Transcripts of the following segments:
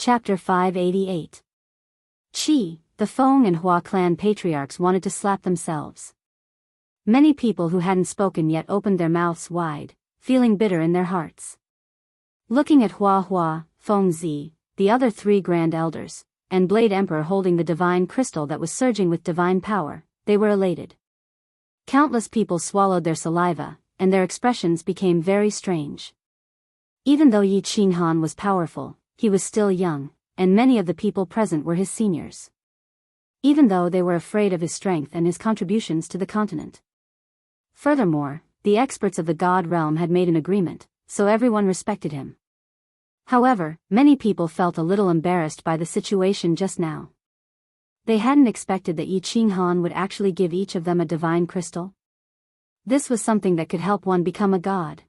Chapter 588. Qi, the Feng and Hua clan patriarchs wanted to slap themselves. Many people who hadn't spoken yet opened their mouths wide, feeling bitter in their hearts. Looking at Hua, Feng Zi, the other three grand elders, and Blade Emperor holding the divine crystal that was surging with divine power, they were elated. Countless people swallowed their saliva, and their expressions became very strange. Even though Yi Qinghan was powerful, he was still young, and many of the people present were his seniors. Even though they were afraid of his strength and his contributions to the continent. Furthermore, the experts of the God realm had made an agreement, so everyone respected him. However, many people felt a little embarrassed by the situation just now. They hadn't expected that Yi Qinghan would actually give each of them a divine crystal. This was something that could help one become a god.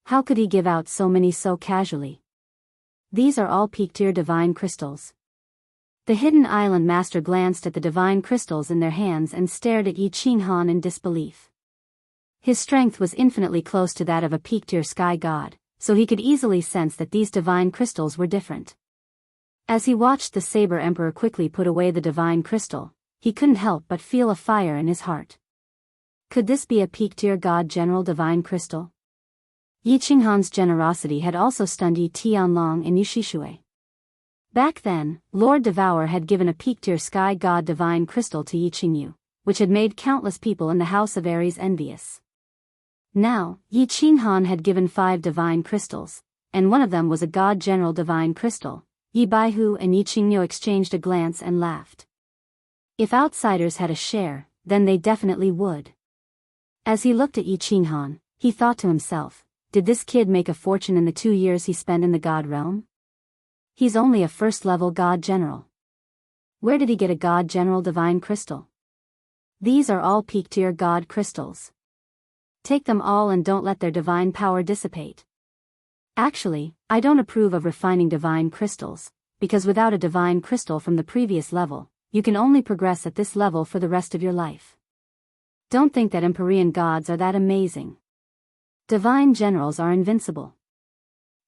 How could he give out so many so casually? These are all peak-tier divine crystals. The Hidden Island master glanced at the divine crystals in their hands and stared at Yi Qinghan in disbelief. His strength was infinitely close to that of a peak-tier sky god, so he could easily sense that these divine crystals were different. As he watched the Saber Emperor quickly put away the divine crystal, he couldn't help but feel a fire in his heart. Could this be a peak-tier god general divine crystal? Yi Qinghan's generosity had also stunned Yi Tianlong and Yu Shishui. Back then, Lord Devour had given a peak-tier sky god divine crystal to Yi Qingyu, which had made countless people in the House of Aries envious. Now, Yi Qinghan had given 5 divine crystals, and one of them was a god general divine crystal. Yi Baihu and Yi Qingyu exchanged a glance and laughed. If outsiders had a share, then they definitely would. As he looked at Yi Qinghan, he thought to himself, did this kid make a fortune in the 2 years he spent in the god realm? He's only a first-level god general. Where did he get a god general divine crystal? These are all peak-tier god crystals. Take them all and don't let their divine power dissipate. Actually, I don't approve of refining divine crystals, because without a divine crystal from the previous level, you can only progress at this level for the rest of your life. Don't think that Empyrean gods are that amazing. Divine generals are invincible.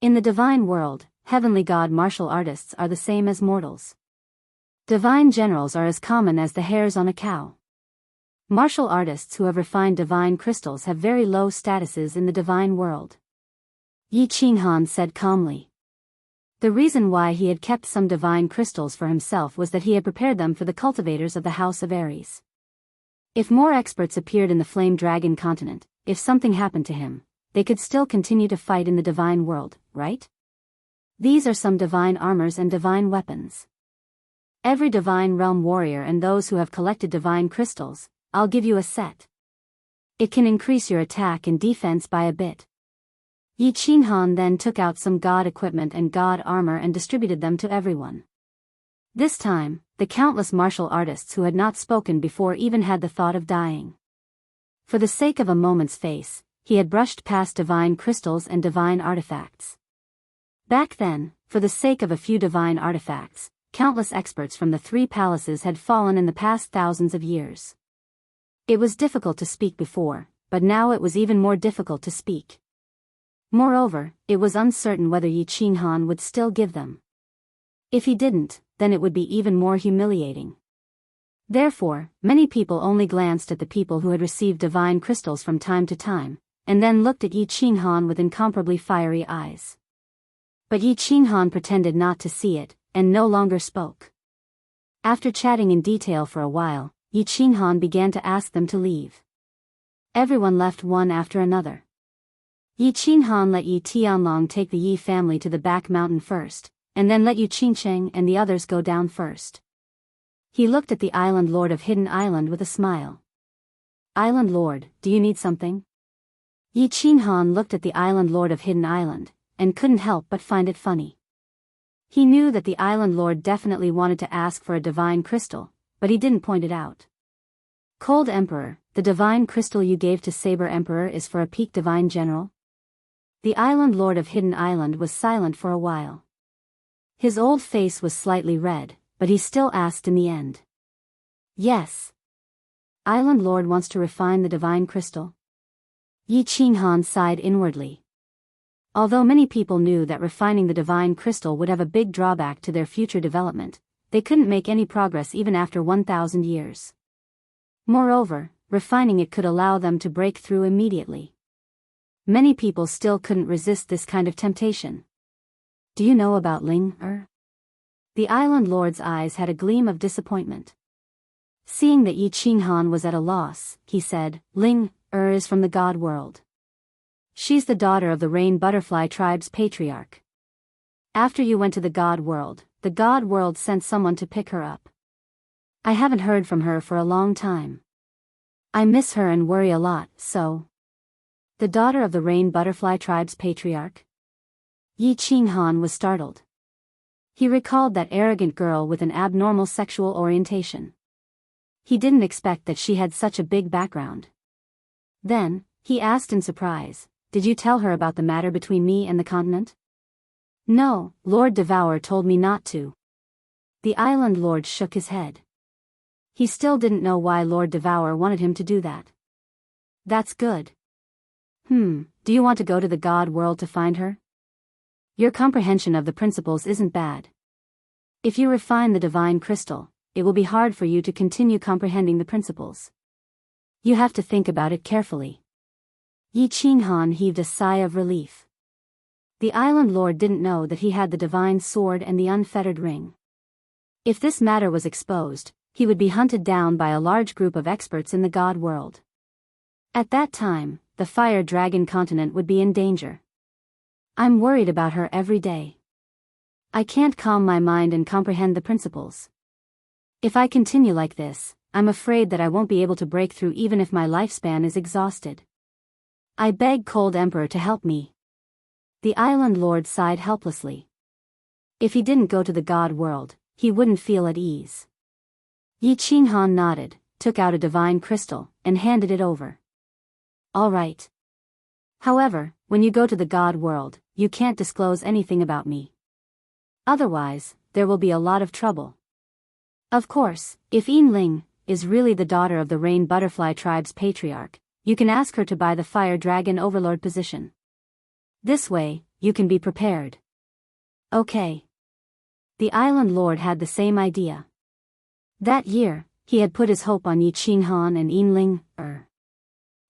In the divine world, heavenly god martial artists are the same as mortals. Divine generals are as common as the hairs on a cow. Martial artists who have refined divine crystals have very low statuses in the divine world. Yi Qinghan said calmly. The reason why he had kept some divine crystals for himself was that he had prepared them for the cultivators of the House of Aries. If more experts appeared in the Flame Dragon continent, if something happened to him, they could still continue to fight in the divine world, right? These are some divine armors and divine weapons. Every divine realm warrior and those who have collected divine crystals, I'll give you a set. It can increase your attack and defense by a bit. Yi Qinghan then took out some god equipment and god armor and distributed them to everyone. This time, the countless martial artists who had not spoken before even had the thought of dying. For the sake of a moment's face, he had brushed past divine crystals and divine artifacts. Back then, for the sake of a few divine artifacts, countless experts from the 3 palaces had fallen in the past thousands of years. It was difficult to speak before, but now it was even more difficult to speak. Moreover, it was uncertain whether Yi Qinghan would still give them. If he didn't, then it would be even more humiliating. Therefore, many people only glanced at the people who had received divine crystals from time to time, and then looked at Yi Qinghan with incomparably fiery eyes. But Yi Qinghan pretended not to see it, and no longer spoke. After chatting in detail for a while, Yi Qinghan began to ask them to leave. Everyone left one after another. Yi Qinghan let Yi Tianlong take the Yi family to the back mountain first, and then let Yu Qingcheng and the others go down first. He looked at the Island Lord of Hidden Island with a smile. Island Lord, do you need something? Yi Qinghan looked at the Island Lord of Hidden Island, and couldn't help but find it funny. He knew that the Island Lord definitely wanted to ask for a divine crystal, but he didn't point it out. Cold Emperor, the divine crystal you gave to Saber Emperor is for a peak divine general? The Island Lord of Hidden Island was silent for a while. His old face was slightly red, but he still asked in the end. Yes. Island Lord wants to refine the divine crystal? Yi Qinghan sighed inwardly. Although many people knew that refining the divine crystal would have a big drawback to their future development, they couldn't make any progress even after 1,000 years. Moreover, refining it could allow them to break through immediately. Many people still couldn't resist this kind of temptation. Do you know about Ling? The island lord's eyes had a gleam of disappointment. Seeing that Yi Qinghan was at a loss, he said, Ling is from the god world. She's the daughter of the rain butterfly tribe's patriarch. After you went to the god world sent someone to pick her up. I haven't heard from her for a long time. I miss her and worry a lot, so. The daughter of the rain butterfly tribe's patriarch? Yi Qinghan was startled. He recalled that arrogant girl with an abnormal sexual orientation. He didn't expect that she had such a big background. Then, he asked in surprise, did you tell her about the matter between me and the continent? No, Lord Devour told me not to. The island lord shook his head. He still didn't know why Lord Devour wanted him to do that. That's good. Do you want to go to the god world to find her? Your comprehension of the principles isn't bad. If you refine the divine crystal, it will be hard for you to continue comprehending the principles. You have to think about it carefully. Yi Qinghan heaved a sigh of relief. The island lord didn't know that he had the divine sword and the unfettered ring. If this matter was exposed, he would be hunted down by a large group of experts in the god world. At that time, the fire dragon continent would be in danger. I'm worried about her every day. I can't calm my mind and comprehend the principles. If I continue like this, I'm afraid that I won't be able to break through even if my lifespan is exhausted. I beg Cold Emperor to help me. The island lord sighed helplessly. If he didn't go to the god world, he wouldn't feel at ease. Yi Qinghan nodded, took out a divine crystal, and handed it over. All right. However, when you go to the god world, you can't disclose anything about me. Otherwise, there will be a lot of trouble. Of course, if Yin Ling is really the daughter of the rain butterfly tribe's patriarch, you can ask her to buy the fire dragon overlord position. This way, you can be prepared. Okay. The island lord had the same idea. That year, he had put his hope on Yi Qinghan and Yin Ling.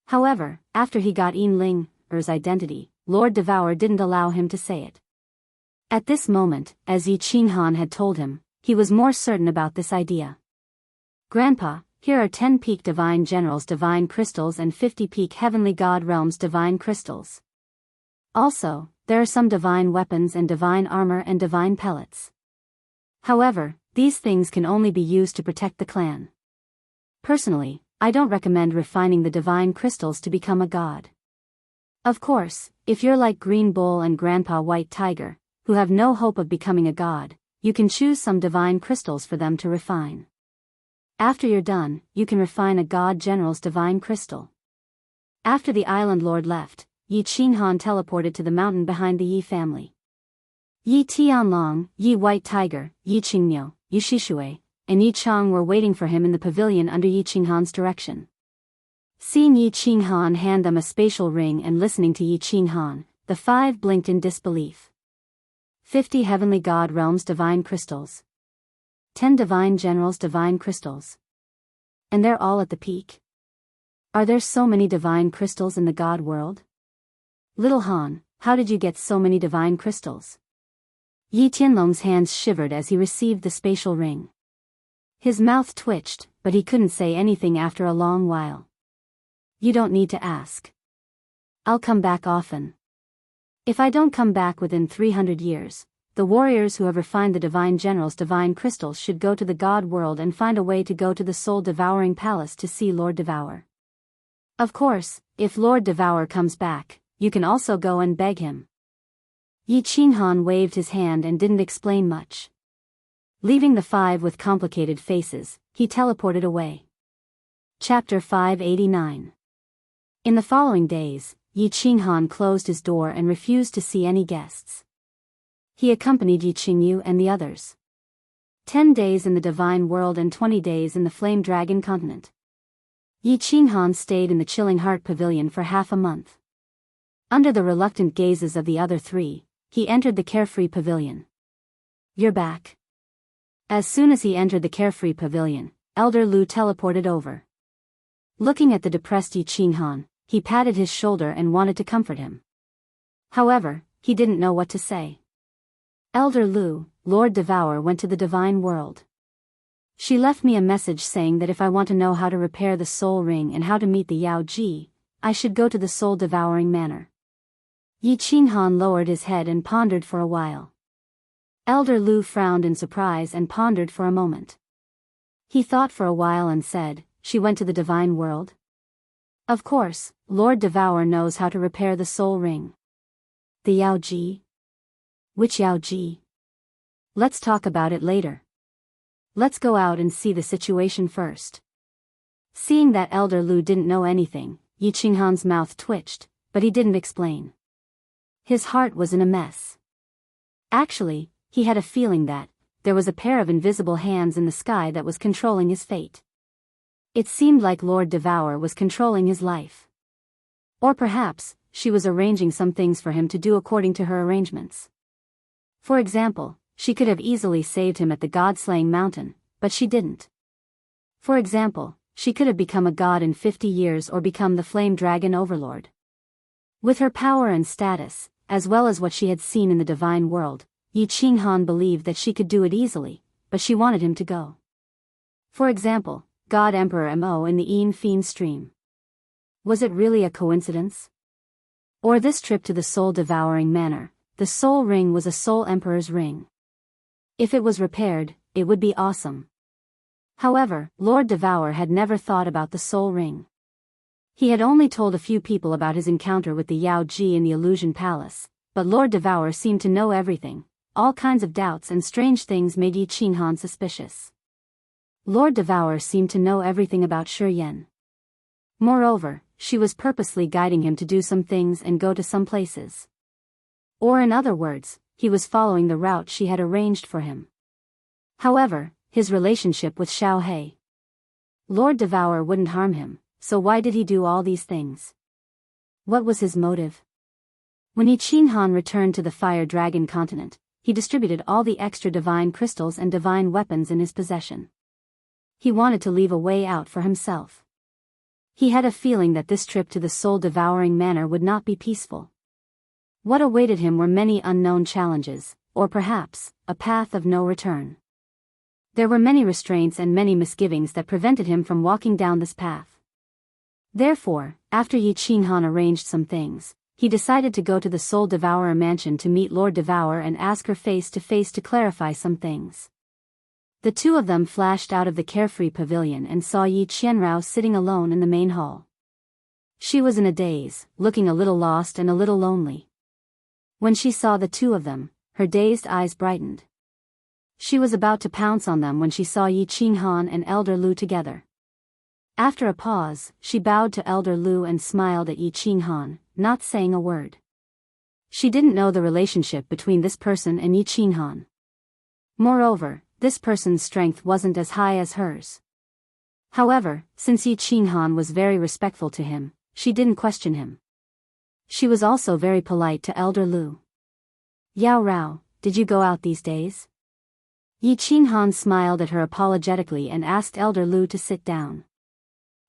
However, after he got Yin Ling's identity, Lord Devour didn't allow him to say it. At this moment, as Yi Qinghan had told him, he was more certain about this idea. Grandpa, here are 10 peak divine generals divine crystals and 50 peak heavenly god realms divine crystals. Also, there are some divine weapons and divine armor and divine pellets. However, these things can only be used to protect the clan. Personally, I don't recommend refining the divine crystals to become a god. Of course, if you're like Green Bull and Grandpa White Tiger, who have no hope of becoming a god, you can choose some divine crystals for them to refine. After you're done, you can refine a god general's divine crystal. After the island lord left, Yi Qinghan teleported to the mountain behind the Yi family. Yi Tianlong, Yi White Tiger, Yi Qingniu, Yi Shishui, and Yi Chang were waiting for him in the pavilion under Yi Qinghan's direction. Seeing Yi Qinghan hand them a spatial ring and listening to Yi Qinghan, the 5 blinked in disbelief. 50 heavenly god realms divine crystals. 10 divine generals divine crystals. And they're all at the peak. Are there so many divine crystals in the god world? Little Han, how did you get so many divine crystals? Yi Tianlong's hands shivered as he received the spatial ring. His mouth twitched, but he couldn't say anything after a long while. You don't need to ask. I'll come back often. If I don't come back within 300 years, the warriors who have refined the divine general's divine crystals should go to the god world and find a way to go to the soul-devouring palace to see Lord Devour. Of course, if Lord Devour comes back, you can also go and beg him. Yi Qinghan waved his hand and didn't explain much. Leaving the 5 with complicated faces, he teleported away. Chapter 589. In the following days, Yi Qinghan closed his door and refused to see any guests. He accompanied Yi Qingyu and the others. 10 days in the divine world and 20 days in the flame dragon continent. Yi Qinghan stayed in the Chilling Heart Pavilion for half a month. Under the reluctant gazes of the other three, he entered the Carefree Pavilion. "You're back." As soon as he entered the Carefree Pavilion, Elder Lu teleported over. Looking at the depressed Yi Qinghan, he patted his shoulder and wanted to comfort him. However, he didn't know what to say. "Elder Lu, Lord Devour went to the divine world. She left me a message saying that if I want to know how to repair the soul ring and how to meet the Yao Ji, I should go to the soul-devouring manor." Yi Qinghan lowered his head and pondered for a while. Elder Lu frowned in surprise and pondered for a moment. He thought for a while and said, "She went to the divine world?" "Of course, Lord Devour knows how to repair the soul ring." "The Yao Ji? Which Yao Ji? Let's talk about it later. Let's go out and see the situation first." Seeing that Elder Lu didn't know anything, Yi Qinghan's mouth twitched, but he didn't explain. His heart was in a mess. Actually, he had a feeling that there was a pair of invisible hands in the sky that was controlling his fate. It seemed like Lord Devour was controlling his life. Or perhaps, she was arranging some things for him to do according to her arrangements. For example, she could have easily saved him at the god-slaying mountain, but she didn't. For example, she could have become a god in 50 years or become the flame dragon overlord. With her power and status, as well as what she had seen in the divine world, Yi Qinghan believed that she could do it easily, but she wanted him to go. For example, God Emperor Mo in the Een Fiend stream. Was it really a coincidence? Or this trip to the soul-devouring manor, the soul ring was a soul emperor's ring. If it was repaired, it would be awesome. However, Lord Devour had never thought about the soul ring. He had only told a few people about his encounter with the Yao Ji in the Illusion Palace, but Lord Devour seemed to know everything. All kinds of doubts and strange things made Yi Qinghan suspicious. Lord Devour seemed to know everything about Shi Yan. Moreover, she was purposely guiding him to do some things and go to some places. Or in other words, he was following the route she had arranged for him. However, his relationship with Xiao He. Lord Devour wouldn't harm him, so why did he do all these things? What was his motive? When Yi Qinghan returned to the Fire Dragon continent, he distributed all the extra divine crystals and divine weapons in his possession. He wanted to leave a way out for himself. He had a feeling that this trip to the soul-devouring manor would not be peaceful. What awaited him were many unknown challenges, or perhaps, a path of no return. There were many restraints and many misgivings that prevented him from walking down this path. Therefore, after Yi Qinghan arranged some things, he decided to go to the Soul Devourer mansion to meet Lord Devour and ask her face to face to clarify some things. The two of them flashed out of the Carefree Pavilion and saw Yi Qianrao sitting alone in the main hall. She was in a daze, looking a little lost and a little lonely. When she saw the two of them, her dazed eyes brightened. She was about to pounce on them when she saw Yi Qinghan and Elder Lu together. After a pause, she bowed to Elder Lu and smiled at Yi Qinghan, not saying a word. She didn't know the relationship between this person and Yi Qinghan. Moreover, this person's strength wasn't as high as hers. However, since Yi Qinghan was very respectful to him, she didn't question him. She was also very polite to Elder Lu. "Yao Rao, did you go out these days?" Yi Qinghan smiled at her apologetically and asked Elder Lu to sit down.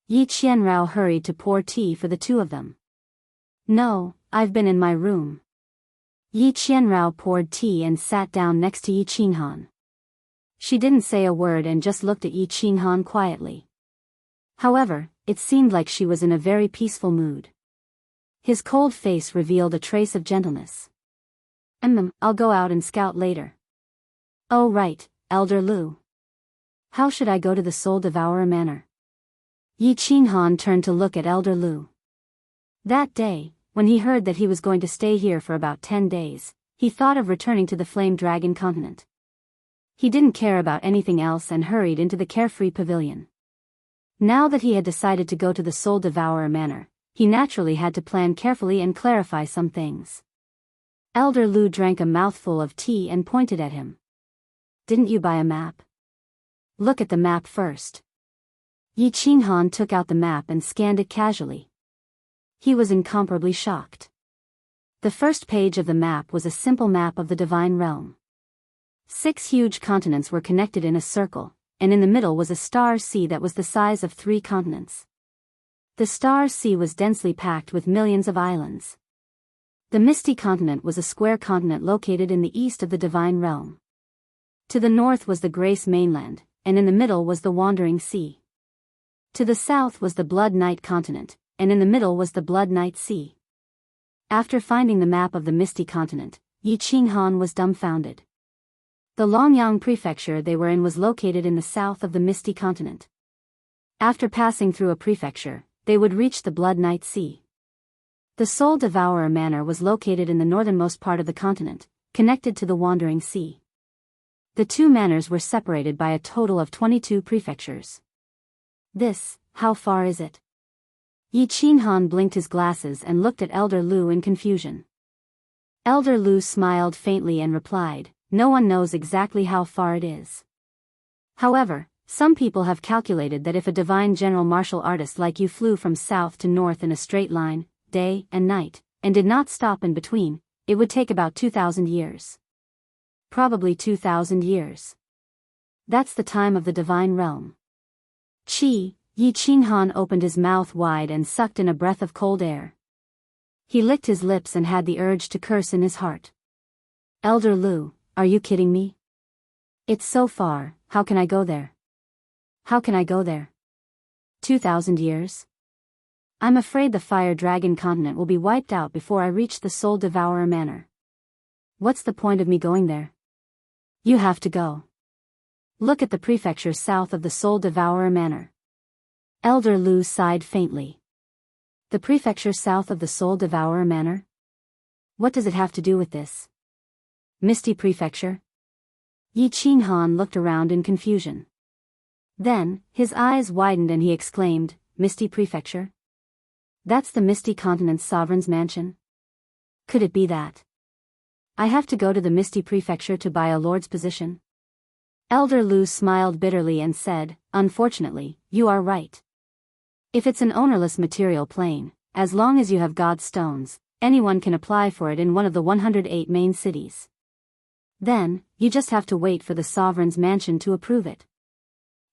Yi Qianrao hurried to pour tea for the two of them. "No, I've been in my room." Yi Qianrao poured tea and sat down next to Yi Qinghan. She didn't say a word and just looked at Yi Qinghan quietly. However, it seemed like she was in a very peaceful mood. His cold face revealed a trace of gentleness. I'll go out and scout later." "Oh right, Elder Lu. How should I go to the Soul Devourer manor?" Yi Qinghan turned to look at Elder Lu. That day, when he heard that he was going to stay here for about 10 days, he thought of returning to the Flame Dragon continent. He didn't care about anything else and hurried into the Carefree Pavilion. Now that he had decided to go to the Soul Devourer manor, he naturally had to plan carefully and clarify some things. Elder Lu drank a mouthful of tea and pointed at him. "Didn't you buy a map? Look at the map first." Yi Qinghan took out the map and scanned it casually. He was incomparably shocked. The first page of the map was a simple map of the divine realm. 6 huge continents were connected in a circle, and in the middle was a star sea that was the size of 3 continents. The star sea was densely packed with millions of islands. The Misty Continent was a square continent located in the east of the divine realm. To the north was the Grace mainland, and in the middle was the Wandering Sea. To the south was the Blood Night continent, and in the middle was the Blood Night Sea. After finding the map of the Misty Continent, Yi Qinghan was dumbfounded. The Longyang prefecture they were in was located in the south of the Misty Continent. After passing through a prefecture, they would reach the Blood Night Sea. The Soul Devourer Manor was located in the northernmost part of the continent, connected to the Wandering Sea. The 2 manors were separated by a total of 22 prefectures. How far is it? Yi Qinghan blinked his glasses and looked at Elder Lu in confusion. Elder Lu smiled faintly and replied, "No one knows exactly how far it is. However, some people have calculated that if a divine general martial artist like you flew from south to north in a straight line, day and night, and did not stop in between, it would take about 2,000 years. Probably 2,000 years. That's the time of the divine realm." Yi Qinghan opened his mouth wide and sucked in a breath of cold air. He licked his lips and had the urge to curse in his heart. "Elder Lu, are you kidding me? It's so far, how can I go there? How can I go there? 2,000 years? I'm afraid the Fire Dragon continent will be wiped out before I reach the Soul Devourer Manor. What's the point of me going there? You have to go. Look at the prefecture south of the Soul Devourer Manor." Elder Lu sighed faintly. The prefecture south of the Soul Devourer Manor? What does it have to do with this? Misty Prefecture? Yi Qinghan looked around in confusion. Then, his eyes widened and he exclaimed, "Misty Prefecture? That's the Misty Continent's sovereign's mansion? Could it be that I have to go to the Misty Prefecture to buy a lord's position?" Elder Lu smiled bitterly and said, "Unfortunately, you are right. If it's an ownerless material plane, as long as you have God's stones, anyone can apply for it in one of the 108 main cities. Then, you just have to wait for the sovereign's mansion to approve it.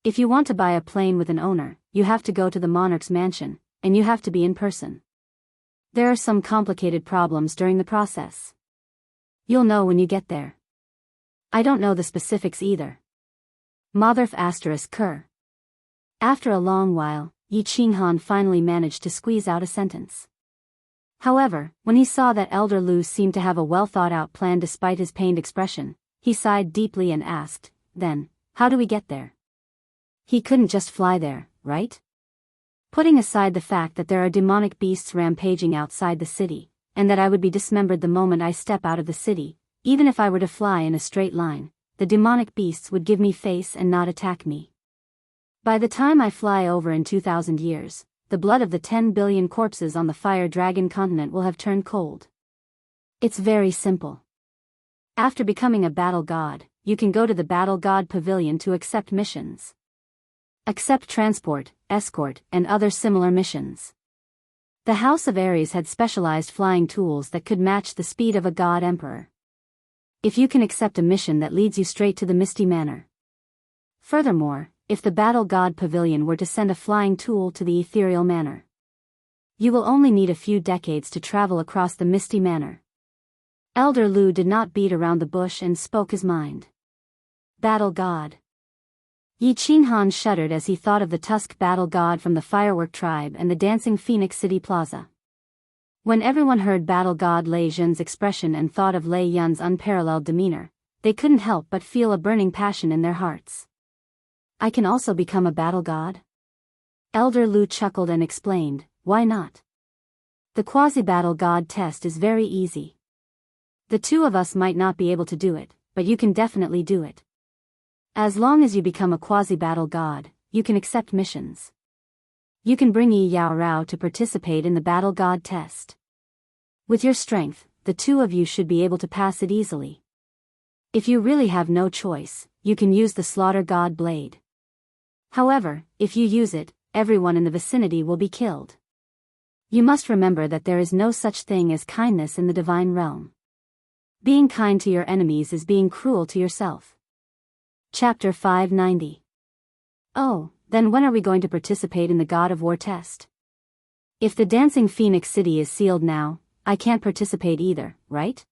If you want to buy a plane with an owner, you have to go to the monarch's mansion, and you have to be in person. There are some complicated problems during the process. You'll know when you get there. I don't know the specifics either." Motherf ****. After a long while, Yi Qinghan finally managed to squeeze out a sentence. However, when he saw that Elder Lu seemed to have a well-thought-out plan despite his pained expression, he sighed deeply and asked, "Then, how do we get there?" He couldn't just fly there, right? Putting aside the fact that there are demonic beasts rampaging outside the city, and that I would be dismembered the moment I step out of the city, even if I were to fly in a straight line, the demonic beasts would give me face and not attack me. By the time I fly over in 2,000 years, the blood of the 10 billion corpses on the Fire Dragon continent will have turned cold. It's very simple. After becoming a battle god, you can go to the Battle God Pavilion to accept missions. Accept transport, escort, and other similar missions. The House of Ares had specialized flying tools that could match the speed of a god emperor. If you can accept a mission that leads you straight to the Misty Manor. Furthermore, if the Battle God Pavilion were to send a flying tool to the Ethereal Manor, you will only need a few decades to travel across the Misty Manor. Elder Lu did not beat around the bush and spoke his mind. Battle God. Yi Qinghan shuddered as he thought of the Tusk Battle God from the Firework Tribe and the Dancing Phoenix City Plaza. When everyone heard Battle God Lei Yun's expression and thought of Lei Yun's unparalleled demeanor, they couldn't help but feel a burning passion in their hearts. I can also become a battle god? Elder Lu chuckled and explained, why not? The quasi-battle god test is very easy. The two of us might not be able to do it, but you can definitely do it. As long as you become a quasi-battle god, you can accept missions. You can bring Yi Yao Rao to participate in the battle god test. With your strength, the two of you should be able to pass it easily. If you really have no choice, you can use the slaughter god blade. However, if you use it, everyone in the vicinity will be killed. You must remember that there is no such thing as kindness in the divine realm. Being kind to your enemies is being cruel to yourself. Chapter 590. Oh, then when are we going to participate in the God of War test? If the Dancing Phoenix City is sealed now, I can't participate either, right?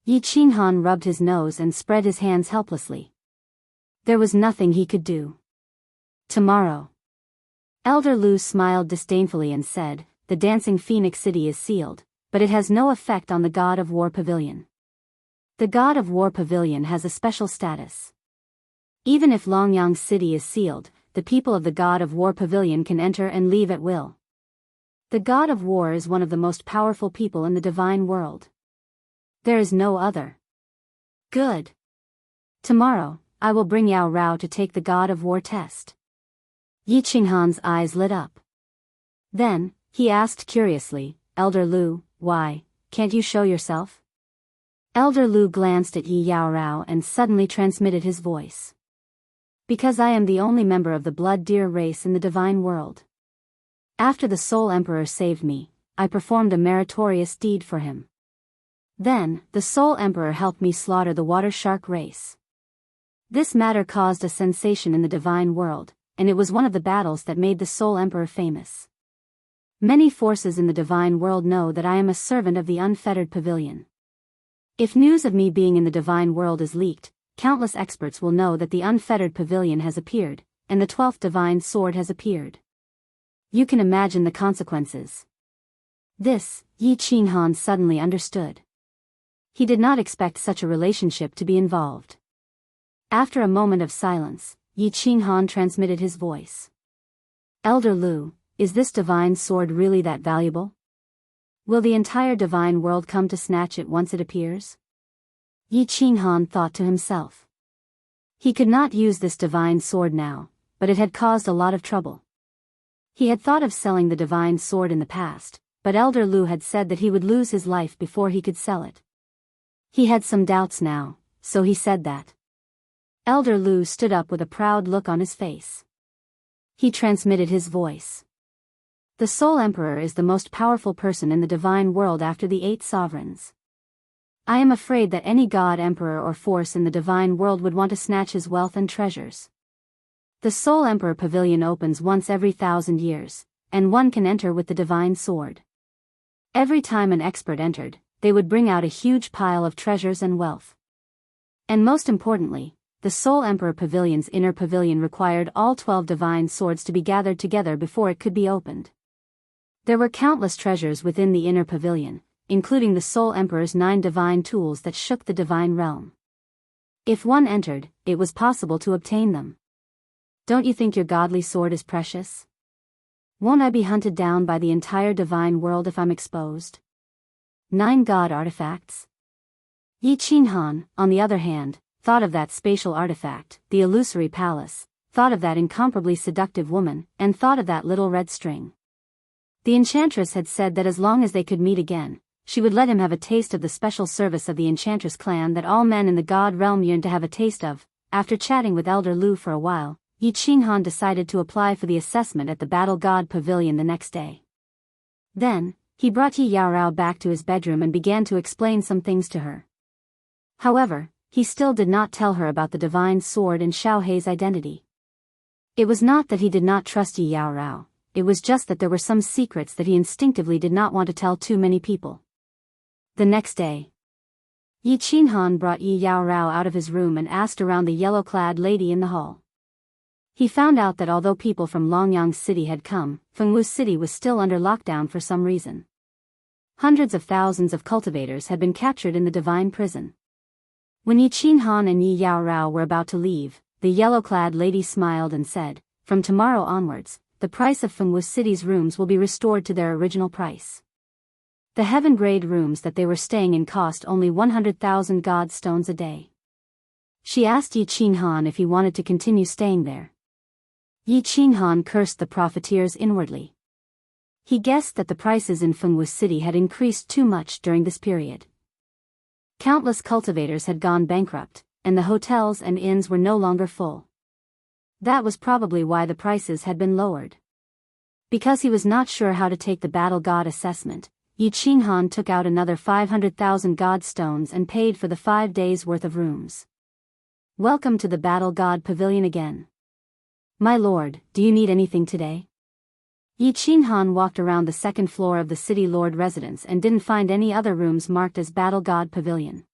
Yi Qinghan rubbed his nose and spread his hands helplessly. There was nothing he could do. Tomorrow. Elder Lu smiled disdainfully and said, the Dancing Phoenix City is sealed, but it has no effect on the God of War Pavilion. The God of War Pavilion has a special status. Even if Longyang City is sealed, the people of the God of War Pavilion can enter and leave at will. The God of War is one of the most powerful people in the divine world. There is no other. Good. Tomorrow, I will bring Yao Rao to take the God of War test. Yi Qinghan's eyes lit up. Then, he asked curiously, Elder Lu, why, can't you show yourself? Elder Lu glanced at Yi Yao Rao and suddenly transmitted his voice. Because I am the only member of the blood deer race in the divine world. After the Soul Emperor saved me, I performed a meritorious deed for him. Then, the Soul Emperor helped me slaughter the water shark race. This matter caused a sensation in the divine world, and it was one of the battles that made the Soul Emperor famous. Many forces in the divine world know that I am a servant of the unfettered pavilion. If news of me being in the divine world is leaked, countless experts will know that the unfettered pavilion has appeared, and the 12th divine sword has appeared. You can imagine the consequences. This, Yi Qinghan suddenly understood. He did not expect such a relationship to be involved. After a moment of silence, Yi Qinghan transmitted his voice. Elder Lu, is this divine sword really that valuable? Will the entire divine world come to snatch it once it appears? Yi Qinghan thought to himself. He could not use this divine sword now, but it had caused a lot of trouble. He had thought of selling the divine sword in the past, but Elder Lu had said that he would lose his life before he could sell it. He had some doubts now, so he said that. Elder Lu stood up with a proud look on his face. He transmitted his voice. The Soul Emperor is the most powerful person in the divine world after the 8 sovereigns. I am afraid that any god, emperor or force in the divine world would want to snatch his wealth and treasures. The Soul Emperor Pavilion opens once every 1,000 years, and one can enter with the divine sword. Every time an expert entered, they would bring out a huge pile of treasures and wealth. And most importantly, the Soul Emperor Pavilion's inner pavilion required all 12 divine swords to be gathered together before it could be opened. There were countless treasures within the inner pavilion, including the Soul Emperor's 9 divine tools that shook the divine realm. If one entered, it was possible to obtain them. Don't you think your godly sword is precious? Won't I be hunted down by the entire divine world if I'm exposed? 9 god artifacts? Yi Qinghan, on the other hand, thought of that spatial artifact, the illusory palace, thought of that incomparably seductive woman, and thought of that little red string. The enchantress had said that as long as they could meet again, she would let him have a taste of the special service of the enchantress clan that all men in the god realm yearned to have a taste of. After chatting with Elder Lu for a while, Yi Qinghan decided to apply for the assessment at the Battle God Pavilion the next day. Then, he brought Yi Yao Rao back to his bedroom and began to explain some things to her. However, he still did not tell her about the divine sword and Xiao Hei's identity. It was not that he did not trust Yi Yao Rao, it was just that there were some secrets that he instinctively did not want to tell too many people. The next day, Yi Qinghan brought Yi Yao Rao out of his room and asked around the yellow-clad lady in the hall. He found out that although people from Longyang City had come, Fengwu City was still under lockdown for some reason. Hundreds of thousands of cultivators had been captured in the divine prison. When Yi Qinghan and Yi Yao Rao were about to leave, the yellow-clad lady smiled and said, "From tomorrow onwards, the price of Fengwu City's rooms will be restored to their original price." The heaven-grade rooms that they were staying in cost only 100,000 god stones a day. She asked Yi Qinghan if he wanted to continue staying there. Yi Qinghan cursed the profiteers inwardly. He guessed that the prices in Fengwu City had increased too much during this period. Countless cultivators had gone bankrupt, and the hotels and inns were no longer full. That was probably why the prices had been lowered. Because he was not sure how to take the battle god assessment, Yi Qinghan took out another 500,000 god stones and paid for the 5 days' worth of rooms. Welcome to the battle god pavilion again. My lord, do you need anything today? Yi Qinghan walked around the second floor of the city lord residence and didn't find any other rooms marked as battle god pavilion.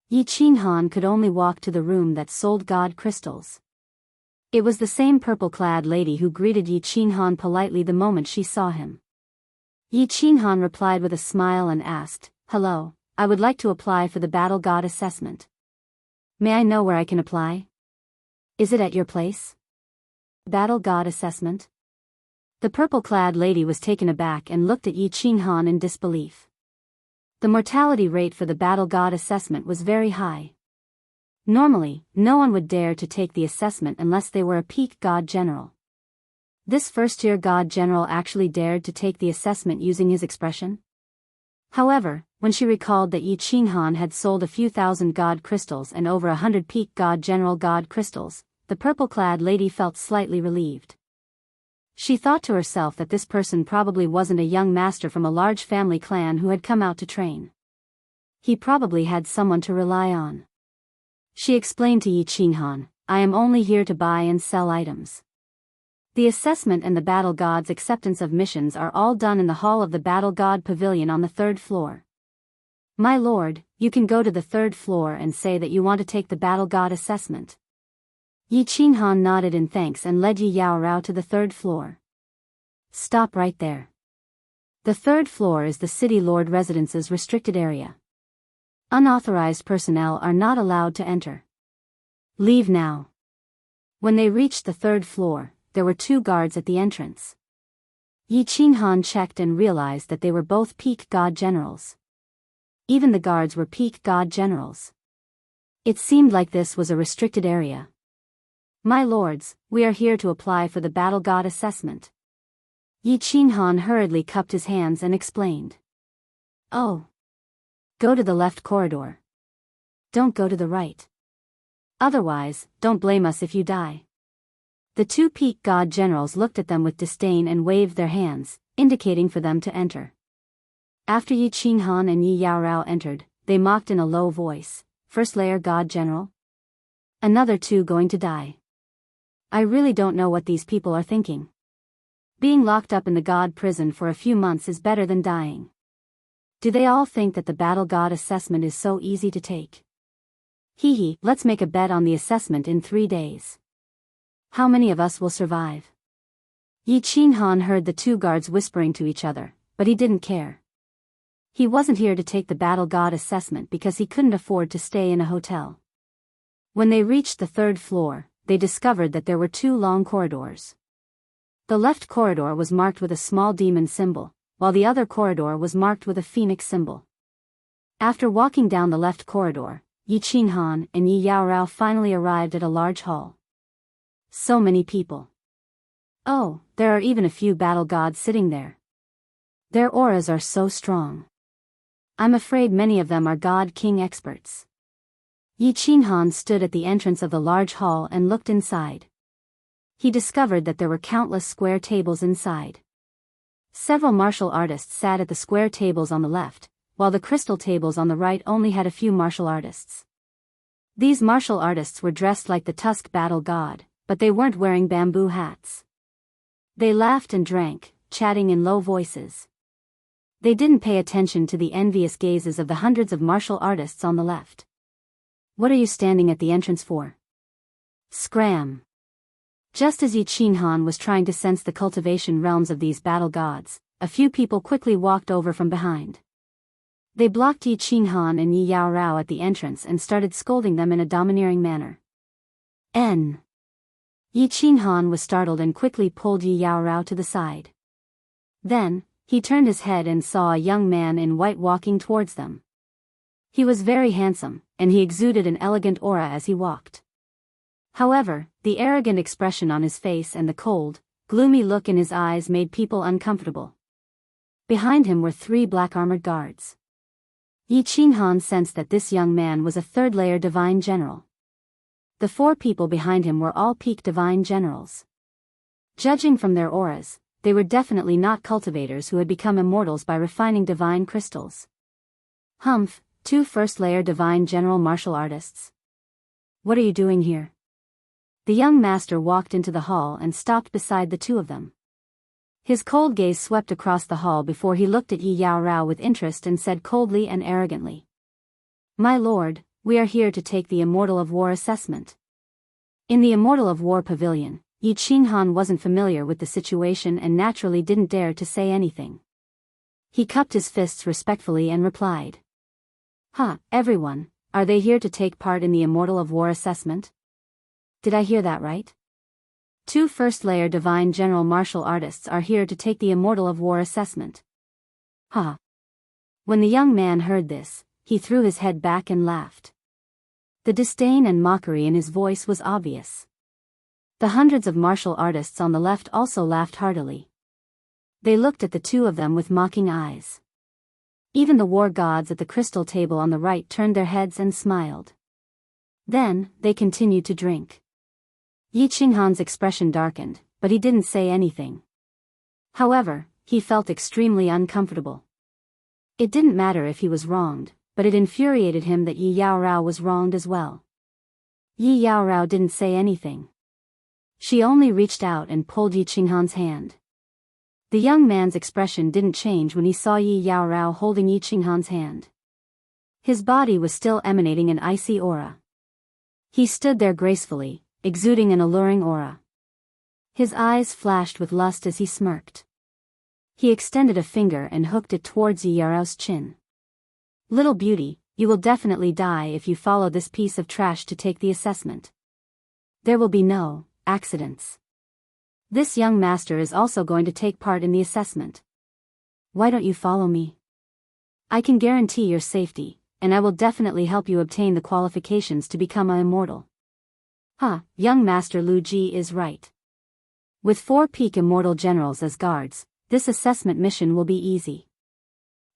Yi Qinghan could only walk to the room that sold god crystals. It was the same purple-clad lady who greeted Yi Qinghan politely the moment she saw him. Yi Qinghan replied with a smile and asked, "Hello, I would like to apply for the battle god assessment. May I know where I can apply? Is it at your place?" Battle god assessment? The purple-clad lady was taken aback and looked at Yi Qinghan in disbelief. The mortality rate for the battle god assessment was very high. Normally, no one would dare to take the assessment unless they were a peak god general. This first-tier god general actually dared to take the assessment using his expression. However, when she recalled that Yi Qinghan had sold a few thousand god crystals and over 100 peak god general god crystals, the purple-clad lady felt slightly relieved. She thought to herself that this person probably wasn't a young master from a large family clan who had come out to train. He probably had someone to rely on. She explained to Yi Qinghan, "I am only here to buy and sell items. The assessment and the battle god's acceptance of missions are all done in the hall of the battle god pavilion on the 3rd floor. My lord, you can go to the 3rd floor and say that you want to take the battle god assessment." Yi Qinghan nodded in thanks and led Yi Yaorao to the 3rd floor. Stop right there. The 3rd floor is the city lord residence's restricted area. Unauthorized personnel are not allowed to enter. Leave now. When they reached the 3rd floor, there were 2 guards at the entrance. Yi Qinghan checked and realized that they were both peak god generals. Even the guards were peak god generals. It seemed like this was a restricted area. My lords, we are here to apply for the battle god assessment. Yi Qinghan hurriedly cupped his hands and explained. Oh. Go to the left corridor. Don't go to the right. Otherwise, don't blame us if you die. The 2 peak god generals looked at them with disdain and waved their hands, indicating for them to enter. After Yi Qinghan and Yi Yaorao entered, they mocked in a low voice, "First layer god general? Another 2 going to die. I really don't know what these people are thinking. Being locked up in the god prison for a few months is better than dying. Do they all think that the battle god assessment is so easy to take? Hee, let's make a bet on the assessment in 3 days. How many of us will survive?" Yi Qinghan heard the 2 guards whispering to each other, but he didn't care. He wasn't here to take the battle god assessment because he couldn't afford to stay in a hotel. When they reached the 3rd floor, they discovered that there were 2 long corridors. The left corridor was marked with a small demon symbol, while the other corridor was marked with a phoenix symbol. After walking down the left corridor, Yi Qinghan and Yi Yaorao finally arrived at a large hall. So many people. Oh, there are even a few battle gods sitting there. Their auras are so strong. I'm afraid many of them are god king experts. Yi Qinghan stood at the entrance of the large hall and looked inside. He discovered that there were countless square tables inside. Several martial artists sat at the square tables on the left, while the crystal tables on the right only had a few martial artists. These martial artists were dressed like the Tusk battle god, but they weren't wearing bamboo hats. They laughed and drank, chatting in low voices. They didn't pay attention to the envious gazes of the hundreds of martial artists on the left. What are you standing at the entrance for? Scram! Just as Yi Qinghan was trying to sense the cultivation realms of these battle gods, a few people quickly walked over from behind. They blocked Yi Qinghan and Yi Yaorao at the entrance and started scolding them in a domineering manner. Yi Qinghan was startled and quickly pulled Yi Yaorao to the side. Then, he turned his head and saw a young man in white walking towards them. He was very handsome, and he exuded an elegant aura as he walked. However, the arrogant expression on his face and the cold, gloomy look in his eyes made people uncomfortable. Behind him were 3 black-armored guards. Yi Qinghan sensed that this young man was a 3rd-layer divine general. The 4 people behind him were all peak divine generals. Judging from their auras, they were definitely not cultivators who had become immortals by refining divine crystals. Humph, 2 first-layer divine general martial artists. What are you doing here? The young master walked into the hall and stopped beside the two of them. His cold gaze swept across the hall before he looked at Yi Yao Rao with interest and said coldly and arrogantly, "My lord, we are here to take the Immortal of War assessment." In the Immortal of War pavilion, Yi Qinghan wasn't familiar with the situation and naturally didn't dare to say anything. He cupped his fists respectfully and replied, Everyone, are they here to take part in the Immortal of War assessment? Did I hear that right? 2 first-layer divine general martial artists are here to take the Immortal of War assessment. When the young man heard this, he threw his head back and laughed. The disdain and mockery in his voice was obvious. The hundreds of martial artists on the left also laughed heartily. They looked at the two of them with mocking eyes. Even the war gods at the crystal table on the right turned their heads and smiled. Then, they continued to drink. Yi Qinghan's expression darkened, but he didn't say anything. However, he felt extremely uncomfortable. It didn't matter if he was wronged, but it infuriated him that Yi Yao Rao was wronged as well. Yi Yao Rao didn't say anything. She only reached out and pulled Yi Qinghan's hand. The young man's expression didn't change when he saw Yi Yao Rao holding Yi Qinghan's hand. His body was still emanating an icy aura. He stood there gracefully, exuding an alluring aura. His eyes flashed with lust as he smirked. He extended a finger and hooked it towards Yi Yao Rao's chin. "Little beauty, you will definitely die if you follow this piece of trash to take the assessment. There will be no accidents. This young master is also going to take part in the assessment. Why don't you follow me? I can guarantee your safety, and I will definitely help you obtain the qualifications to become an immortal." Young Master Lu Ji is right. With 4 peak immortal generals as guards, this assessment mission will be easy.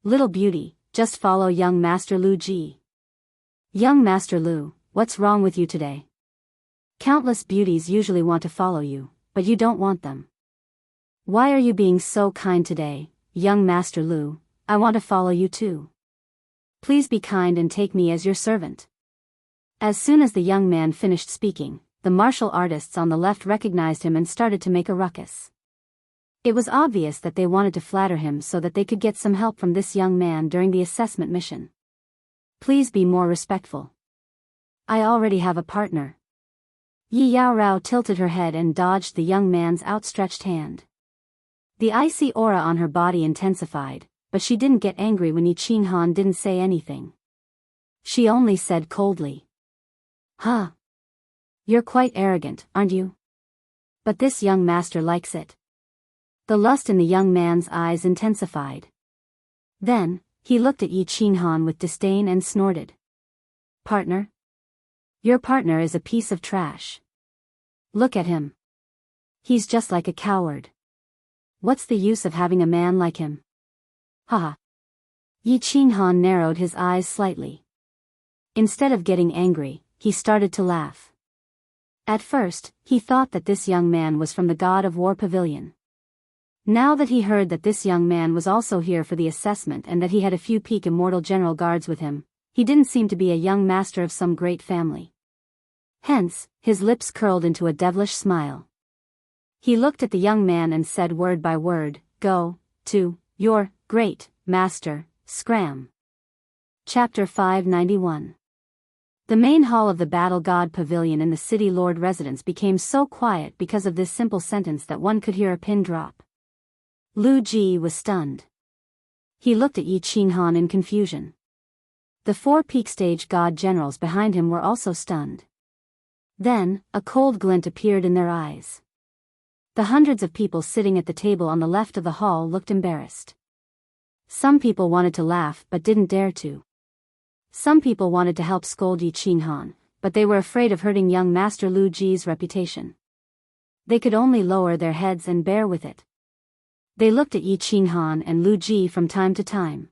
Little beauty, just follow young Master Lu Ji. Young Master Lu, what's wrong with you today? Countless beauties usually want to follow you, but you don't want them. Why are you being so kind today, young Master Lu? I want to follow you too. Please be kind and take me as your servant. As soon as the young man finished speaking, the martial artists on the left recognized him and started to make a ruckus. It was obvious that they wanted to flatter him so that they could get some help from this young man during the assessment mission. Please be more respectful. I already have a partner. Yi Yao Rao tilted her head and dodged the young man's outstretched hand. The icy aura on her body intensified, but she didn't get angry when Yi Qinghan didn't say anything. She only said coldly, You're quite arrogant, aren't you? But this young master likes it. The lust in the young man's eyes intensified. Then, he looked at Yi Qinghan with disdain and snorted. Partner? Your partner is a piece of trash. Look at him. He's just like a coward. What's the use of having a man like him? Yi Qinghan narrowed his eyes slightly. Instead of getting angry, he started to laugh. At first, he thought that this young man was from the God of War Pavilion. Now that he heard that this young man was also here for the assessment and that he had a few peak immortal general guards with him, he didn't seem to be a young master of some great family. Hence, his lips curled into a devilish smile. He looked at the young man and said word by word, "Go to your great master, Scram." Chapter 591. The main hall of the Battle God Pavilion in the City Lord residence became so quiet because of this simple sentence that one could hear a pin drop. Lu Ji was stunned. He looked at Yi Qinghan in confusion. The 4 peak stage god generals behind him were also stunned. Then, a cold glint appeared in their eyes. The hundreds of people sitting at the table on the left of the hall looked embarrassed. Some people wanted to laugh but didn't dare to. Some people wanted to help scold Yi Qinghan, but they were afraid of hurting young Master Lu Ji's reputation. They could only lower their heads and bear with it. They looked at Yi Qinghan and Lu Ji from time to time.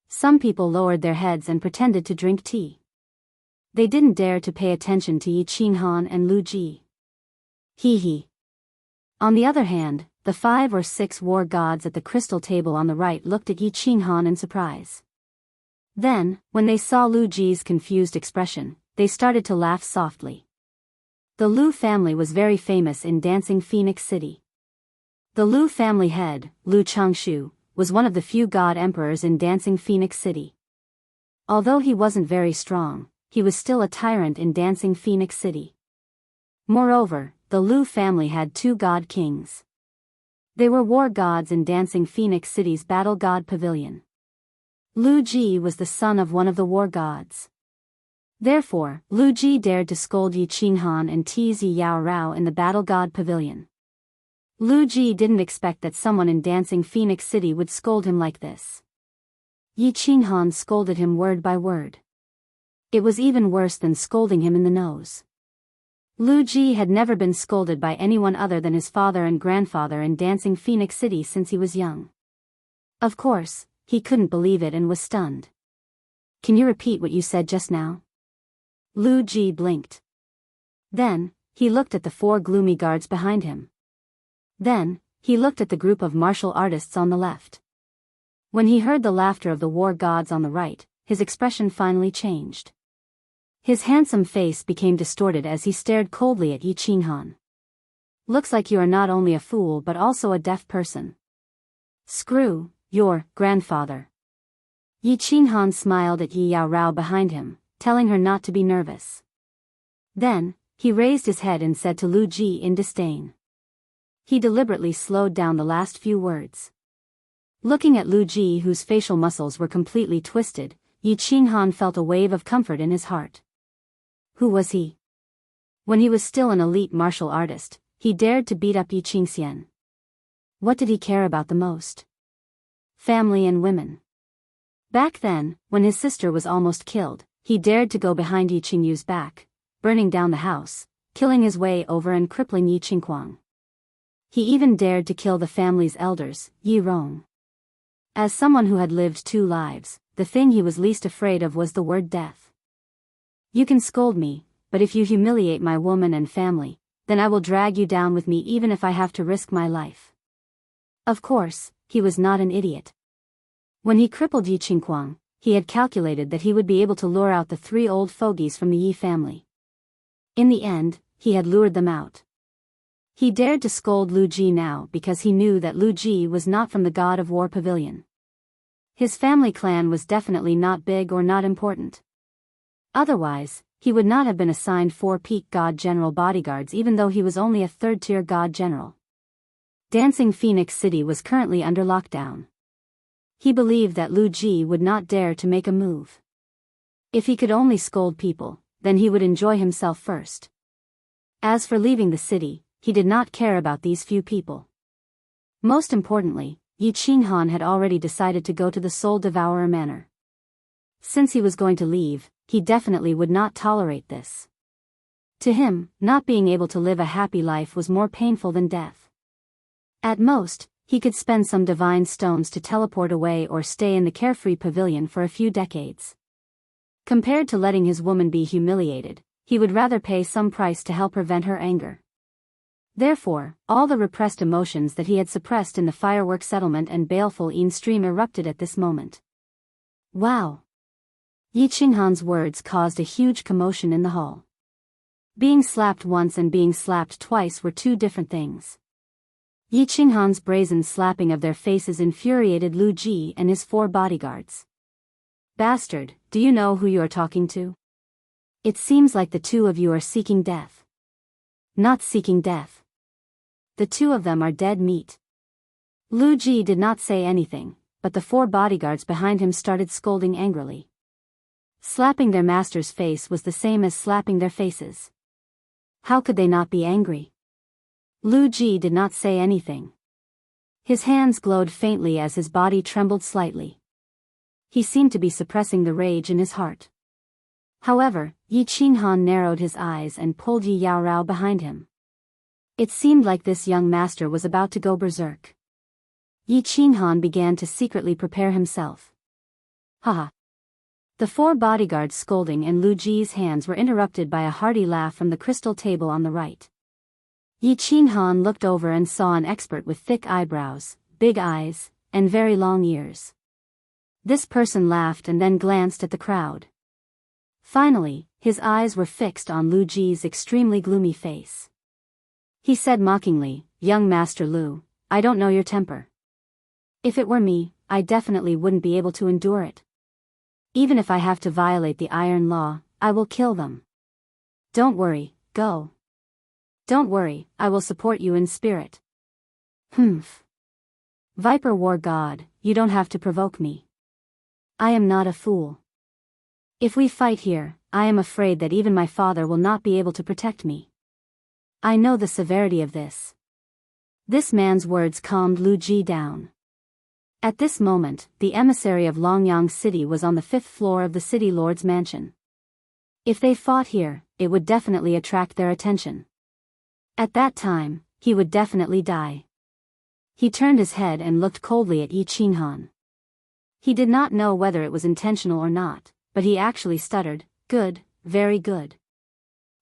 Some people lowered their heads and pretended to drink tea. They didn't dare to pay attention to Yi Qinghan and Lu Ji. On the other hand, the 5 or 6 war gods at the crystal table on the right looked at Yi Qinghan in surprise. Then, when they saw Lu Ji's confused expression, they started to laugh softly. The Lu family was very famous in Dancing Phoenix City. The Lu family head, Lu Changshu, was one of the few god emperors in Dancing Phoenix City. Although he wasn't very strong, he was still a tyrant in Dancing Phoenix City. Moreover, the Lu family had 2 god kings. They were war gods in Dancing Phoenix City's battle god pavilion. Lu Ji was the son of one of the war gods. Therefore, Lu Ji dared to scold Yi Qinghan and tease Yi Yao Rao in the battle god pavilion. Lu Ji didn't expect that someone in Dancing Phoenix City would scold him like this. Yi Qinghan scolded him word by word. It was even worse than scolding him in the nose. Lu Ji had never been scolded by anyone other than his father and grandfather in Dancing Phoenix City since he was young. Of course, he couldn't believe it and was stunned. "Can you repeat what you said just now?" Lu Ji blinked. Then, he looked at the 4 gloomy guards behind him. Then, he looked at the group of martial artists on the left. When he heard the laughter of the war gods on the right, his expression finally changed. His handsome face became distorted as he stared coldly at Yi Qinghan. "Looks like you are not only a fool but also a deaf person." "Screw your grandfather." Yi Qinghan smiled at Yi Yao Rao behind him, telling her not to be nervous. Then, he raised his head and said to Lu Ji in disdain. He deliberately slowed down the last few words. Looking at Lu Ji, whose facial muscles were completely twisted, Yi Qinghan felt a wave of comfort in his heart. Who was he? When he was still an elite martial artist, he dared to beat up Yi Qingxian. What did he care about the most? Family and women. Back then, when his sister was almost killed, he dared to go behind Yi Qingyu's back, burning down the house, killing his way over and crippling Yi Qingquang. He even dared to kill the family's elders, Yi Rong. As someone who had lived 2 lives, the thing he was least afraid of was the word death. "You can scold me, but if you humiliate my woman and family, then I will drag you down with me even if I have to risk my life." Of course, he was not an idiot. When he crippled Yi Qingquang, he had calculated that he would be able to lure out the 3 old fogies from the Yi family. In the end, he had lured them out. He dared to scold Lu Ji now because he knew that Lu Ji was not from the God of War pavilion. His family clan was definitely not big or not important. Otherwise, he would not have been assigned 4 peak God General bodyguards even though he was only a 3rd-tier God General. Dancing Phoenix City was currently under lockdown. He believed that Lu Ji would not dare to make a move. If he could only scold people, then he would enjoy himself first. As for leaving the city, he did not care about these few people. Most importantly, Yi Qinghan had already decided to go to the Soul Devourer Manor. Since he was going to leave, he definitely would not tolerate this. To him, not being able to live a happy life was more painful than death. At most, he could spend some divine stones to teleport away or stay in the Carefree Pavilion for a few decades. Compared to letting his woman be humiliated, he would rather pay some price to help prevent her anger. Therefore, all the repressed emotions that he had suppressed in the firework settlement and baleful stream erupted at this moment. Wow! Yi Qinghan's words caused a huge commotion in the hall. Being slapped once and being slapped twice were 2 different things. Yi Qinghan's brazen slapping of their faces infuriated Lu Ji and his 4 bodyguards. "Bastard, do you know who you are talking to? It seems like the 2 of you are seeking death." "Not seeking death. The 2 of them are dead meat." Lu Ji did not say anything, but the 4 bodyguards behind him started scolding angrily. Slapping their master's face was the same as slapping their faces. How could they not be angry? Lu Ji did not say anything. His hands glowed faintly as his body trembled slightly. He seemed to be suppressing the rage in his heart. However, Yi Qinghan narrowed his eyes and pulled Yi Yao Rao behind him. It seemed like this young master was about to go berserk. Yi Qinghan began to secretly prepare himself. Haha! The 4 bodyguards scolding and Lu Ji's hands were interrupted by a hearty laugh from the crystal table on the right. Yi Qinghan looked over and saw an expert with thick eyebrows, big eyes, and very long ears. This person laughed and then glanced at the crowd. Finally, his eyes were fixed on Lu Ji's extremely gloomy face. He said mockingly, "Young Master Lu, I don't know your temper. If it were me, I definitely wouldn't be able to endure it. Even if I have to violate the iron law, I will kill them. Don't worry, go. Don't worry, I will support you in spirit." Humph. Viper War God, you don't have to provoke me. I am not a fool. If we fight here, I am afraid that even my father will not be able to protect me. I know the severity of this. This man's words calmed Lu Ji down. At this moment, the emissary of Longyang City was on the 5th floor of the city lord's mansion. If they fought here, it would definitely attract their attention. At that time, he would definitely die. He turned his head and looked coldly at Yi Qinghan. He did not know whether it was intentional or not, but he actually stuttered, "Good, very good.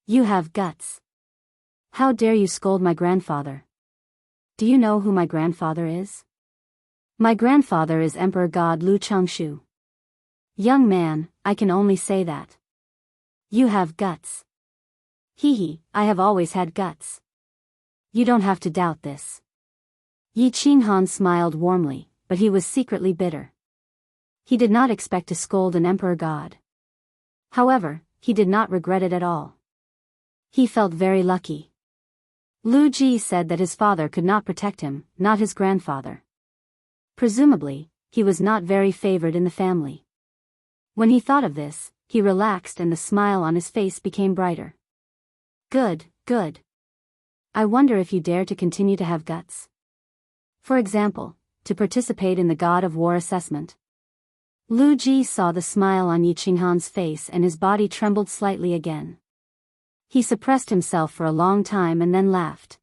You have guts. How dare you scold my grandfather? Do you know who my grandfather is? My grandfather is Emperor God Lu Changshu. Young man, I can only say that. You have guts. Hee, I have always had guts. You don't have to doubt this." Yi Qinghan smiled warmly, but he was secretly bitter. He did not expect to scold an emperor god. However, he did not regret it at all. He felt very lucky. Lu Ji said that his father could not protect him, not his grandfather. Presumably, he was not very favored in the family. When he thought of this, he relaxed and the smile on his face became brighter. Good, good. I wonder if you dare to continue to have guts. For example, to participate in the God of War assessment. Lu Ji saw the smile on Yi Qinghan's face and his body trembled slightly again. He suppressed himself for a long time and then laughed.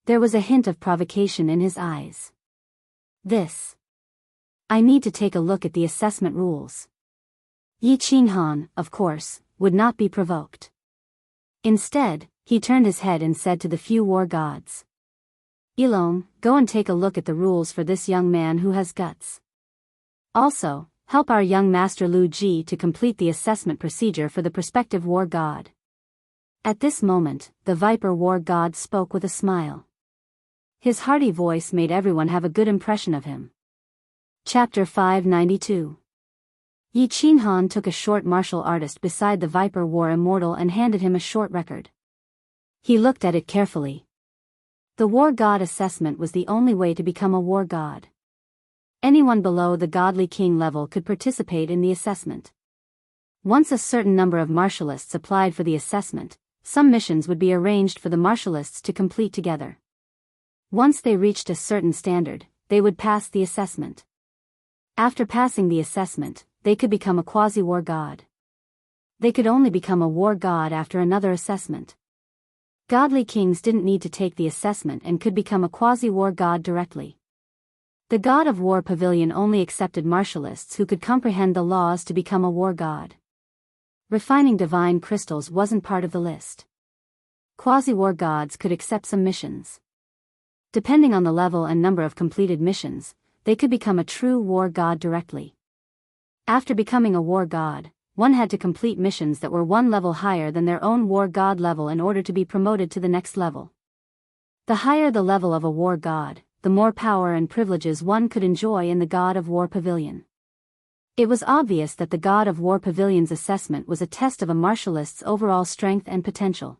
There was a hint of provocation in his eyes. I need to take a look at the assessment rules. Yi Qinghan, of course, would not be provoked. Instead, he turned his head and said to the few war gods. Ilong, go and take a look at the rules for this young man who has guts. Also, help our young master Lu Ji to complete the assessment procedure for the prospective war god. At this moment, the Viper war god spoke with a smile. His hearty voice made everyone have a good impression of him. Chapter 592. Yi Qinghan took a short martial artist beside the Viper war immortal and handed him a short record. He looked at it carefully. The war god assessment was the only way to become a war god. Anyone below the godly king level could participate in the assessment. Once a certain number of martialists applied for the assessment, some missions would be arranged for the martialists to complete together. Once they reached a certain standard, they would pass the assessment. After passing the assessment, they could become a quasi-war god. They could only become a war god after another assessment. Godly kings didn't need to take the assessment and could become a quasi-war god directly. The God of War Pavilion only accepted martialists who could comprehend the laws to become a war god. Refining divine crystals wasn't part of the list. Quasi-war gods could accept some missions. Depending on the level and number of completed missions, they could become a true war god directly. After becoming a war god, one had to complete missions that were one level higher than their own war god level in order to be promoted to the next level. The higher the level of a war god, the more power and privileges one could enjoy in the God of War Pavilion. It was obvious that the God of War Pavilion's assessment was a test of a martialist's overall strength and potential.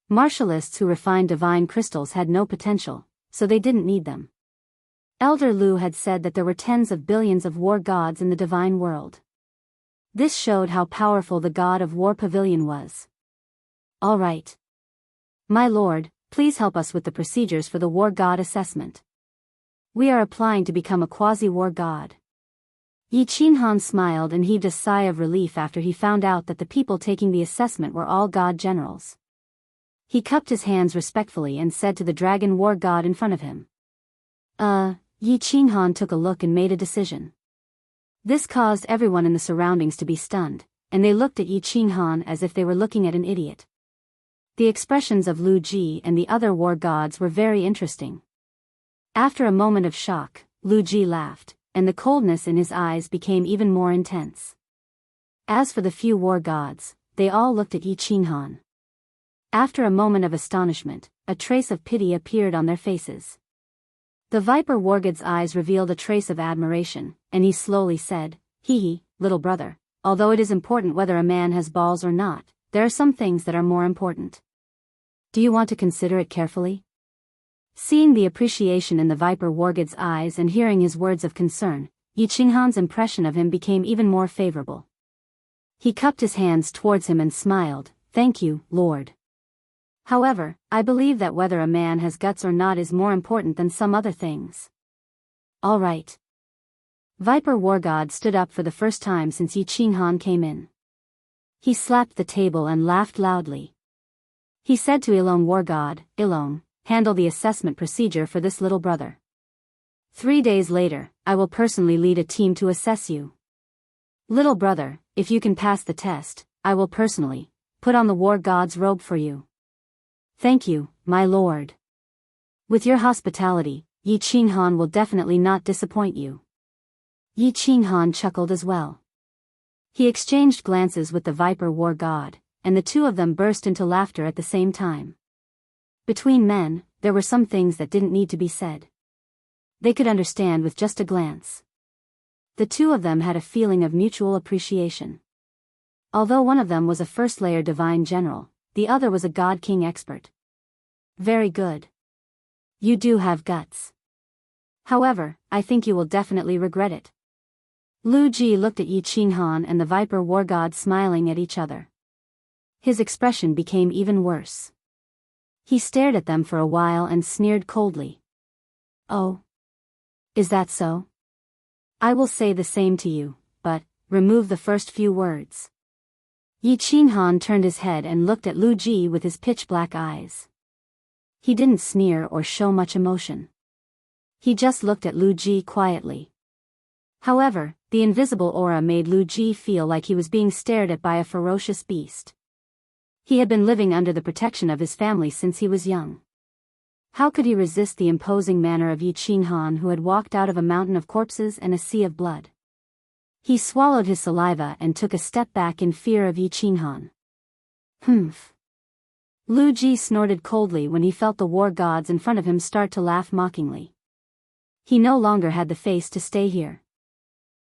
Martialists who refined divine crystals had no potential, so they didn't need them. Elder Lu had said that there were tens of billions of war gods in the divine world. This showed how powerful the God of War Pavilion was. All right. My lord, please help us with the procedures for the war god assessment. We are applying to become a quasi-war god. Yi Qinghan smiled and heaved a sigh of relief after he found out that the people taking the assessment were all god generals. He cupped his hands respectfully and said to the dragon war god in front of him. Yi Qinghan took a look and made a decision. This caused everyone in the surroundings to be stunned, and they looked at Yi Qinghan as if they were looking at an idiot. The expressions of Lu Ji and the other war gods were very interesting. After a moment of shock, Lu Ji laughed, and the coldness in his eyes became even more intense. As for the few war gods, they all looked at Yi Qinghan. After a moment of astonishment, a trace of pity appeared on their faces. The Viper Wargod's eyes revealed a trace of admiration, and he slowly said, "Hee, little brother, although it is important whether a man has balls or not, there are some things that are more important. Do you want to consider it carefully?" Seeing the appreciation in the Viper Wargod's eyes and hearing his words of concern, Yi Qinghan's impression of him became even more favorable. He cupped his hands towards him and smiled, "Thank you, Lord. However, I believe that whether a man has guts or not is more important than some other things." "All right." Viper Wargod stood up for the first time since Yi Qinghan came in. He slapped the table and laughed loudly. He said to Ilone Wargod, "Ilone, handle the assessment procedure for this little brother. 3 days later, I will personally lead a team to assess you. Little brother, if you can pass the test, I will personally put on the war god's robe for you." "Thank you, my lord. With your hospitality, Yi Qinghan will definitely not disappoint you." Yi Qinghan chuckled as well. He exchanged glances with the Viper War God, and the two of them burst into laughter at the same time. Between men, there were some things that didn't need to be said. They could understand with just a glance. The two of them had a feeling of mutual appreciation. Although one of them was a first-layer divine general, the other was a god king expert. "Very good. You do have guts. However, I think you will definitely regret it." Lu Ji looked at Yi Qinghan and the Viper War God smiling at each other. His expression became even worse. He stared at them for a while and sneered coldly. "Oh. Is that so? I will say the same to you, but remove the first few words." Yi Qinghan turned his head and looked at Lu Ji with his pitch-black eyes. He didn't sneer or show much emotion. He just looked at Lu Ji quietly. However, the invisible aura made Lu Ji feel like he was being stared at by a ferocious beast. He had been living under the protection of his family since he was young. How could he resist the imposing manner of Yi Qinghan, who had walked out of a mountain of corpses and a sea of blood? He swallowed his saliva and took a step back in fear of Yi Qinghan. "Humph." Lu Ji snorted coldly when he felt the war gods in front of him start to laugh mockingly. He no longer had the face to stay here.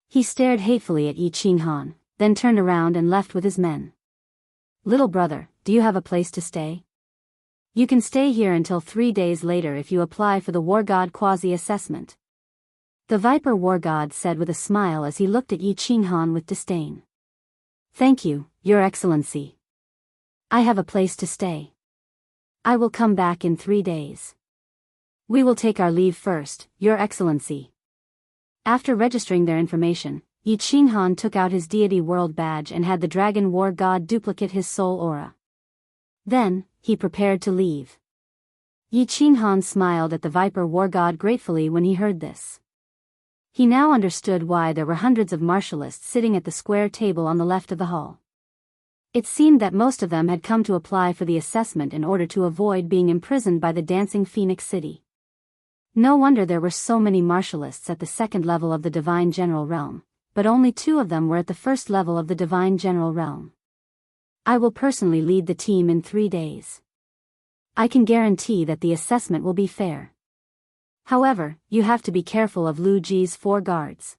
He stared hatefully at Yi Qinghan, then turned around and left with his men. "Little brother, do you have a place to stay? You can stay here until 3 days later if you apply for the war god quasi-assessment." The Viper War God said with a smile as he looked at Yi Qinghan with disdain. "Thank you, Your Excellency. I have a place to stay. I will come back in 3 days. We will take our leave first, Your Excellency." After registering their information, Yi Qinghan took out his deity world badge and had the Dragon War God duplicate his soul aura. Then, he prepared to leave. Yi Qinghan smiled at the Viper War God gratefully when he heard this. He now understood why there were hundreds of martialists sitting at the square table on the left of the hall. It seemed that most of them had come to apply for the assessment in order to avoid being imprisoned by the Dancing Phoenix City. No wonder there were so many martialists at the second level of the Divine General Realm, but only 2 of them were at the first level of the Divine General Realm. "I will personally lead the team in 3 days. I can guarantee that the assessment will be fair. However, you have to be careful of Lu Ji's 4 guards.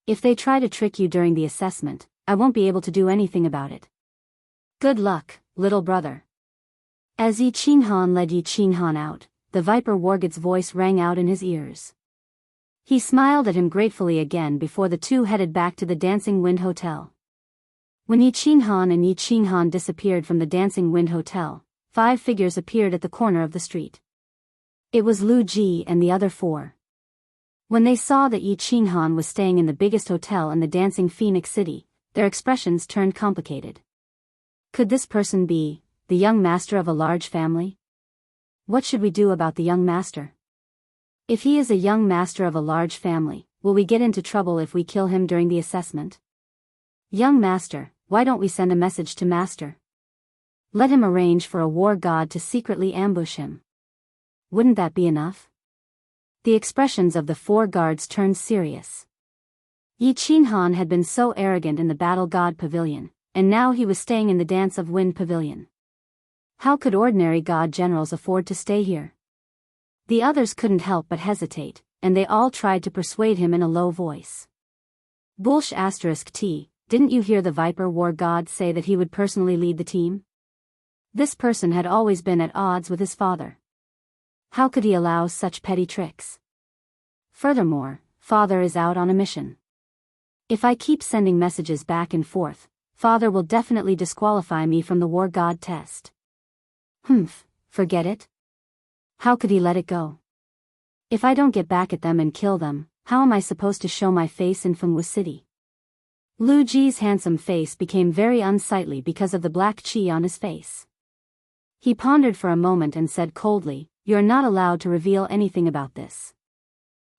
If they try to trick you during the assessment, I won't be able to do anything about it. Good luck, little brother." As Yi Qinghan led Yi Qinghan out, the Viper Wargod's voice rang out in his ears. He smiled at him gratefully again before the two headed back to the Dancing Wind Hotel. When Yi Qinghan and Yi Qinghan disappeared from the Dancing Wind Hotel, 5 figures appeared at the corner of the street. It was Lu Ji and the other 4. When they saw that Yi Qinghan was staying in the biggest hotel in the Dancing Phoenix City, their expressions turned complicated. Could this person be the young master of a large family? What should we do about the young master? If he is a young master of a large family, will we get into trouble if we kill him during the assessment? Young master, why don't we send a message to master? Let him arrange for a war god to secretly ambush him. Wouldn't that be enough? The expressions of the 4 guards turned serious. Yi Qinghan had been so arrogant in the Battle God Pavilion, and now he was staying in the Dance of Wind Pavilion. How could ordinary god generals afford to stay here? The others couldn't help but hesitate, and they all tried to persuade him in a low voice. Bullsh *T, didn't you hear the Viper War God say that he would personally lead the team? This person had always been at odds with his father. How could he allow such petty tricks? Furthermore, father is out on a mission. If I keep sending messages back and forth, father will definitely disqualify me from the war god test. Forget it? How could he let it go? If I don't get back at them and kill them, how am I supposed to show my face in Fengwu City? Lu Ji's handsome face became very unsightly because of the black qi on his face. He pondered for a moment and said coldly, "You're not allowed to reveal anything about this.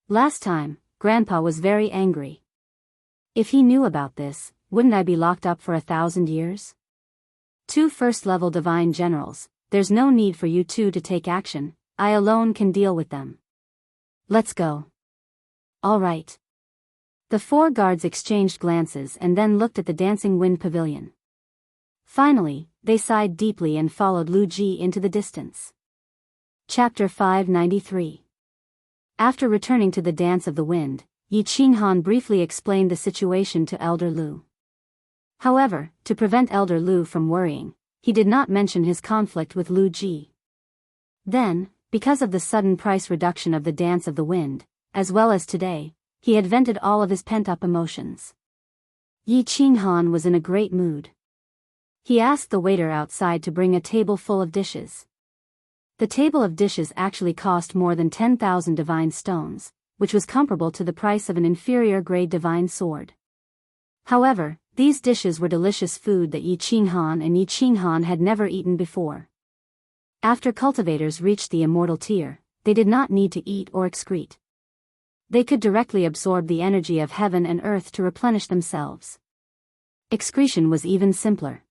Last time, Grandpa was very angry. If he knew about this, wouldn't I be locked up for 1,000 years? 2 first-level divine generals, there's no need for you 2 to take action, I alone can deal with them. Let's go." All right. The 4 guards exchanged glances and then looked at the Dancing Wind Pavilion. Finally, they sighed deeply and followed Lu Ji into the distance. Chapter 593. After returning to the Dance of the Wind, Yi Qinghan briefly explained the situation to Elder Lu. However, to prevent Elder Lu from worrying, he did not mention his conflict with Lu Ji. Then, because of the sudden price reduction of the Dance of the Wind, as well as today, he had vented all of his pent-up emotions. Yi Qinghan was in a great mood. He asked the waiter outside to bring a table full of dishes. The table of dishes actually cost more than 10,000 divine stones, which was comparable to the price of an inferior-grade divine sword. However, these dishes were delicious food that Yi Qinghan had never eaten before. After cultivators reached the immortal tier, they did not need to eat or excrete. They could directly absorb the energy of heaven and earth to replenish themselves. Excretion was even simpler.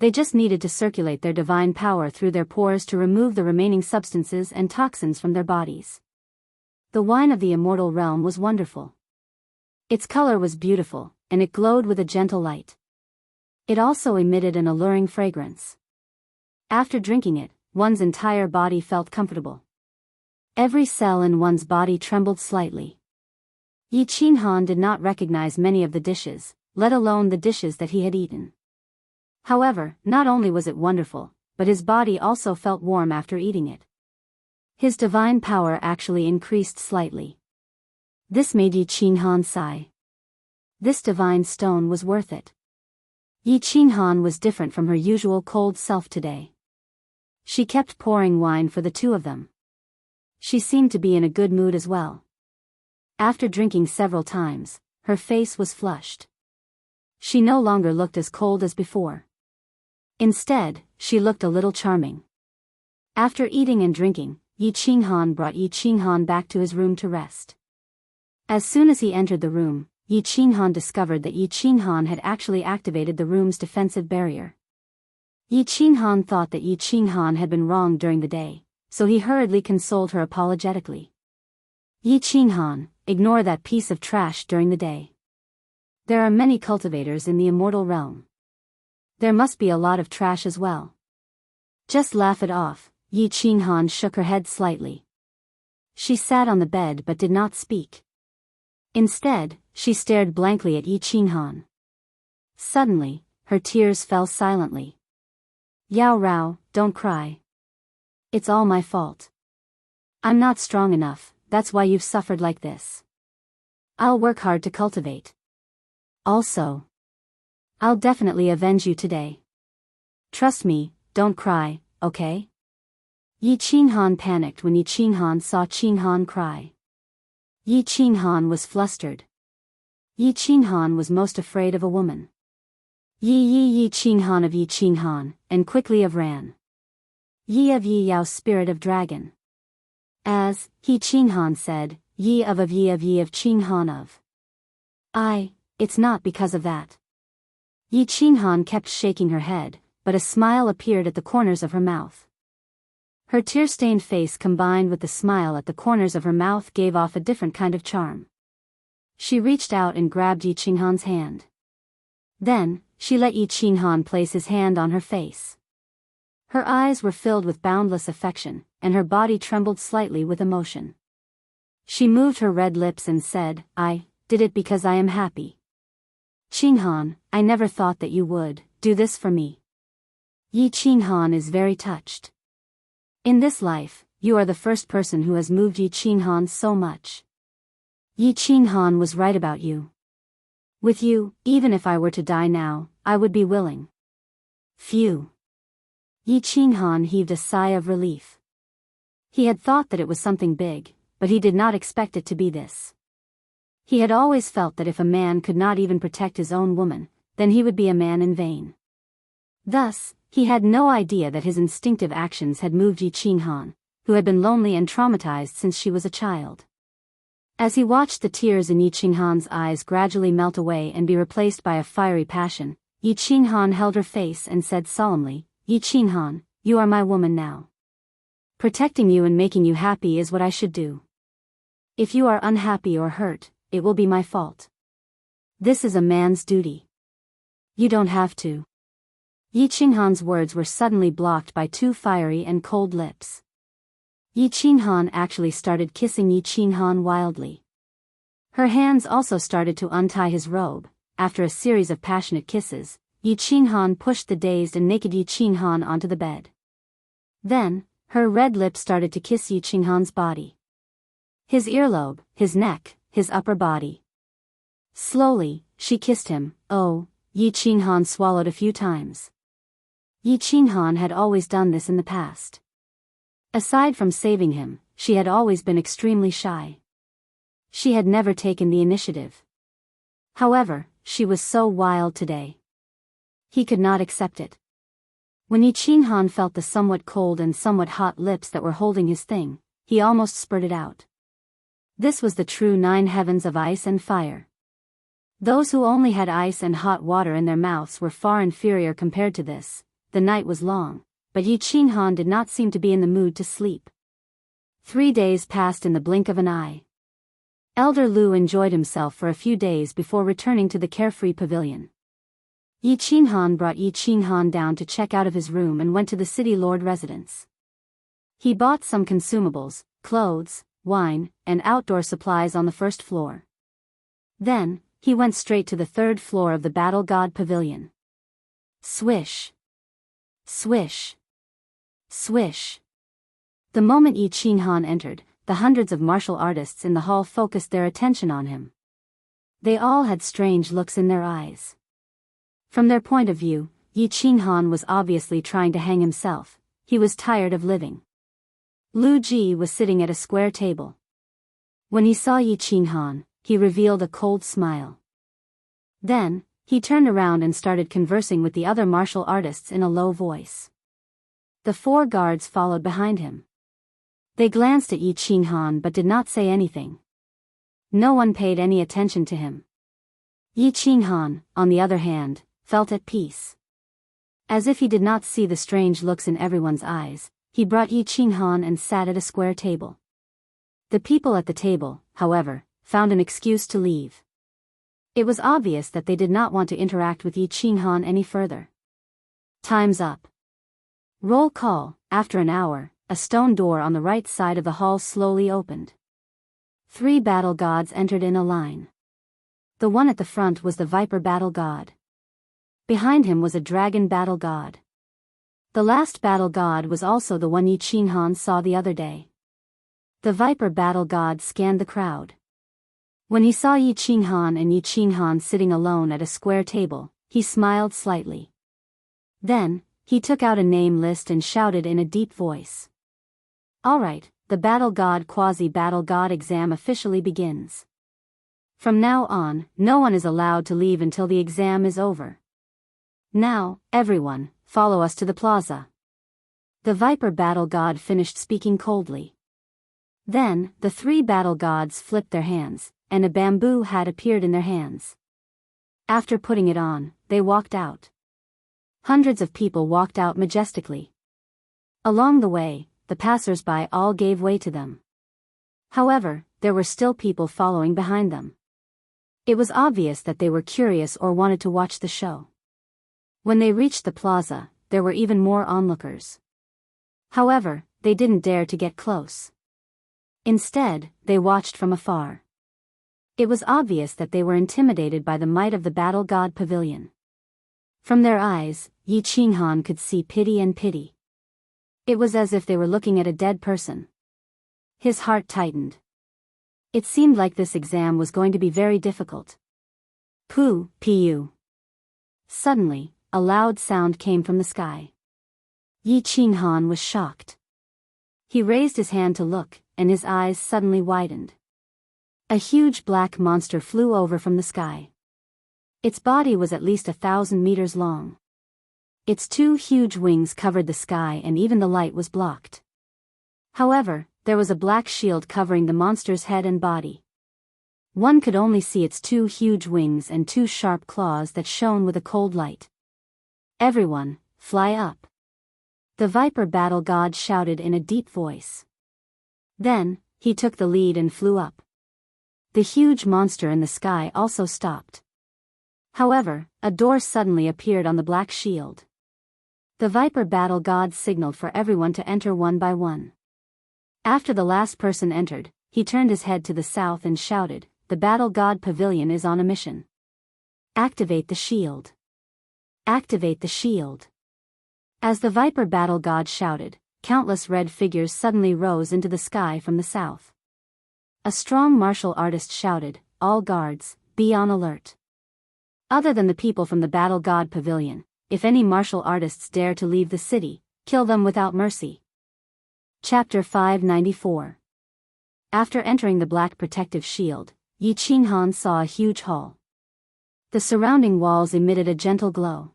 They just needed to circulate their divine power through their pores to remove the remaining substances and toxins from their bodies. The wine of the immortal realm was wonderful. Its color was beautiful, and it glowed with a gentle light. It also emitted an alluring fragrance. After drinking it, one's entire body felt comfortable. Every cell in one's body trembled slightly. Yi Qinghan did not recognize many of the dishes, let alone the dishes that he had eaten. However, not only was it wonderful, but his body also felt warm after eating it. His divine power actually increased slightly. This made Yi Qinghan sigh. This divine stone was worth it. Yi Qinghan was different from her usual cold self today. She kept pouring wine for the 2 of them. She seemed to be in a good mood as well. After drinking several times, her face was flushed. She no longer looked as cold as before. Instead, she looked a little charming. After eating and drinking, Yi Qinghan brought Yi Qinghan back to his room to rest. As soon as he entered the room, Yi Qinghan discovered that Yi Qinghan had actually activated the room's defensive barrier. Yi Qinghan thought that Yi Qinghan had been wrong during the day, so he hurriedly consoled her apologetically. Yi Qinghan, ignore that piece of trash during the day. There are many cultivators in the immortal realm. There must be a lot of trash as well. Just laugh it off. Yi Qinghan shook her head slightly. She sat on the bed but did not speak. Instead, she stared blankly at Yi Qinghan. Suddenly, her tears fell silently. Yao Rao, don't cry. It's all my fault. I'm not strong enough, that's why you've suffered like this. I'll work hard to cultivate. Also, I'll definitely avenge you today. Trust me, don't cry, okay? Yi Qinghan panicked when Yi Qinghan saw Qinghan cry. Yi Qinghan was flustered. Yi Qinghan was most afraid of a woman. Yi Qinghan of Yi Qinghan, and quickly of Ran. Yi of Yi Yao spirit of dragon. As, Yi Qinghan said, Yi of Yi of Qinghan of. It's not because of that. Yi Qinghan kept shaking her head, but a smile appeared at the corners of her mouth. Her tear-stained face combined with the smile at the corners of her mouth gave off a different kind of charm. She reached out and grabbed Yi Qinghan's hand. Then, she let Yi Qinghan place his hand on her face. Her eyes were filled with boundless affection, and her body trembled slightly with emotion. She moved her red lips and said, "I did it because I am happy. Qinghan, I never thought that you would do this for me." Yi Qinghan is very touched. In this life, you are the first person who has moved Yi Qinghan so much. Yi Qinghan was right about you. With you, even if I were to die now, I would be willing. Phew. Yi Qinghan heaved a sigh of relief. He had thought that it was something big, but he did not expect it to be this. He had always felt that if a man could not even protect his own woman, then he would be a man in vain. Thus, he had no idea that his instinctive actions had moved Yi Qinghan, who had been lonely and traumatized since she was a child. As he watched the tears in Yi Qinghan's eyes gradually melt away and be replaced by a fiery passion, Yi Qinghan held her face and said solemnly, "Yi Qinghan, you are my woman now. Protecting you and making you happy is what I should do. If you are unhappy or hurt, it will be my fault. This is a man's duty. You don't have to." Yi Qinghan's words were suddenly blocked by two fiery and cold lips. Yi Qinghan actually started kissing Yi Qinghan wildly. Her hands also started to untie his robe. After a series of passionate kisses, Yi Qinghan pushed the dazed and naked Yi Qinghan onto the bed. Then, her red lips started to kiss Yi Qinghan's body. His earlobe, his neck, his upper body. Slowly, she kissed him. Oh, Yi Qinghan swallowed a few times. Yi Qinghan had always done this in the past. Aside from saving him, she had always been extremely shy. She had never taken the initiative. However, she was so wild today. He could not accept it. When Yi Qinghan felt the somewhat cold and somewhat hot lips that were holding his thing, he almost spurted out. This was the true 9 heavens of ice and fire. Those who only had ice and hot water in their mouths were far inferior compared to this. The night was long, but Yi Qinghan did not seem to be in the mood to sleep. 3 days passed in the blink of an eye. Elder Lu enjoyed himself for a few days before returning to the Carefree Pavilion. Yi Qinghan brought Yi Qinghan down to check out of his room and went to the city lord residence. He bought some consumables, clothes, wine, and outdoor supplies on the first floor. Then, he went straight to the 3rd floor of the Battle God Pavilion. Swish. Swish. Swish. The moment Yi Qinghan entered, the hundreds of martial artists in the hall focused their attention on him. They all had strange looks in their eyes. From their point of view, Yi Qinghan was obviously trying to hang himself. He was tired of living. Lu Ji was sitting at a square table. When he saw Yi Qinghan, he revealed a cold smile. Then, he turned around and started conversing with the other martial artists in a low voice. The 4 guards followed behind him. They glanced at Yi Qinghan but did not say anything. No one paid any attention to him. Yi Qinghan, on the other hand, felt at peace. As if he did not see the strange looks in everyone's eyes, he brought Yi Qinghan and sat at a square table. The people at the table, however, found an excuse to leave. It was obvious that they did not want to interact with Yi Qinghan any further. Time's up. Roll call. After an hour, a stone door on the right side of the hall slowly opened. 3 battle gods entered in a line. The one at the front was the Viper battle god. Behind him was a dragon battle god. The last battle god was also the one Yi Qinghan saw the other day. The Viper battle god scanned the crowd. When he saw Yi Qinghan and Yi Qinghan sitting alone at a square table, he smiled slightly. Then, he took out a name list and shouted in a deep voice. "Alright, the Battle God Quasi-Battle God exam officially begins. From now on, no one is allowed to leave until the exam is over. Now, everyone, follow us to the plaza." The Viper Battle God finished speaking coldly. Then, the 3 battle gods flipped their hands, and a bamboo hat appeared in their hands. After putting it on, they walked out. Hundreds of people walked out majestically. Along the way, the passers-by all gave way to them. However, there were still people following behind them. It was obvious that they were curious or wanted to watch the show. When they reached the plaza, there were even more onlookers. However, they didn't dare to get close. Instead, they watched from afar. It was obvious that they were intimidated by the might of the battle god pavilion. From their eyes, Yi Qinghan could see pity and pity. It was as if they were looking at a dead person. His heart tightened. It seemed like this exam was going to be very difficult. Pu. Suddenly, a loud sound came from the sky. Yi Qinghan was shocked. He raised his hand to look, and his eyes suddenly widened. A huge black monster flew over from the sky. Its body was at least 1,000 meters long. Its 2 huge wings covered the sky and even the light was blocked. However, there was a black shield covering the monster's head and body. One could only see its 2 huge wings and 2 sharp claws that shone with a cold light. "Everyone, fly up!" The Viper battle god shouted in a deep voice. Then, he took the lead and flew up. The huge monster in the sky also stopped. However, a door suddenly appeared on the black shield. The Viper battle god signaled for everyone to enter one by one. After the last person entered, he turned his head to the south and shouted, "The battle god pavilion is on a mission. Activate the shield. Activate the shield." As the Viper battle god shouted, countless red figures suddenly rose into the sky from the south. A strong martial artist shouted, "All guards, be on alert. Other than the people from the battle god pavilion, if any martial artists dare to leave the city, kill them without mercy." Chapter 594. After entering the black protective shield, Yi Qinghan saw a huge hall. The surrounding walls emitted a gentle glow.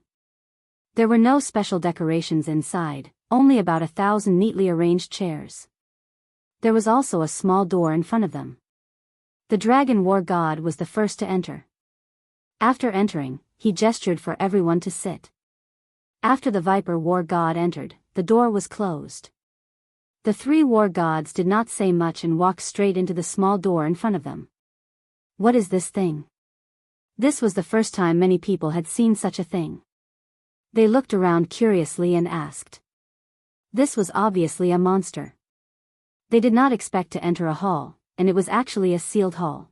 There were no special decorations inside, only about 1,000 neatly arranged chairs. There was also a small door in front of them. The dragon war god was the first to enter. After entering, he gestured for everyone to sit. After the Viper war god entered, the door was closed. The 3 war gods did not say much and walked straight into the small door in front of them. What is this thing? This was the first time many people had seen such a thing. They looked around curiously and asked. This was obviously a monster. They did not expect to enter a hall, and it was actually a sealed hall.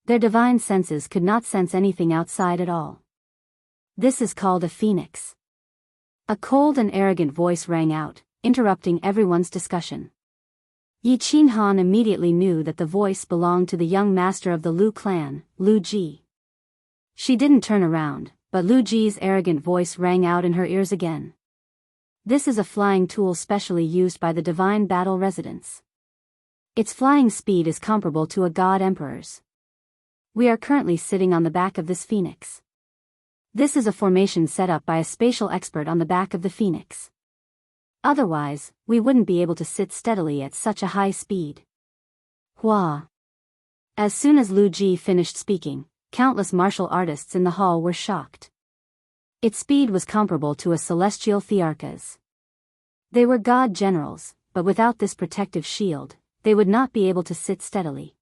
Their divine senses could not sense anything outside at all. "This is called a phoenix." A cold and arrogant voice rang out, interrupting everyone's discussion. Yi Qinghan immediately knew that the voice belonged to the young master of the Lu clan, Lu Ji. She didn't turn around, but Lu Ji's arrogant voice rang out in her ears again. "This is a flying tool specially used by the divine battle residents. Its flying speed is comparable to a god emperor's. We are currently sitting on the back of this phoenix. This is a formation set up by a spatial expert on the back of the phoenix. Otherwise, we wouldn't be able to sit steadily at such a high speed." Hua. As soon as Lu Ji finished speaking, countless martial artists in the hall were shocked. Its speed was comparable to a celestial thearcha's. They were god generals, but without this protective shield, they would not be able to sit steadily.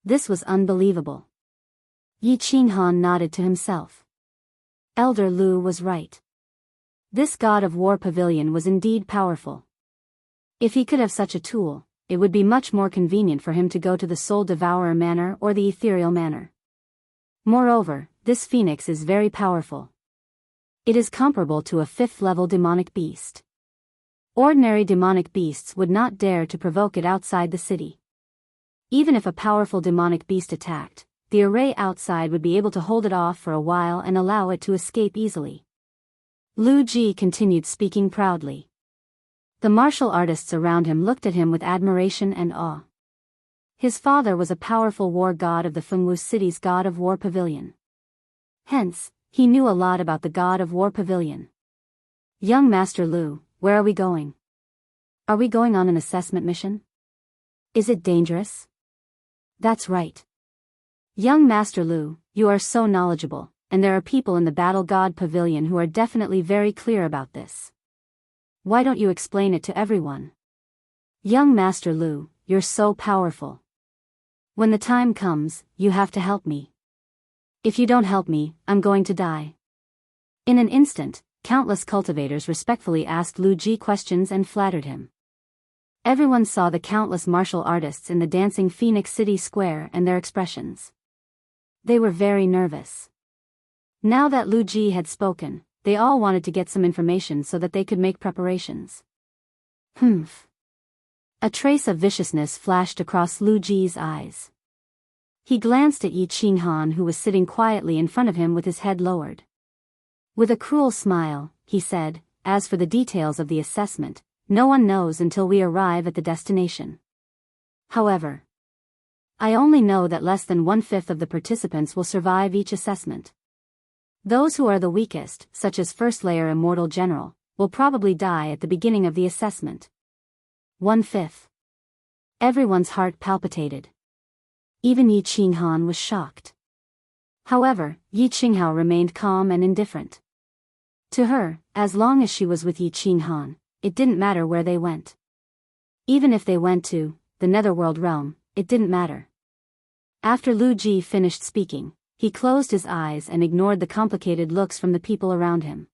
This was unbelievable. Yi Qinghan nodded to himself. Elder Lu was right. This god of war pavilion was indeed powerful. If he could have such a tool, it would be much more convenient for him to go to the Soul Devourer manor or the Ethereal manor. Moreover, this phoenix is very powerful. It is comparable to a 5th-level demonic beast. Ordinary demonic beasts would not dare to provoke it outside the city. Even if a powerful demonic beast attacked, the array outside would be able to hold it off for a while and allow it to escape easily. Lu Ji continued speaking proudly. The martial artists around him looked at him with admiration and awe. His father was a powerful war god of the Fengwu city's god of war pavilion. Hence, he knew a lot about the god of war pavilion. "Young Master Lu, where are we going? Are we going on an assessment mission? Is it dangerous?" "That's right. Young Master Lu, you are so knowledgeable, and there are people in the Battle God Pavilion who are definitely very clear about this. Why don't you explain it to everyone? Young Master Lu, you're so powerful. When the time comes, you have to help me. If you don't help me, I'm going to die. In an instant, countless cultivators respectfully asked Lu Ji questions and flattered him. Everyone saw the countless martial artists in the dancing Phoenix City Square and their expressions. They were very nervous. Now that Lu Ji had spoken, they all wanted to get some information so that they could make preparations. Humph. A trace of viciousness flashed across Lu Ji's eyes. He glanced at Yi Qinghan, who was sitting quietly in front of him with his head lowered. With a cruel smile, he said, "As for the details of the assessment, no one knows until we arrive at the destination. However, I only know that less than 1/5 of the participants will survive each assessment. Those who are the weakest, such as First Layer Immortal General, will probably die at the beginning of the assessment." 1/5. Everyone's heart palpitated. Even Yi Qinghan was shocked. However, Yi Qinghao remained calm and indifferent. To her, as long as she was with Yi Qinghan, it didn't matter where they went. Even if they went to the Netherworld realm, it didn't matter. After Lu Ji finished speaking, he closed his eyes and ignored the complicated looks from the people around him.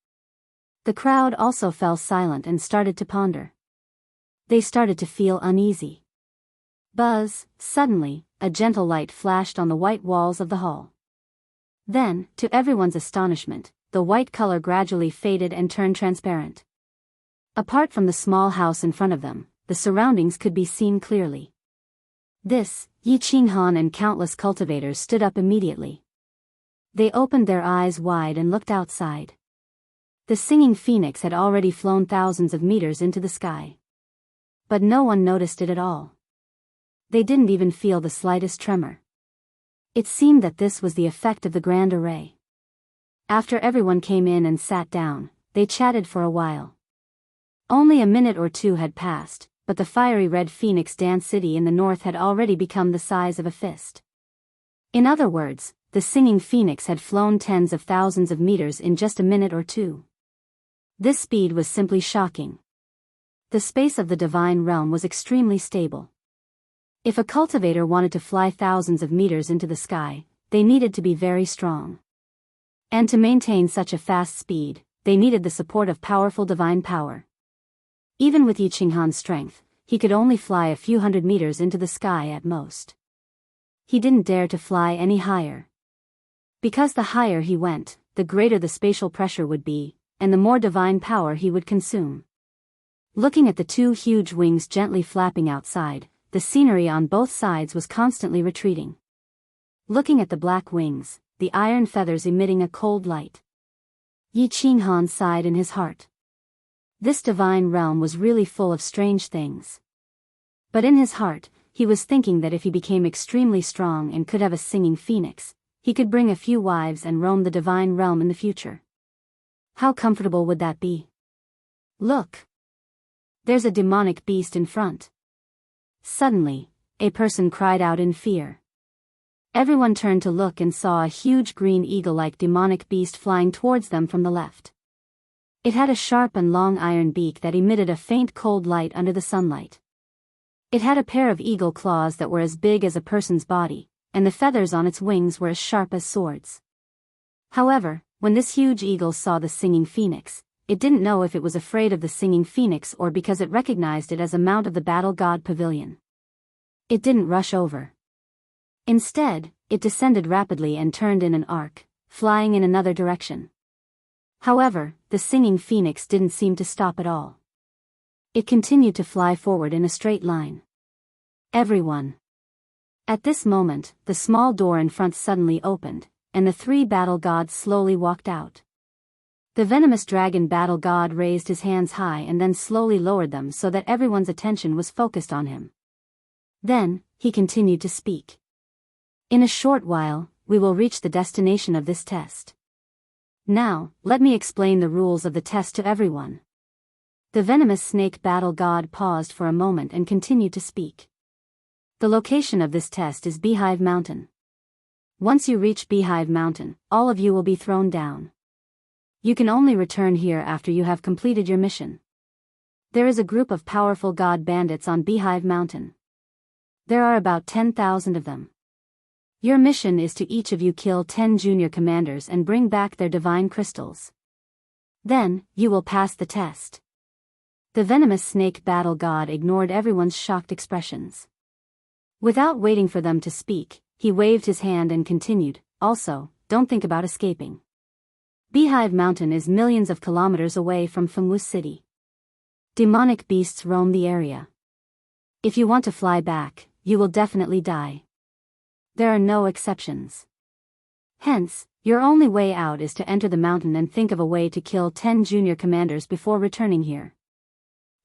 The crowd also fell silent and started to ponder. They started to feel uneasy. Buzz, suddenly, a gentle light flashed on the white walls of the hall. Then, to everyone's astonishment, the white color gradually faded and turned transparent. Apart from the small house in front of them, the surroundings could be seen clearly. This, Yi Qinghan and countless cultivators stood up immediately. They opened their eyes wide and looked outside. The singing phoenix had already flown thousands of meters into the sky. But no one noticed it at all. They didn't even feel the slightest tremor. It seemed that this was the effect of the grand array. After everyone came in and sat down, they chatted for a while. Only a minute or two had passed, but the fiery red Phoenix Dance City in the north had already become the size of a fist. In other words, the singing phoenix had flown tens of thousands of meters in just a minute or two. This speed was simply shocking. The space of the divine realm was extremely stable. If a cultivator wanted to fly thousands of meters into the sky, they needed to be very strong. And to maintain such a fast speed, they needed the support of powerful divine power. Even with Yi Qinghan's strength, he could only fly a few hundred meters into the sky at most. He didn't dare to fly any higher. Because the higher he went, the greater the spatial pressure would be, and the more divine power he would consume. Looking at the two huge wings gently flapping outside, the scenery on both sides was constantly retreating. Looking at the black wings, the iron feathers emitting a cold light. Yi Qinghan sighed in his heart. This divine realm was really full of strange things. But in his heart, he was thinking that if he became extremely strong and could have a singing phoenix, he could bring a few wives and roam the divine realm in the future. How comfortable would that be? Look! There's a demonic beast in front. Suddenly, a person cried out in fear. Everyone turned to look and saw a huge green eagle-like demonic beast flying towards them from the left. It had a sharp and long iron beak that emitted a faint cold light under the sunlight. It had a pair of eagle claws that were as big as a person's body, and the feathers on its wings were as sharp as swords. However, when this huge eagle saw the singing phoenix, it didn't know if it was afraid of the singing phoenix or because it recognized it as a mount of the Battle God Pavilion. It didn't rush over. Instead, it descended rapidly and turned in an arc, flying in another direction. However, the singing phoenix didn't seem to stop at all. It continued to fly forward in a straight line. Everyone. At this moment, the small door in front suddenly opened, and the three battle gods slowly walked out. The venomous dragon battle god raised his hands high and then slowly lowered them so that everyone's attention was focused on him. Then, he continued to speak. In a short while, we will reach the destination of this test. Now, let me explain the rules of the test to everyone. The venomous snake battle god paused for a moment and continued to speak. The location of this test is Beehive Mountain. Once you reach Beehive Mountain, all of you will be thrown down. You can only return here after you have completed your mission. There is a group of powerful god bandits on Beehive Mountain. There are about 10,000 of them. Your mission is to each of you kill 10 junior commanders and bring back their divine crystals. Then, you will pass the test. The venomous snake battle god ignored everyone's shocked expressions. Without waiting for them to speak, he waved his hand and continued, also, don't think about escaping. Beehive Mountain is millions of kilometers away from Fengwu City. Demonic beasts roam the area. If you want to fly back, you will definitely die. There are no exceptions. Hence, your only way out is to enter the mountain and think of a way to kill 10 junior commanders before returning here.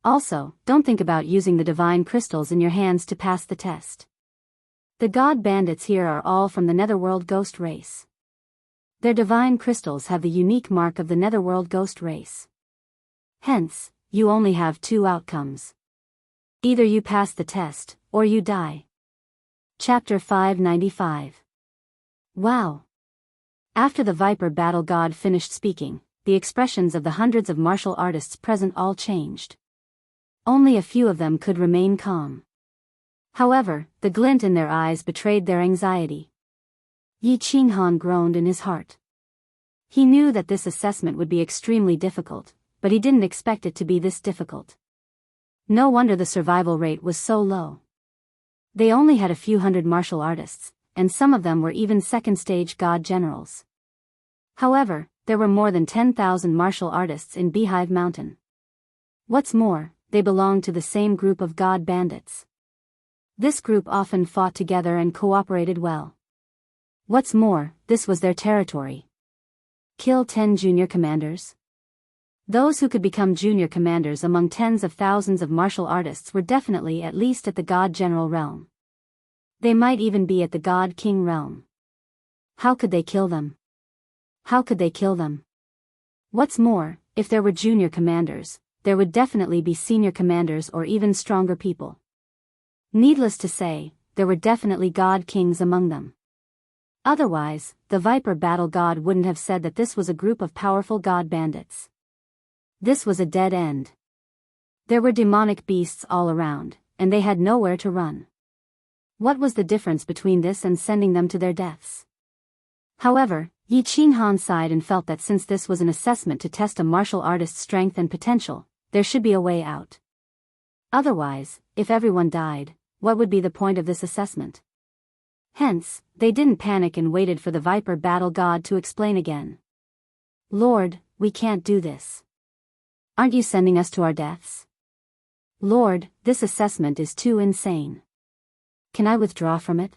Also, don't think about using the divine crystals in your hands to pass the test. The god bandits here are all from the Netherworld ghost race. Their divine crystals have the unique mark of the Netherworld ghost race. Hence, you only have two outcomes. Either you pass the test, or you die. Chapter 595. Wow! After the Viper Battle God finished speaking, the expressions of the hundreds of martial artists present all changed. Only a few of them could remain calm. However, the glint in their eyes betrayed their anxiety. Yi Qinghan groaned in his heart. He knew that this assessment would be extremely difficult, but he didn't expect it to be this difficult. No wonder the survival rate was so low. They only had a few hundred martial artists, and some of them were even second-stage god generals. However, there were more than 10,000 martial artists in Beehive Mountain. What's more, they belonged to the same group of god bandits. This group often fought together and cooperated well. What's more, this was their territory. Kill 10 junior commanders? Those who could become junior commanders among tens of thousands of martial artists were definitely at least at the god general realm. They might even be at the god king realm. How could they kill them? How could they kill them? What's more, if there were junior commanders, there would definitely be senior commanders or even stronger people. Needless to say, there were definitely god kings among them. Otherwise, the Viper Battle God wouldn't have said that this was a group of powerful god bandits. This was a dead end. There were demonic beasts all around, and they had nowhere to run. What was the difference between this and sending them to their deaths? However, Yi Qinghan sighed and felt that since this was an assessment to test a martial artist's strength and potential, there should be a way out. Otherwise, if everyone died, what would be the point of this assessment? Hence, they didn't panic and waited for the Viper Battle God to explain again. Lord, we can't do this. Aren't you sending us to our deaths? Lord, this assessment is too insane. Can I withdraw from it?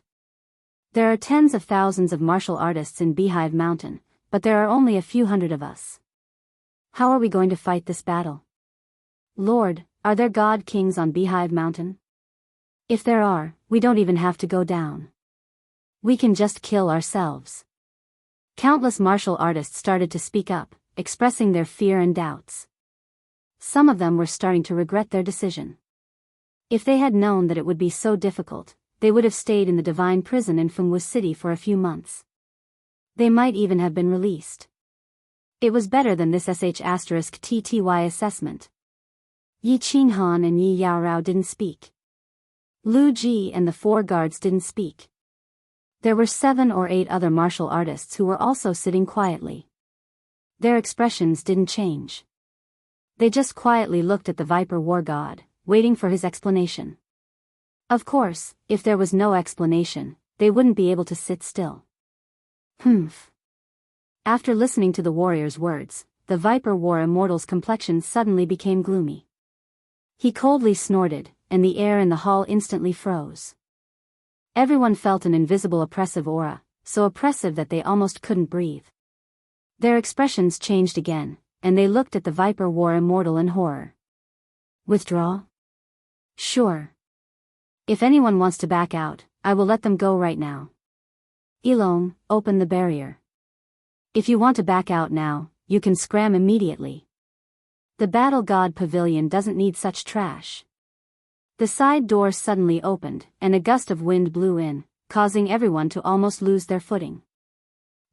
There are tens of thousands of martial artists in Beehive Mountain, but there are only a few hundred of us. How are we going to fight this battle? Lord, are there god kings on Beehive Mountain? If there are, we don't even have to go down. We can just kill ourselves. Countless martial artists started to speak up, expressing their fear and doubts. Some of them were starting to regret their decision. If they had known that it would be so difficult, they would have stayed in the divine prison in Fengwu City for a few months. They might even have been released. It was better than this *TTY assessment. Yi Qinghan and Yi Yaorao didn't speak. Lu Ji and the 4 guards didn't speak. There were 7 or 8 other martial artists who were also sitting quietly. Their expressions didn't change. They just quietly looked at the Viper War God, waiting for his explanation. Of course, if there was no explanation, they wouldn't be able to sit still. Humph. After listening to the warrior's words, the Viper War Immortal's complexion suddenly became gloomy. He coldly snorted, and the air in the hall instantly froze. Everyone felt an invisible oppressive aura, so oppressive that they almost couldn't breathe. Their expressions changed again, and they looked at the Viper War Immortal in horror. Withdraw? Sure. If anyone wants to back out, I will let them go right now. Ilong, open the barrier. If you want to back out now, you can scram immediately. The Battle God Pavilion doesn't need such trash. The side door suddenly opened, and a gust of wind blew in, causing everyone to almost lose their footing.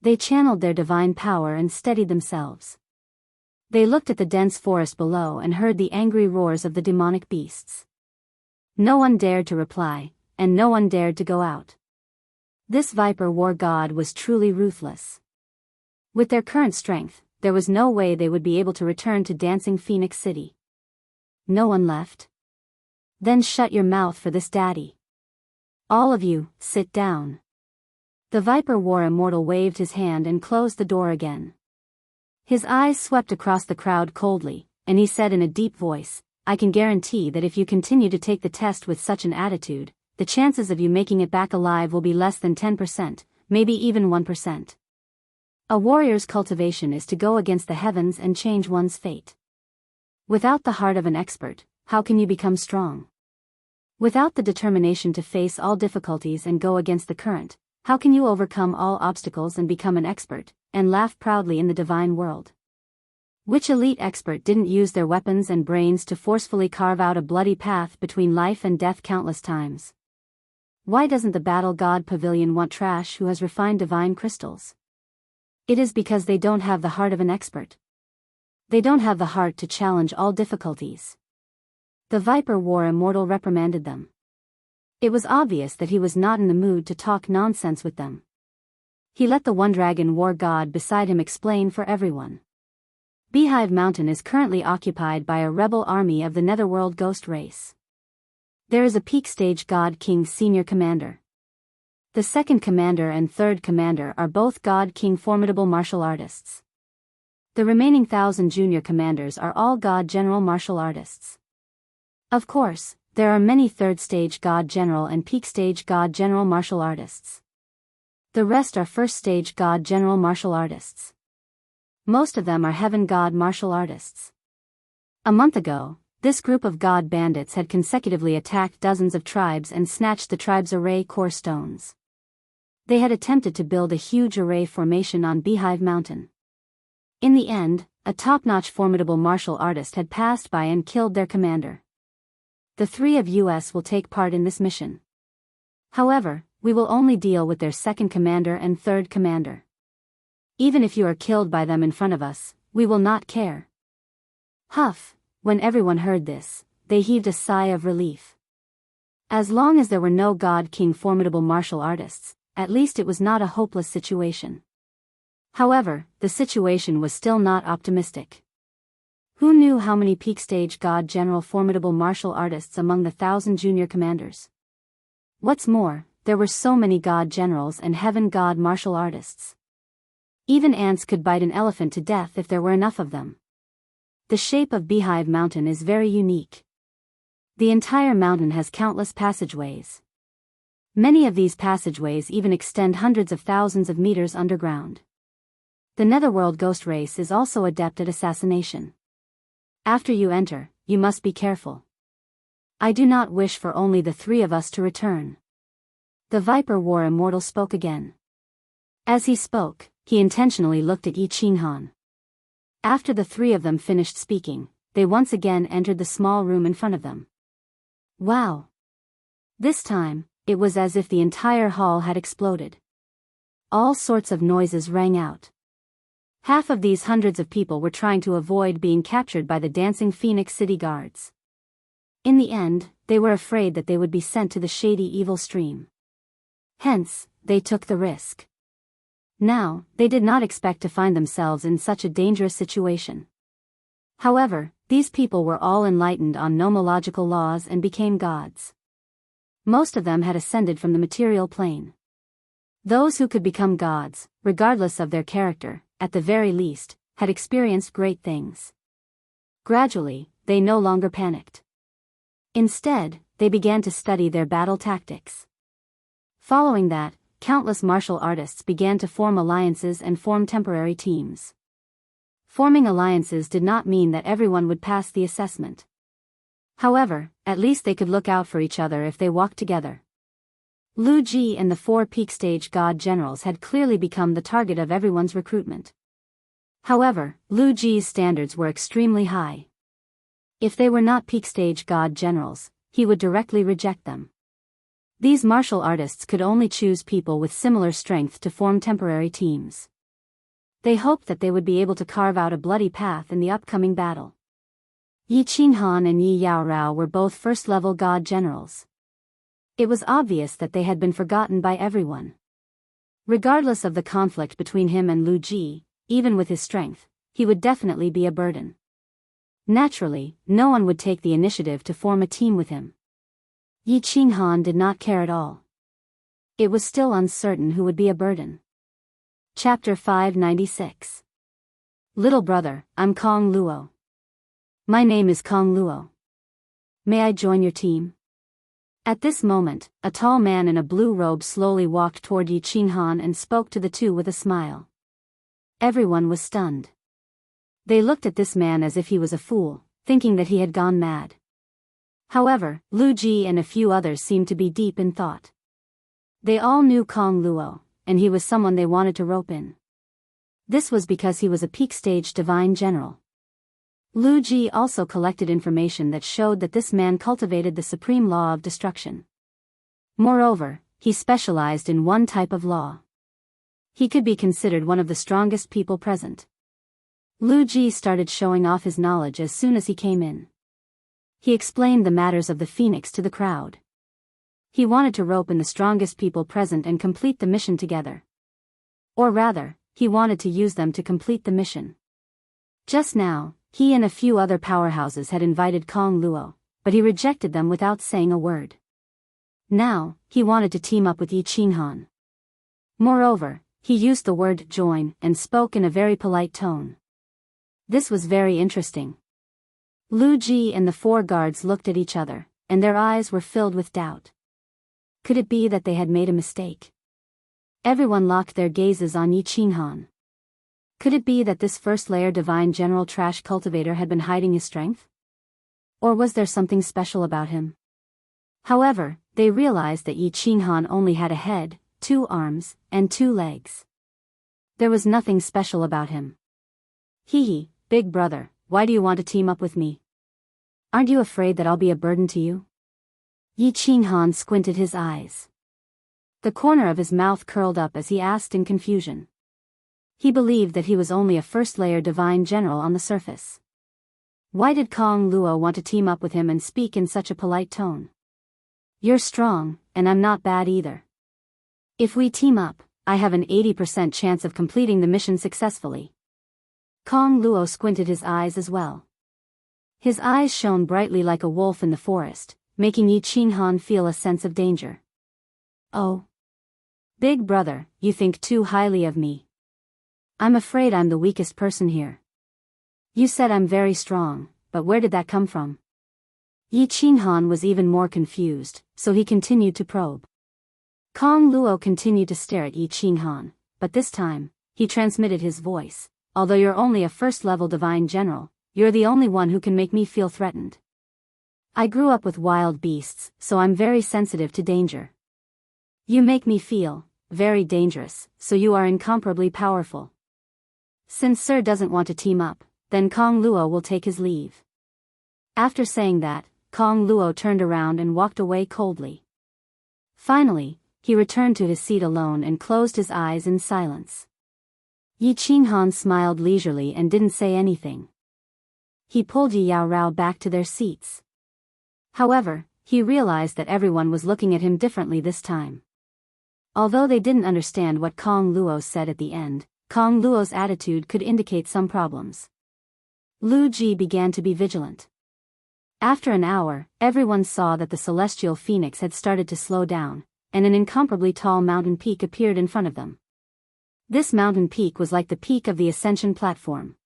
They channeled their divine power and steadied themselves. They looked at the dense forest below and heard the angry roars of the demonic beasts. No one dared to reply, and no one dared to go out. This viper war god was truly ruthless. With their current strength, there was no way they would be able to return to Dancing Phoenix City. No one left? Then shut your mouth for this, daddy. All of you, sit down. The viper war immortal waved his hand and closed the door again. His eyes swept across the crowd coldly, and he said in a deep voice, I can guarantee that if you continue to take the test with such an attitude, the chances of you making it back alive will be less than 10%, maybe even 1%. A warrior's cultivation is to go against the heavens and change one's fate. Without the heart of an expert, how can you become strong? Without the determination to face all difficulties and go against the current, how can you overcome all obstacles and become an expert, and laugh proudly in the divine world? Which elite expert didn't use their weapons and brains to forcefully carve out a bloody path between life and death countless times? Why doesn't the battle god pavilion want trash who has refined divine crystals? It is because they don't have the heart of an expert. They don't have the heart to challenge all difficulties. The viper war immortal reprimanded them. It was obvious that he was not in the mood to talk nonsense with them. He let the one dragon war god beside him explain for everyone. Beehive Mountain is currently occupied by a rebel army of the Netherworld ghost race. There is a peak stage god king senior commander. The second commander and third commander are both god king formidable martial artists. The remaining 1,000 junior commanders are all god general martial artists. Of course, there are many third stage god general and peak stage god general martial artists. The rest are first stage god general martial artists. Most of them are heaven god martial artists. A month ago, this group of god bandits had consecutively attacked dozens of tribes and snatched the tribe's array core stones. They had attempted to build a huge array formation on Beehive Mountain. In the end, a top-notch formidable martial artist had passed by and killed their commander. The three of us will take part in this mission. However, we will only deal with their second commander and third commander. Even if you are killed by them in front of us, we will not care. Huff, when everyone heard this, they heaved a sigh of relief. As long as there were no god king formidable martial artists, at least it was not a hopeless situation. However, the situation was still not optimistic. Who knew how many peak stage god general formidable martial artists among the 1,000 junior commanders? What's more, there were so many god generals and heaven god martial artists. Even ants could bite an elephant to death if there were enough of them. The shape of Beehive Mountain is very unique. The entire mountain has countless passageways. Many of these passageways even extend hundreds of thousands of meters underground. The Netherworld ghost race is also adept at assassination. After you enter, you must be careful. I do not wish for only the three of us to return. The Viper War Immortal spoke again. As he spoke, he intentionally looked at Yi Qinghan. After the three of them finished speaking, they once again entered the small room in front of them. Wow! This time, it was as if the entire hall had exploded. All sorts of noises rang out. Half of these hundreds of people were trying to avoid being captured by the Dancing Phoenix City guards. In the end, they were afraid that they would be sent to the shady evil stream. Hence, they took the risk. Now, they did not expect to find themselves in such a dangerous situation. However, these people were all enlightened on nomological laws and became gods. Most of them had ascended from the material plane. Those who could become gods, regardless of their character, at the very least, had experienced great things. Gradually, they no longer panicked. Instead, they began to study their battle tactics. Following that, countless martial artists began to form alliances and form temporary teams. Forming alliances did not mean that everyone would pass the assessment. However, at least they could look out for each other if they walked together. Lu Ji and the four peak stage god generals had clearly become the target of everyone's recruitment. However, Lu Ji's standards were extremely high. If they were not peak stage god generals, he would directly reject them. These martial artists could only choose people with similar strength to form temporary teams. They hoped that they would be able to carve out a bloody path in the upcoming battle. Yi Qinghan and Yi Yaorao were both first-level god generals. It was obvious that they had been forgotten by everyone. Regardless of the conflict between him and Lu Ji, even with his strength, he would definitely be a burden. Naturally, no one would take the initiative to form a team with him. Yi Qinghan did not care at all. It was still uncertain who would be a burden. Chapter 596. Little brother, I'm Kong Luo. My name is Kong Luo. May I join your team? At this moment, a tall man in a blue robe slowly walked toward Yi Qinghan and spoke to the two with a smile. Everyone was stunned. They looked at this man as if he was a fool, thinking that he had gone mad. However, Lu Ji and a few others seemed to be deep in thought. They all knew Kong Luo, and he was someone they wanted to rope in. This was because he was a peak-stage divine general. Lu Ji also collected information that showed that this man cultivated the supreme law of destruction. Moreover, he specialized in one type of law. He could be considered one of the strongest people present. Lu Ji started showing off his knowledge as soon as he came in. He explained the matters of the phoenix to the crowd. He wanted to rope in the strongest people present and complete the mission together. Or rather, he wanted to use them to complete the mission. Just now, he and a few other powerhouses had invited Kong Luo, but he rejected them without saying a word. Now, he wanted to team up with Yi Qinghan. Moreover, he used the word join and spoke in a very polite tone. This was very interesting. Lu Ji and the four guards looked at each other, and their eyes were filled with doubt. Could it be that they had made a mistake? Everyone locked their gazes on Yi Qinghan. Could it be that this first-layer divine general trash cultivator had been hiding his strength? Or was there something special about him? However, they realized that Yi Qinghan only had a head, 2 arms, and 2 legs. There was nothing special about him. Hee, big brother, why do you want to team up with me? Aren't you afraid that I'll be a burden to you? Yi Qinghan squinted his eyes. The corner of his mouth curled up as he asked in confusion. He believed that he was only a first-layer divine general on the surface. Why did Kong Luo want to team up with him and speak in such a polite tone? You're strong, and I'm not bad either. If we team up, I have an 80% chance of completing the mission successfully. Kong Luo squinted his eyes as well. His eyes shone brightly like a wolf in the forest, making Yi Qinghan feel a sense of danger. Oh. Big brother, you think too highly of me. I'm afraid I'm the weakest person here. You said I'm very strong, but where did that come from? Yi Qinghan was even more confused, so he continued to probe. Kong Luo continued to stare at Yi Qinghan, but this time, he transmitted his voice. Although you're only a first-level divine general, you're the only one who can make me feel threatened. I grew up with wild beasts, so I'm very sensitive to danger. You make me feel very dangerous, so you are incomparably powerful. Since Sir doesn't want to team up, then Kong Luo will take his leave. After saying that, Kong Luo turned around and walked away coldly. Finally, he returned to his seat alone and closed his eyes in silence. Yi Qinghan smiled leisurely and didn't say anything. He pulled Yi Yaorao back to their seats. However, he realized that everyone was looking at him differently this time. Although they didn't understand what Kong Luo said at the end, Kong Luo's attitude could indicate some problems. Lu Ji began to be vigilant. After an hour, everyone saw that the celestial phoenix had started to slow down, and an incomparably tall mountain peak appeared in front of them. This mountain peak was like the peak of the ascension platform.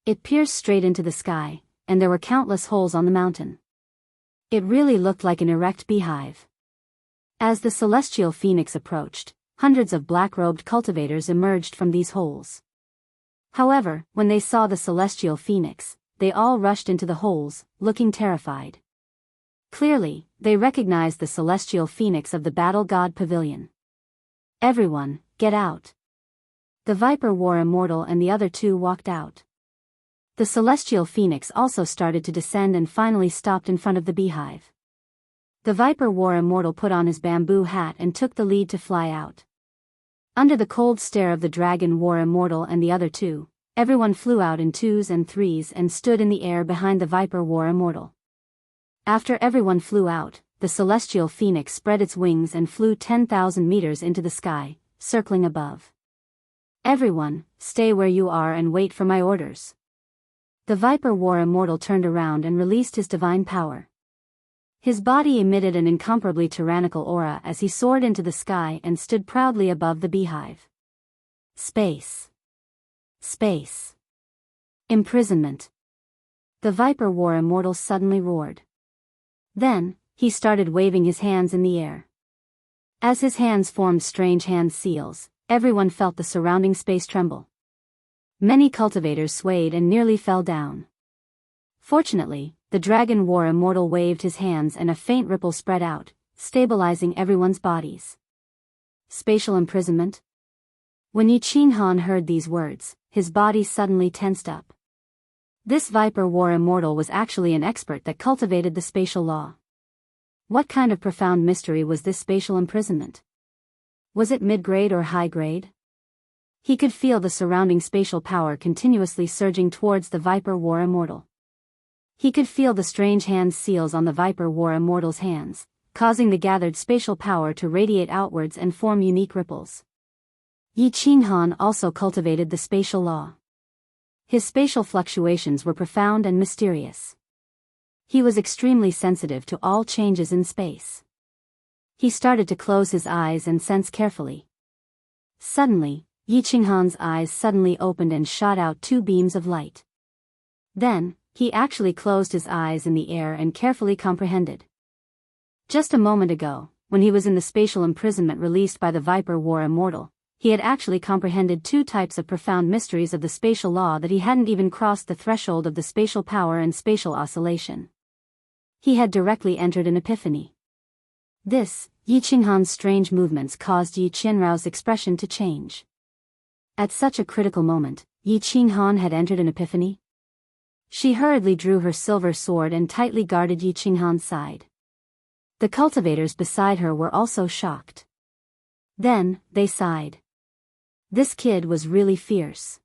It pierced straight into the sky, and there were countless holes on the mountain. It really looked like an erect beehive. As the celestial phoenix approached, hundreds of black-robed cultivators emerged from these holes. However, when they saw the celestial phoenix, they all rushed into the holes, looking terrified. Clearly, they recognized the celestial phoenix of the Battle God Pavilion. Everyone, get out. The Viper War Immortal and the other 2 walked out. The celestial phoenix also started to descend and finally stopped in front of the beehive. The Viper War Immortal put on his bamboo hat and took the lead to fly out. Under the cold stare of the Dragon War Immortal and the other two, everyone flew out in twos and threes and stood in the air behind the Viper War Immortal. After everyone flew out, the celestial phoenix spread its wings and flew 10,000 meters into the sky, circling above. Everyone, stay where you are and wait for my orders. The Viper War Immortal turned around and released his divine power. His body emitted an incomparably tyrannical aura as he soared into the sky and stood proudly above the beehive. Space. Space. Imprisonment. The Viper War Immortal suddenly roared. Then, he started waving his hands in the air. As his hands formed strange hand seals, everyone felt the surrounding space tremble. Many cultivators swayed and nearly fell down. Fortunately, the Dragon War Immortal waved his hands and a faint ripple spread out, stabilizing everyone's bodies. Spatial imprisonment? When Xianxia heard these words, his body suddenly tensed up. This Viper War Immortal was actually an expert that cultivated the spatial law. What kind of profound mystery was this spatial imprisonment? Was it mid-grade or high-grade? He could feel the surrounding spatial power continuously surging towards the Viper War Immortal. He could feel the strange hand seals on the Viper War Immortal's hands, causing the gathered spatial power to radiate outwards and form unique ripples. Xianxia also cultivated the spatial law. His spatial fluctuations were profound and mysterious. He was extremely sensitive to all changes in space. He started to close his eyes and sense carefully. Suddenly, Xianxia's eyes suddenly opened and shot out two beams of light. Then, he actually closed his eyes in the air and carefully comprehended. Just a moment ago, when he was in the spatial imprisonment released by the Viper War Immortal, he had actually comprehended two types of profound mysteries of the spatial law that he hadn't even crossed the threshold of the spatial power and spatial oscillation. He had directly entered an epiphany. Xianxia's strange movements caused Xianrao's expression to change. At such a critical moment, Xianxia had entered an epiphany? She hurriedly drew her silver sword and tightly guarded Xianxia's side. The cultivators beside her were also shocked. Then, they sighed. This kid was really fierce.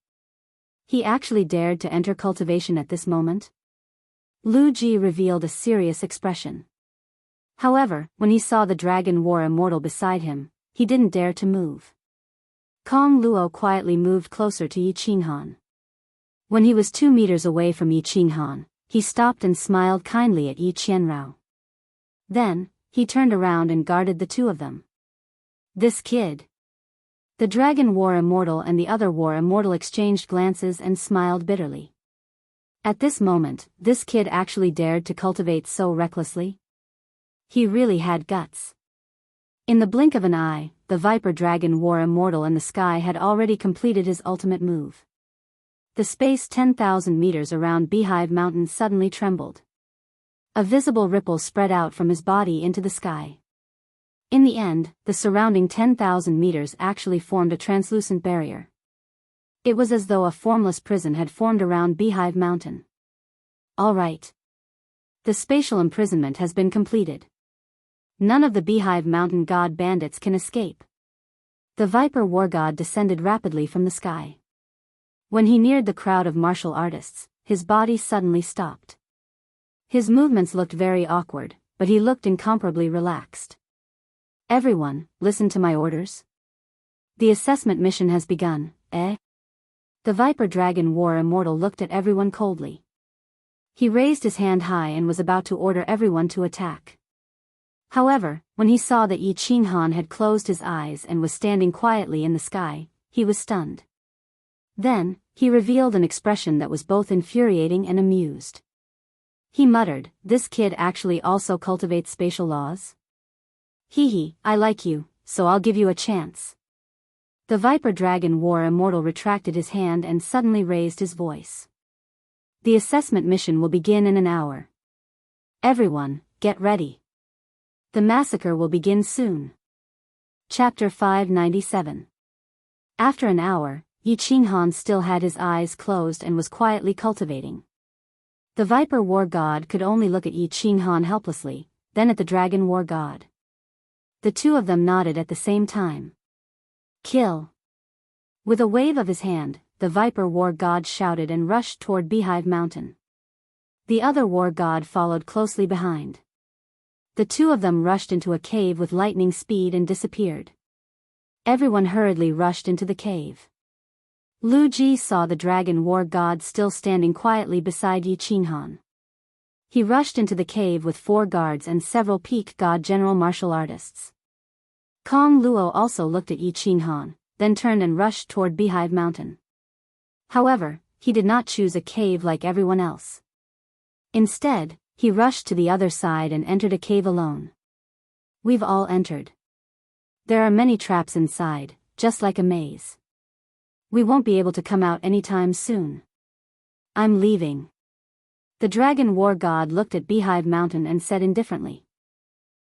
He actually dared to enter cultivation at this moment? Lu Ji revealed a serious expression. However, when he saw the Dragon War Immortal beside him, he didn't dare to move. Kong Luo quietly moved closer to Xianxia. When he was 2 meters away from Xianxia, he stopped and smiled kindly at Xianrao. Then, he turned around and guarded the two of them. This kid. The Dragon War Immortal and the other War Immortal exchanged glances and smiled bitterly. At this moment, this kid actually dared to cultivate so recklessly? He really had guts. In the blink of an eye, the Viper Dragon War Immortal in the sky had already completed his ultimate move. The space 10,000 meters around Beehive Mountain suddenly trembled. A visible ripple spread out from his body into the sky. In the end, the surrounding 10,000 meters actually formed a translucent barrier. It was as though a formless prison had formed around Beehive Mountain. All right. The spatial imprisonment has been completed. None of the Beehive Mountain god bandits can escape. The Viper War God descended rapidly from the sky. When he neared the crowd of martial artists, his body suddenly stopped. His movements looked very awkward, but he looked incomparably relaxed. Everyone, listen to my orders. The assessment mission has begun, eh? The Viper Dragon War Immortal looked at everyone coldly. He raised his hand high and was about to order everyone to attack. However, when he saw that Xianxia had closed his eyes and was standing quietly in the sky, he was stunned. Then, he revealed an expression that was both infuriating and amused. He muttered, "This kid actually also cultivates spatial laws? Hee, I like you, so I'll give you a chance." The Viper Dragon War Immortal retracted his hand and suddenly raised his voice. The assessment mission will begin in an hour. Everyone, get ready. The massacre will begin soon. Chapter 597. After an hour, Xianxia still had his eyes closed and was quietly cultivating. The Viper War God could only look at Xianxia helplessly, then at the dragon war god. The two of them nodded at the same time. Kill! With a wave of his hand, the viper war god shouted and rushed toward Beehive Mountain. The other war god followed closely behind. The two of them rushed into a cave with lightning speed and disappeared. Everyone hurriedly rushed into the cave. Lu Ji saw the dragon war god still standing quietly beside Yi Qinghan. He rushed into the cave with 4 guards and several peak god general martial artists. Kong Luo also looked at Yi Qinghan, then turned and rushed toward Beehive Mountain. However, he did not choose a cave like everyone else. Instead, he rushed to the other side and entered a cave alone. We've all entered. There are many traps inside, just like a maze. We won't be able to come out anytime soon. I'm leaving. The dragon war god looked at Beehive Mountain and said indifferently.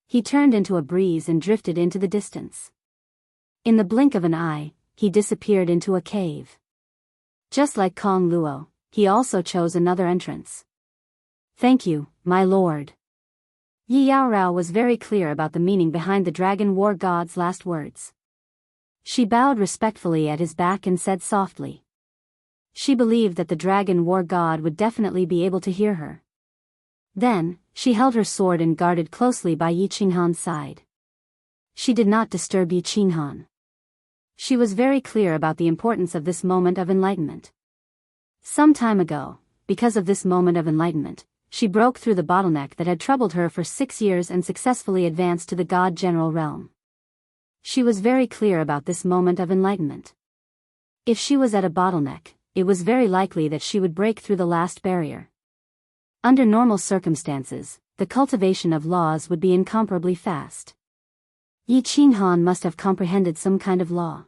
He turned into a breeze and drifted into the distance. In the blink of an eye, he disappeared into a cave. Just like Kong Luo, he also chose another entrance. Thank you, my lord. Yi Yaorao was very clear about the meaning behind the dragon war god's last words. She bowed respectfully at his back and said softly. She believed that the dragon war god would definitely be able to hear her. Then, she held her sword and guarded closely by Yi Qinghan's side. She did not disturb Yi Qinghan. She was very clear about the importance of this moment of enlightenment. Some time ago, because of this moment of enlightenment, she broke through the bottleneck that had troubled her for 6 years and successfully advanced to the God General realm. She was very clear about this moment of enlightenment. If she was at a bottleneck, it was very likely that she would break through the last barrier. Under normal circumstances, the cultivation of laws would be incomparably fast. Yi Qinghan must have comprehended some kind of law.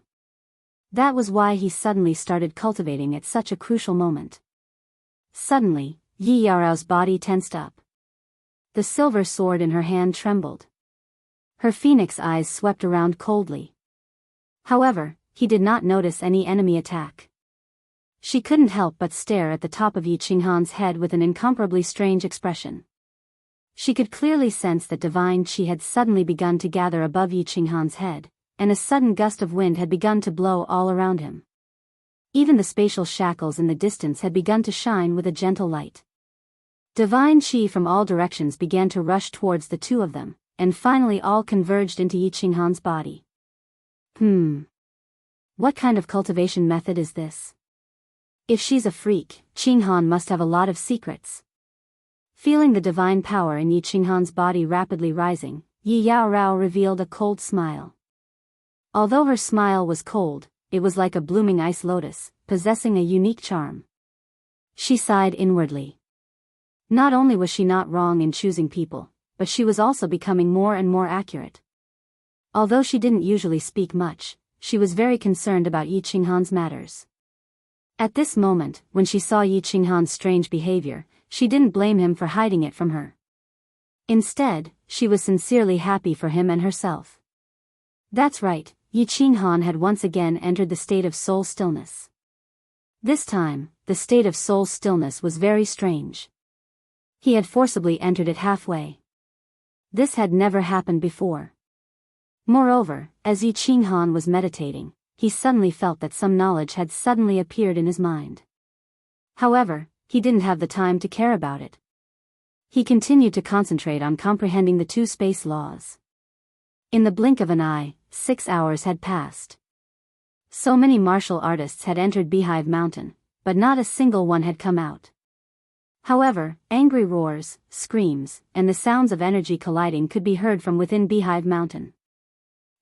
That was why he suddenly started cultivating at such a crucial moment. Suddenly, Yi Yaorao's body tensed up. The silver sword in her hand trembled. Her phoenix eyes swept around coldly. However, he did not notice any enemy attack. She couldn't help but stare at the top of Yi Qinghan's head with an incomparably strange expression. She could clearly sense that divine qi had suddenly begun to gather above Yi Qinghan's head, and a sudden gust of wind had begun to blow all around him. Even the spatial shackles in the distance had begun to shine with a gentle light. Divine qi from all directions began to rush towards the two of them, and finally all converged into Yi Qinghan's body. What kind of cultivation method is this? If she's a freak, Qinghan must have a lot of secrets. Feeling the divine power in Yi Qinghan's body rapidly rising, Yi Yaorao revealed a cold smile. Although her smile was cold, it was like a blooming ice lotus, possessing a unique charm. She sighed inwardly. Not only was she not wrong in choosing people, but she was also becoming more and more accurate. Although she didn't usually speak much, she was very concerned about Yi Qinghan's matters. At this moment, when she saw Yi Qinghan's strange behavior, she didn't blame him for hiding it from her. Instead, she was sincerely happy for him and herself. That's right, Yi Qinghan had once again entered the state of soul stillness. This time, the state of soul stillness was very strange. He had forcibly entered it halfway. This had never happened before. Moreover, as Yi Qinghan was meditating, he suddenly felt that some knowledge had suddenly appeared in his mind. However, he didn't have the time to care about it. He continued to concentrate on comprehending the 2 space laws. In the blink of an eye, 6 hours had passed. So many martial artists had entered Beehive Mountain, but not a single one had come out. However, angry roars, screams, and the sounds of energy colliding could be heard from within Beehive Mountain.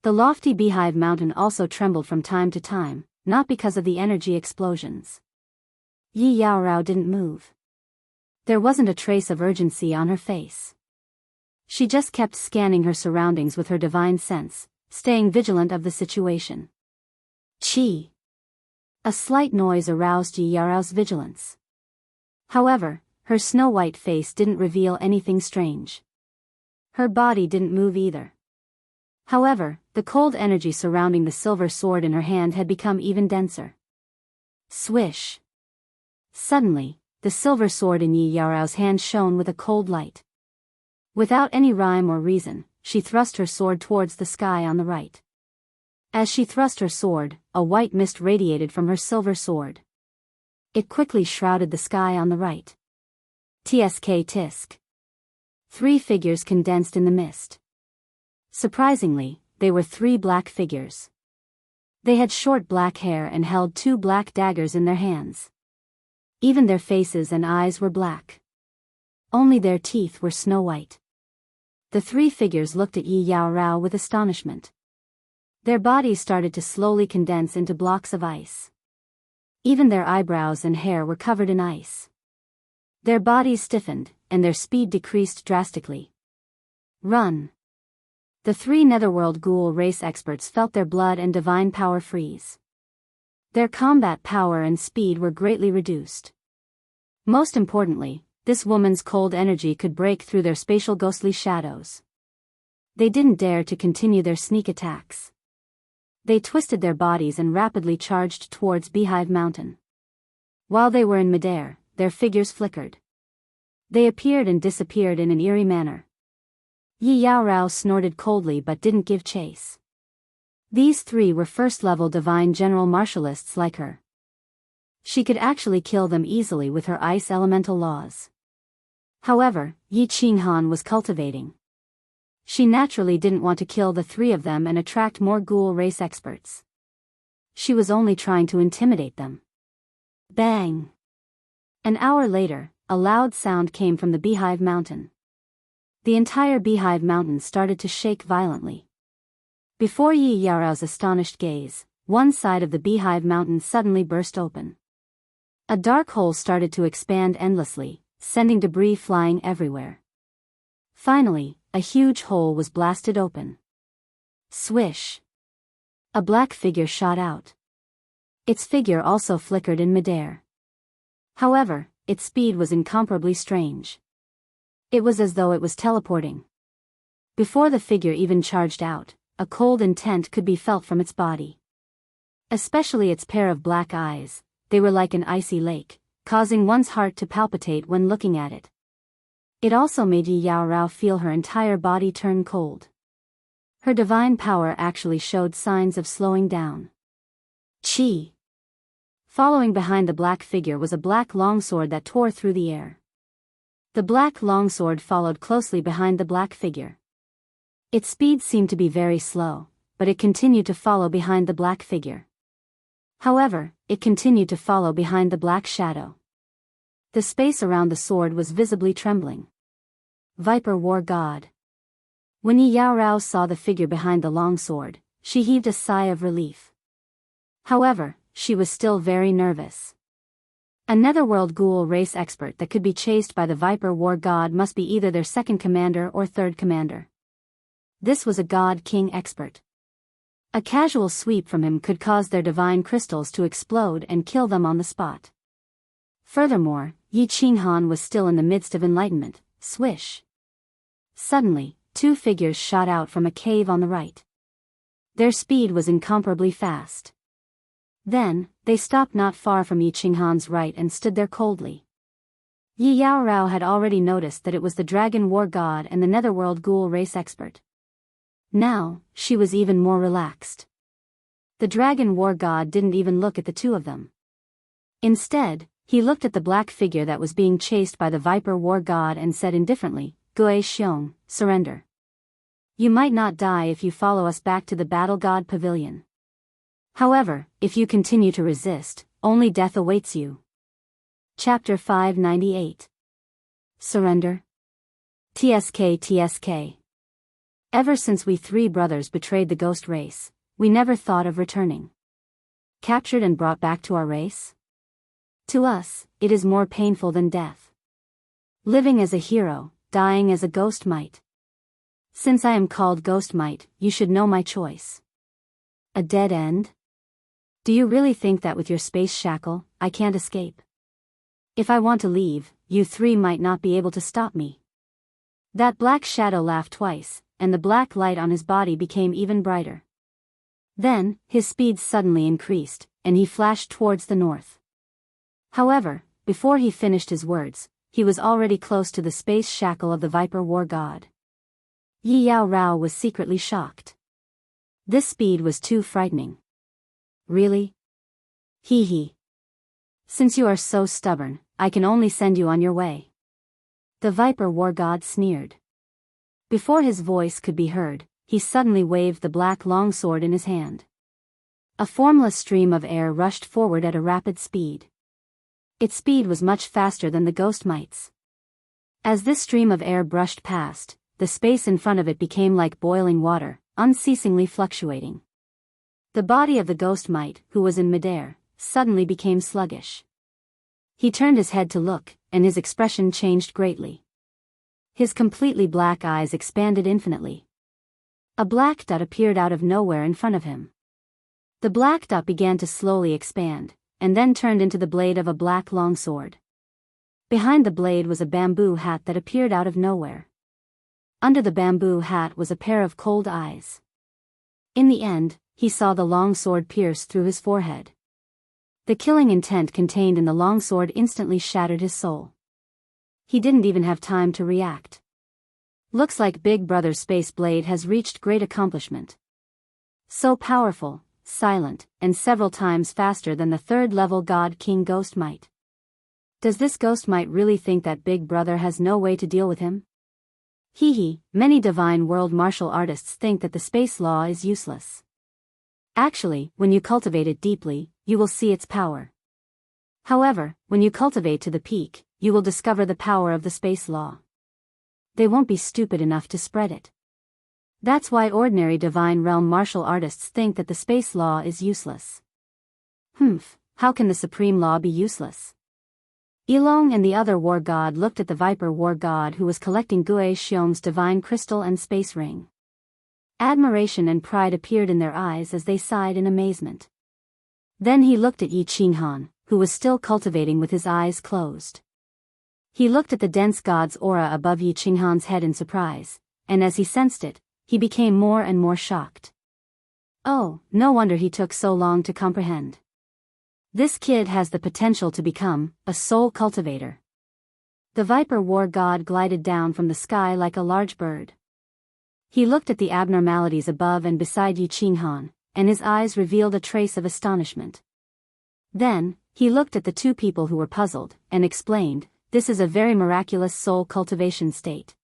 The lofty Beehive Mountain also trembled from time to time, not because of the energy explosions. Yi Yaorao didn't move. There wasn't a trace of urgency on her face. She just kept scanning her surroundings with her divine sense, staying vigilant of the situation. Qi. A slight noise aroused Yi Yaorao's vigilance. However, her snow-white face didn't reveal anything strange. Her body didn't move either. However, the cold energy surrounding the silver sword in her hand had become even denser. Swish. Suddenly, the silver sword in Yi Yaorao's hand shone with a cold light. Without any rhyme or reason, she thrust her sword towards the sky on the right. As she thrust her sword, a white mist radiated from her silver sword. It quickly shrouded the sky on the right. Tsk tisk. 3 figures condensed in the mist. Surprisingly, they were 3 black figures. They had short black hair and held 2 black daggers in their hands. Even their faces and eyes were black. Only their teeth were snow white. The 3 figures looked at Yi Yao Rao with astonishment. Their bodies started to slowly condense into blocks of ice. Even their eyebrows and hair were covered in ice. Their bodies stiffened, and their speed decreased drastically. Run! The 3 Netherworld Ghoul race experts felt their blood and divine power freeze. Their combat power and speed were greatly reduced. Most importantly, this woman's cold energy could break through their spatial ghostly shadows. They didn't dare to continue their sneak attacks. They twisted their bodies and rapidly charged towards Beehive Mountain. While they were in midair, their figures flickered. They appeared and disappeared in an eerie manner. Yi Yao Rao snorted coldly but didn't give chase. These 3 were first-level divine general martialists like her. She could actually kill them easily with her ice elemental laws. However, Yi Qinghan was cultivating. She naturally didn't want to kill the 3 of them and attract more ghoul race experts. She was only trying to intimidate them. Bang! An hour later, a loud sound came from the Beehive Mountain. The entire Beehive Mountain started to shake violently. Before Yi Yao Rao's astonished gaze, one side of the Beehive Mountain suddenly burst open. A dark hole started to expand endlessly, sending debris flying everywhere. Finally, a huge hole was blasted open. Swish! A black figure shot out. Its figure also flickered in midair. However, its speed was incomparably strange. It was as though it was teleporting. Before the figure even charged out, a cold intent could be felt from its body. Especially its pair of black eyes, they were like an icy lake, causing one's heart to palpitate when looking at it. It also made Yi Yao Rao feel her entire body turn cold. Her divine power actually showed signs of slowing down. Chi! Following behind the black figure was a black longsword that tore through the air. The black longsword followed closely behind the black figure. Its speed seemed to be very slow, but it continued to follow behind the black figure. However, it continued to follow behind the black shadow. The space around the sword was visibly trembling. Viper War God. When Yi Yao Rao saw the figure behind the long sword, she heaved a sigh of relief. However, she was still very nervous. A Netherworld Ghoul race expert that could be chased by the Viper War God must be either their second commander or third commander. This was a God King expert. A casual sweep from him could cause their divine crystals to explode and kill them on the spot. Furthermore, Yi Qinghan was still in the midst of enlightenment. Swish! Suddenly, 2 figures shot out from a cave on the right. Their speed was incomparably fast. Then, they stopped not far from Yi Qinghan's right and stood there coldly. Yi Yao Rao had already noticed that it was the Dragon War God and the Netherworld Ghoul race expert. Now, she was even more relaxed. The Dragon War God didn't even look at the 2 of them. Instead, he looked at the black figure that was being chased by the Viper War God and said indifferently, "Gui Xiong, surrender. You might not die if you follow us back to the Battle God Pavilion. However, if you continue to resist, only death awaits you." Chapter 598. Surrender. TSK. Ever since we 3 brothers betrayed the ghost race, we never thought of returning. Captured and brought back to our race? To us, it is more painful than death. Living as a hero, dying as a ghost might. Since I am called Ghost Might, you should know my choice. A dead end? Do you really think that with your space shackle, I can't escape? If I want to leave, you 3 might not be able to stop me. That black shadow laughed twice, and the black light on his body became even brighter. Then, his speed suddenly increased, and he flashed towards the north. However, before he finished his words, he was already close to the space shackle of the Viper War God. Yi Yao Rao was secretly shocked. This speed was too frightening. Really? Hee hee. Since you are so stubborn, I can only send you on your way. The Viper War God sneered. Before his voice could be heard, he suddenly waved the black longsword in his hand. A formless stream of air rushed forward at a rapid speed. Its speed was much faster than the ghost mite's. As this stream of air brushed past, the space in front of it became like boiling water, unceasingly fluctuating. The body of the ghost mite, who was in midair, suddenly became sluggish. He turned his head to look, and his expression changed greatly. His completely black eyes expanded infinitely. A black dot appeared out of nowhere in front of him. The black dot began to slowly expand, and then turned into the blade of a black longsword. Behind the blade was a bamboo hat that appeared out of nowhere. Under the bamboo hat was a pair of cold eyes. In the end, he saw the longsword pierce through his forehead. The killing intent contained in the longsword instantly shattered his soul. He didn't even have time to react. Looks like Big Brother's space blade has reached great accomplishment. So powerful, silent, and several times faster than the third-level God King Ghost Mite. Does this Ghost Mite really think that Big Brother has no way to deal with him? Hee hee, many divine world martial artists think that the space law is useless. Actually, when you cultivate it deeply, you will see its power. However, when you cultivate to the peak, you will discover the power of the space law. They won't be stupid enough to spread it. That's why ordinary divine realm martial artists think that the space law is useless. How can the supreme law be useless? Ilong and the other war god looked at the Viper War God who was collecting Guo Xiong's divine crystal and space ring. Admiration and pride appeared in their eyes as they sighed in amazement. Then he looked at Yi Qinghan, who was still cultivating with his eyes closed. He looked at the dense god's aura above Yi Qinghan's head in surprise, and as he sensed it, he became more and more shocked. Oh, no wonder he took so long to comprehend. This kid has the potential to become a soul cultivator. The Viper War God glided down from the sky like a large bird. He looked at the abnormalities above and beside Yi Qinghan, and his eyes revealed a trace of astonishment. Then, he looked at the two people who were puzzled, and explained, "This is a very miraculous soul cultivation state.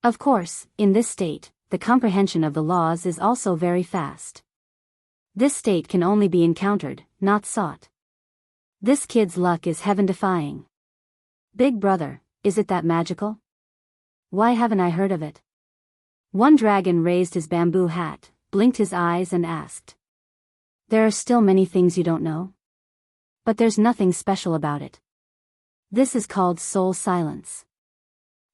Of course, in this state, the comprehension of the laws is also very fast. This state can only be encountered, not sought. This kid's luck is heaven-defying. Big Brother, is it that magical? Why haven't I heard of it?" One dragon raised his bamboo hat, blinked his eyes and asked. "There are still many things you don't know? But there's nothing special about it. This is called soul silence.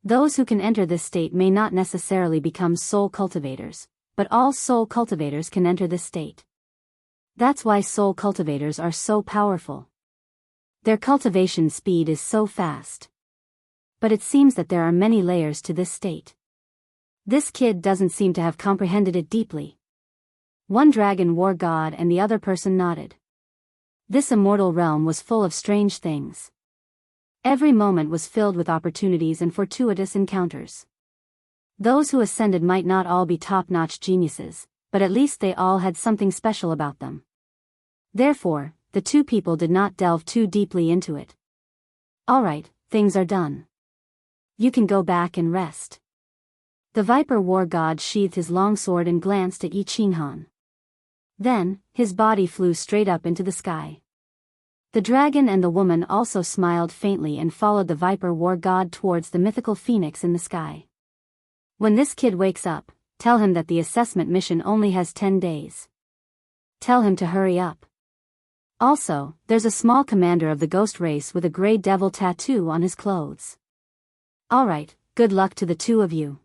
Those who can enter this state may not necessarily become soul cultivators, but all soul cultivators can enter this state. That's why soul cultivators are so powerful. Their cultivation speed is so fast. But it seems that there are many layers to this state. This kid doesn't seem to have comprehended it deeply." One dragon war god and the other person nodded. This immortal realm was full of strange things. Every moment was filled with opportunities and fortuitous encounters. Those who ascended might not all be top-notch geniuses, but at least they all had something special about them. Therefore, the two people did not delve too deeply into it. "All right, things are done. You can go back and rest." The Viper War God sheathed his longsword and glanced at Yi Qinghan. Then, his body flew straight up into the sky. The dragon and the woman also smiled faintly and followed the Viper War God towards the mythical phoenix in the sky. "When this kid wakes up, tell him that the assessment mission only has 10 days. Tell him to hurry up. Also, there's a small commander of the ghost race with a gray devil tattoo on his clothes. All right, good luck to the two of you."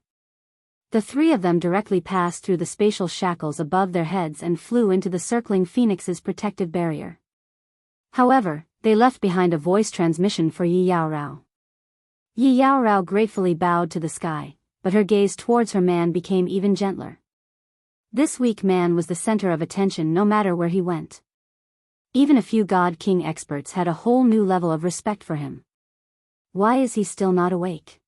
The three of them directly passed through the spatial shackles above their heads and flew into the circling phoenix's protective barrier. However, they left behind a voice transmission for Yi Yaorao. Yi Yaorao gratefully bowed to the sky, but her gaze towards her man became even gentler. This weak man was the center of attention no matter where he went. Even a few God King experts had a whole new level of respect for him. Why is he still not awake?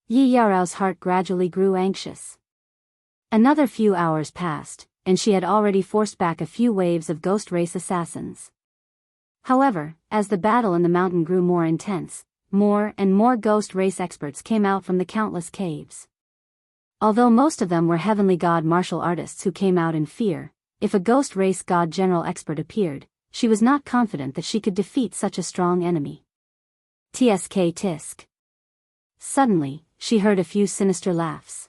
Yi Yaorao's heart gradually grew anxious. Another few hours passed, and she had already forced back a few waves of ghost race assassins. However, as the battle in the mountain grew more intense, more and more ghost race experts came out from the countless caves. Although most of them were heavenly god martial artists who came out in fear, if a ghost race god general expert appeared, she was not confident that she could defeat such a strong enemy. Tsk tisk. Suddenly, she heard a few sinister laughs.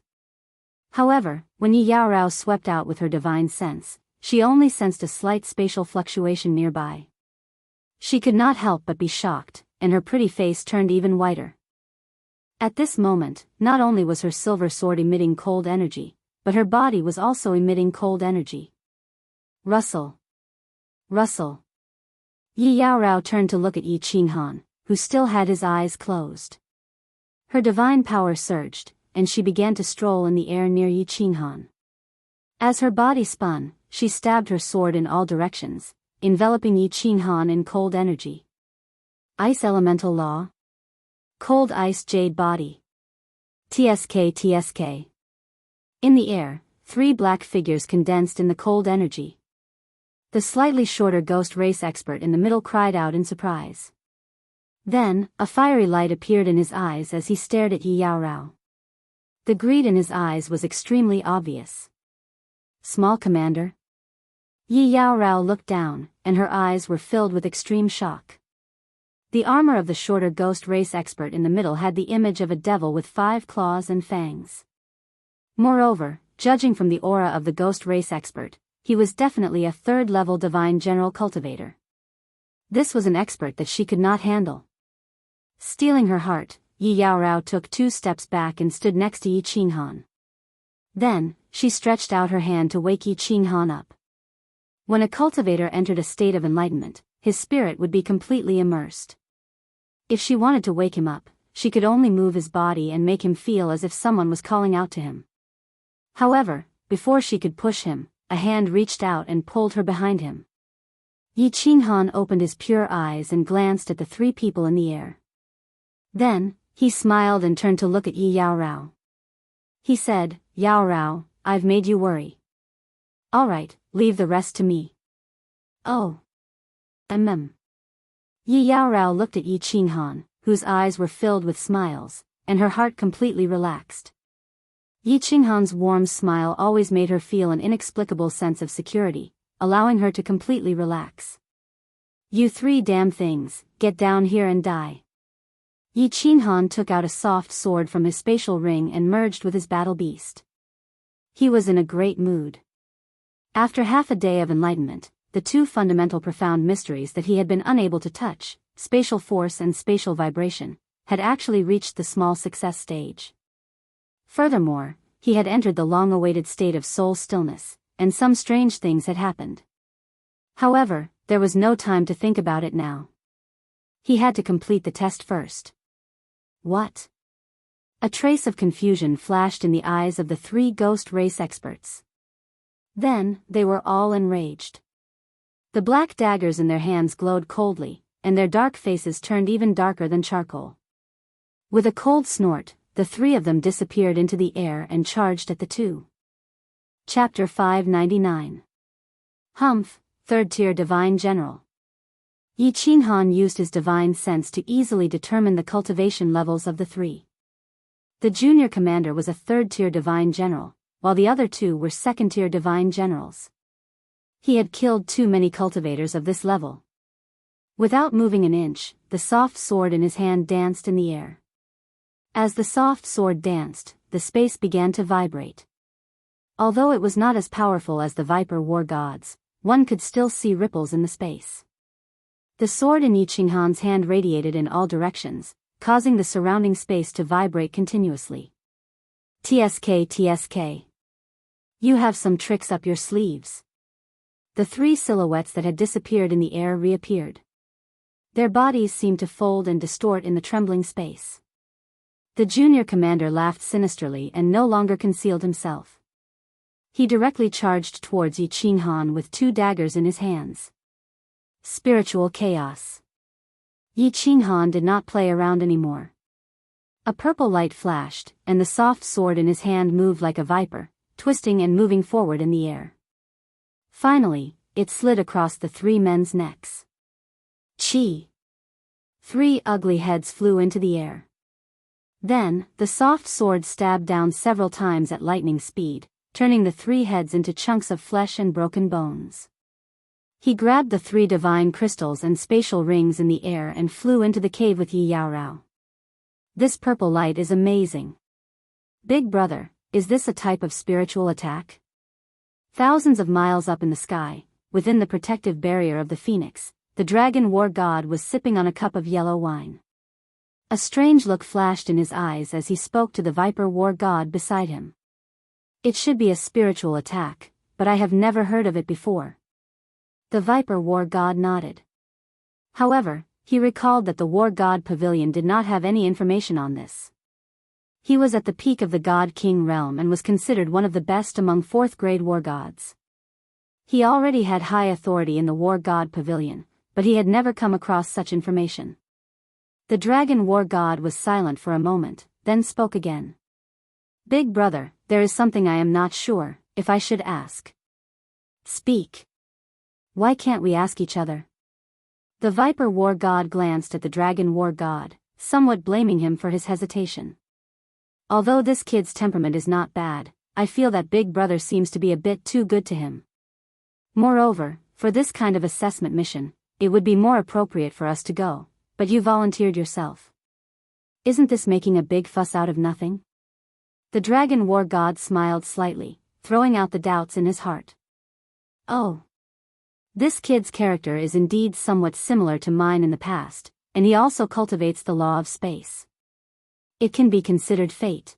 However, when Yi Yaorao swept out with her divine sense, she only sensed a slight spatial fluctuation nearby. She could not help but be shocked, and her pretty face turned even whiter. At this moment, not only was her silver sword emitting cold energy, but her body was also emitting cold energy. Rustle. Rustle. Yi Yaorao turned to look at Yi Qinghan, who still had his eyes closed. Her divine power surged, and she began to stroll in the air near Yi Qinghan. As her body spun, she stabbed her sword in all directions, enveloping Yi Qinghan in cold energy. Ice elemental law. Cold ice jade body. Tsk. In the air, 3 black figures condensed in the cold energy. The slightly shorter ghost race expert in the middle cried out in surprise. Then, a fiery light appeared in his eyes as he stared at Yi Yaorao. The greed in his eyes was extremely obvious. Small commander? Yi Yaorao looked down, and her eyes were filled with extreme shock. The armor of the shorter ghost race expert in the middle had the image of a devil with 5 claws and fangs. Moreover, judging from the aura of the ghost race expert, he was definitely a 3rd-level divine general cultivator. This was an expert that she could not handle. Stealing her heart, Yi Yaorao took 2 steps back and stood next to Yi Qinghan. Then, she stretched out her hand to wake Yi Qinghan up. When a cultivator entered a state of enlightenment, his spirit would be completely immersed. If she wanted to wake him up, she could only move his body and make him feel as if someone was calling out to him. However, before she could push him, a hand reached out and pulled her behind him. Yi Qinghan opened his pure eyes and glanced at the 3 people in the air. Then, he smiled and turned to look at Yi Yaorao. He said, "Yaorao, I've made you worry. Alright, leave the rest to me." Oh. Yi Yaorao looked at Yi Qinghan, whose eyes were filled with smiles, and her heart completely relaxed. Yi Qinghan's warm smile always made her feel an inexplicable sense of security, allowing her to completely relax. "You 3 damn things, get down here and die." Yi Qinghan took out a soft sword from his spatial ring and merged with his battle beast. He was in a great mood. After half a day of enlightenment, the 2 fundamental profound mysteries that he had been unable to touch, spatial force and spatial vibration, had actually reached the small success stage. Furthermore, he had entered the long-awaited state of soul stillness, and some strange things had happened. However, there was no time to think about it now. He had to complete the test first. What? A trace of confusion flashed in the eyes of the 3 ghost race experts. Then, they were all enraged. The black daggers in their hands glowed coldly, and their dark faces turned even darker than charcoal. With a cold snort, the 3 of them disappeared into the air and charged at the 2. Chapter 599. Humph, 3rd-tier Divine General. Yi Qinghan used his divine sense to easily determine the cultivation levels of the 3. The junior commander was a 3rd-tier Divine General, while the other 2 were 2nd-tier Divine Generals. He had killed too many cultivators of this level. Without moving an inch, the soft sword in his hand danced in the air. As the soft sword danced, the space began to vibrate. Although it was not as powerful as the Viper War Gods, one could still see ripples in the space. The sword in Yi Qinghan's hand radiated in all directions, causing the surrounding space to vibrate continuously. Tsk. You have some tricks up your sleeves. The 3 silhouettes that had disappeared in the air reappeared. Their bodies seemed to fold and distort in the trembling space. The junior commander laughed sinisterly and no longer concealed himself. He directly charged towards Yi Qinghan with 2 daggers in his hands. Spiritual chaos. Yi Qinghan did not play around anymore. A purple light flashed, and the soft sword in his hand moved like a viper, twisting and moving forward in the air. Finally, it slid across the three men's necks. Chi! 3 ugly heads flew into the air. Then, the soft sword stabbed down several times at lightning speed, turning the 3 heads into chunks of flesh and broken bones. He grabbed the 3 divine crystals and spatial rings in the air and flew into the cave with Yi Yaorao. This purple light is amazing. Big brother, is this a type of spiritual attack? Thousands of miles up in the sky, within the protective barrier of the phoenix, the dragon war god was sipping on a cup of yellow wine. A strange look flashed in his eyes as he spoke to the viper war god beside him. It should be a spiritual attack, but I have never heard of it before. The viper war god nodded. However, he recalled that the war god pavilion did not have any information on this. He was at the peak of the god-king realm and was considered one of the best among 4th-grade war gods. He already had high authority in the war god pavilion, but he had never come across such information. The dragon war god was silent for a moment, then spoke again. Big brother, there is something I am not sure, if I should ask. Speak. Why can't we ask each other? The viper war god glanced at the dragon war god, somewhat blaming him for his hesitation. Although this kid's temperament is not bad, I feel that big brother seems to be a bit too good to him. Moreover, for this kind of assessment mission, it would be more appropriate for us to go, but you volunteered yourself. Isn't this making a big fuss out of nothing? The dragon war god smiled slightly, throwing out the doubts in his heart. Oh. This kid's character is indeed somewhat similar to mine in the past, and he also cultivates the law of space. It can be considered fate.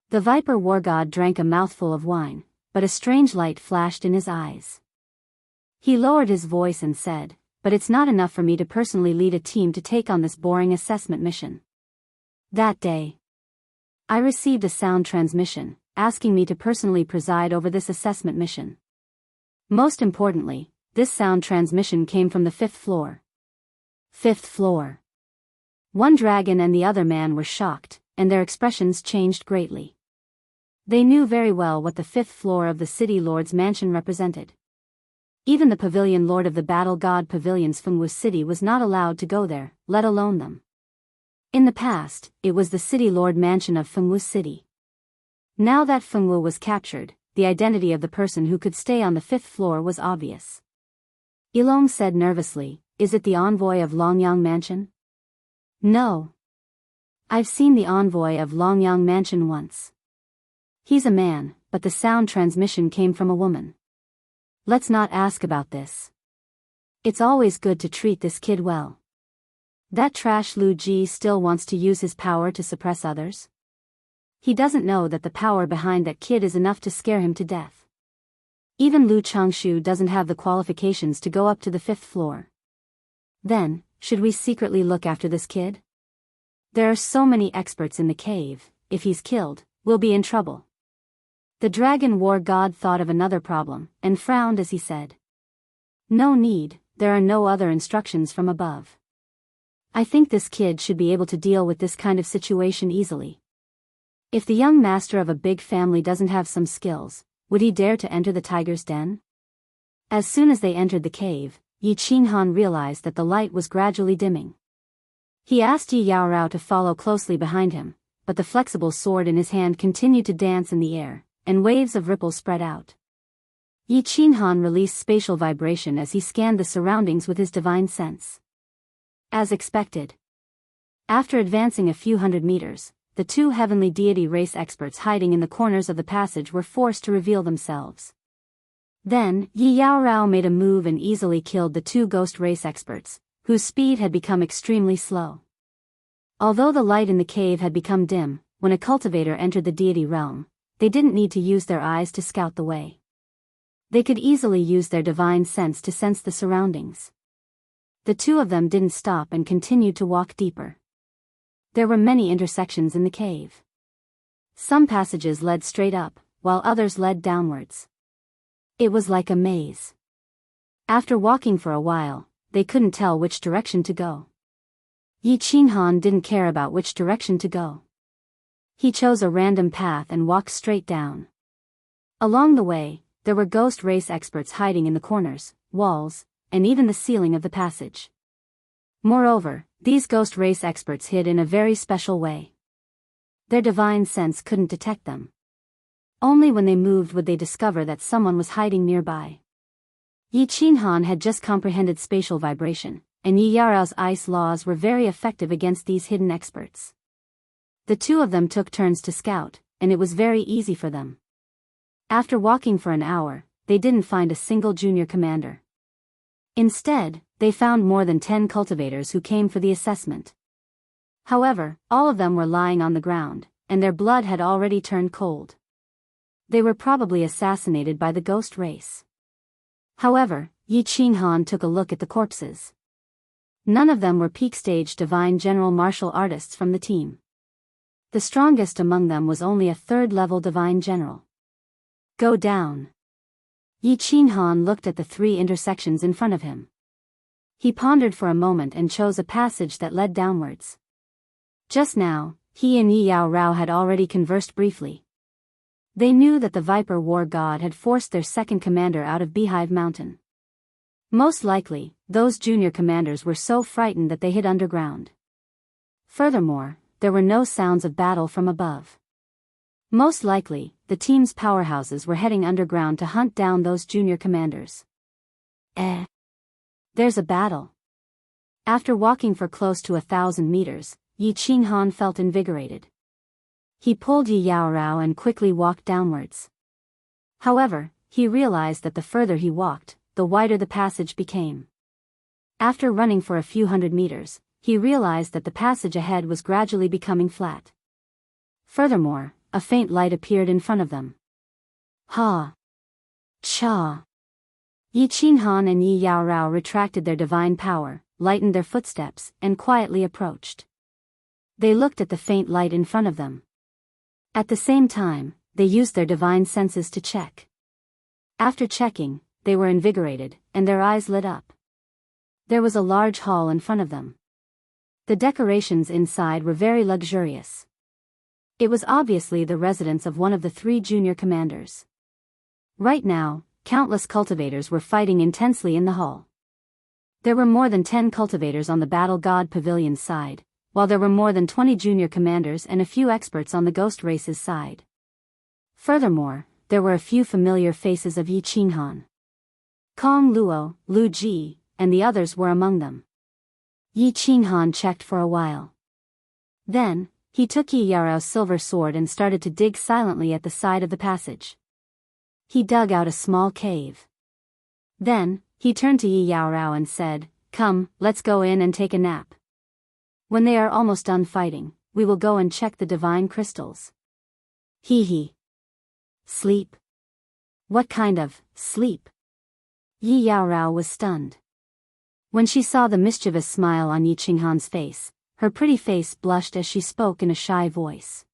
The viper war god drank a mouthful of wine, but a strange light flashed in his eyes. He lowered his voice and said, but it's not enough for me to personally lead a team to take on this boring assessment mission. That day, I received a sound transmission, asking me to personally preside over this assessment mission. Most importantly, this sound transmission came from the 5th floor. 5th floor. One dragon and the other man were shocked, and their expressions changed greatly. They knew very well what the 5th floor of the city lord's mansion represented. Even the pavilion lord of the battle god pavilion's Fengwu city was not allowed to go there, let alone them. In the past, it was the city lord mansion of Fengwu city. Now that Fengwu was captured, the identity of the person who could stay on the 5th floor was obvious. Ilong said nervously, is it the envoy of Longyang Mansion? No. I've seen the envoy of Longyang Mansion once. He's a man, but the sound transmission came from a woman. Let's not ask about this. It's always good to treat this kid well. That trash Lu Ji still wants to use his power to suppress others? He doesn't know that the power behind that kid is enough to scare him to death. Even Lu Changshu doesn't have the qualifications to go up to the 5th floor. Then, should we secretly look after this kid? There are so many experts in the cave, if he's killed, we'll be in trouble. The dragon war god thought of another problem, and frowned as he said. No need, there are no other instructions from above. I think this kid should be able to deal with this kind of situation easily. If the young master of a big family doesn't have some skills, would he dare to enter the tiger's den? As soon as they entered the cave, Yi Qinghan realized that the light was gradually dimming. He asked Yi Yaorao to follow closely behind him, but the flexible sword in his hand continued to dance in the air, and waves of ripples spread out. Yi Qinghan released spatial vibration as he scanned the surroundings with his divine sense. As expected. After advancing a few hundred meters, the 2 heavenly deity race experts hiding in the corners of the passage were forced to reveal themselves. Then, Yi Yaorao made a move and easily killed the 2 ghost race experts, whose speed had become extremely slow. Although the light in the cave had become dim, when a cultivator entered the deity realm, they didn't need to use their eyes to scout the way. They could easily use their divine sense to sense the surroundings. The 2 of them didn't stop and continued to walk deeper. There were many intersections in the cave. Some passages led straight up, while others led downwards. It was like a maze. After walking for a while, they couldn't tell which direction to go. Yi Qinghan didn't care about which direction to go. He chose a random path and walked straight down. Along the way, there were ghost race experts hiding in the corners, walls, and even the ceiling of the passage. Moreover, these ghost race experts hid in a very special way. Their divine sense couldn't detect them. Only when they moved would they discover that someone was hiding nearby. Yi Qinghan had just comprehended spatial vibration, and Yi Yaorao's ice laws were very effective against these hidden experts. The two of them took turns to scout, and it was very easy for them. After walking for an hour, they didn't find a single junior commander. Instead, they found more than 10 cultivators who came for the assessment. However, all of them were lying on the ground, and their blood had already turned cold. They were probably assassinated by the ghost race. However, Yi Qinghan took a look at the corpses. None of them were peak-stage divine general martial artists from the team. The strongest among them was only a third-level divine general. Go down. Yi Qinghan looked at the 3 intersections in front of him. He pondered for a moment and chose a passage that led downwards. Just now, he and Yi Yaorao had already conversed briefly. They knew that the Viper War God had forced their second commander out of Beehive Mountain. Most likely, those junior commanders were so frightened that they hid underground. Furthermore, there were no sounds of battle from above. Most likely, the team's powerhouses were heading underground to hunt down those junior commanders. There's a battle. After walking for close to 1,000 meters, Yi Qinghan felt invigorated. He pulled Yi Yaorao and quickly walked downwards. However, he realized that the further he walked, the wider the passage became. After running for a few hundred meters, he realized that the passage ahead was gradually becoming flat. Furthermore, a faint light appeared in front of them. Ha! Cha! Yi Qinghan and Yi Yaorao retracted their divine power, lightened their footsteps, and quietly approached. They looked at the faint light in front of them. At the same time, they used their divine senses to check. After checking, they were invigorated, and their eyes lit up. There was a large hall in front of them. The decorations inside were very luxurious. It was obviously the residence of one of the 3 junior commanders. Right now, countless cultivators were fighting intensely in the hall. There were more than 10 cultivators on the Battle God Pavilion's side, while there were more than 20 junior commanders and a few experts on the Ghost Race's side. Furthermore, there were a few familiar faces of Yi Qinghan. Kong Luo, Lu Ji, and the others were among them. Yi Qinghan checked for a while. Then, he took Yi Yaorao's silver sword and started to dig silently at the side of the passage. He dug out a small cave. Then, he turned to Yi Yaorao and said, "Come, let's go in and take a nap. When they are almost done fighting, we will go and check the divine crystals." Hee. Sleep? What kind of sleep? Yi Yaorao was stunned. When she saw the mischievous smile on Yi Qinghan's face, her pretty face blushed as she spoke in a shy voice.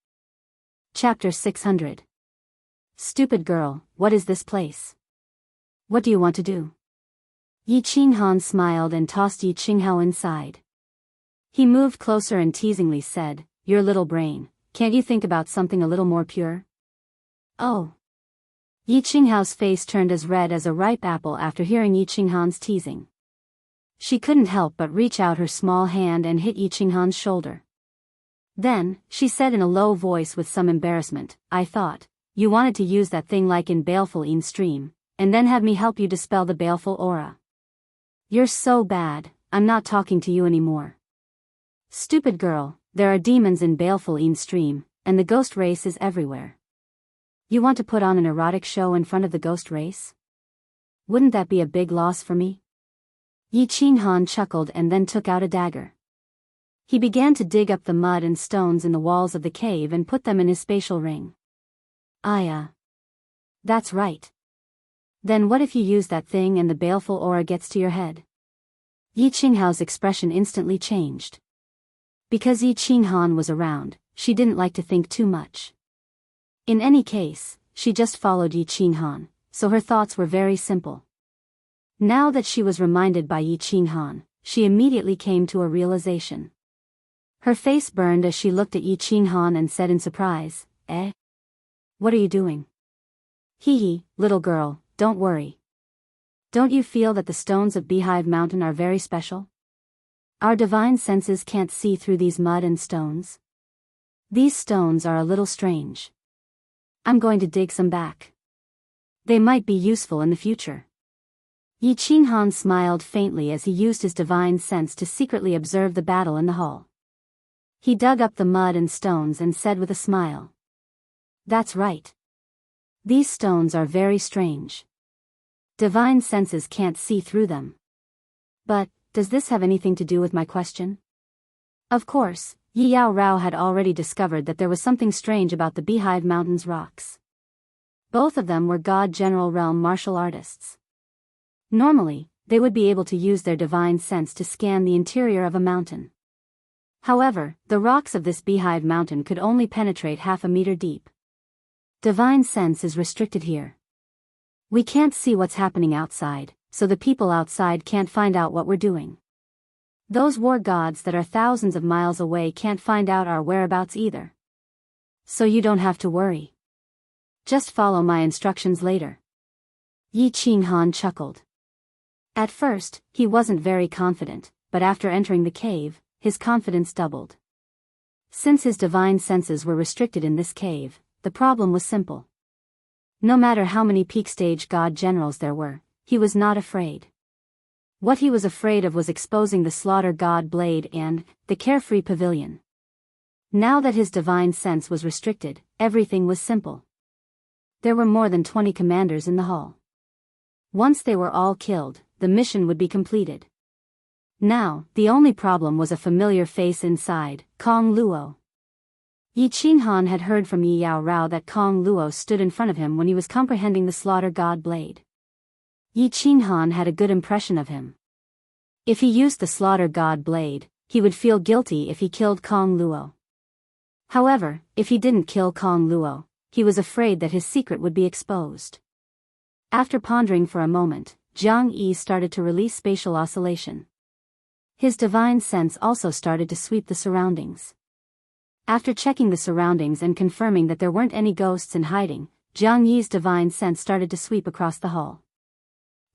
Chapter 600. Stupid girl, what is this place? What do you want to do? Yi Qinghan smiled and tossed Yi Qinghao inside. He moved closer and teasingly said, "Your little brain, can't you think about something a little more pure?" Oh. Yi Qinghao's face turned as red as a ripe apple after hearing Yi Qinghan's teasing. She couldn't help but reach out her small hand and hit Yi Qinghan's shoulder. Then, she said in a low voice with some embarrassment, "I thought, you wanted to use that thing like in Baleful Een Stream, and then have me help you dispel the baleful aura. You're so bad, I'm not talking to you anymore. Stupid girl, there are demons in Baleful Een Stream, and the ghost race is everywhere. You want to put on an erotic show in front of the ghost race? Wouldn't that be a big loss for me?" Yi Qinghan chuckled and then took out a dagger. He began to dig up the mud and stones in the walls of the cave and put them in his spatial ring. That's right. Then what if you use that thing and the baleful aura gets to your head? Yi Qinghao's expression instantly changed. Because Yi Qinghan was around, she didn't like to think too much. In any case, she just followed Yi Qinghan, so her thoughts were very simple. Now that she was reminded by Yi Qinghan, she immediately came to a realization. Her face burned as she looked at Yi Qinghan and said in surprise, "Eh? What are you doing?" "Hee hee, little girl, don't worry. Don't you feel that the stones of Beehive Mountain are very special? Our divine senses can't see through these mud and stones. These stones are a little strange. I'm going to dig some back. They might be useful in the future." Yi Qinghan smiled faintly as he used his divine sense to secretly observe the battle in the hall. He dug up the mud and stones and said with a smile, "That's right. These stones are very strange. Divine senses can't see through them. But, does this have anything to do with my question?" Of course, Yi Yao Rao had already discovered that there was something strange about the Beehive Mountains rocks. Both of them were God General Realm martial artists. Normally, they would be able to use their divine sense to scan the interior of a mountain. However, the rocks of this Beehive Mountain could only penetrate half a meter deep. Divine sense is restricted here. We can't see what's happening outside, so the people outside can't find out what we're doing. Those war gods that are thousands of miles away can't find out our whereabouts either. So you don't have to worry. Just follow my instructions later." Yi Qinghan chuckled. At first, he wasn't very confident, but after entering the cave, his confidence doubled. Since his divine senses were restricted in this cave, the problem was simple. No matter how many peak stage god generals there were, he was not afraid. What he was afraid of was exposing the Slaughter God Blade and the Carefree Pavilion. Now that his divine sense was restricted, everything was simple. There were more than 20 commanders in the hall. Once they were all killed, the mission would be completed. Now, the only problem was a familiar face inside, Kong Luo. Yi Qinghan had heard from Yi Yao Rao that Kong Luo stood in front of him when he was comprehending the Slaughter God Blade. Yi Qinghan had a good impression of him. If he used the Slaughter God Blade, he would feel guilty if he killed Kong Luo. However, if he didn't kill Kong Luo, he was afraid that his secret would be exposed. After pondering for a moment, Jianghu started to release spatial oscillation. His divine sense also started to sweep the surroundings. After checking the surroundings and confirming that there weren't any ghosts in hiding, Jiang Yi's divine sense started to sweep across the hall.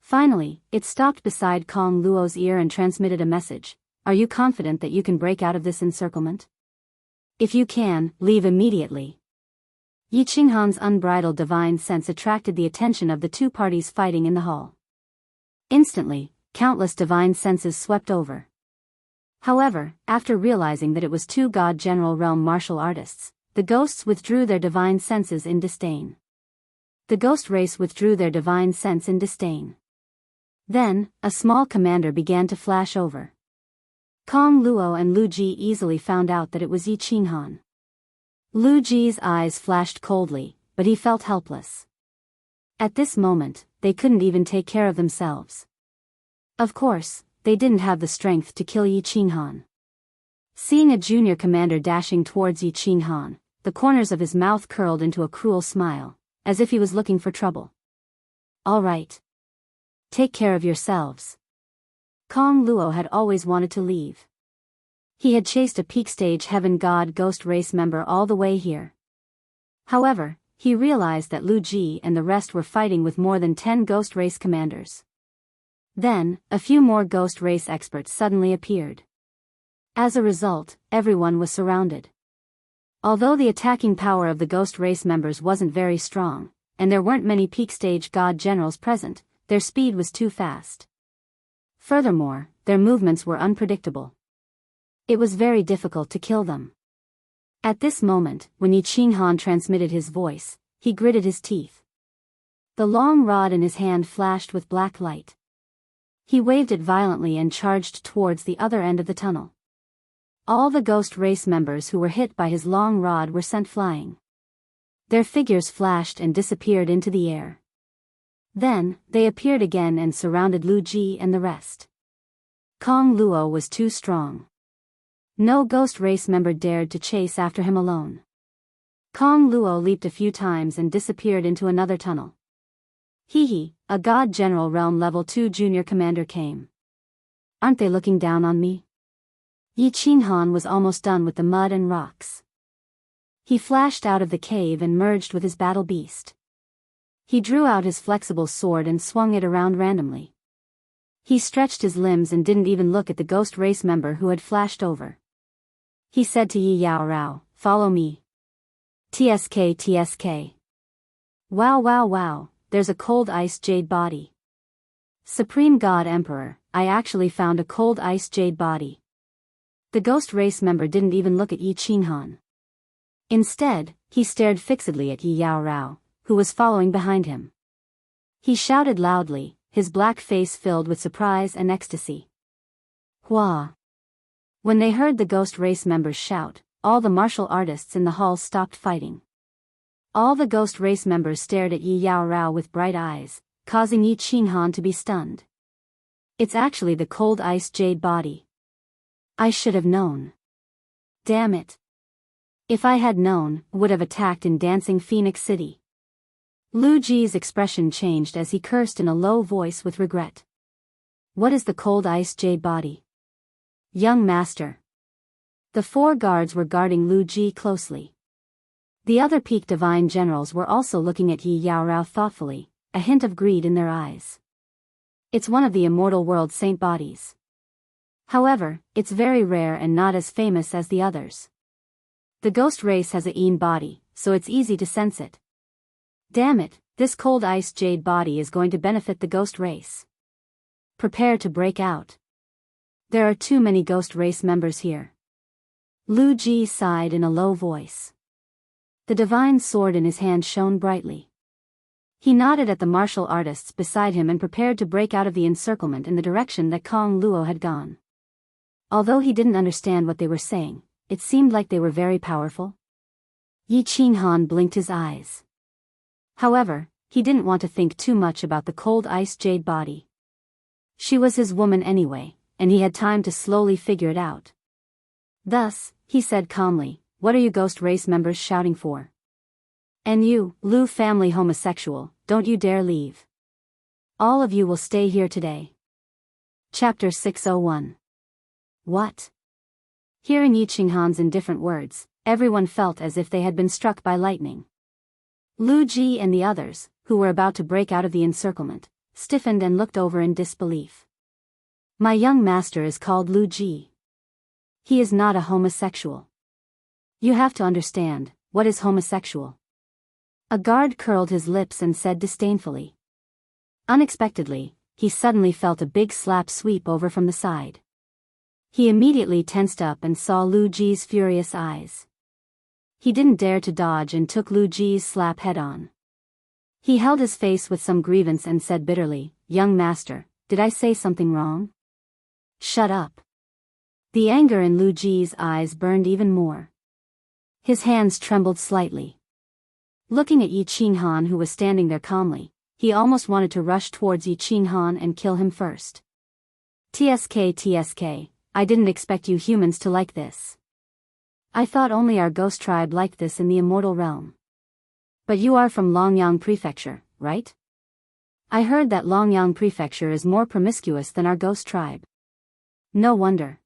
Finally, it stopped beside Kong Luo's ear and transmitted a message. "Are you confident that you can break out of this encirclement? If you can, leave immediately." Yi Qinghan's unbridled divine sense attracted the attention of the two parties fighting in the hall. Instantly, countless divine senses swept over. However, after realizing that it was two God General Realm martial artists, the ghosts withdrew their divine senses in disdain. The ghost race withdrew their divine sense in disdain. Then, a small commander began to flash over. Kong Luo and Lu Ji easily found out that it was Yi Qinghan. Lu Ji's eyes flashed coldly, but he felt helpless. At this moment, they couldn't even take care of themselves. Of course, they didn't have the strength to kill Yi Qinghan. Seeing a junior commander dashing towards Yi Qinghan, the corners of his mouth curled into a cruel smile, as if he was looking for trouble. "All right. Take care of yourselves." Kong Luo had always wanted to leave. He had chased a peak stage heaven god ghost race member all the way here. However, he realized that Lu Ji and the rest were fighting with more than 10 ghost race commanders. Then, a few more ghost race experts suddenly appeared. As a result, everyone was surrounded. Although the attacking power of the ghost race members wasn't very strong, and there weren't many peak stage god generals present, their speed was too fast. Furthermore, their movements were unpredictable. It was very difficult to kill them. At this moment, when Yi Qinghan transmitted his voice, he gritted his teeth. The long rod in his hand flashed with black light. He waved it violently and charged towards the other end of the tunnel. All the ghost race members who were hit by his long rod were sent flying. Their figures flashed and disappeared into the air. Then, they appeared again and surrounded Lu Ji and the rest. Kong Luo was too strong. No ghost race member dared to chase after him alone. Kong Luo leaped a few times and disappeared into another tunnel. Hee hee, a God General Realm Level 2 Junior Commander came. Aren't they looking down on me? Yi Qinghan was almost done with the mud and rocks. He flashed out of the cave and merged with his battle beast. He drew out his flexible sword and swung it around randomly. He stretched his limbs and didn't even look at the ghost race member who had flashed over. He said to Yi Yaorao, "Follow me. TSK TSK. Wow wow wow, there's a cold ice jade body. Supreme God Emperor, I actually found a cold ice jade body." The ghost race member didn't even look at Yi Qinghan. Instead, he stared fixedly at Yi Yaorao, who was following behind him. He shouted loudly, his black face filled with surprise and ecstasy. Hua! When they heard the ghost race members shout, all the martial artists in the hall stopped fighting. All the ghost race members stared at Yi Yaorao with bright eyes, causing Yi Qinghan to be stunned. It's actually the cold ice jade body. I should have known. Damn it. If I had known, would have attacked in Dancing Phoenix City. Lu Ji's expression changed as he cursed in a low voice with regret. What is the cold ice jade body? Young master. The 4 guards were guarding Lu Ji closely. The other peak divine generals were also looking at Yi Yaorao thoughtfully, a hint of greed in their eyes. It's one of the immortal world saint bodies. However, it's very rare and not as famous as the others. The ghost race has a Yin body, so it's easy to sense it. Damn it, this cold ice jade body is going to benefit the ghost race. Prepare to break out. There are too many ghost race members here. Lu Ji sighed in a low voice. The divine sword in his hand shone brightly. He nodded at the martial artists beside him and prepared to break out of the encirclement in the direction that Kong Luo had gone. Although he didn't understand what they were saying, it seemed like they were very powerful. Yi Qinghan blinked his eyes. However, he didn't want to think too much about the cold ice jade body. She was his woman anyway, and he had time to slowly figure it out. Thus, he said calmly, "What are you ghost race members shouting for? And you, Lu family homosexual, don't you dare leave. All of you will stay here today." Chapter 601. What? Hearing Yi Qinghan's indifferent words, everyone felt as if they had been struck by lightning. Lu Ji and the others, who were about to break out of the encirclement, stiffened and looked over in disbelief. My young master is called Lu Ji. He is not a homosexual. You have to understand, what is homosexual? A guard curled his lips and said disdainfully. Unexpectedly, he suddenly felt a big slap sweep over from the side. He immediately tensed up and saw Lu Ji's furious eyes. He didn't dare to dodge and took Lu Ji's slap head-on. He held his face with some grievance and said bitterly, "Young master, did I say something wrong?" "Shut up." The anger in Lu Ji's eyes burned even more. His hands trembled slightly. Looking at Yi Qinghan who was standing there calmly, he almost wanted to rush towards Yi Qinghan and kill him first. TSK TSK, I didn't expect you humans to like this. I thought only our ghost tribe liked this in the immortal realm. But you are from Longyang Prefecture, right? I heard that Longyang Prefecture is more promiscuous than our ghost tribe. No wonder.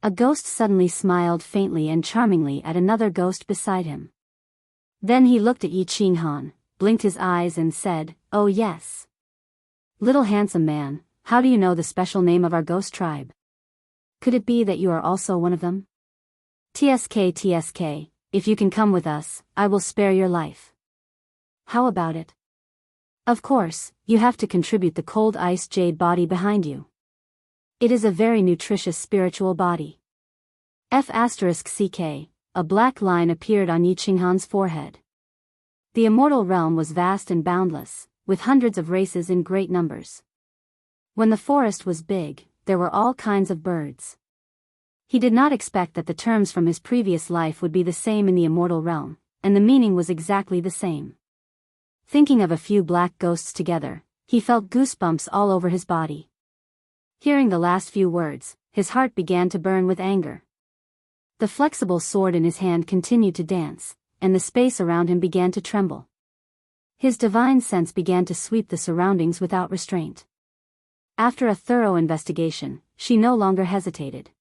A ghost suddenly smiled faintly and charmingly at another ghost beside him. Then he looked at Yi Qinghan, blinked his eyes and said, "Oh yes. Little handsome man, how do you know the special name of our ghost tribe? Could it be that you are also one of them? TSK TSK, if you can come with us, I will spare your life. How about it? Of course, you have to contribute the cold ice jade body behind you. It is a very nutritious spiritual body." F***CK, a black line appeared on Yi Qinghan's forehead. The immortal realm was vast and boundless, with hundreds of races in great numbers. When the forest was big, there were all kinds of birds. He did not expect that the terms from his previous life would be the same in the immortal realm, and the meaning was exactly the same. Thinking of a few black ghosts together, he felt goosebumps all over his body. Hearing the last few words, his heart began to burn with anger. The flexible sword in his hand continued to dance, and the space around him began to tremble. His divine sense began to sweep the surroundings without restraint. After a thorough investigation, she no longer hesitated.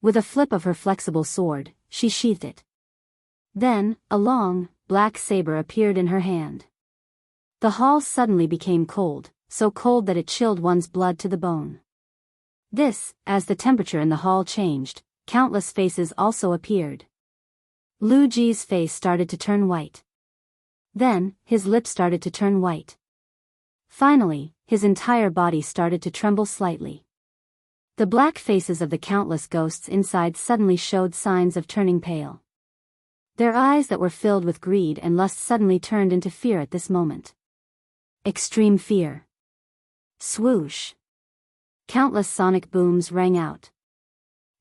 With a flip of her flexible sword, she sheathed it. Then, a long, black saber appeared in her hand. The hall suddenly became cold, so cold that it chilled one's blood to the bone. As the temperature in the hall changed, countless faces also appeared. Lu Ji's face started to turn white. Then, his lips started to turn white. Finally, his entire body started to tremble slightly. The black faces of the countless ghosts inside suddenly showed signs of turning pale. Their eyes that were filled with greed and lust suddenly turned into fear at this moment. Extreme fear. Swoosh. Countless sonic booms rang out.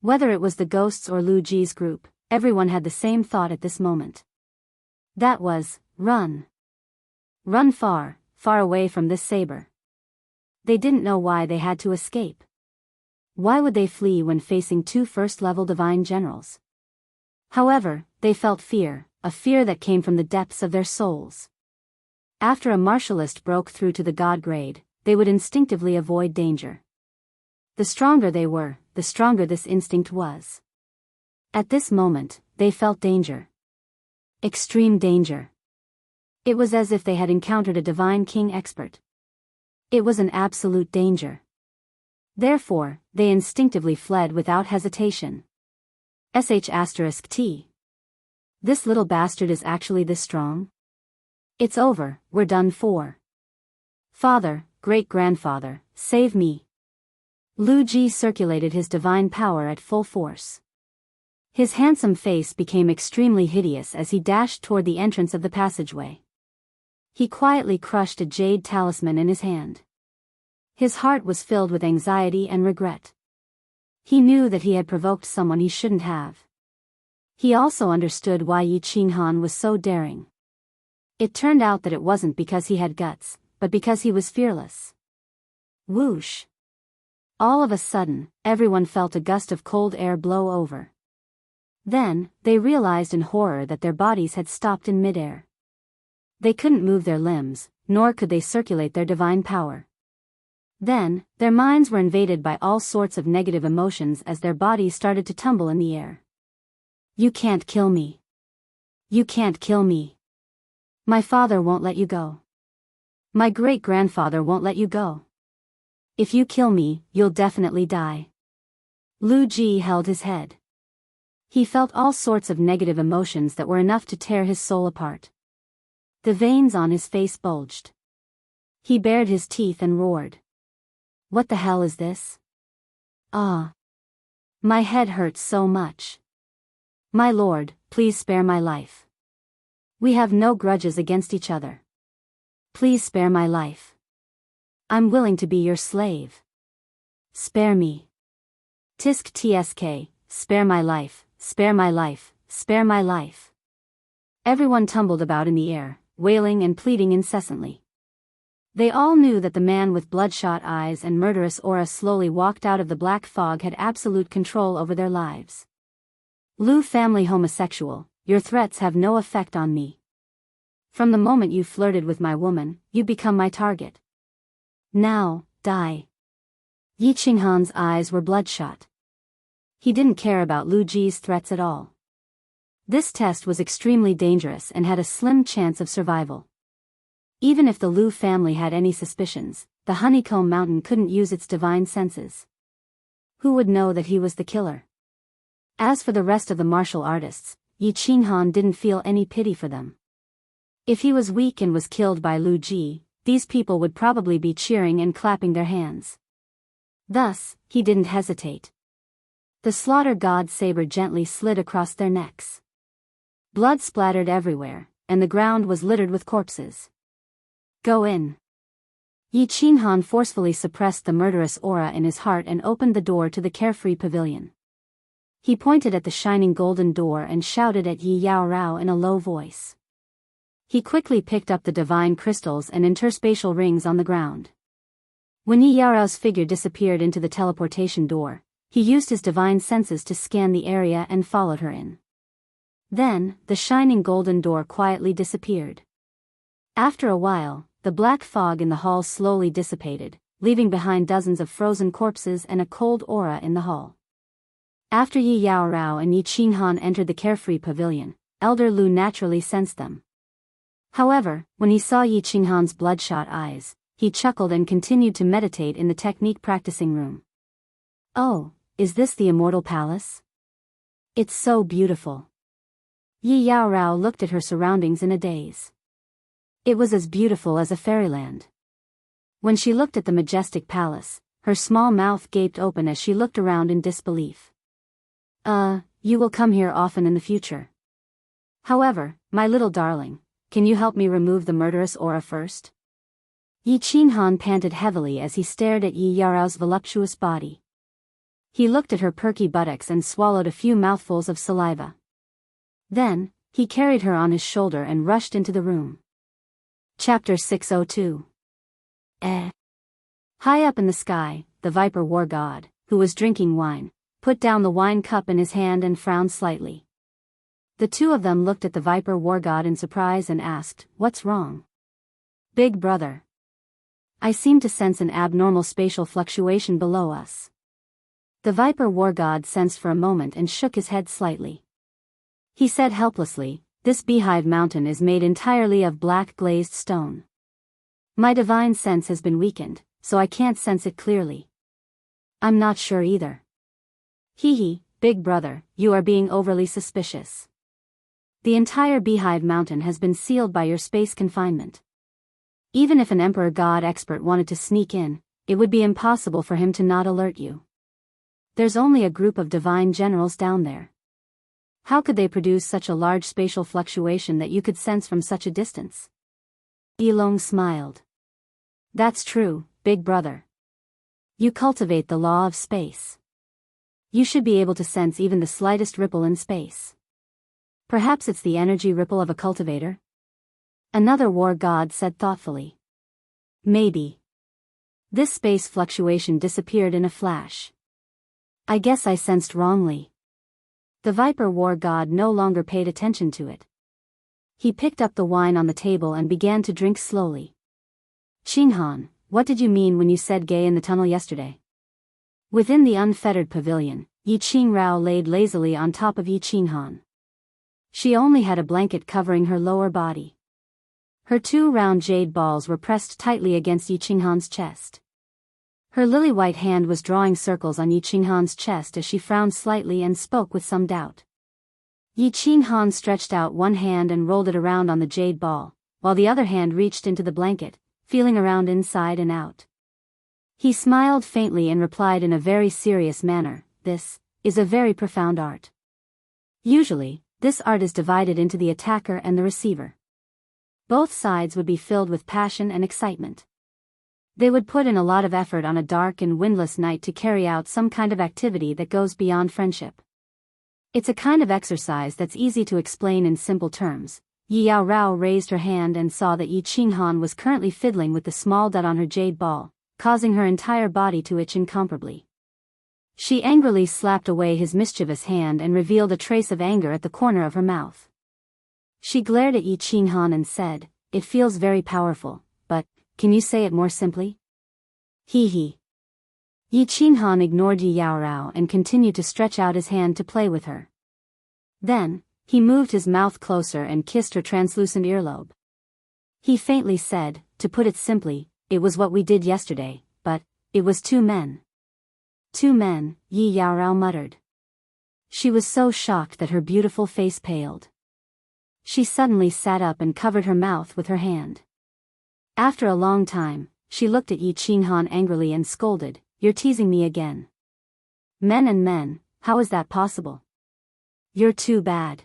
Whether it was the ghosts or Lu Ji's group, everyone had the same thought at this moment. That was, run. Run far, far away from this saber. They didn't know why they had to escape. Why would they flee when facing two first-level divine generals? However, they felt fear, a fear that came from the depths of their souls. After a martialist broke through to the god grade, they would instinctively avoid danger. The stronger they were, the stronger this instinct was. At this moment, they felt danger. Extreme danger. It was as if they had encountered a divine king expert. It was an absolute danger. Therefore, they instinctively fled without hesitation. *T. This little bastard is actually this strong? It's over, we're done for. Father, great-grandfather, save me. Lu Ji circulated his divine power at full force. His handsome face became extremely hideous as he dashed toward the entrance of the passageway. He quietly crushed a jade talisman in his hand. His heart was filled with anxiety and regret. He knew that he had provoked someone he shouldn't have. He also understood why Yi Qinghan was so daring. It turned out that it wasn't because he had guts, but because he was fearless. Whoosh! All of a sudden, everyone felt a gust of cold air blow over. Then, they realized in horror that their bodies had stopped in midair. They couldn't move their limbs, nor could they circulate their divine power. Then, their minds were invaded by all sorts of negative emotions as their bodies started to tumble in the air. You can't kill me. You can't kill me. My father won't let you go. My great-grandfather won't let you go. If you kill me, you'll definitely die. Lu Ji held his head. He felt all sorts of negative emotions that were enough to tear his soul apart. The veins on his face bulged. He bared his teeth and roared. What the hell is this? Ah. My head hurts so much. My lord, please spare my life. We have no grudges against each other. Please spare my life. I'm willing to be your slave. Spare me. Tisk tsk, spare my life, spare my life, spare my life. Everyone tumbled about in the air, wailing and pleading incessantly. They all knew that the man with bloodshot eyes and murderous aura slowly walked out of the black fog had absolute control over their lives. Lu family homosexual, your threats have no effect on me. From the moment you flirted with my woman, you become my target. Now, die. Yi Qinghan's eyes were bloodshot. He didn't care about Lu Ji's threats at all. This test was extremely dangerous and had a slim chance of survival. Even if the Lu family had any suspicions, the Honeycomb Mountain couldn't use its divine senses. Who would know that he was the killer? As for the rest of the martial artists, Yi Qinghan didn't feel any pity for them. If he was weak and was killed by Lu Ji, these people would probably be cheering and clapping their hands. Thus, he didn't hesitate. The slaughter god's saber gently slid across their necks. Blood splattered everywhere, and the ground was littered with corpses. Go in. Yi Qinghan forcefully suppressed the murderous aura in his heart and opened the door to the Carefree Pavilion. He pointed at the shining golden door and shouted at Yi Yaorao in a low voice. He quickly picked up the divine crystals and interspatial rings on the ground. When Yi Yaorao's figure disappeared into the teleportation door, he used his divine senses to scan the area and followed her in. Then, the shining golden door quietly disappeared. After a while, the black fog in the hall slowly dissipated, leaving behind dozens of frozen corpses and a cold aura in the hall. After Yi Yaorao and Yi Qinghan entered the Carefree Pavilion, Elder Lu naturally sensed them. However, when he saw Yi Qinghan's bloodshot eyes, he chuckled and continued to meditate in the technique practicing room. Oh, is this the Immortal Palace? It's so beautiful. Yi Yaorao looked at her surroundings in a daze. It was as beautiful as a fairyland. When she looked at the majestic palace, her small mouth gaped open as she looked around in disbelief. You will come here often in the future. However, my little darling, can you help me remove the murderous aura first? Yi Qinghan panted heavily as he stared at Yi Yaorao's voluptuous body. He looked at her perky buttocks and swallowed a few mouthfuls of saliva. Then, he carried her on his shoulder and rushed into the room. Chapter 602. High up in the sky, the Viper War God, who was drinking wine, put down the wine cup in his hand and frowned slightly. The two of them looked at the Viper War God in surprise and asked, "What's wrong?" "Big brother. I seem to sense an abnormal spatial fluctuation below us." The Viper War God sensed for a moment and shook his head slightly. He said helplessly, "This beehive mountain is made entirely of black glazed stone. My divine sense has been weakened, so I can't sense it clearly." "I'm not sure either." "Hee, big brother, you are being overly suspicious. The entire beehive mountain has been sealed by your space confinement. Even if an Emperor God expert wanted to sneak in, it would be impossible for him to not alert you. There's only a group of divine generals down there. How could they produce such a large spatial fluctuation that you could sense from such a distance?" Yilong smiled. "That's true, big brother. You cultivate the law of space. You should be able to sense even the slightest ripple in space. Perhaps it's the energy ripple of a cultivator?" Another war god said thoughtfully. "Maybe." This space fluctuation disappeared in a flash. "I guess I sensed wrongly." The Viper War God no longer paid attention to it. He picked up the wine on the table and began to drink slowly. "Qinghan, what did you mean when you said gay in the tunnel yesterday?" Within the unfettered pavilion, Yi Qingrao laid lazily on top of Yi Qinghan. She only had a blanket covering her lower body. Her two round jade balls were pressed tightly against Yi Qinghan's chest. Her lily-white hand was drawing circles on Yi Qinghan's chest as she frowned slightly and spoke with some doubt. Yi Qinghan stretched out one hand and rolled it around on the jade ball, while the other hand reached into the blanket, feeling around inside and out. He smiled faintly and replied in a very serious manner, "This is a very profound art. Usually, this art is divided into the attacker and the receiver. Both sides would be filled with passion and excitement. They would put in a lot of effort on a dark and windless night to carry out some kind of activity that goes beyond friendship. It's a kind of exercise that's easy to explain in simple terms." Yi Yaorao raised her hand and saw that Yi Qinghan was currently fiddling with the small dot on her jade ball, causing her entire body to itch incomparably. She angrily slapped away his mischievous hand and revealed a trace of anger at the corner of her mouth. She glared at Yi Qinghan and said, "It feels very powerful, but, can you say it more simply?" Hee. Yi Qinghan ignored Yi Yaorao and continued to stretch out his hand to play with her. Then, he moved his mouth closer and kissed her translucent earlobe. He faintly said, "To put it simply, it was what we did yesterday, but it was two men." "Two men," Yi Yaorao muttered. She was so shocked that her beautiful face paled. She suddenly sat up and covered her mouth with her hand. After a long time, she looked at Yi Qinghan angrily and scolded, "You're teasing me again. Men and men, how is that possible? You're too bad."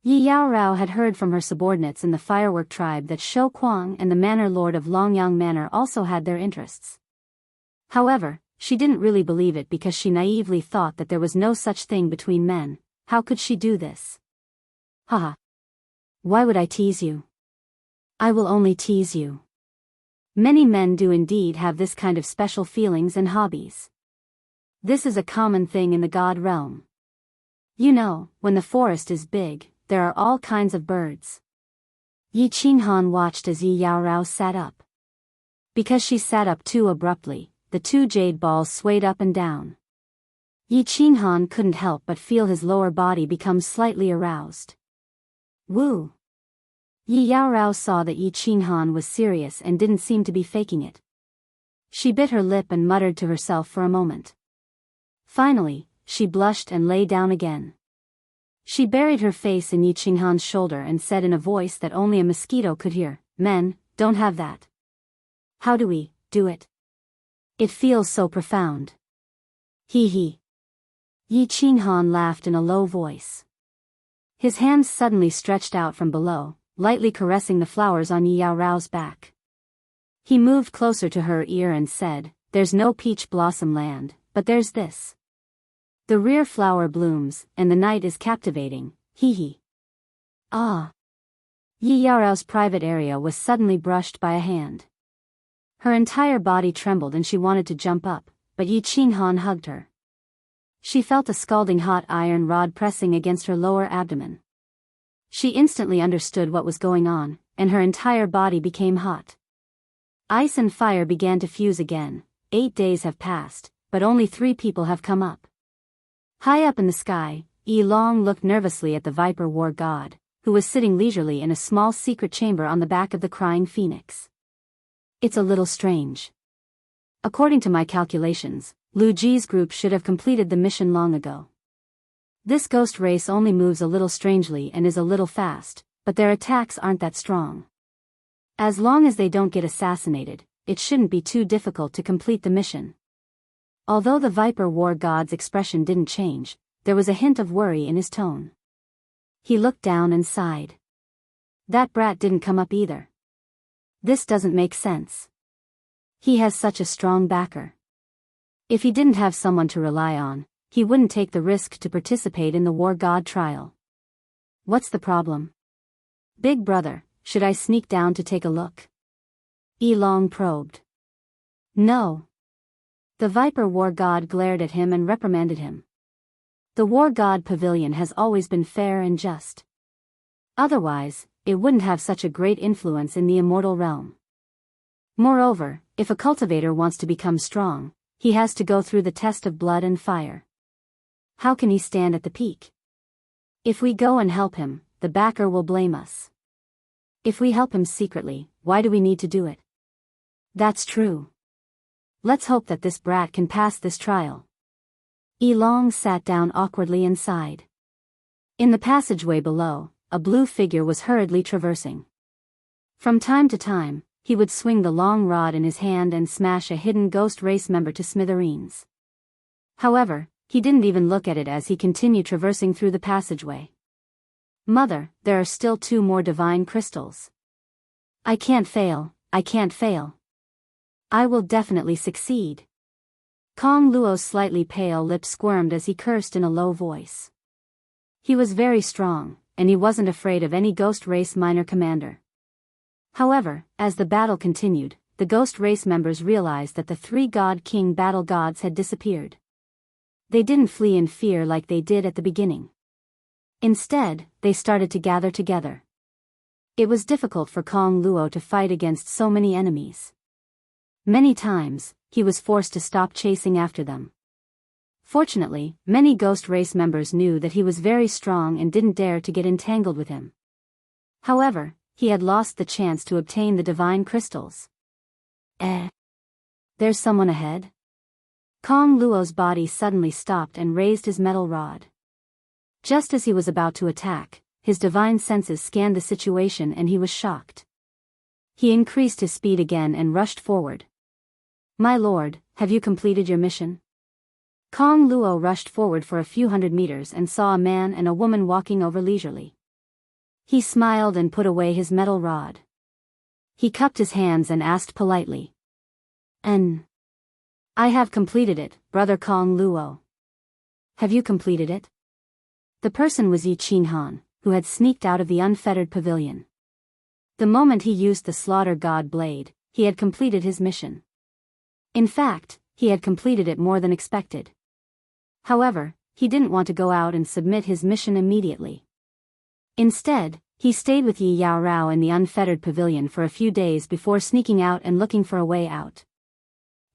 Yi Yaorao had heard from her subordinates in the firework tribe that Shou Kuang and the manor lord of Longyang Manor also had their interests. However, she didn't really believe it because she naively thought that there was no such thing between men. How could she do this? Haha. Why would I tease you? I will only tease you. Many men do indeed have this kind of special feelings and hobbies. This is a common thing in the god realm. You know, when the forest is big, there are all kinds of birds. Yi Qinghan watched as Yi Yaorao sat up. Because she sat up too abruptly, the two jade balls swayed up and down. Yi Qinghan couldn't help but feel his lower body become slightly aroused. Woo! Yi Yaorao saw that Yi Qinghan was serious and didn't seem to be faking it. She bit her lip and muttered to herself for a moment. Finally, she blushed and lay down again. She buried her face in Yi Qinghan's shoulder and said in a voice that only a mosquito could hear, "Men, don't have that. How do we do it? It feels so profound." Hee hee. Yi Qinghan laughed in a low voice. His hands suddenly stretched out from below, lightly caressing the flowers on Yi Yaorao's back. He moved closer to her ear and said, "There's no peach blossom land, but there's this. The rear flower blooms, and the night is captivating, hee hee." Ah! Yi Yaorao's private area was suddenly brushed by a hand. Her entire body trembled and she wanted to jump up, but Yi Qinghan hugged her. She felt a scalding hot iron rod pressing against her lower abdomen. She instantly understood what was going on, and her entire body became hot. Ice and fire began to fuse again. 8 days have passed, but only 3 people have come up. High up in the sky, Yi Long looked nervously at the Viper War God, who was sitting leisurely in a small secret chamber on the back of the crying phoenix. "It's a little strange. According to my calculations, Lu Ji's group should have completed the mission long ago. This ghost race only moves a little strangely and is a little fast, but their attacks aren't that strong. As long as they don't get assassinated, it shouldn't be too difficult to complete the mission." Although the Viper War God's expression didn't change, there was a hint of worry in his tone. He looked down and sighed. "That brat didn't come up either. This doesn't make sense. He has such a strong backer. If he didn't have someone to rely on, he wouldn't take the risk to participate in the War God trial. What's the problem? Big brother, should I sneak down to take a look?" Yi Long probed. "No." The Viper War God glared at him and reprimanded him. The War God Pavilion has always been fair and just. Otherwise, it wouldn't have such a great influence in the immortal realm. Moreover, if a cultivator wants to become strong, he has to go through the test of blood and fire. How can he stand at the peak? If we go and help him, the backer will blame us. If we help him secretly, why do we need to do it? That's true. Let's hope that this brat can pass this trial." Yi Long sat down awkwardly and sighed. In the passageway below, a blue figure was hurriedly traversing. From time to time, he would swing the long rod in his hand and smash a hidden ghost race member to smithereens. However, he didn't even look at it as he continued traversing through the passageway. "Mother, there are still 2 more divine crystals. I can't fail, I can't fail. I will definitely succeed." Kong Luo's slightly pale lips squirmed as he cursed in a low voice. He was very strong, and he wasn't afraid of any ghost race minor commander. However, as the battle continued, the ghost race members realized that the 3 God King battle gods had disappeared. They didn't flee in fear like they did at the beginning. Instead, they started to gather together. It was difficult for Kong Luo to fight against so many enemies. Many times, he was forced to stop chasing after them. Fortunately, many ghost race members knew that he was very strong and didn't dare to get entangled with him. However, he had lost the chance to obtain the divine crystals. There's someone ahead? Kong Luo's body suddenly stopped and raised his metal rod. Just as he was about to attack, his divine senses scanned the situation and he was shocked. He increased his speed again and rushed forward. "My lord, have you completed your mission?" Kong Luo rushed forward for a few hundred meters and saw a man and a woman walking over leisurely. He smiled and put away his metal rod. He cupped his hands and asked politely. I have completed it, brother Kong Luo." "Have you completed it?" The person was Yi Qinghan, who had sneaked out of the unfettered pavilion. The moment he used the slaughter god blade, he had completed his mission. In fact, he had completed it more than expected. However, he didn't want to go out and submit his mission immediately. Instead, he stayed with Yi Yaorao in the unfettered pavilion for a few days before sneaking out and looking for a way out.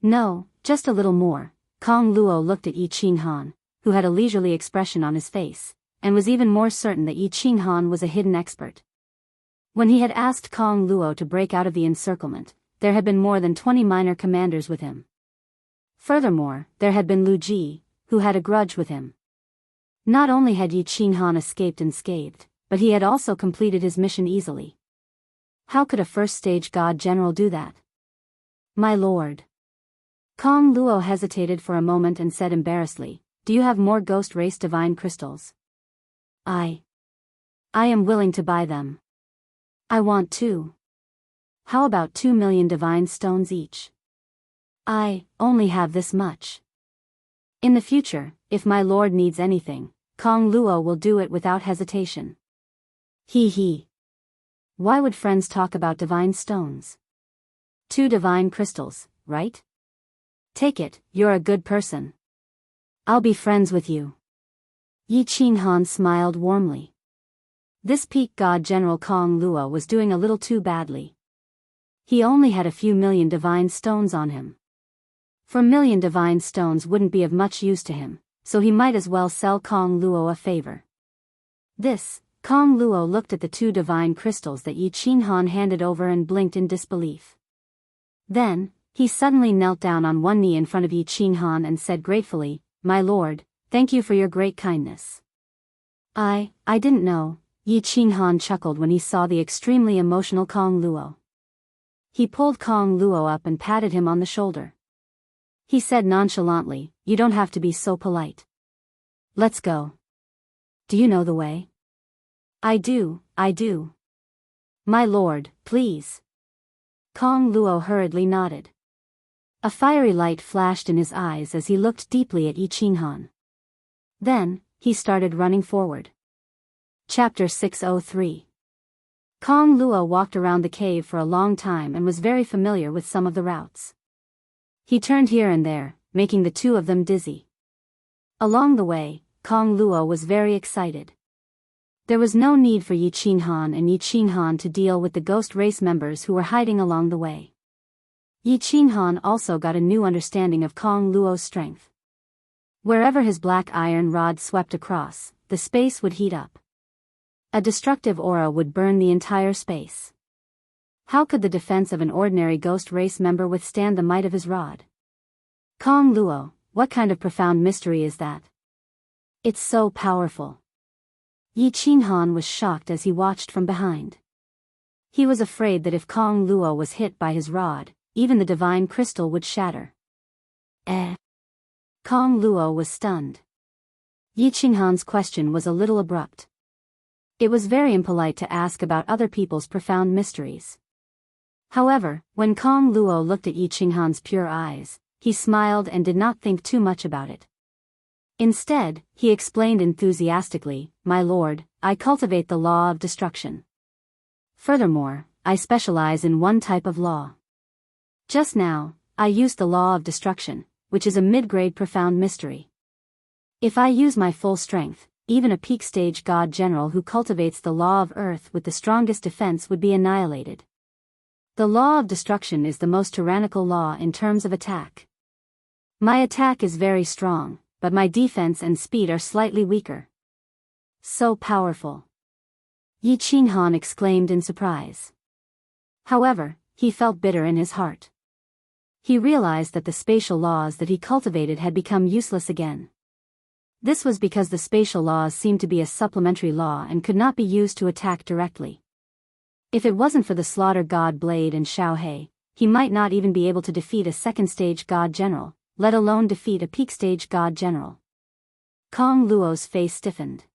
"No, just a little more." Kong Luo looked at Yi Qinghan, who had a leisurely expression on his face, and was even more certain that Yi Qinghan was a hidden expert. When he had asked Kong Luo to break out of the encirclement, there had been more than 20 minor commanders with him. Furthermore, there had been Lu Ji, who had a grudge with him. Not only had Yi Qinghan escaped unscathed, but he had also completed his mission easily. How could a first-stage god general do that? My lord. Kong Luo hesitated for a moment and said embarrassedly, "Do you have more ghost race divine crystals?" I am willing to buy them. I want 2. How about 2 million divine stones each? I only have this much. In the future, if my lord needs anything, Kong Luo will do it without hesitation. He. Why would friends talk about divine stones? 2 divine crystals, right? Take it, you're a good person. I'll be friends with you. Yi Qinghan smiled warmly. This peak god general Kong Luo was doing a little too badly. He only had a few million divine stones on him. 4 million divine stones wouldn't be of much use to him, so he might as well sell Kong Luo a favor. Kong Luo looked at the 2 divine crystals that Yi Qinghan handed over and blinked in disbelief. Then, he suddenly knelt down on one knee in front of Yi Qinghan and said gratefully, "My lord, thank you for your great kindness." I didn't know, Yi Qinghan chuckled when he saw the extremely emotional Kong Luo. He pulled Kong Luo up and patted him on the shoulder. He said nonchalantly, "You don't have to be so polite. Let's go. Do you know the way?" I do. My lord, please." Kong Luo hurriedly nodded. A fiery light flashed in his eyes as he looked deeply at Yi Qinghan. Then, he started running forward. Chapter 603. Kong Luo walked around the cave for a long time and was very familiar with some of the routes. He turned here and there, making the 2 of them dizzy. Along the way, Kong Luo was very excited. There was no need for Yi Qinghan and Yi Qinghan to deal with the ghost race members who were hiding along the way. Yi Qinghan also got a new understanding of Kong Luo's strength. Wherever his black iron rod swept across, the space would heat up. A destructive aura would burn the entire space. How could the defense of an ordinary ghost race member withstand the might of his rod? Kong Luo, what kind of profound mystery is that? It's so powerful. Yi Qinghan was shocked as he watched from behind. He was afraid that if Kong Luo was hit by his rod, even the divine crystal would shatter. Kong Luo was stunned. Yi Qinghan's question was a little abrupt. It was very impolite to ask about other people's profound mysteries. However, when Kong Luo looked at Yi Qinghan's pure eyes, he smiled and did not think too much about it. Instead, he explained enthusiastically, "My lord, I cultivate the law of destruction. Furthermore, I specialize in one type of law. Just now, I used the law of destruction, which is a mid-grade profound mystery. If I use my full strength, even a peak-stage god general who cultivates the law of earth with the strongest defense would be annihilated. The law of destruction is the most tyrannical law in terms of attack. My attack is very strong, but my defense and speed are slightly weaker." So powerful. Yi Qinghan exclaimed in surprise. However, he felt bitter in his heart. He realized that the spatial laws that he cultivated had become useless again. This was because the spatial laws seemed to be a supplementary law and could not be used to attack directly. If it wasn't for the slaughter god Blade and Xiaohei, he might not even be able to defeat a second-stage god general, let alone defeat a peak-stage god general. Kong Luo's face stiffened.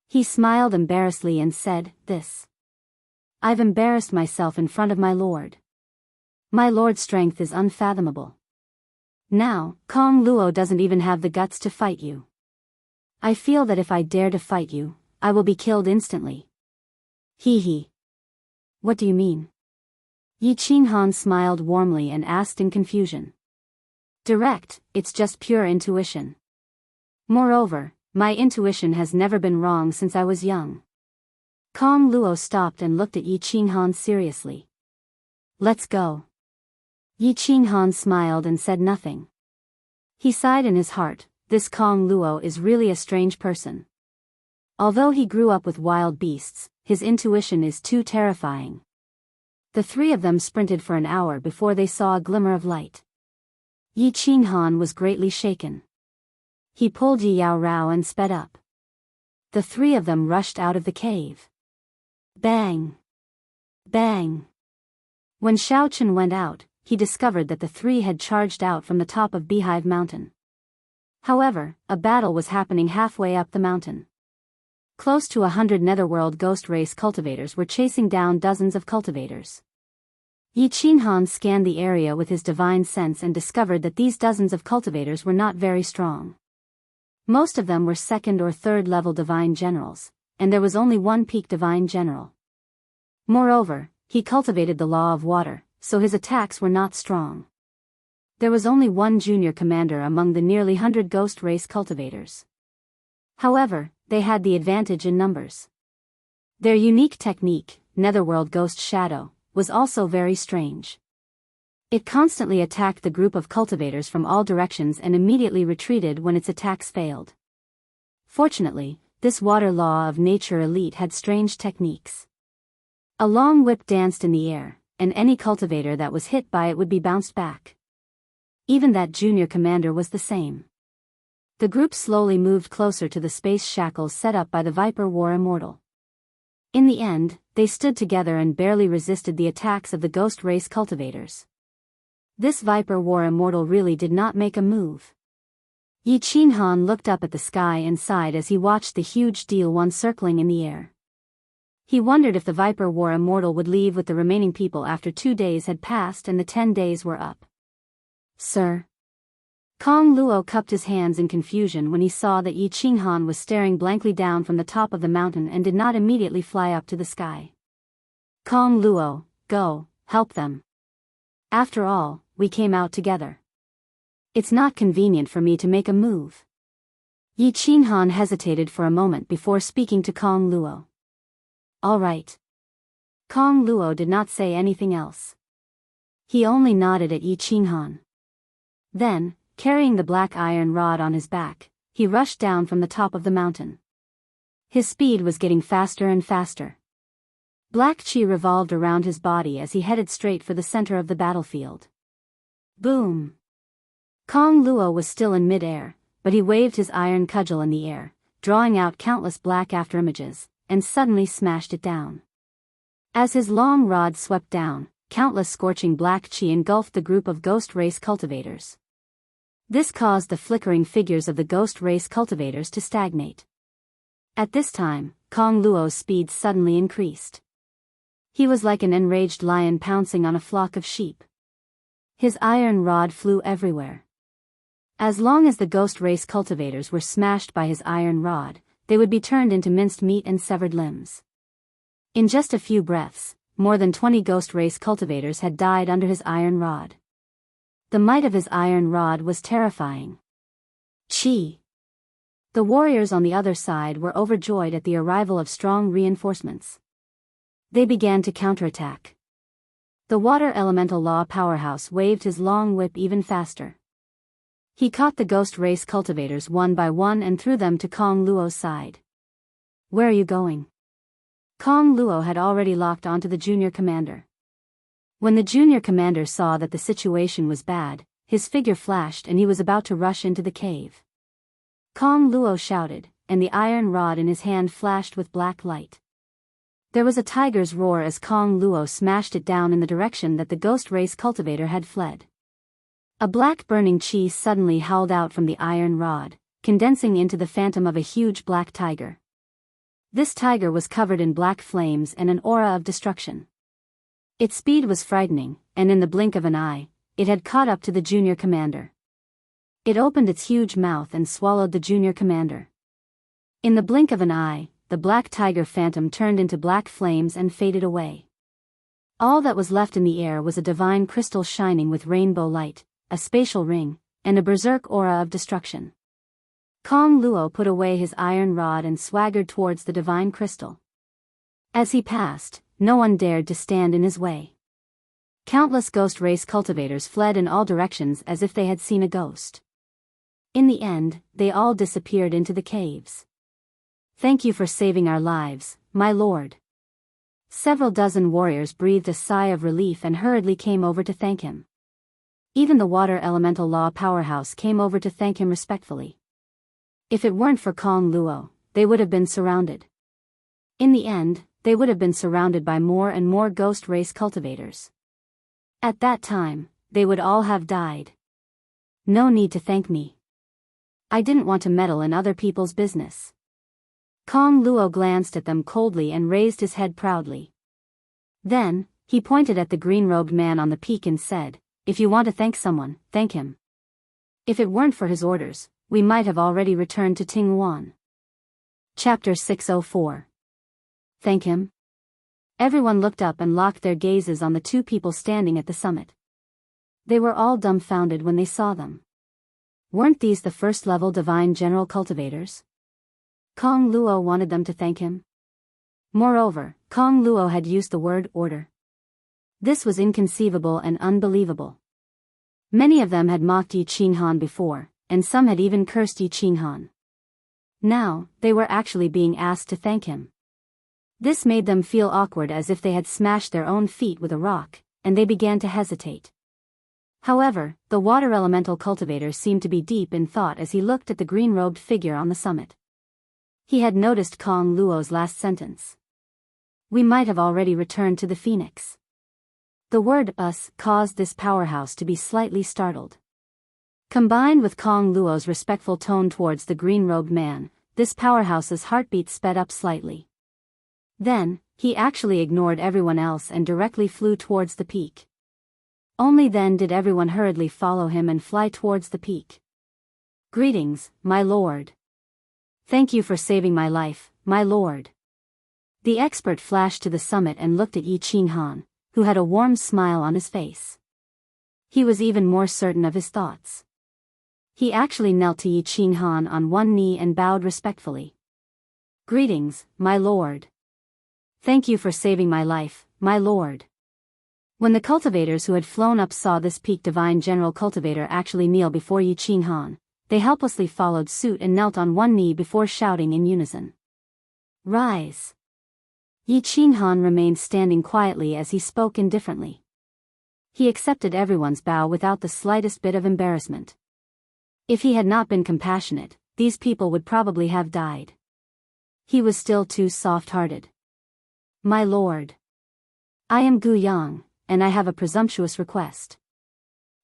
He smiled embarrassedly and said, "I've embarrassed myself in front of my lord. My lord's strength is unfathomable. Now, Kong Luo doesn't even have the guts to fight you. I feel that if I dare to fight you, I will be killed instantly." He. What do you mean? Yi Qinghan smiled warmly and asked in confusion. Direct, it's just pure intuition. Moreover, my intuition has never been wrong since I was young. Kong Luo stopped and looked at Yi Qinghan seriously. "Let's go." Yi Qinghan smiled and said nothing. He sighed in his heart, this Kong Luo is really a strange person. Although he grew up with wild beasts, his intuition is too terrifying. The three of them sprinted for an hour before they saw a glimmer of light. Yi Qinghan was greatly shaken. He pulled Yi Yao Rao and sped up. The three of them rushed out of the cave. Bang! Bang! When Xiao Chen went out, he discovered that the three had charged out from the top of Beehive Mountain. However, a battle was happening halfway up the mountain. Close to 100 Netherworld ghost race cultivators were chasing down dozens of cultivators. Yi Qinghan scanned the area with his divine sense and discovered that these dozens of cultivators were not very strong. Most of them were second or third level divine generals, and there was only one peak divine general. Moreover, he cultivated the law of water, so his attacks were not strong. There was only one junior commander among the nearly 100 ghost race cultivators. However, they had the advantage in numbers. Their unique technique, Netherworld Ghost Shadow, was also very strange. It constantly attacked the group of cultivators from all directions and immediately retreated when its attacks failed. Fortunately, this water law of nature elite had strange techniques. A long whip danced in the air, and any cultivator that was hit by it would be bounced back. Even that junior commander was the same. The group slowly moved closer to the space shackles set up by the Viper War Immortal. In the end, they stood together and barely resisted the attacks of the ghost race cultivators. This Viper War Immortal really did not make a move. Yi Qinghan looked up at the sky and sighed as he watched the huge Deal One circling in the air. He wondered if the Viper War Immortal would leave with the remaining people after 2 days had passed and the 10 days were up. Sir. Kong Luo cupped his hands in confusion when he saw that Yi Qinghan was staring blankly down from the top of the mountain and did not immediately fly up to the sky. Kong Luo, go, help them. After all, we came out together. It's not convenient for me to make a move. Yi Qinghan hesitated for a moment before speaking to Kong Luo. All right. Kong Luo did not say anything else. He only nodded at Yi Qinghan. Then, carrying the black iron rod on his back, he rushed down from the top of the mountain. His speed was getting faster and faster. Black chi revolved around his body as he headed straight for the center of the battlefield. Boom! Kong Luo was still in mid-air, but he waved his iron cudgel in the air, drawing out countless black afterimages, and suddenly smashed it down. As his long rod swept down, countless scorching black chi engulfed the group of ghost race cultivators. This caused the flickering figures of the ghost race cultivators to stagnate. At this time, Kong Luo's speed suddenly increased. He was like an enraged lion pouncing on a flock of sheep. His iron rod flew everywhere. As long as the ghost race cultivators were smashed by his iron rod, they would be turned into minced meat and severed limbs. In just a few breaths, more than 20 ghost race cultivators had died under his iron rod. The might of his iron rod was terrifying. Chi! The warriors on the other side were overjoyed at the arrival of strong reinforcements. They began to counterattack. The water elemental law powerhouse waved his long whip even faster. He caught the ghost race cultivators one by one and threw them to Kong Luo's side. Where are you going? Kong Luo had already locked onto the junior commander. When the junior commander saw that the situation was bad, his figure flashed and he was about to rush into the cave. Kong Luo shouted, and the iron rod in his hand flashed with black light. There was a tiger's roar as Kong Luo smashed it down in the direction that the ghost race cultivator had fled. A black burning chi suddenly howled out from the iron rod, condensing into the phantom of a huge black tiger. This tiger was covered in black flames and an aura of destruction. Its speed was frightening, and in the blink of an eye, it had caught up to the junior commander. It opened its huge mouth and swallowed the junior commander. In the blink of an eye, the black tiger phantom turned into black flames and faded away. All that was left in the air was a divine crystal shining with rainbow light, a spatial ring, and a berserk aura of destruction. Kong Luo put away his iron rod and swaggered towards the divine crystal. As he passed, no one dared to stand in his way. Countless ghost race cultivators fled in all directions as if they had seen a ghost. In the end, they all disappeared into the caves. Thank you for saving our lives, my lord. Several dozen warriors breathed a sigh of relief and hurriedly came over to thank him. Even the water elemental law powerhouse came over to thank him respectfully. If it weren't for Kong Luo, they would have been surrounded. In the end, they would have been surrounded by more and more ghost race cultivators. At that time, they would all have died. No need to thank me. I didn't want to meddle in other people's business. Kong Luo glanced at them coldly and raised his head proudly. Then, he pointed at the green-robed man on the peak and said, "If you want to thank someone, thank him. If it weren't for his orders, we might have already returned to Tingwan." Chapter 604. Thank him? Everyone looked up and locked their gazes on the two people standing at the summit. They were all dumbfounded when they saw them. Weren't these the first-level divine general cultivators? Kong Luo wanted them to thank him. Moreover, Kong Luo had used the word order. This was inconceivable and unbelievable. Many of them had mocked Yi Qinghan before, and some had even cursed Yi Qinghan. Now, they were actually being asked to thank him. This made them feel awkward, as if they had smashed their own feet with a rock, and they began to hesitate. However, the water elemental cultivator seemed to be deep in thought as he looked at the green-robed figure on the summit. He had noticed Kong Luo's last sentence. We might have already returned to the Phoenix. The word us caused this powerhouse to be slightly startled. Combined with Kong Luo's respectful tone towards the green-robed man, this powerhouse's heartbeat sped up slightly. Then, he actually ignored everyone else and directly flew towards the peak. Only then did everyone hurriedly follow him and fly towards the peak. Greetings, my lord. Thank you for saving my life, my lord. The expert flashed to the summit and looked at Yi Qinghan, who had a warm smile on his face. He was even more certain of his thoughts. He actually knelt to Yi Qinghan on one knee and bowed respectfully. Greetings, my lord. Thank you for saving my life, my lord. When the cultivators who had flown up saw this peak divine general cultivator actually kneel before Yi Qinghan, they helplessly followed suit and knelt on one knee before shouting in unison. Rise. Yi Qinghan remained standing quietly as he spoke indifferently. He accepted everyone's bow without the slightest bit of embarrassment. If he had not been compassionate, these people would probably have died. He was still too soft-hearted. My lord. I am Gu Yang, and I have a presumptuous request.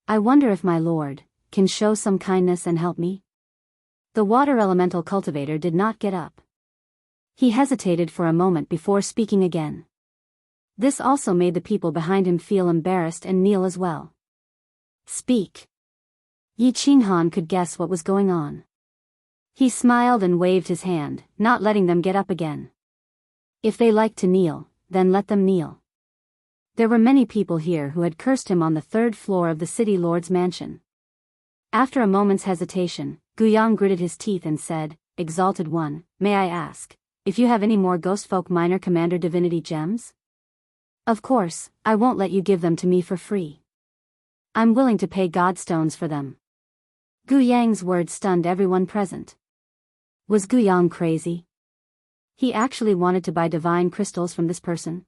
I wonder if my lord can show some kindness and help me? The water elemental cultivator did not get up. He hesitated for a moment before speaking again. This also made the people behind him feel embarrassed and kneel as well. Speak. Yi Qinghan could guess what was going on. He smiled and waved his hand, not letting them get up again. If they like to kneel, then let them kneel. There were many people here who had cursed him on the third floor of the city lord's mansion. After a moment's hesitation, Gu Yang gritted his teeth and said, Exalted One, may I ask, if you have any more Ghostfolk Minor Commander Divinity gems? Of course, I won't let you give them to me for free. I'm willing to pay godstones for them. Gu Yang's words stunned everyone present. Was Gu Yang crazy? He actually wanted to buy divine crystals from this person?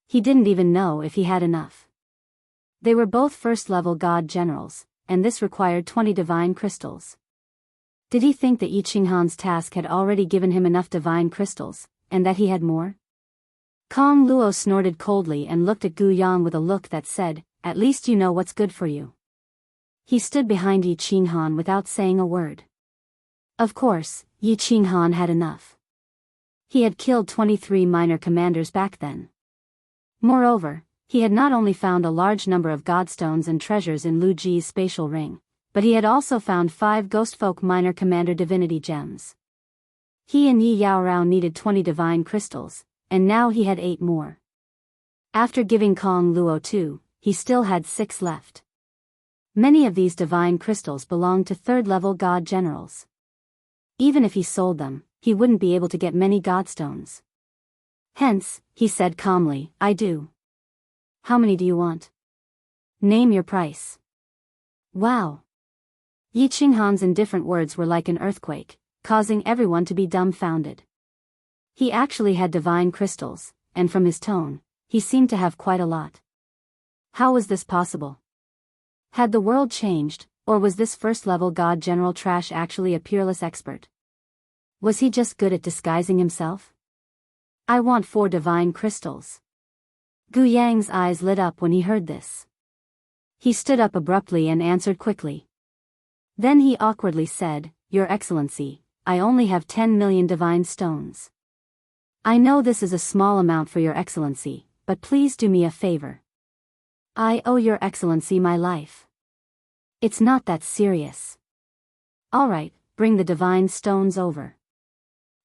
He didn't even know if he had enough. They were both first-level god generals, and this required 20 divine crystals. Did he think that Yi Qinghan's task had already given him enough divine crystals, and that he had more? Kong Luo snorted coldly and looked at Gu Yang with a look that said, At least you know what's good for you. He stood behind Yi Qinghan without saying a word. Of course, Yi Qinghan had enough. He had killed 23 minor commanders back then. Moreover, he had not only found a large number of godstones and treasures in Lu Ji's spatial ring, but he had also found 5 Ghostfolk Minor Commander Divinity gems. He and Yi Yaorao needed 20 divine crystals, and now he had 8 more. After giving Kong Luo 2, he still had 6 left. Many of these divine crystals belonged to third-level god generals. Even if he sold them, he wouldn't be able to get many godstones. Hence, he said calmly, I do. How many do you want? Name your price. Wow. Yi Qinghan's indifferent words were like an earthquake, causing everyone to be dumbfounded. He actually had divine crystals, and from his tone, he seemed to have quite a lot. How was this possible? Had the world changed, or was this first-level god General Trash actually a peerless expert? Was he just good at disguising himself? I want 4 divine crystals. Gu Yang's eyes lit up when he heard this. He stood up abruptly and answered quickly. Then he awkwardly said, Your Excellency, I only have 10 million divine stones. I know this is a small amount for Your Excellency, but please do me a favor. I owe Your Excellency my life. It's not that serious. Alright, bring the divine stones over.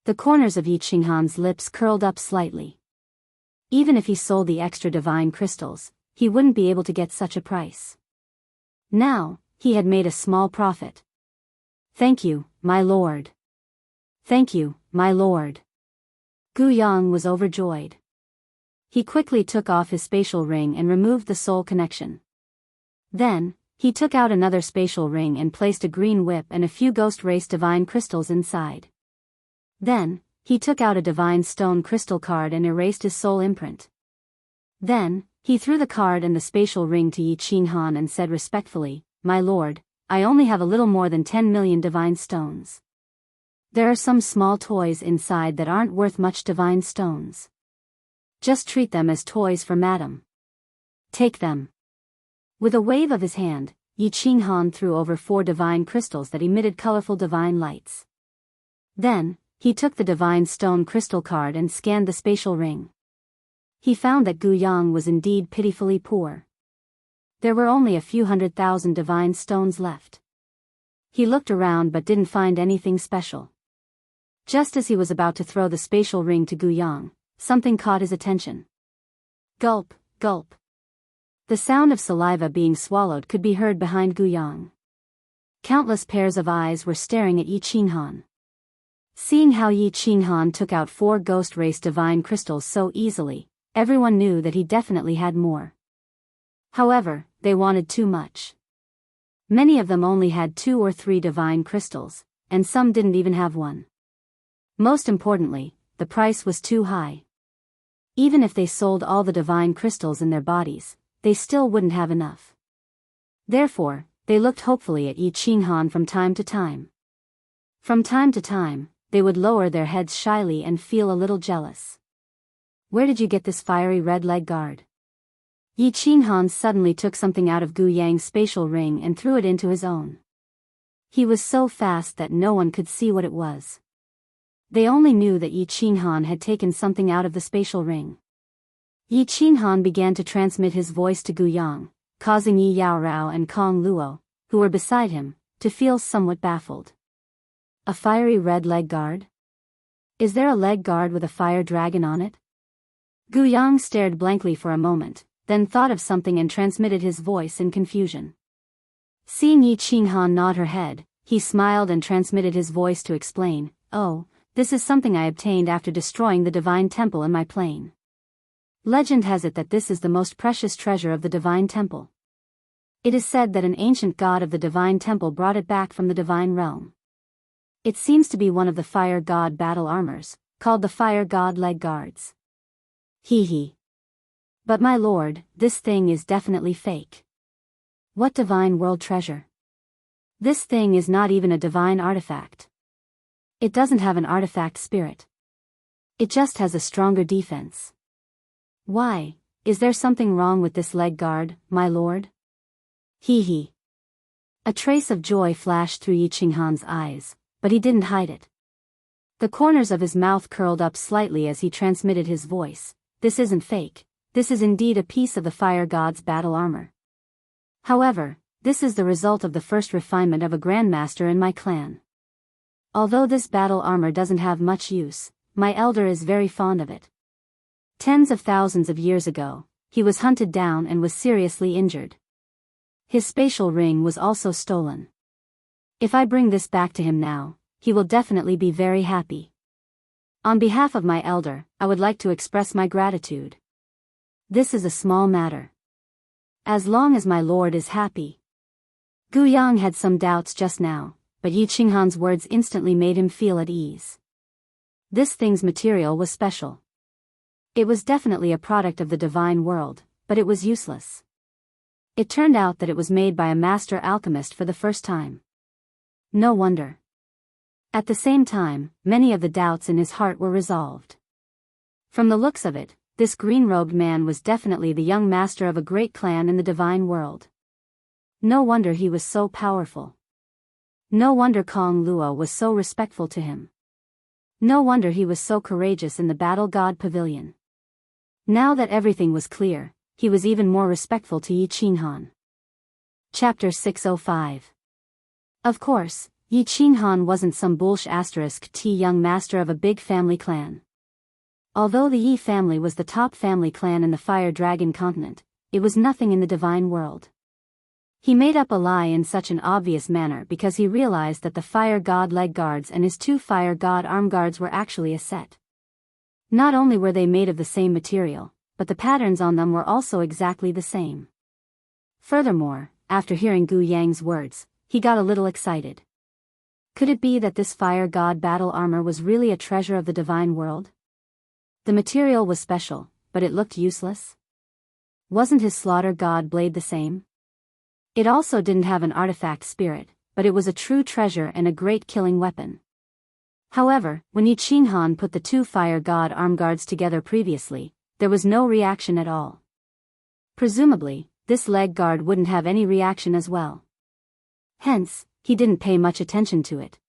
The corners of Yi Qinghan's lips curled up slightly. Even if he sold the extra divine crystals, he wouldn't be able to get such a price. Now, he had made a small profit. Thank you, my lord. Thank you, my lord. Gu Yang was overjoyed. He quickly took off his spatial ring and removed the soul connection. Then, he took out another spatial ring and placed a green whip and a few ghost race divine crystals inside. Then, he took out a divine stone crystal card and erased his soul imprint. Then, he threw the card and the spatial ring to Yi Qinghan and said respectfully, My lord, I only have a little more than 10 million divine stones. There are some small toys inside that aren't worth much divine stones. Just treat them as toys for madam. Take them. With a wave of his hand, Yi Qinghan threw over 4 divine crystals that emitted colorful divine lights. Then, he took the divine stone crystal card and scanned the spatial ring. He found that Gu Yang was indeed pitifully poor. There were only a few 100,000 divine stones left. He looked around but didn't find anything special. Just as he was about to throw the spatial ring to Gu Yang, something caught his attention. Gulp, gulp. The sound of saliva being swallowed could be heard behind Gu Yang. Countless pairs of eyes were staring at Yi Qinghan. Seeing how Yi Qinghan took out 4 ghost race divine crystals so easily, everyone knew that he definitely had more. However, they wanted too much. Many of them only had 2 or 3 divine crystals, and some didn't even have one. Most importantly, the price was too high. Even if they sold all the divine crystals in their bodies, they still wouldn't have enough. Therefore, they looked hopefully at Yi Qinghan from time to time. From time to time, they would lower their heads shyly and feel a little jealous. Where did you get this fiery red leg guard? Yi Qinghan suddenly took something out of Gu Yang's spatial ring and threw it into his own. He was so fast that no one could see what it was. They only knew that Yi Qinghan had taken something out of the spatial ring. Yi Qinghan began to transmit his voice to Gu Yang, causing Yi Yaorao and Kong Luo, who were beside him, to feel somewhat baffled. A fiery red leg guard? Is there a leg guard with a fire dragon on it? Gu Yang stared blankly for a moment, then thought of something and transmitted his voice in confusion. Seeing Yi Qinghan nod her head, he smiled and transmitted his voice to explain, Oh, this is something I obtained after destroying the divine temple in my plane. Legend has it that this is the most precious treasure of the divine temple. It is said that an ancient god of the divine temple brought it back from the divine realm. It seems to be one of the fire god battle armors, called the fire god leg guards. Hee hee. But my lord, this thing is definitely fake. What divine world treasure? This thing is not even a divine artifact. It doesn't have an artifact spirit. It just has a stronger defense. Why, is there something wrong with this leg guard, my lord? Hee hee. A trace of joy flashed through Yi Qinghan's eyes, but he didn't hide it. The corners of his mouth curled up slightly as he transmitted his voice. This isn't fake. This is indeed a piece of the fire god's battle armor. However, this is the result of the first refinement of a grandmaster in my clan. Although this battle armor doesn't have much use, my elder is very fond of it. Tens of thousands of years ago, he was hunted down and was seriously injured. His spatial ring was also stolen. If I bring this back to him now, he will definitely be very happy. On behalf of my elder, I would like to express my gratitude. This is a small matter. As long as my lord is happy. Gu Yang had some doubts just now, but Yi Qinghan's words instantly made him feel at ease. This thing's material was special. It was definitely a product of the divine world, but it was useless. It turned out that it was made by a master alchemist for the first time. No wonder. At the same time, many of the doubts in his heart were resolved. From the looks of it, this green-robed man was definitely the young master of a great clan in the divine world. No wonder he was so powerful. No wonder Kong Luo was so respectful to him. No wonder he was so courageous in the Battle God Pavilion. Now that everything was clear, he was even more respectful to Yi Qinghan. Chapter 605. Of course, Yi Qinghan wasn't some bullsh** young master of a big family clan. Although the Yi family was the top family clan in the Fire Dragon continent, it was nothing in the divine world. He made up a lie in such an obvious manner because he realized that the Fire God leg guards and his 2 Fire God arm guards were actually a set. Not only were they made of the same material, but the patterns on them were also exactly the same. Furthermore, after hearing Gu Yang's words, he got a little excited. Could it be that this Fire God battle armor was really a treasure of the divine world? The material was special, but it looked useless. Wasn't his slaughter god blade the same? It also didn't have an artifact spirit, but it was a true treasure and a great killing weapon. However, when Yi Qinghan put the 2 Fire God arm guards together previously, there was no reaction at all. Presumably, this leg guard wouldn't have any reaction as well. Hence, he didn't pay much attention to it.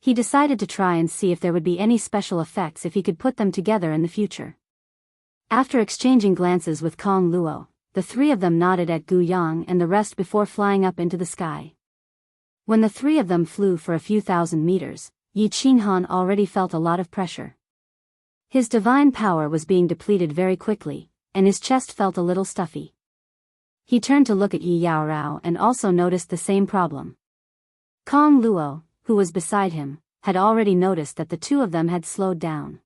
He decided to try and see if there would be any special effects if he could put them together in the future. After exchanging glances with Kong Luo, the 3 of them nodded at Gu Yang and the rest before flying up into the sky. When the 3 of them flew for a few thousand meters, Yi Qinghan already felt a lot of pressure. His divine power was being depleted very quickly, and his chest felt a little stuffy. He turned to look at Yi Yaorao and also noticed the same problem. Kong Luo, who was beside him, had already noticed that the 2 of them had slowed down.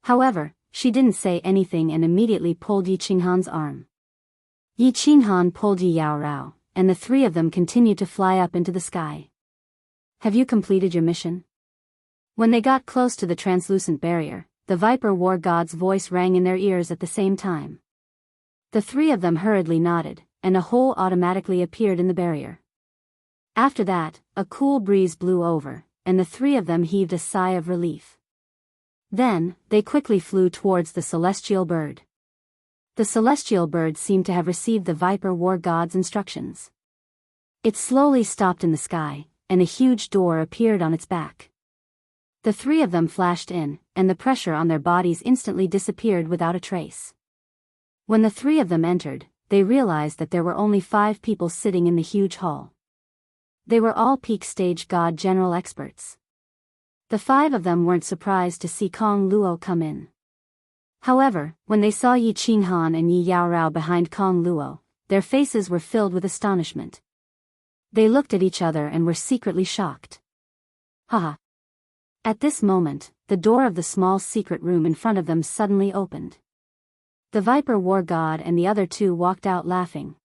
However, she didn't say anything and immediately pulled Yi Qinghan's arm. Yi Qinghan pulled Yi Yaorao, and the 3 of them continued to fly up into the sky. Have you completed your mission? When they got close to the translucent barrier, the Viper War God's voice rang in their ears at the same time. The 3 of them hurriedly nodded, and a hole automatically appeared in the barrier. After that, a cool breeze blew over, and the 3 of them heaved a sigh of relief. Then, they quickly flew towards the celestial bird. The celestial bird seemed to have received the Viper War God's instructions. It slowly stopped in the sky, and a huge door appeared on its back. The 3 of them flashed in, and the pressure on their bodies instantly disappeared without a trace. When the 3 of them entered, they realized that there were only 5 people sitting in the huge hall. They were all peak stage God general experts. The 5 of them weren't surprised to see Kong Luo come in. However, when they saw Yi Qinghan and Yi Yaorao behind Kong Luo, their faces were filled with astonishment. They looked at each other and were secretly shocked. Haha. At this moment, the door of the small secret room in front of them suddenly opened. The Viper War God and the other 2 walked out laughing.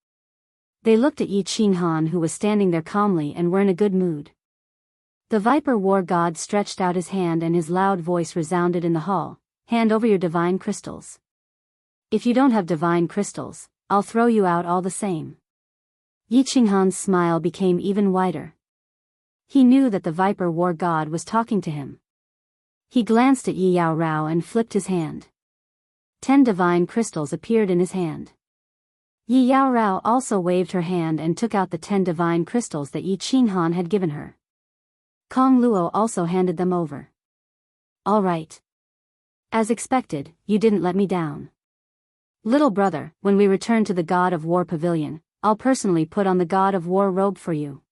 They looked at Yi Qinghan, who was standing there calmly and were in a good mood. The Viper War God stretched out his hand and his loud voice resounded in the hall. Hand over your divine crystals. If you don't have divine crystals, I'll throw you out all the same. Yi Qinghan's smile became even wider. He knew that the Viper War God was talking to him. He glanced at Yi Yaorao and flipped his hand. 10 divine crystals appeared in his hand. Yi Yaorao also waved her hand and took out the 10 divine crystals that Yi Qinghan had given her. Kong Luo also handed them over. All right. As expected, you didn't let me down. Little brother, when we return to the God of War Pavilion, I'll personally put on the God of War robe for you.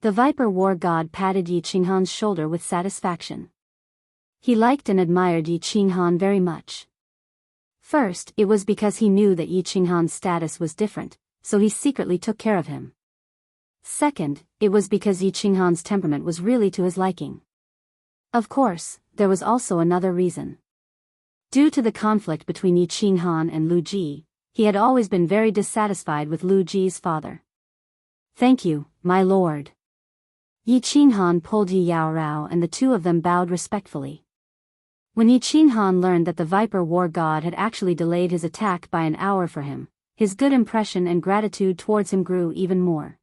The Viper War God patted Yi Qinghan's shoulder with satisfaction. He liked and admired Yi Qinghan very much. First, it was because he knew that Yi Qinghan's status was different, so he secretly took care of him. Second, it was because Yi Qinghan's temperament was really to his liking. Of course, there was also another reason. Due to the conflict between Yi Qinghan and Lu Ji, he had always been very dissatisfied with Lu Ji's father. "Thank you, my lord." Yi Qinghan pulled Yi Yaorao and the two of them bowed respectfully. When Yi Qinghan learned that the Viper War God had actually delayed his attack by an hour for him, his good impression and gratitude towards him grew even more.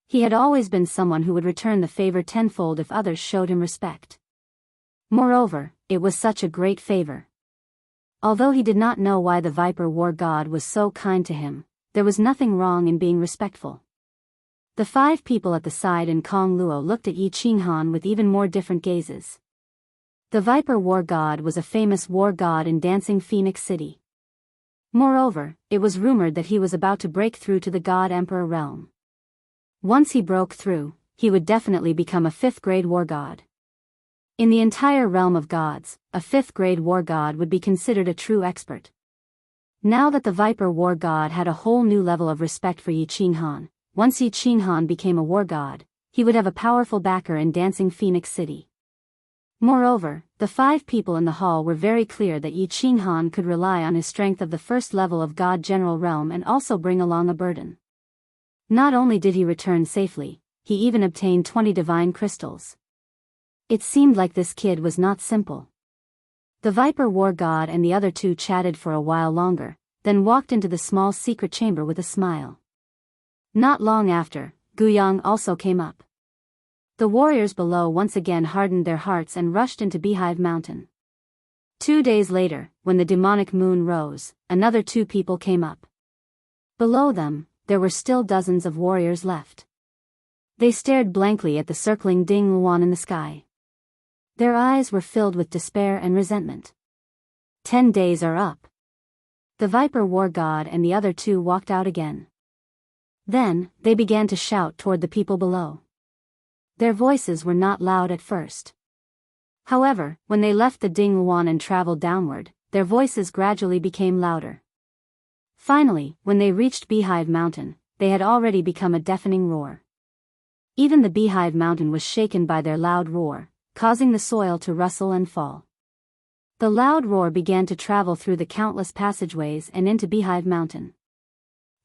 He had always been someone who would return the favor tenfold if others showed him respect. Moreover, it was such a great favor. Although he did not know why the Viper War God was so kind to him, there was nothing wrong in being respectful. The 5 people at the side and Kong Luo looked at Yi Qinghan with even more different gazes. The Viper War God was a famous war god in Dancing Phoenix City. Moreover, it was rumored that he was about to break through to the God Emperor realm. Once he broke through, he would definitely become a 5th-grade war god. In the entire realm of gods, a 5th-grade war god would be considered a true expert. Now that the Viper War God had a whole new level of respect for Yi Qinghan, once Yi Qinghan became a war god, he would have a powerful backer in Dancing Phoenix City. Moreover, the 5 people in the hall were very clear that Yi Qinghan could rely on his strength of the 1st level of God General Realm and also bring along a burden. Not only did he return safely, he even obtained 20 divine crystals. It seemed like this kid was not simple. The Viper War God and the other 2 chatted for a while longer, then walked into the small secret chamber with a smile. Not long after, Guyang also came up. The warriors below once again hardened their hearts and rushed into Beehive Mountain. 2 days later, when the demonic moon rose, another 2 people came up. Below them, there were still dozens of warriors left. They stared blankly at the circling Ding Luan in the sky. Their eyes were filled with despair and resentment. 10 days are up. The Viper War God and the other 2 walked out again. Then, they began to shout toward the people below. Their voices were not loud at first. However, when they left the Ding Luan and traveled downward, their voices gradually became louder. Finally, when they reached Beehive Mountain, they had already become a deafening roar. Even the Beehive Mountain was shaken by their loud roar, causing the soil to rustle and fall. The loud roar began to travel through the countless passageways and into Beehive Mountain.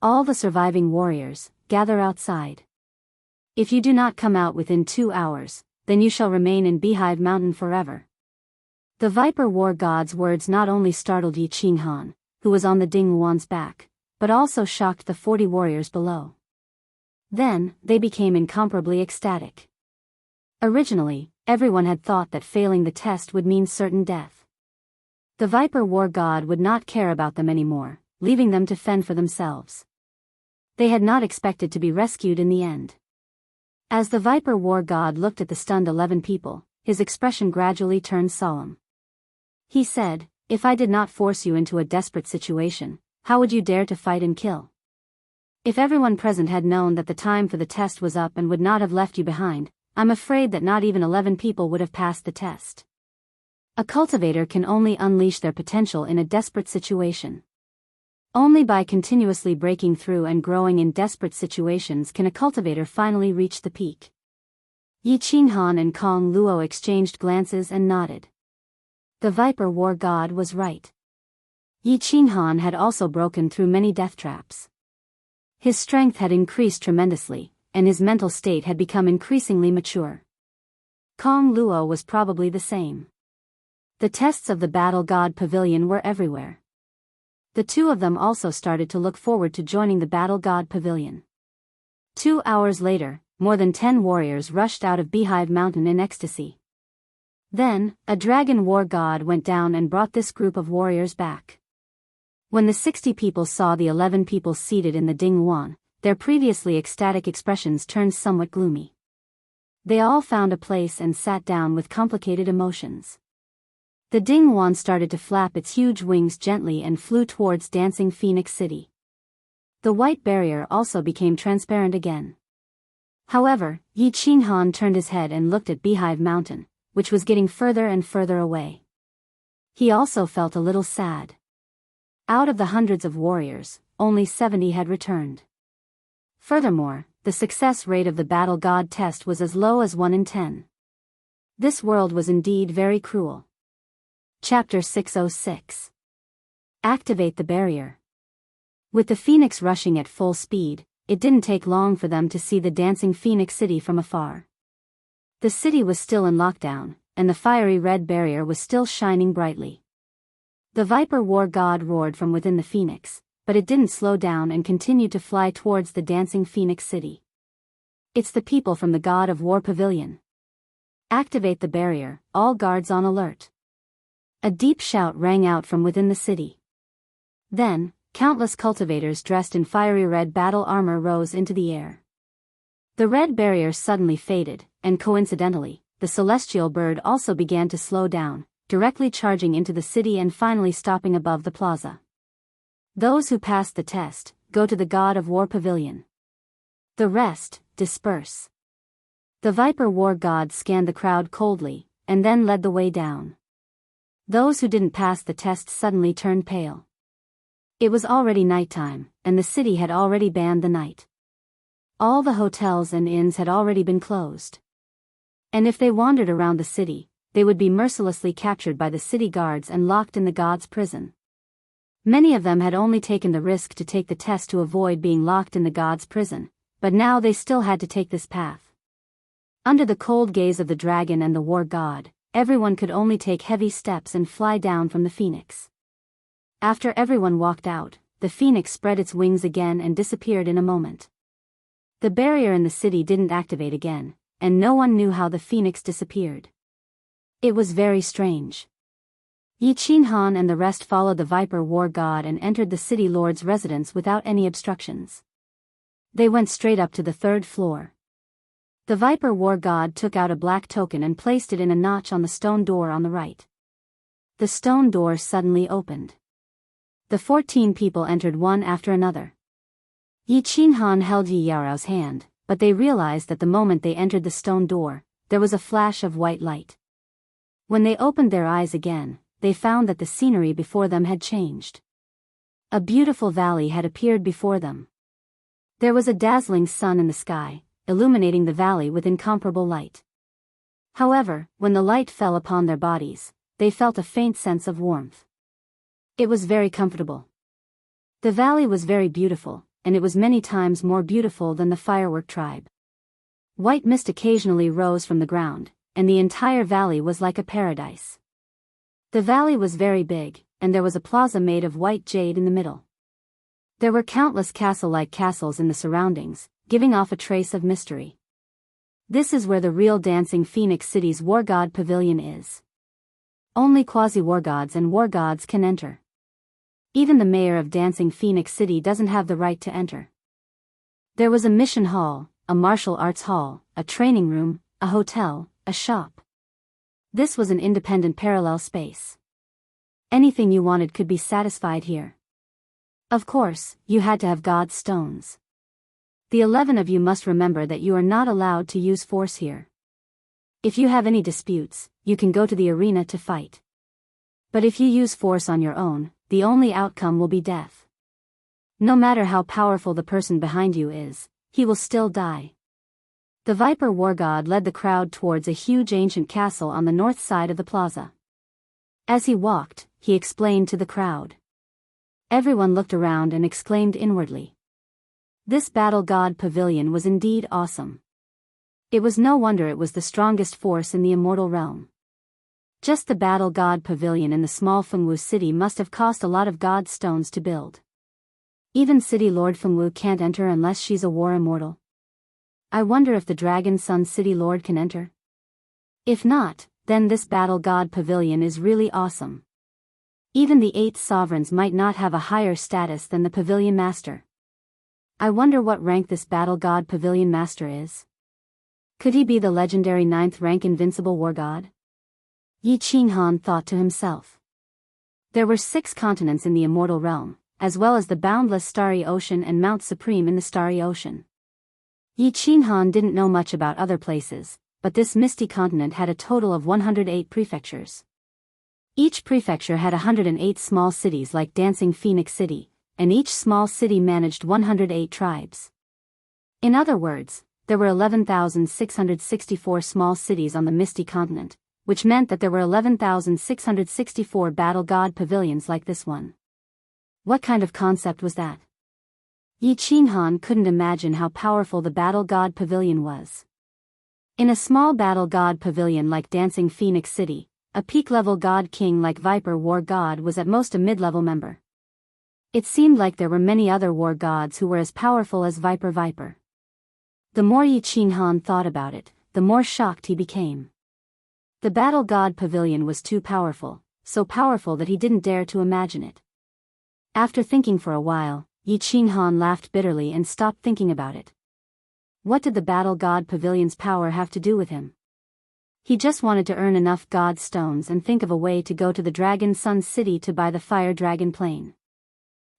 All the surviving warriors, gather outside. If you do not come out within 2 hours, then you shall remain in Beehive Mountain forever. The Viper War God's words not only startled Yi Qinghan, who was on the Ding Luan's back, but also shocked the 40 warriors below. Then, they became incomparably ecstatic. Originally, everyone had thought that failing the test would mean certain death. The Viper War God would not care about them anymore, leaving them to fend for themselves. They had not expected to be rescued in the end. As the Viper War God looked at the stunned 11 people, his expression gradually turned solemn. He said, "If I did not force you into a desperate situation, how would you dare to fight and kill? If everyone present had known that the time for the test was up and would not have left you behind, I'm afraid that not even 11 people would have passed the test." A cultivator can only unleash their potential in a desperate situation. Only by continuously breaking through and growing in desperate situations can a cultivator finally reach the peak. Yi Qinghan and Kong Luo exchanged glances and nodded. The Viper War God was right. Yi Qinghan had also broken through many death traps. His strength had increased tremendously, and his mental state had become increasingly mature. Kong Luo was probably the same. The tests of the Battle God Pavilion were everywhere. The 2 of them also started to look forward to joining the Battle God Pavilion. 2 hours later, more than 10 warriors rushed out of Beehive Mountain in ecstasy. Then, a dragon war god went down and brought this group of warriors back. When the 60 people saw the 11 people seated in the Ding Luan, their previously ecstatic expressions turned somewhat gloomy. They all found a place and sat down with complicated emotions. The Ding Luan started to flap its huge wings gently and flew towards Dancing Phoenix City. The white barrier also became transparent again. However, Yi Qinghan turned his head and looked at Beehive Mountain, which was getting further and further away. He also felt a little sad. Out of the hundreds of warriors, only 70 had returned. Furthermore, the success rate of the Battle God test was as low as 1 in 10. This world was indeed very cruel. Chapter 606. Activate the barrier. With the phoenix rushing at full speed, it didn't take long for them to see the dancing Phoenix City from afar. The city was still in lockdown, and the fiery red barrier was still shining brightly. The Viper War God roared from within the Phoenix, but it didn't slow down and continued to fly towards the dancing Phoenix City. It's the people from the God of War Pavilion. Activate the barrier, all guards on alert. A deep shout rang out from within the city. Then, countless cultivators dressed in fiery red battle armor rose into the air. The red barrier suddenly faded, and coincidentally, the celestial bird also began to slow down, directly charging into the city and finally stopping above the plaza. Those who passed the test, go to the God of War Pavilion. The rest, disperse. The Viper War God scanned the crowd coldly, and then led the way down. Those who didn't pass the test suddenly turned pale. It was already nighttime, and the city had already banned the night. All the hotels and inns had already been closed. And if they wandered around the city, they would be mercilessly captured by the city guards and locked in the god's prison. Many of them had only taken the risk to take the test to avoid being locked in the god's prison, but now they still had to take this path. Under the cold gaze of the dragon and the war god, everyone could only take heavy steps and fly down from the phoenix. After everyone walked out, the phoenix spread its wings again and disappeared in a moment. The barrier in the city didn't activate again, and no one knew how the phoenix disappeared. It was very strange. Yi Qinghan and the rest followed the Viper War God and entered the city lord's residence without any obstructions. They went straight up to the third floor. The Viper War God took out a black token and placed it in a notch on the stone door on the right. The stone door suddenly opened. The 14 people entered one after another. Yi Qinghan held Yi Yaorao's hand, but they realized that the moment they entered the stone door, there was a flash of white light. When they opened their eyes again, they found that the scenery before them had changed. A beautiful valley had appeared before them. There was a dazzling sun in the sky, illuminating the valley with incomparable light. However, when the light fell upon their bodies, they felt a faint sense of warmth. It was very comfortable. The valley was very beautiful, and it was many times more beautiful than the firework tribe. White mist occasionally rose from the ground, and the entire valley was like a paradise. The valley was very big, and there was a plaza made of white jade in the middle. There were countless castle-like castles in the surroundings, giving off a trace of mystery. This is where the real dancing Phoenix City's war god pavilion is. Only quasi-war gods and war gods can enter. Even the mayor of Dancing Phoenix City doesn't have the right to enter. There was a mission hall, a martial arts hall, a training room, a hotel, a shop. This was an independent parallel space. Anything you wanted could be satisfied here. Of course, you had to have God's stones. The 11 of you must remember that you are not allowed to use force here. If you have any disputes, you can go to the arena to fight. But if you use force on your own, the only outcome will be death. No matter how powerful the person behind you is, he will still die. The Viper War God led the crowd towards a huge ancient castle on the north side of the plaza. As he walked, he explained to the crowd. Everyone looked around and exclaimed inwardly. This battle god pavilion was indeed awesome. It was no wonder it was the strongest force in the immortal realm. Just the battle god pavilion in the small Fengwu city must have cost a lot of god stones to build. Even City Lord Fengwu can't enter unless she's a war immortal. I wonder if the Dragon Sun City Lord can enter? If not, then this battle god pavilion is really awesome. Even the 8 sovereigns might not have a higher status than the pavilion master. I wonder what rank this battle god pavilion master is. Could he be the legendary 9th rank invincible war god? Yi Qinghan thought to himself. There were 6 continents in the immortal realm, as well as the boundless starry ocean and Mount Supreme in the starry ocean. Yi Qinghan didn't know much about other places, but this misty continent had a total of 108 prefectures. Each prefecture had 108 small cities like Dancing Phoenix City, and each small city managed 108 tribes. In other words, there were 11,664 small cities on the misty continent, which meant that there were 11,664 battle god pavilions like this one. What kind of concept was that? Yi Qinghan couldn't imagine how powerful the Battle God Pavilion was. In a small Battle God Pavilion like Dancing Phoenix City, a peak-level God King like Viper War God was at most a mid-level member. It seemed like there were many other war gods who were as powerful as Viper. The more Yi Qinghan thought about it, the more shocked he became. The Battle God Pavilion was too powerful, so powerful that he didn't dare to imagine it. After thinking for a while, Yi Qinghan laughed bitterly and stopped thinking about it. What did the Battle God Pavilion's power have to do with him? He just wanted to earn enough God stones and think of a way to go to the Dragon Sun City to buy the Fire Dragon Plane.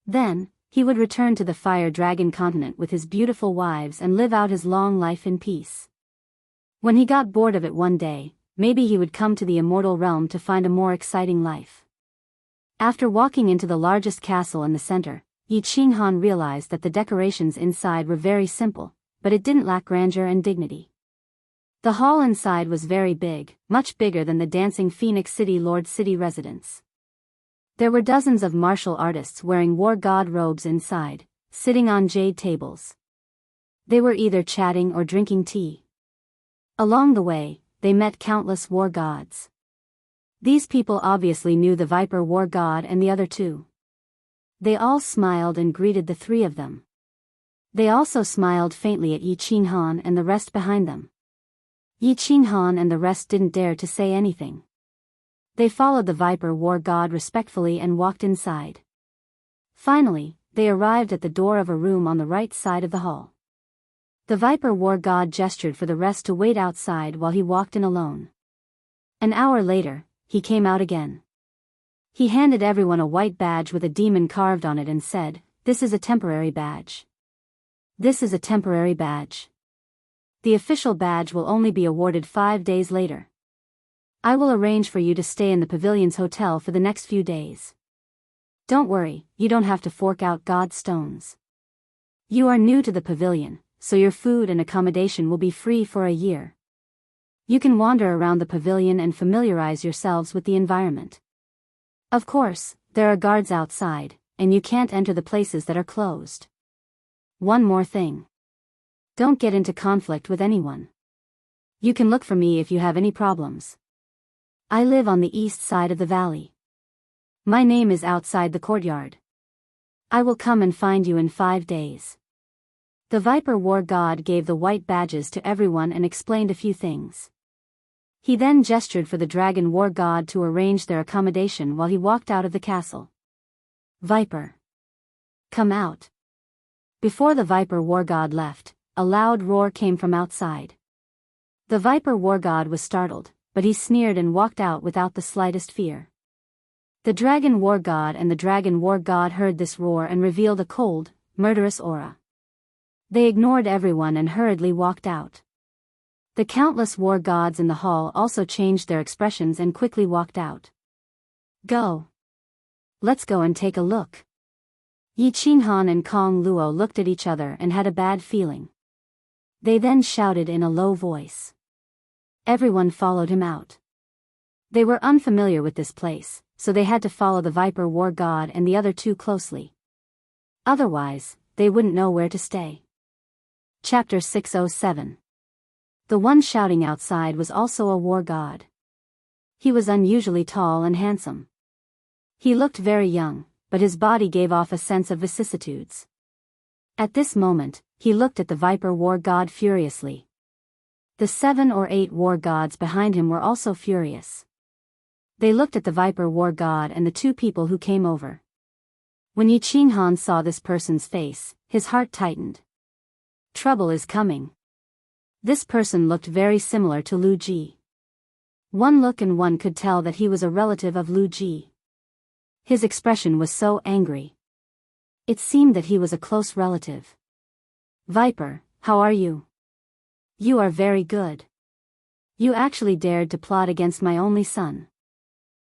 Then, he would return to the Fire Dragon continent with his beautiful wives and live out his long life in peace. When he got bored of it one day, maybe he would come to the Immortal Realm to find a more exciting life. After walking into the largest castle in the center, Yi Qinghan realized that the decorations inside were very simple, but it didn't lack grandeur and dignity. The hall inside was very big, much bigger than the Dancing Phoenix City Lord City residence. There were dozens of martial artists wearing war god robes inside, sitting on jade tables. They were either chatting or drinking tea. Along the way, they met countless war gods. These people obviously knew the Viper war god and the other two. They all smiled and greeted the three of them. They also smiled faintly at Yi Qinghan and the rest behind them. Yi Qinghan and the rest didn't dare to say anything. They followed the Viper war god respectfully and walked inside. Finally, they arrived at the door of a room on the right side of the hall. The Viper war god gestured for the rest to wait outside while he walked in alone. An hour later, he came out again. He handed everyone a white badge with a demon carved on it and said, "This is a temporary badge. This is a temporary badge. The official badge will only be awarded 5 days later. I will arrange for you to stay in the pavilion's hotel for the next few days. Don't worry, you don't have to fork out god stones. You are new to the pavilion, so your food and accommodation will be free for a year. You can wander around the pavilion and familiarize yourselves with the environment. Of course, there are guards outside, and you can't enter the places that are closed. One more thing. Don't get into conflict with anyone. You can look for me if you have any problems. I live on the east side of the valley. My name is outside the courtyard. I will come and find you in 5 days." The Viper war god gave the white badges to everyone and explained a few things. He then gestured for the Dragon war god to arrange their accommodation while he walked out of the castle. "Viper, come out." Before the Viper war god left, a loud roar came from outside. The Viper war god was startled, but he sneered and walked out without the slightest fear. The Dragon war god and the Dragon war god heard this roar and revealed a cold, murderous aura. They ignored everyone and hurriedly walked out. The countless war gods in the hall also changed their expressions and quickly walked out. "Go. Let's go and take a look." Yi Qinghan and Kong Luo looked at each other and had a bad feeling. They then shouted in a low voice. Everyone followed him out. They were unfamiliar with this place, so they had to follow the Viper war god and the other two closely. Otherwise, they wouldn't know where to stay. Chapter 607. The one shouting outside was also a war god. He was unusually tall and handsome. He looked very young, but his body gave off a sense of vicissitudes. At this moment, he looked at the Viper war god furiously. The 7 or 8 war gods behind him were also furious. They looked at the Viper war god and the two people who came over. When Yi Qinghan saw this person's face, his heart tightened. Trouble is coming. This person looked very similar to Lu Ji. One look and one could tell that he was a relative of Lu Ji. His expression was so angry. It seemed that he was a close relative. "Viper, how are you? You are very good. You actually dared to plot against my only son.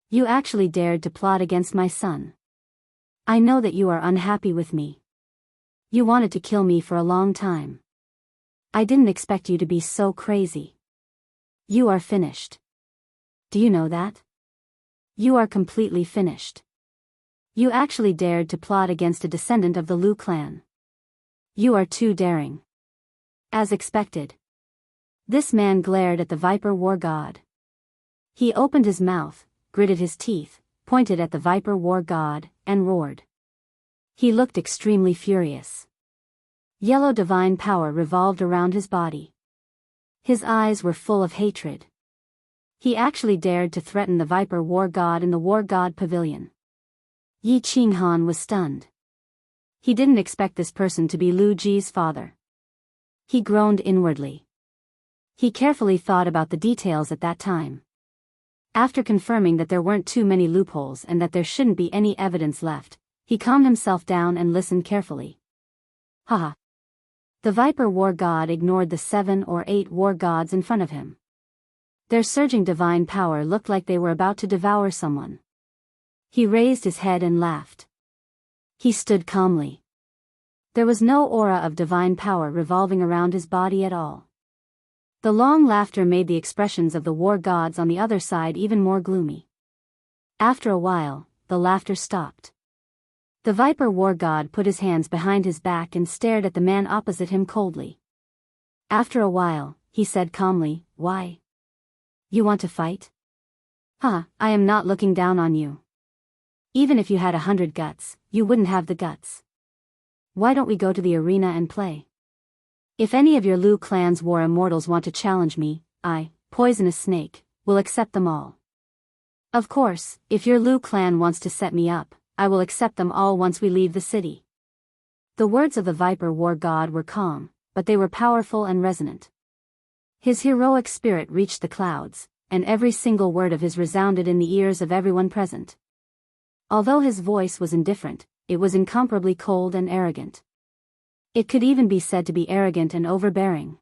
You actually dared to plot against my son. I know that you are unhappy with me. You wanted to kill me for a long time. I didn't expect you to be so crazy. You are finished. Do you know that? You are completely finished. You actually dared to plot against a descendant of the Lu clan. You are too daring. As expected. This man glared at the Viper War God. He opened his mouth, gritted his teeth, pointed at the Viper War God, and roared. He looked extremely furious. Yellow divine power revolved around his body. His eyes were full of hatred. He actually dared to threaten the Viper War God in the War God Pavilion. Yi Qinghan was stunned. He didn't expect this person to be Lu Ji's father. He groaned inwardly. He carefully thought about the details at that time. After confirming that there weren't too many loopholes and that there shouldn't be any evidence left, he calmed himself down and listened carefully. Haha. The Viper War God ignored the 7 or 8 war gods in front of him. Their surging divine power looked like they were about to devour someone. He raised his head and laughed. He stood calmly. There was no aura of divine power revolving around his body at all. The long laughter made the expressions of the war gods on the other side even more gloomy. After a while, the laughter stopped. The Viper War God put his hands behind his back and stared at the man opposite him coldly. After a while, he said calmly, "Why? You want to fight? Huh, I am not looking down on you. Even if you had 100 guts, you wouldn't have the guts. Why don't we go to the arena and play? If any of your Lu clan's war immortals want to challenge me, I, Poisonous Snake, will accept them all. Of course, if your Lu clan wants to set me up, I will accept them all once we leave the city." The words of the Viper War God were calm, but they were powerful and resonant. His heroic spirit reached the clouds, and every single word of his resounded in the ears of everyone present. Although his voice was indifferent, it was incomparably cold and arrogant. It could even be said to be arrogant and overbearing.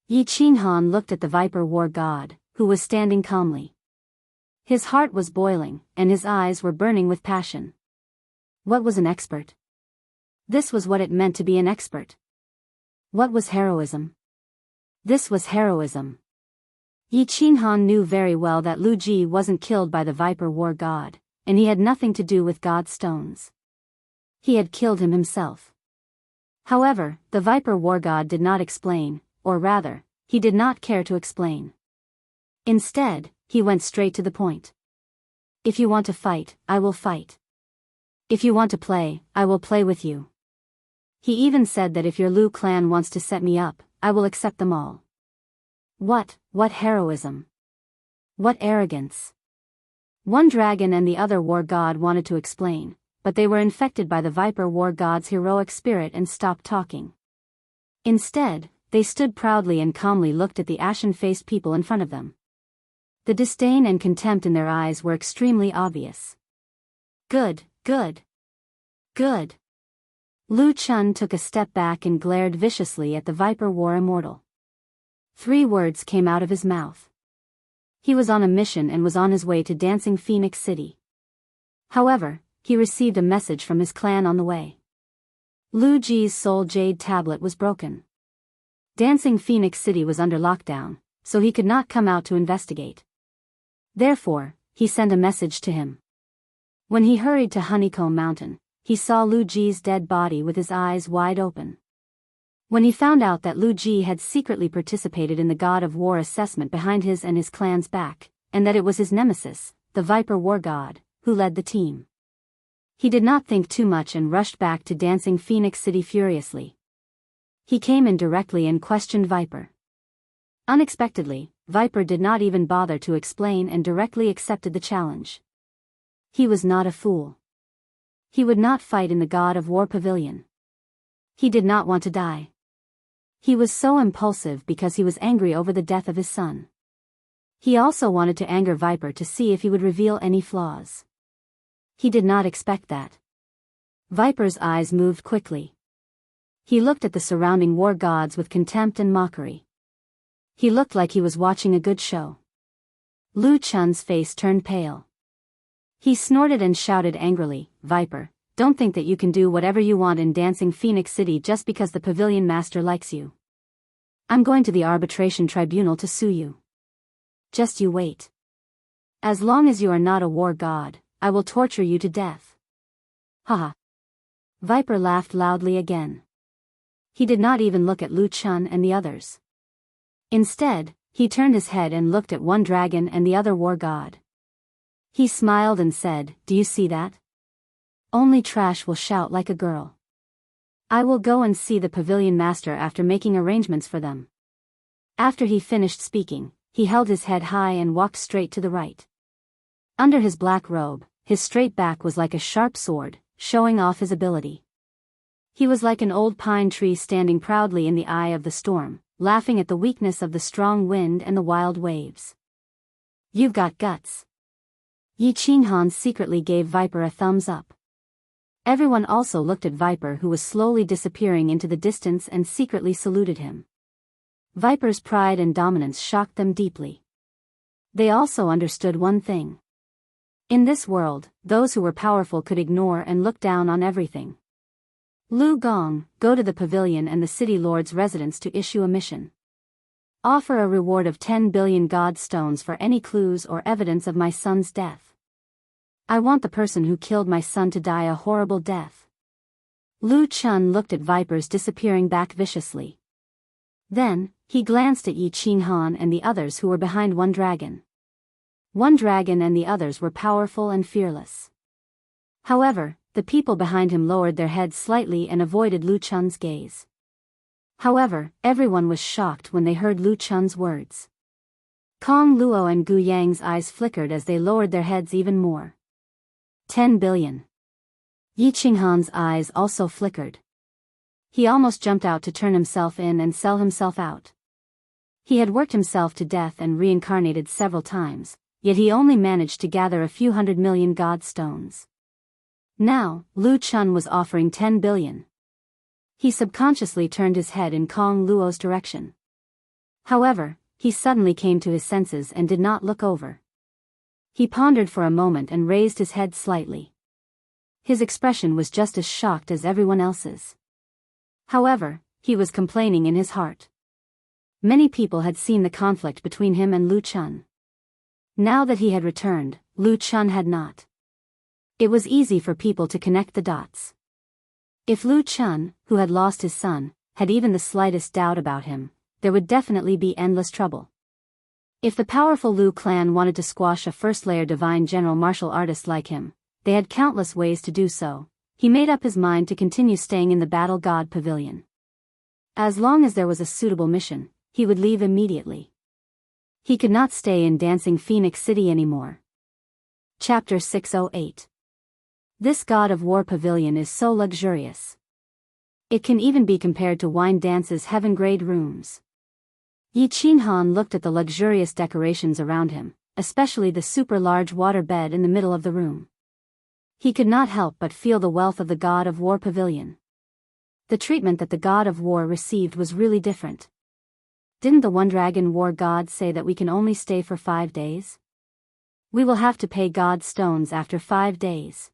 Yi Qinghan looked at the Viper War God, who was standing calmly. His heart was boiling, and his eyes were burning with passion. What was an expert? This was what it meant to be an expert. What was heroism? This was heroism. Yi Qinghan knew very well that Lu Ji wasn't killed by the Viper War God, and he had nothing to do with God stones. He had killed him himself. However, the Viper War God did not explain, or rather, he did not care to explain. Instead, he went straight to the point. If you want to fight, I will fight. If you want to play, I will play with you. He even said that if your Lu clan wants to set me up, I will accept them all. What heroism? What arrogance? One dragon and the other war god wanted to explain, but they were infected by the Viper War God's heroic spirit and stopped talking. Instead, they stood proudly and calmly looked at the ashen-faced people in front of them. The disdain and contempt in their eyes were extremely obvious. Good. Lu Chun took a step back and glared viciously at the Viper War Immortal. 3 words came out of his mouth. He was on a mission and was on his way to Dancing Phoenix City. However, he received a message from his clan on the way. Lu Ji's soul jade tablet was broken. Dancing Phoenix City was under lockdown, so he could not come out to investigate. Therefore, he sent a message to him. When he hurried to Honeycomb Mountain, he saw Lu Ji's dead body with his eyes wide open. When he found out that Lu Ji had secretly participated in the God of War assessment behind his and his clan's back, and that it was his nemesis, the Viper War God, who led the team, he did not think too much and rushed back to Dancing Phoenix City furiously. He came in directly and questioned Viper. Unexpectedly, Viper did not even bother to explain and directly accepted the challenge. He was not a fool. He would not fight in the God of War Pavilion. He did not want to die. He was so impulsive because he was angry over the death of his son. He also wanted to anger Viper to see if he would reveal any flaws. He did not expect that. Viper's eyes moved quickly. He looked at the surrounding war gods with contempt and mockery. He looked like he was watching a good show. Lu Chun's face turned pale. He snorted and shouted angrily, "Viper, don't think that you can do whatever you want in Dancing Phoenix City just because the pavilion master likes you. I'm going to the arbitration tribunal to sue you. Just you wait. As long as you are not a war god, I will torture you to death." Haha. Viper laughed loudly again. He did not even look at Lu Chun and the others. Instead, he turned his head and looked at one dragon and the other war god. He smiled and said, "Do you see that? Only trash will shout like a girl. I will go and see the pavilion master after making arrangements for them." After he finished speaking, he held his head high and walked straight to the right. Under his black robe, his straight back was like a sharp sword, showing off his ability. He was like an old pine tree standing proudly in the eye of the storm, laughing at the weakness of the strong wind and the wild waves. "You've got guts." Yi Qinghan secretly gave Viper a thumbs up. Everyone also looked at Viper, who was slowly disappearing into the distance, and secretly saluted him. Viper's pride and dominance shocked them deeply. They also understood one thing. In this world, those who were powerful could ignore and look down on everything. "Lu Gong, go to the pavilion and the city lord's residence to issue a mission. Offer a reward of 10 billion god stones for any clues or evidence of my son's death. I want the person who killed my son to die a horrible death." Lu Chun looked at Viper's disappearing back viciously. Then, he glanced at Yi Qinghan and the others who were behind one dragon. One dragon and the others were powerful and fearless. However, the people behind him lowered their heads slightly and avoided Lu Chun's gaze. However, everyone was shocked when they heard Lu Chun's words. Kong Luo and Gu Yang's eyes flickered as they lowered their heads even more. 10 billion. Yi Qinghan's eyes also flickered. He almost jumped out to turn himself in and sell himself out. He had worked himself to death and reincarnated several times, yet he only managed to gather a few 100 million god stones. Now, Lu Chun was offering 10 billion. He subconsciously turned his head in Kong Luo's direction. However, he suddenly came to his senses and did not look over. He pondered for a moment and raised his head slightly. His expression was just as shocked as everyone else's. However, he was complaining in his heart. Many people had seen the conflict between him and Lu Chun. Now that he had returned, Lu Chun had not. It was easy for people to connect the dots. If Lu Chun, who had lost his son, had even the slightest doubt about him, there would definitely be endless trouble. If the powerful Lu clan wanted to squash a first-layer divine general martial artist like him, they had countless ways to do so. He made up his mind to continue staying in the Battle God Pavilion. As long as there was a suitable mission, he would leave immediately. He could not stay in Dancing Phoenix City anymore. Chapter 608. This God of War Pavilion is so luxurious. It can even be compared to Wine Dance's heaven-grade rooms. Yi Qinghan looked at the luxurious decorations around him, especially the super-large water bed in the middle of the room. He could not help but feel the wealth of the God of War Pavilion. The treatment that the God of War received was really different. Didn't the One Dragon War God say that we can only stay for 5 days? We will have to pay God stones after 5 days.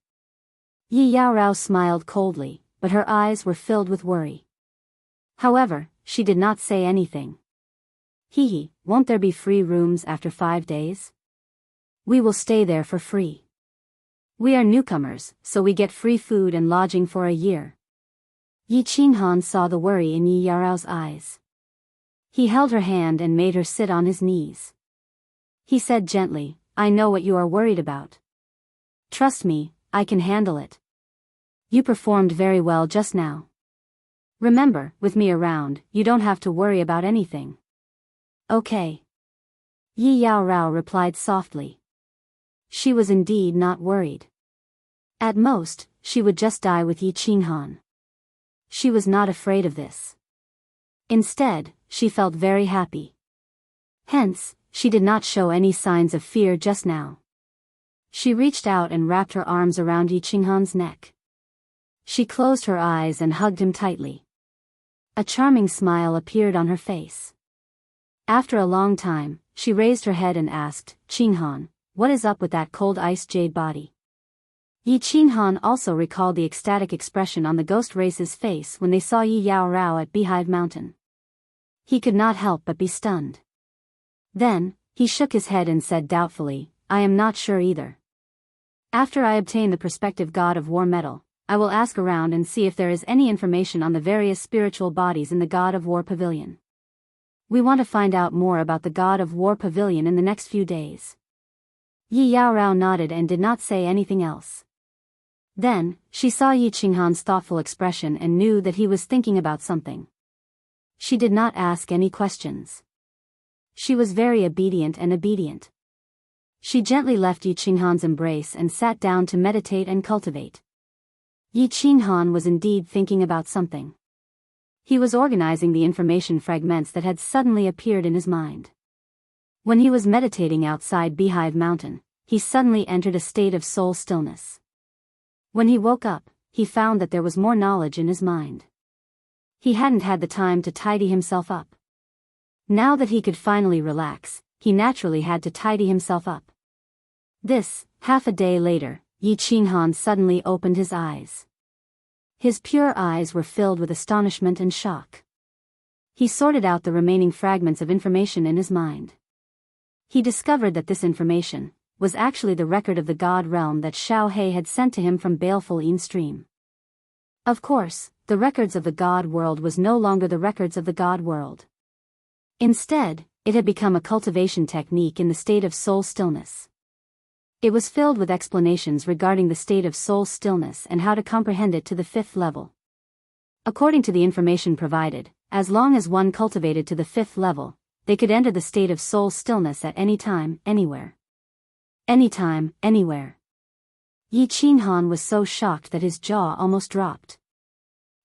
Yi Yaorao smiled coldly, but her eyes were filled with worry. However, she did not say anything. Hee, won't there be free rooms after 5 days? We will stay there for free. We are newcomers, so we get free food and lodging for a year. Yi Qinghan saw the worry in Yi Yaorao's eyes. He held her hand and made her sit on his knees. He said gently, "I know what you are worried about. Trust me, I can handle it. You performed very well just now. Remember, with me around, you don't have to worry about anything." "Okay." Yi Yaorao replied softly. She was indeed not worried. At most, she would just die with Yi Qinghan. She was not afraid of this. Instead, she felt very happy. Hence, she did not show any signs of fear just now. She reached out and wrapped her arms around Yi Qinghan's neck. She closed her eyes and hugged him tightly. A charming smile appeared on her face. After a long time, she raised her head and asked, "Qinghan, what is up with that cold ice jade body?" Yi Qinghan also recalled the ecstatic expression on the ghost race's face when they saw Yi Yaorao at Beehive Mountain. He could not help but be stunned. Then, he shook his head and said doubtfully, "I am not sure either. After I obtain the prospective God of War medal, I will ask around and see if there is any information on the various spiritual bodies in the God of War Pavilion. We want to find out more about the God of War Pavilion in the next few days. Yi Yaorao nodded and did not say anything else. Then, she saw Yi Qinghan's thoughtful expression and knew that he was thinking about something. She did not ask any questions. She was very obedient. She gently left Yi Qinghan's embrace and sat down to meditate and cultivate. Yi Qinghan was indeed thinking about something. He was organizing the information fragments that had suddenly appeared in his mind. When he was meditating outside Beehive Mountain, he suddenly entered a state of soul stillness. When he woke up, he found that there was more knowledge in his mind. He hadn't had the time to tidy himself up. Now that he could finally relax, he naturally had to tidy himself up. Half a day later, Yi Qinghan suddenly opened his eyes. His pure eyes were filled with astonishment and shock. He sorted out the remaining fragments of information in his mind. He discovered that this information was actually the record of the God realm that Xiao He had sent to him from Baleful Yin Stream. Of course, the records of the God world was no longer the records of the God world. Instead, it had become a cultivation technique in the state of soul stillness. It was filled with explanations regarding the state of soul stillness and how to comprehend it to the 5th level. According to the information provided, as long as one cultivated to the 5th level, they could enter the state of soul stillness at any time, anywhere. Anytime, anywhere. Yi Qinghan was so shocked that his jaw almost dropped.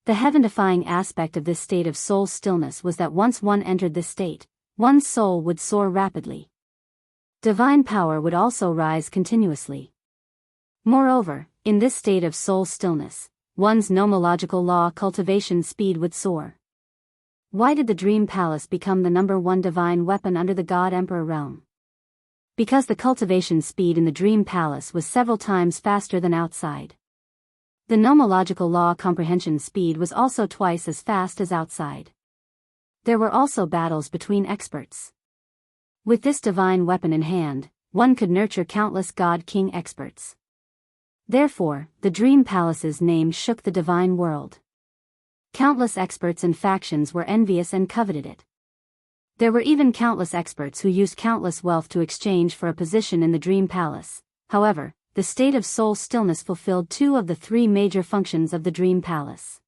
The heaven-defying aspect of this state of soul stillness was that once one entered this state, one's soul would soar rapidly. Divine power would also rise continuously. Moreover, in this state of soul stillness, one's nomological law cultivation speed would soar. Why did the Dream Palace become the #1 divine weapon under the God Emperor realm? Because the cultivation speed in the Dream Palace was several times faster than outside. The nomological law comprehension speed was also twice as fast as outside. There were also battles between experts. With this divine weapon in hand, one could nurture countless God King experts. Therefore, the Dream Palace's name shook the divine world. Countless experts and factions were envious and coveted it. There were even countless experts who used countless wealth to exchange for a position in the Dream Palace. However, the state of soul stillness fulfilled 2 of the 3 major functions of the Dream Palace.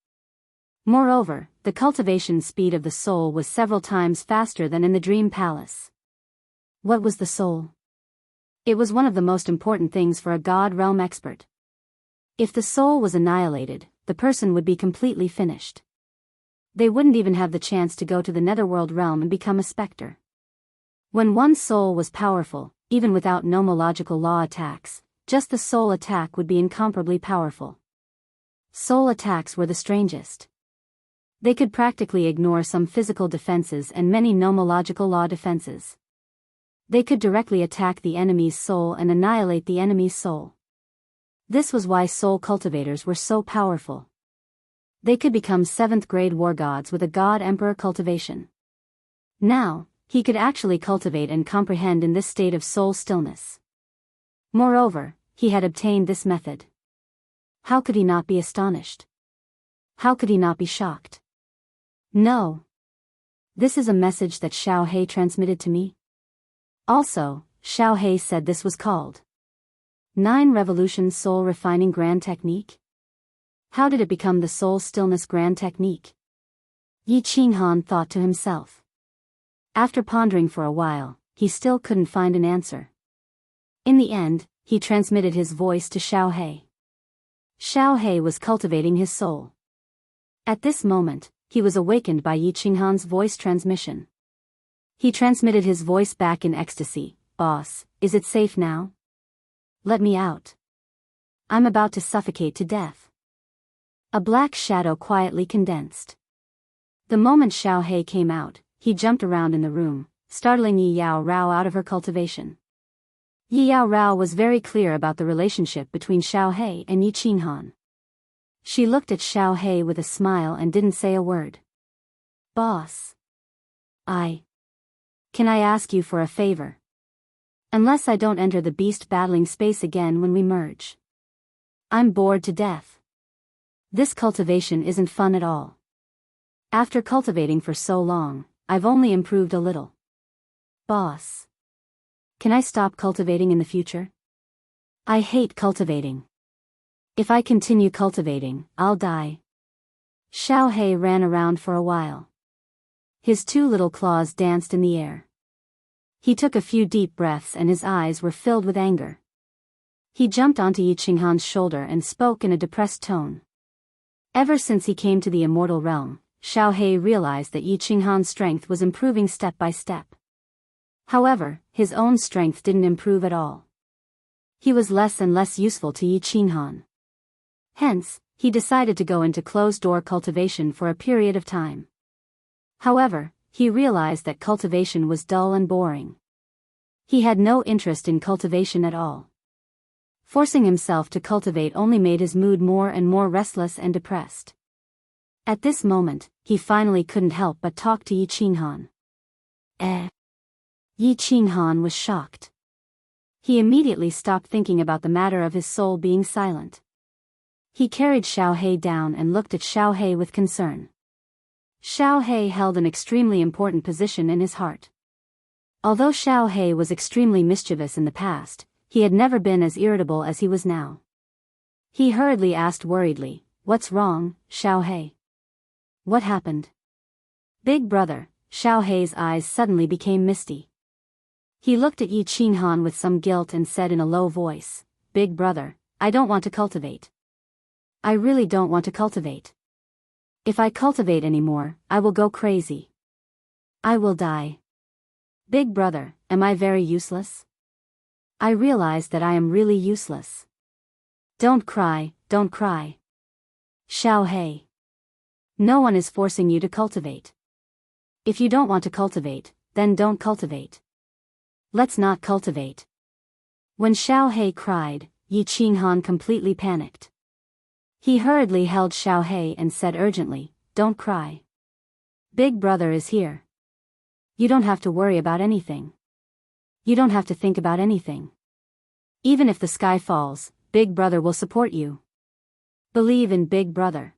Moreover, the cultivation speed of the soul was several times faster than in the Dream Palace. What was the soul? It was one of the most important things for a God realm expert. If the soul was annihilated, the person would be completely finished. They wouldn't even have the chance to go to the netherworld realm and become a specter. When one's soul was powerful, even without nomological law attacks, just the soul attack would be incomparably powerful. Soul attacks were the strangest. They could practically ignore some physical defenses and many nomological law defenses. They could directly attack the enemy's soul and annihilate the enemy's soul. This was why soul cultivators were so powerful. They could become 7th grade war gods with a God Emperor cultivation. Now, he could actually cultivate and comprehend in this state of soul stillness. Moreover, he had obtained this method. How could he not be astonished? How could he not be shocked? No. This is a message that Xiao He transmitted to me. Also, Xiao He said this was called 9 Revolution Soul Refining Grand Technique. How did it become the Soul Stillness Grand Technique? Yi Qinghan thought to himself. After pondering for a while, he still couldn't find an answer. In the end, he transmitted his voice to Xiao He. Xiao He was cultivating his soul. At this moment, he was awakened by Yi Qinghan's voice transmission. He transmitted his voice back in ecstasy. Boss, is it safe now? Let me out. I'm about to suffocate to death. A black shadow quietly condensed. The moment Xiao He came out, he jumped around in the room, startling Yi Yaorao out of her cultivation. Yi Yaorao was very clear about the relationship between Xiao He and Yi Qinghan. She looked at Xiao He with a smile and didn't say a word. Boss. Can I ask you for a favor? Unless I don't enter the beast battling space again when we merge. I'm bored to death. This cultivation isn't fun at all. After cultivating for so long, I've only improved a little. Boss. Can I stop cultivating in the future? I hate cultivating. If I continue cultivating, I'll die. Xiaohei ran around for a while. His two little claws danced in the air. He took a few deep breaths and his eyes were filled with anger. He jumped onto Yi Qinghan's shoulder and spoke in a depressed tone. Ever since he came to the immortal realm, Xiaohei realized that Yi Qinghan's strength was improving step by step. However, his own strength didn't improve at all. He was less and less useful to Yi Qinghan. Hence, he decided to go into closed-door cultivation for a period of time. However, he realized that cultivation was dull and boring. He had no interest in cultivation at all. Forcing himself to cultivate only made his mood more and more restless and depressed. At this moment, he finally couldn't help but talk to Yi Qinghan. Yi Qinghan was shocked. He immediately stopped thinking about the matter of his soul being silent. He carried Xiaohei down and looked at Xiaohei with concern. Xiaohei held an extremely important position in his heart. Although Xiaohei was extremely mischievous in the past, he had never been as irritable as he was now. He hurriedly asked worriedly, "What's wrong, Xiaohei? What happened?" "Big brother," Xiaohei's eyes suddenly became misty. He looked at Yi Qinghan with some guilt and said in a low voice, "Big brother, I don't want to cultivate. I really don't want to cultivate. If I cultivate anymore, I will go crazy. I will die. Big brother, am I very useless? I realize that I am really useless. Don't cry, don't cry. Xiaohei. No one is forcing you to cultivate. If you don't want to cultivate, then don't cultivate. Let's not cultivate." When Xiaohei cried, Yi Qinghan completely panicked. He hurriedly held Xiaohei and said urgently, "Don't cry. Big brother is here. You don't have to worry about anything. You don't have to think about anything. Even if the sky falls, Big brother will support you. Believe in Big brother."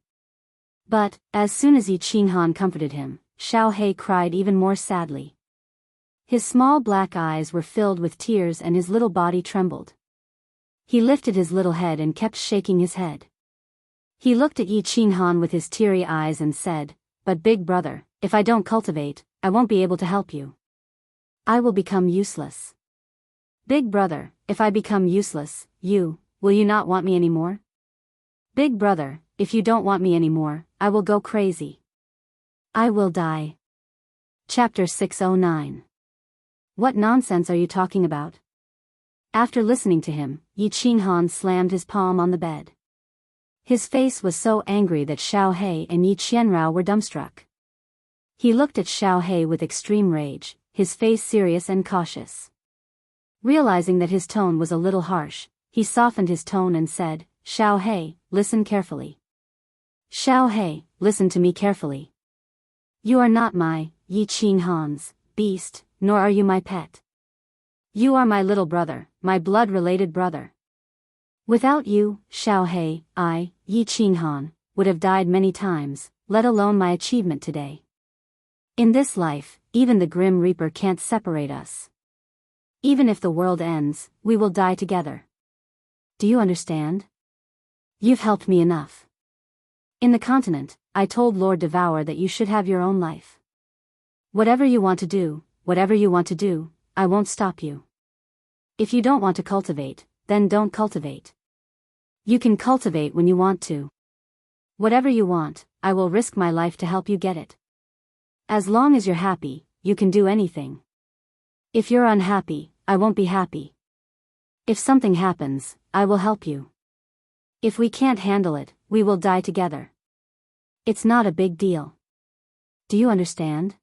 But, as soon as Yi Qinghan comforted him, Xiaohei cried even more sadly. His small black eyes were filled with tears and his little body trembled. He lifted his little head and kept shaking his head. He looked at Yi Qinghan with his teary eyes and said, "But big brother, if I don't cultivate, I won't be able to help you. I will become useless. Big brother, if I become useless, will you not want me anymore? Big brother, if you don't want me anymore, I will go crazy. I will die." Chapter 609. What nonsense are you talking about? After listening to him, Yi Qinghan slammed his palm on the bed. His face was so angry that Xiaohei and Yi Qianrao were dumbstruck. He looked at Xiaohei with extreme rage, his face serious and cautious. Realizing that his tone was a little harsh, he softened his tone and said, "Xiaohei, listen carefully. Xiaohei, listen to me carefully. You are not my, Yi Qinghan's, beast, nor are you my pet. You are my little brother, my blood-related brother. Without you, Xiaohei, I, Yi Qinghan, would have died many times, let alone my achievement today. In this life, even the Grim Reaper can't separate us. Even if the world ends, we will die together. Do you understand? You've helped me enough. In the continent, I told Lord Devour that you should have your own life. Whatever you want to do, I won't stop you. If you don't want to cultivate, then don't cultivate. You can cultivate when you want to. Whatever you want, I will risk my life to help you get it. As long as you're happy, you can do anything. If you're unhappy, I won't be happy. If something happens, I will help you. If we can't handle it, we will die together. It's not a big deal. Do you understand?"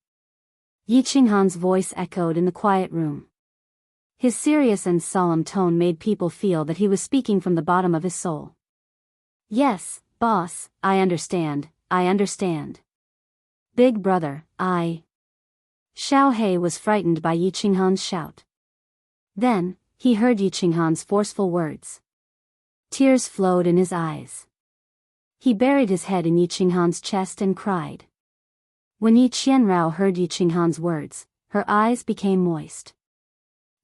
Yi Qinghan's voice echoed in the quiet room. His serious and solemn tone made people feel that he was speaking from the bottom of his soul. "Yes, boss, I understand. Big brother, Xiaohei was frightened by Yi Qinghan's shout. Then, he heard Yi Qinghan's forceful words. Tears flowed in his eyes. He buried his head in Yi Qinghan's chest and cried. When Yi Qianrao heard Yi Qinghan's words, her eyes became moist.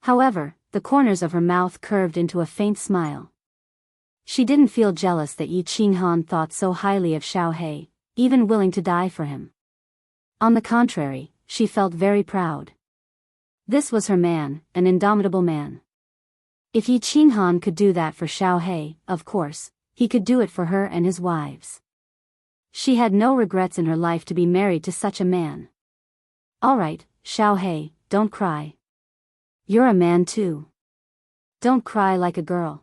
However, the corners of her mouth curved into a faint smile. She didn't feel jealous that Yi Qinghan thought so highly of Xiaohei, even willing to die for him. On the contrary, she felt very proud. This was her man, an indomitable man. If Yi Qinghan could do that for Xiaohei, of course, he could do it for her and his wives. She had no regrets in her life to be married to such a man. All right, Xiaohei, don't cry. You're a man too. Don't cry like a girl.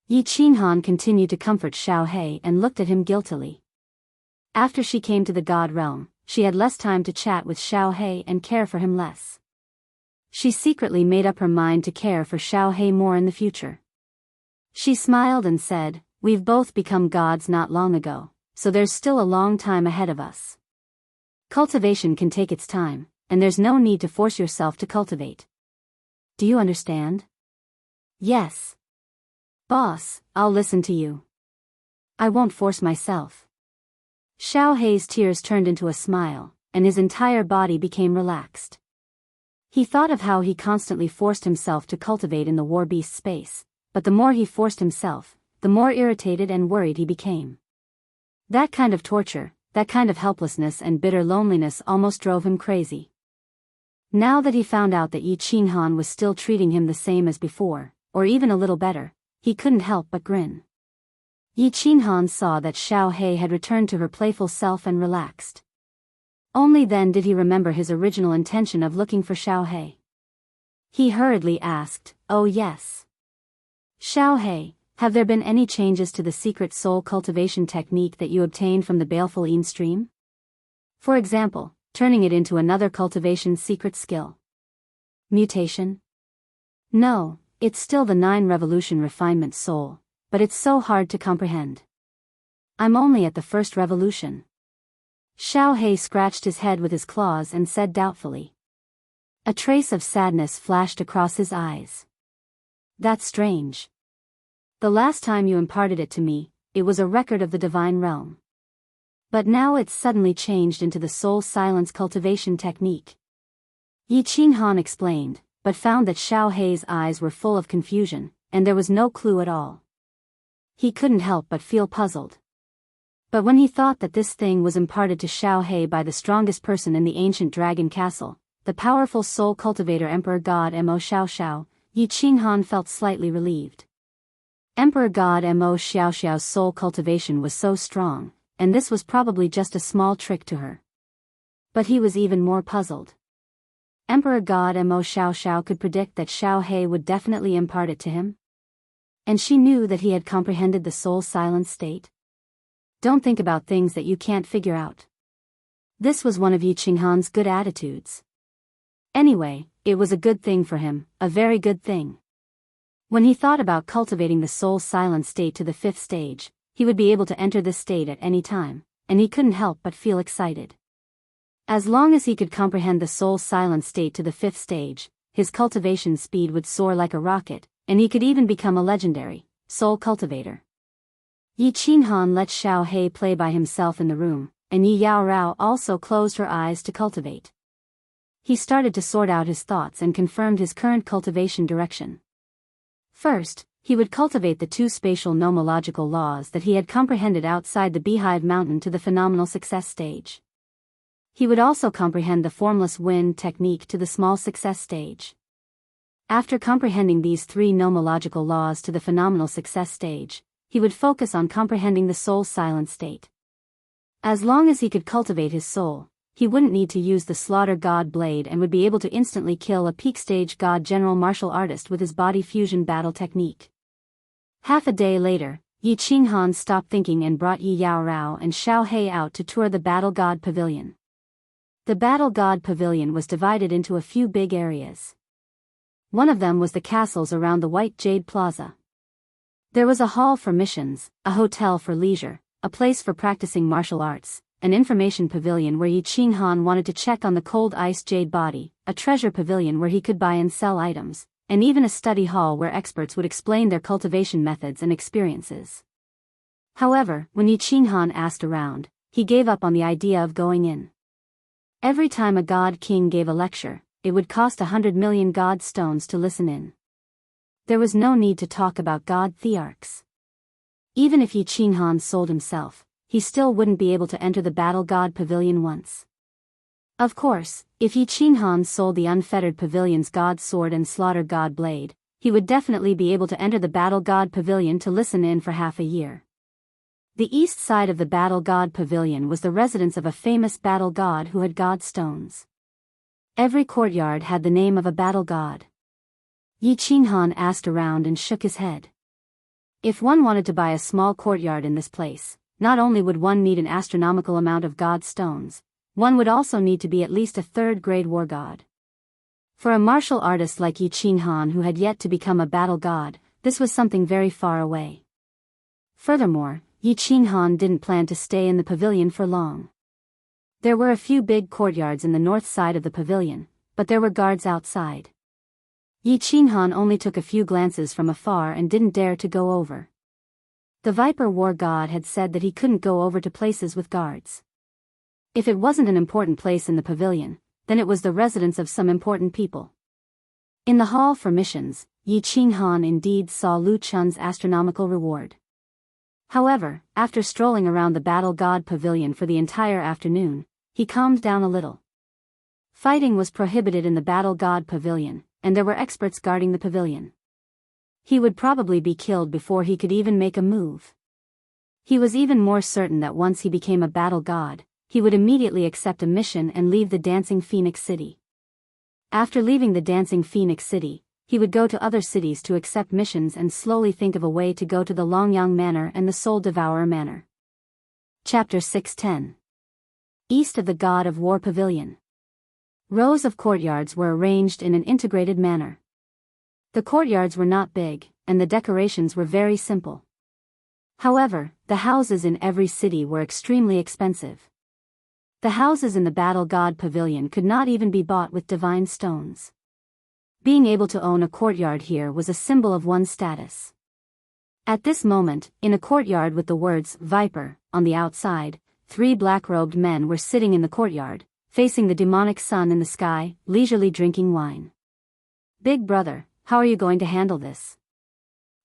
Yi Qinghan continued to comfort Xiaohei and looked at him guiltily. After she came to the God realm, she had less time to chat with Xiaohei and care for him less. She secretly made up her mind to care for Xiaohei more in the future. She smiled and said, "We've both become gods not long ago, so there's still a long time ahead of us. Cultivation can take its time, and there's no need to force yourself to cultivate. Do you understand?" "Yes. Boss, I'll listen to you. I won't force myself." Xiaohei's tears turned into a smile, and his entire body became relaxed. He thought of how he constantly forced himself to cultivate in the war beast space, but the more he forced himself, the more irritated and worried he became. That kind of torture, that kind of helplessness and bitter loneliness almost drove him crazy. Now that he found out that Yi Qinghan was still treating him the same as before, or even a little better, he couldn't help but grin. Yi Qinghan saw that Xiaohei had returned to her playful self and relaxed. Only then did he remember his original intention of looking for Xiaohei. He hurriedly asked, "Oh yes. Xiaohei, have there been any changes to the secret soul cultivation technique that you obtained from the baleful Yin stream? For example, turning it into another cultivation secret skill? Mutation?" "No, it's still the 9 revolution refinement soul, but it's so hard to comprehend. I'm only at the first revolution." Xiaohei scratched his head with his claws and said doubtfully. A trace of sadness flashed across his eyes. "That's strange. The last time you imparted it to me, it was a record of the divine realm. But now it's suddenly changed into the soul silence cultivation technique." Yi Qinghan explained, but found that Xiaohei's eyes were full of confusion, and there was no clue at all. He couldn't help but feel puzzled. But when he thought that this thing was imparted to Xiaohei by the strongest person in the ancient dragon castle, the powerful soul cultivator Emperor God Mo Xiaoxiao, Yi Qinghan felt slightly relieved. Emperor God Mo Xiaoxiao's soul cultivation was so strong, and this was probably just a small trick to her. But he was even more puzzled. Emperor God Mo Xiaoxiao could predict that Xiaohei would definitely impart it to him? And she knew that he had comprehended the soul silence state? Don't think about things that you can't figure out. This was one of Yi Qinghan's good attitudes. Anyway, it was a good thing for him, a very good thing. When he thought about cultivating the soul silent state to the 5th stage, he would be able to enter this state at any time, and he couldn't help but feel excited. As long as he could comprehend the soul silent state to the 5th stage, his cultivation speed would soar like a rocket, and he could even become a legendary soul cultivator. Yi Qinghan let Xiaohei play by himself in the room, and Yi Yaorao also closed her eyes to cultivate. He started to sort out his thoughts and confirmed his current cultivation direction. First, he would cultivate the 2 spatial nomological laws that he had comprehended outside the Beehive Mountain to the phenomenal success stage. He would also comprehend the formless wind technique to the small success stage. After comprehending these 3 nomological laws to the phenomenal success stage, he would focus on comprehending the soul silent state. As long as he could cultivate his soul, he wouldn't need to use the Slaughter God Blade and would be able to instantly kill a peak stage God General Martial Artist with his body fusion battle technique. Half a day later, Yi Qinghan stopped thinking and brought Yi Yaorao and Xiaohei out to tour the Battle God Pavilion. The Battle God Pavilion was divided into a few big areas. One of them was the castles around the White Jade Plaza. There was a hall for missions, a hotel for leisure, a place for practicing martial arts, an information pavilion where Yi Qinghan wanted to check on the cold ice jade body, a treasure pavilion where he could buy and sell items, and even a study hall where experts would explain their cultivation methods and experiences. However, when Yi Qinghan asked around, he gave up on the idea of going in. Every time a god king gave a lecture, it would cost 100 million god stones to listen in. There was no need to talk about god thearchs. Even if Yi Qinghan sold himself, he still wouldn't be able to enter the battle god pavilion once. Of course, if Yi Qinghan sold the unfettered pavilion's god sword and slaughter god blade, he would definitely be able to enter the battle god pavilion to listen in for half a year. The east side of the battle god pavilion was the residence of a famous battle god who had god stones. Every courtyard had the name of a battle god. Yi Qinghan asked around and shook his head. If one wanted to buy a small courtyard in this place, not only would one need an astronomical amount of god stones, one would also need to be at least a third-grade war god. For a martial artist like Yi Qinghan who had yet to become a battle god, this was something very far away. Furthermore, Yi Qinghan didn't plan to stay in the pavilion for long. There were a few big courtyards in the north side of the pavilion, but there were guards outside. Yi Qinghan only took a few glances from afar and didn't dare to go over. The Viper War God had said that he couldn't go over to places with guards. If it wasn't an important place in the pavilion, then it was the residence of some important people. In the hall for missions, Yi Qinghan indeed saw Lu Chun's astronomical reward. However, after strolling around the Battle God Pavilion for the entire afternoon, he calmed down a little. Fighting was prohibited in the Battle God Pavilion, and there were experts guarding the pavilion. He would probably be killed before he could even make a move. He was even more certain that once he became a battle god, he would immediately accept a mission and leave the Dancing Phoenix City. After leaving the Dancing Phoenix City, he would go to other cities to accept missions and slowly think of a way to go to the Longyang Manor and the Soul Devourer Manor. Chapter 610. East of the God of War Pavilion. Rows of courtyards were arranged in an integrated manner. The courtyards were not big, and the decorations were very simple. However, the houses in every city were extremely expensive. The houses in the Battle God Pavilion could not even be bought with divine stones. Being able to own a courtyard here was a symbol of one's status. At this moment, in a courtyard with the words Viper on the outside, 3 black-robed men were sitting in the courtyard, facing the demonic sun in the sky, leisurely drinking wine. Big brother, how are you going to handle this?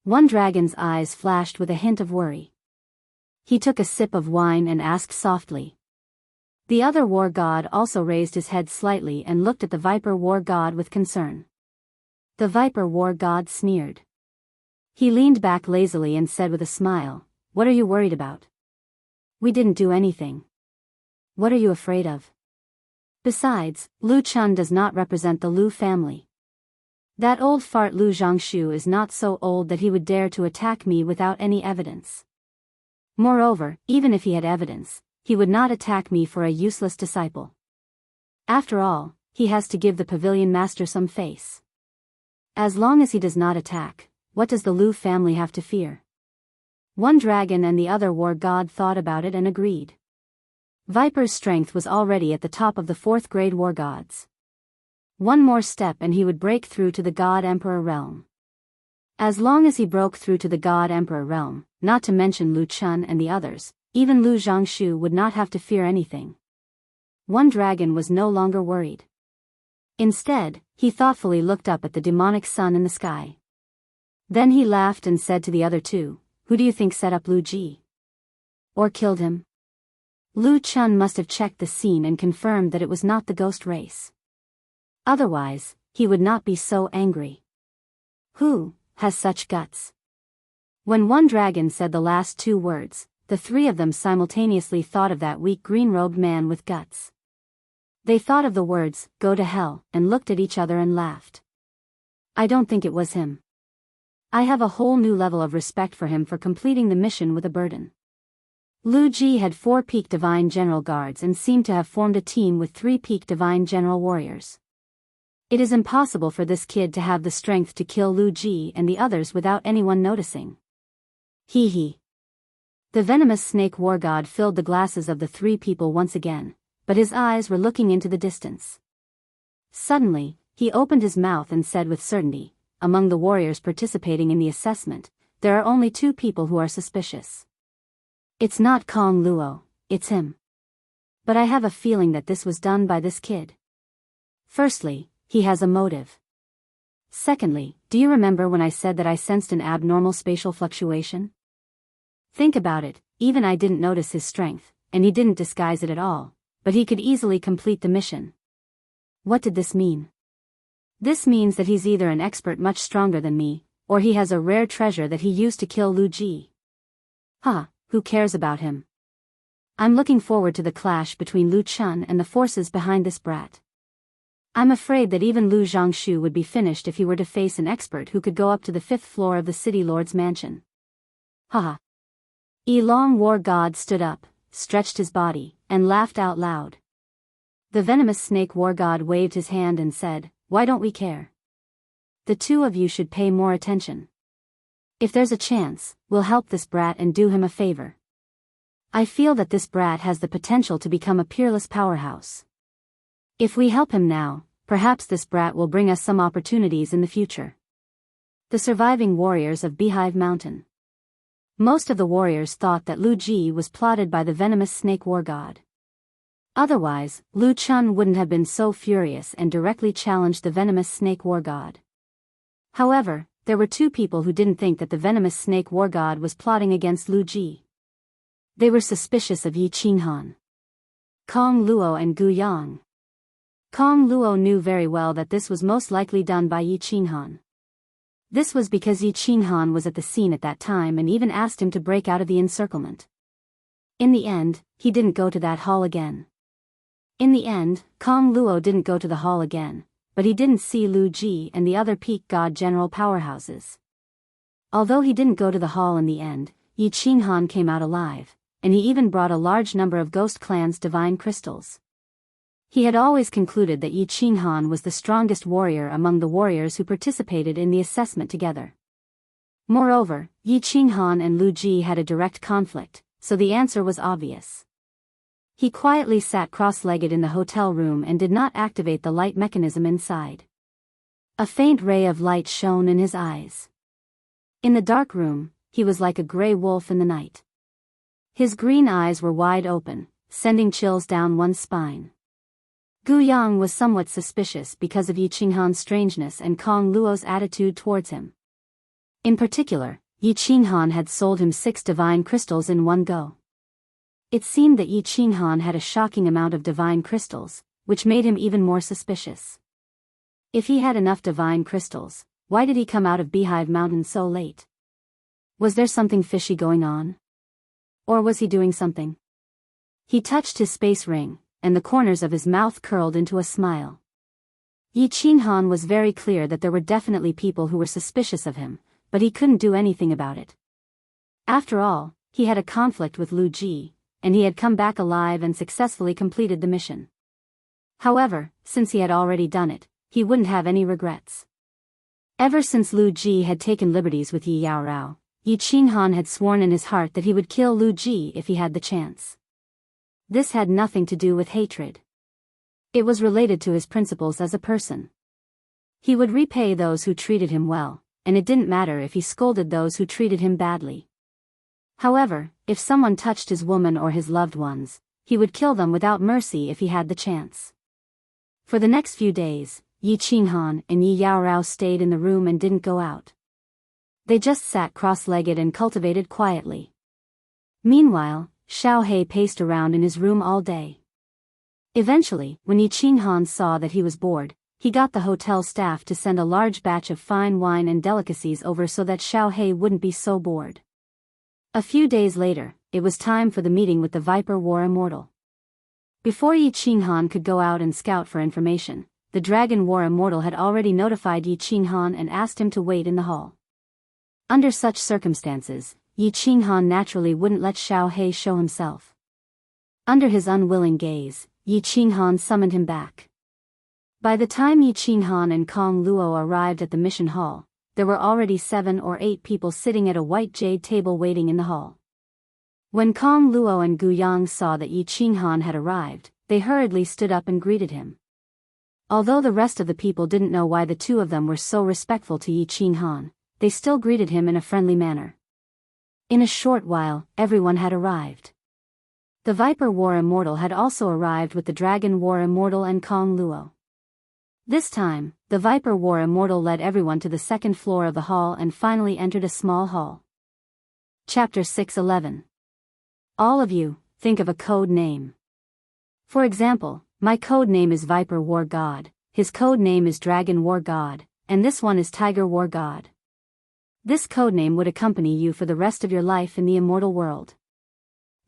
One dragon's eyes flashed with a hint of worry. He took a sip of wine and asked softly. The other war god also raised his head slightly and looked at the Viper war god with concern. The Viper war god sneered. He leaned back lazily and said with a smile, "What are you worried about? We didn't do anything. What are you afraid of? Besides, Lu Chun does not represent the Lu family. That old fart Lu Jianghu is not so old that he would dare to attack me without any evidence. Moreover, even if he had evidence, he would not attack me for a useless disciple. After all, he has to give the pavilion master some face. As long as he does not attack, what does the Lu family have to fear?" One dragon and the other war god thought about it and agreed. Viper's strength was already at the top of the 4th-grade war gods. One more step and he would break through to the God Emperor realm. As long as he broke through to the God Emperor realm, not to mention Lu Chun and the others, even Lu Jianghu would not have to fear anything. One dragon was no longer worried. Instead, he thoughtfully looked up at the demonic sun in the sky. Then he laughed and said to the other 2, "Who do you think set up Lu Ji? Or killed him?" Lu Chun must have checked the scene and confirmed that it was not the ghost race. Otherwise, he would not be so angry. Who has such guts? When one dragon said the last 2 words, the 3 of them simultaneously thought of that weak green-robed man with guts. They thought of the words, "Go to hell," and looked at each other and laughed. I don't think it was him. I have a whole new level of respect for him for completing the mission with a burden. Lu Ji had 4 peak divine general guards and seemed to have formed a team with 3 peak divine general warriors. It is impossible for this kid to have the strength to kill Lu Ji and the others without anyone noticing. Hee hee. The venomous snake war god filled the glasses of the 3 people once again, but his eyes were looking into the distance. Suddenly, he opened his mouth and said with certainty, "Among the warriors participating in the assessment, there are only 2 people who are suspicious. It's not Kong Luo, it's him. But I have a feeling that this was done by this kid. Firstly, he has a motive. Secondly, do you remember when I said that I sensed an abnormal spatial fluctuation? Think about it, even I didn't notice his strength, and he didn't disguise it at all, but he could easily complete the mission. What did this mean? This means that he's either an expert much stronger than me, or he has a rare treasure that he used to kill Lu Ji. Who cares about him? I'm looking forward to the clash between Lu Chun and the forces behind this brat. I'm afraid that even Lu Zhangshu would be finished if he were to face an expert who could go up to the 5th floor of the city lord's mansion. Long War God stood up, stretched his body, and laughed out loud. The venomous snake war god waved his hand and said, "Why don't we care? The two of you should pay more attention. If there's a chance, we'll help this brat and do him a favor. I feel that this brat has the potential to become a peerless powerhouse. If we help him now, perhaps this brat will bring us some opportunities in the future." The surviving warriors of Beehive Mountain. Most of the warriors thought that Lu Ji was plotted by the venomous snake war god. Otherwise, Lu Chun wouldn't have been so furious and directly challenged the venomous snake war god. However, there were two people who didn't think that the venomous snake war god was plotting against Lu Ji. They were suspicious of Yi Qinghan, Kong Luo and Gu Yang. Kong Luo knew very well that this was most likely done by Yi Qinghan. This was because Yi Qinghan was at the scene at that time and even asked him to break out of the encirclement. In the end, he didn't go to that hall again. Kong Luo didn't go to the hall again, but he didn't see Lu Ji and the other peak god general powerhouses. Although he didn't go to the hall in the end, Yi Qinghan came out alive, and he even brought a large number of Ghost Clan's divine crystals. He had always concluded that Yi Qinghan was the strongest warrior among the warriors who participated in the assessment together. Moreover, Yi Qinghan and Lu Ji had a direct conflict, so the answer was obvious. He quietly sat cross-legged in the hotel room and did not activate the light mechanism inside. A faint ray of light shone in his eyes. In the dark room, he was like a gray wolf in the night. His green eyes were wide open, sending chills down one's spine. Gu Yang was somewhat suspicious because of Yi Qinghan's strangeness and Kong Luo's attitude towards him. In particular, Yi Qinghan had sold him 6 divine crystals in one go. It seemed that Yi Qinghan had a shocking amount of divine crystals, which made him even more suspicious. If he had enough divine crystals, why did he come out of Beehive Mountain so late? Was there something fishy going on? Or was he doing something? He touched his space ring, and the corners of his mouth curled into a smile. Yi Qinghan was very clear that there were definitely people who were suspicious of him, but he couldn't do anything about it. After all, he had a conflict with Lu Ji, and he had come back alive and successfully completed the mission. However, since he had already done it, he wouldn't have any regrets. Ever since Lu Ji had taken liberties with Yi Yaorao, Yi Qinghan had sworn in his heart that he would kill Lu Ji if he had the chance. This had nothing to do with hatred. It was related to his principles as a person. He would repay those who treated him well, and it didn't matter if he scolded those who treated him badly. However, if someone touched his woman or his loved ones, he would kill them without mercy if he had the chance. For the next few days, Yi Qinghan and Yi Yaorao stayed in the room and didn't go out. They just sat cross-legged and cultivated quietly. Meanwhile, Xiao He paced around in his room all day. Eventually, when Yi Qinghan saw that he was bored, he got the hotel staff to send a large batch of fine wine and delicacies over so that Xiao He wouldn't be so bored. A few days later, it was time for the meeting with the Viper War Immortal. Before Yi Qinghan could go out and scout for information, the Dragon War Immortal had already notified Yi Qinghan and asked him to wait in the hall. Under such circumstances, Yi Qinghan naturally wouldn't let Xiao He show himself. Under his unwilling gaze, Yi Qinghan summoned him back. By the time Yi Qinghan and Kong Luo arrived at the mission hall, there were already 7 or 8 people sitting at a white jade table waiting in the hall. When Kong Luo and Gu Yang saw that Yi Qinghan had arrived, they hurriedly stood up and greeted him. Although the rest of the people didn't know why the two of them were so respectful to Yi Qinghan, they still greeted him in a friendly manner. In a short while, everyone had arrived. The Viper War Immortal had also arrived with the Dragon War Immortal and Kong Luo. This time, the Viper War Immortal led everyone to the second floor of the hall and finally entered a small hall. Chapter 6:11. All of you, think of a code name. For example, my code name is Viper War God, his code name is Dragon War God, and this one is Tiger War God. This code name would accompany you for the rest of your life in the immortal world.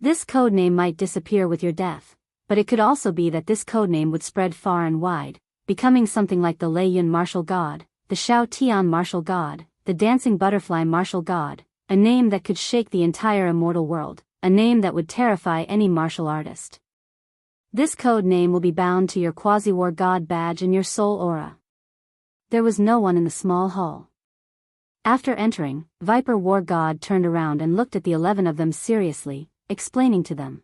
This code name might disappear with your death, but it could also be that this code name would spread far and wide, becoming something like the Lei Yun Martial God, the Shao Tian Martial God, the Dancing Butterfly Martial God, a name that could shake the entire immortal world, a name that would terrify any martial artist. This code name will be bound to your Quasi-War God badge and your soul aura. There was no one in the small hall. After entering, Viper War God turned around and looked at the 11 of them seriously, explaining to them.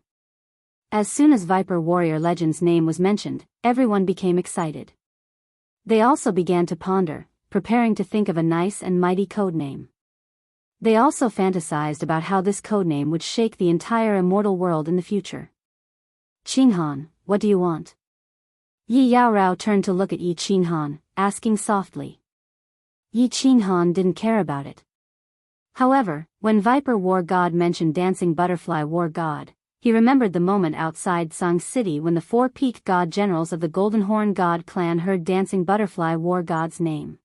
As soon as Viper Warrior Legend's name was mentioned, everyone became excited. They also began to ponder, preparing to think of a nice and mighty codename. They also fantasized about how this codename would shake the entire immortal world in the future. Qinghan, what do you want? Yi Yaorao turned to look at Yi Qinghan, asking softly. Yi Qinghan didn't care about it. However, when Viper War God mentioned Dancing Butterfly War God, he remembered the moment outside Song City when the four-peaked god generals of the Golden Horn God clan heard Dancing Butterfly War God's name.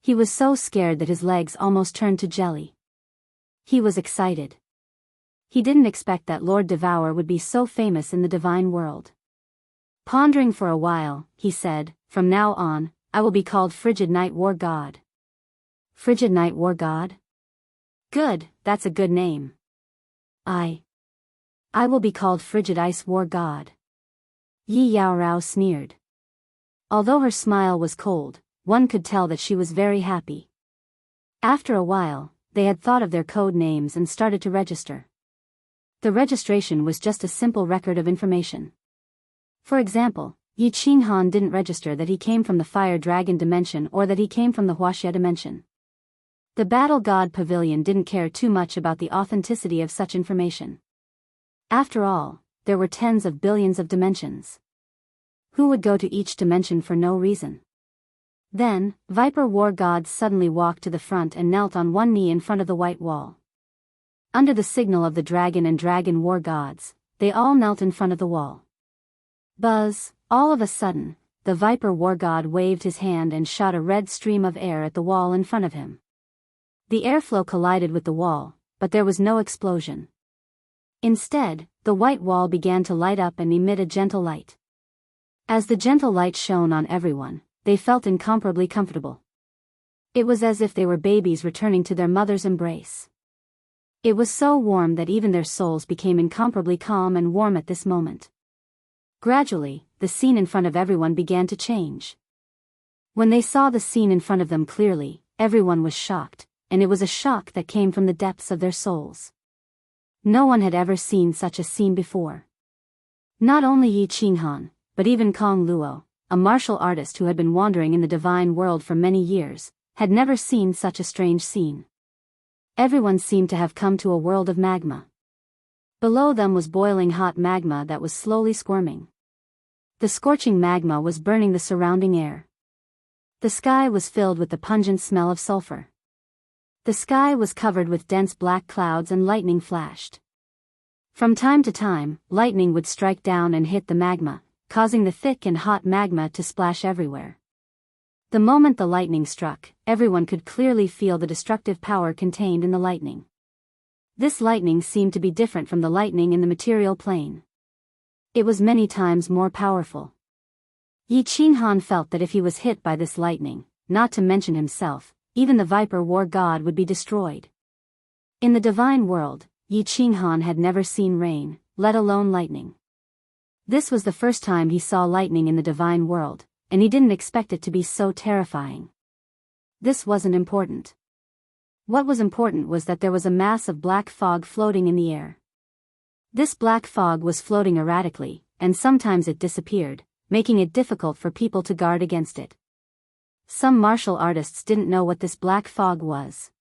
He was so scared that his legs almost turned to jelly. He was excited. He didn't expect that Lord Devour would be so famous in the divine world. Pondering for a while, he said, "From now on, I will be called Frigid Night War God." Frigid Night War God? Good, that's a good name. I will be called Frigid Ice War God. Yi Yaorao sneered. Although her smile was cold, one could tell that she was very happy. After a while, they had thought of their code names and started to register. The registration was just a simple record of information. For example, Yi Qinghan didn't register that he came from the Fire Dragon dimension or that he came from the Huaxia dimension. The Battle God Pavilion didn't care too much about the authenticity of such information. After all, there were tens of billions of dimensions. Who would go to each dimension for no reason? Then, Viper War God suddenly walked to the front and knelt on one knee in front of the white wall. Under the signal of the dragon and dragon war gods, they all knelt in front of the wall. Buzz, all of a sudden, the Viper War God waved his hand and shot a red stream of air at the wall in front of him. The airflow collided with the wall, but there was no explosion. Instead, the white wall began to light up and emit a gentle light. As the gentle light shone on everyone, they felt incomparably comfortable. It was as if they were babies returning to their mother's embrace. It was so warm that even their souls became incomparably calm and warm at this moment. Gradually, the scene in front of everyone began to change. When they saw the scene in front of them clearly, everyone was shocked, and it was a shock that came from the depths of their souls. No one had ever seen such a scene before. Not only Yi Qinghan, but even Kong Luo, a martial artist who had been wandering in the divine world for many years, had never seen such a strange scene. Everyone seemed to have come to a world of magma. Below them was boiling hot magma that was slowly squirming. The scorching magma was burning the surrounding air. The sky was filled with the pungent smell of sulfur. The sky was covered with dense black clouds and lightning flashed. From time to time, lightning would strike down and hit the magma, causing the thick and hot magma to splash everywhere. The moment the lightning struck, everyone could clearly feel the destructive power contained in the lightning. This lightning seemed to be different from the lightning in the material plane. It was many times more powerful. Yi Qinghan felt that if he was hit by this lightning, not to mention himself, even the Viper War God would be destroyed. In the divine world, Yi Qinghan had never seen rain, let alone lightning. This was the first time he saw lightning in the divine world, and he didn't expect it to be so terrifying. This wasn't important. What was important was that there was a mass of black fog floating in the air. This black fog was floating erratically, and sometimes it disappeared, making it difficult for people to guard against it. Some martial artists didn't know what this black fog was.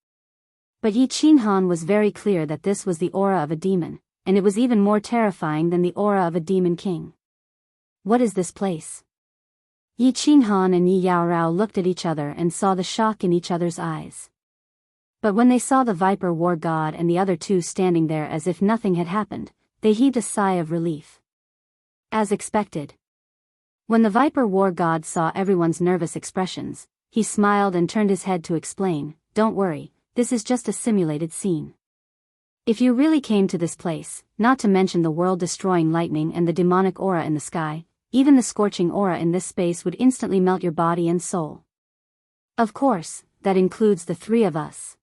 But Yi Qinhan was very clear that this was the aura of a demon, and it was even more terrifying than the aura of a demon king. What is this place? Yi Qinhan and Yi Yaorao looked at each other and saw the shock in each other's eyes. But when they saw the Viper War God and the other two standing there as if nothing had happened, they heaved a sigh of relief. As expected. When the Viper War God saw everyone's nervous expressions, he smiled and turned his head to explain, "Don't worry, this is just a simulated scene. If you really came to this place, not to mention the world-destroying lightning and the demonic aura in the sky, even the scorching aura in this space would instantly melt your body and soul. Of course, that includes the three of us.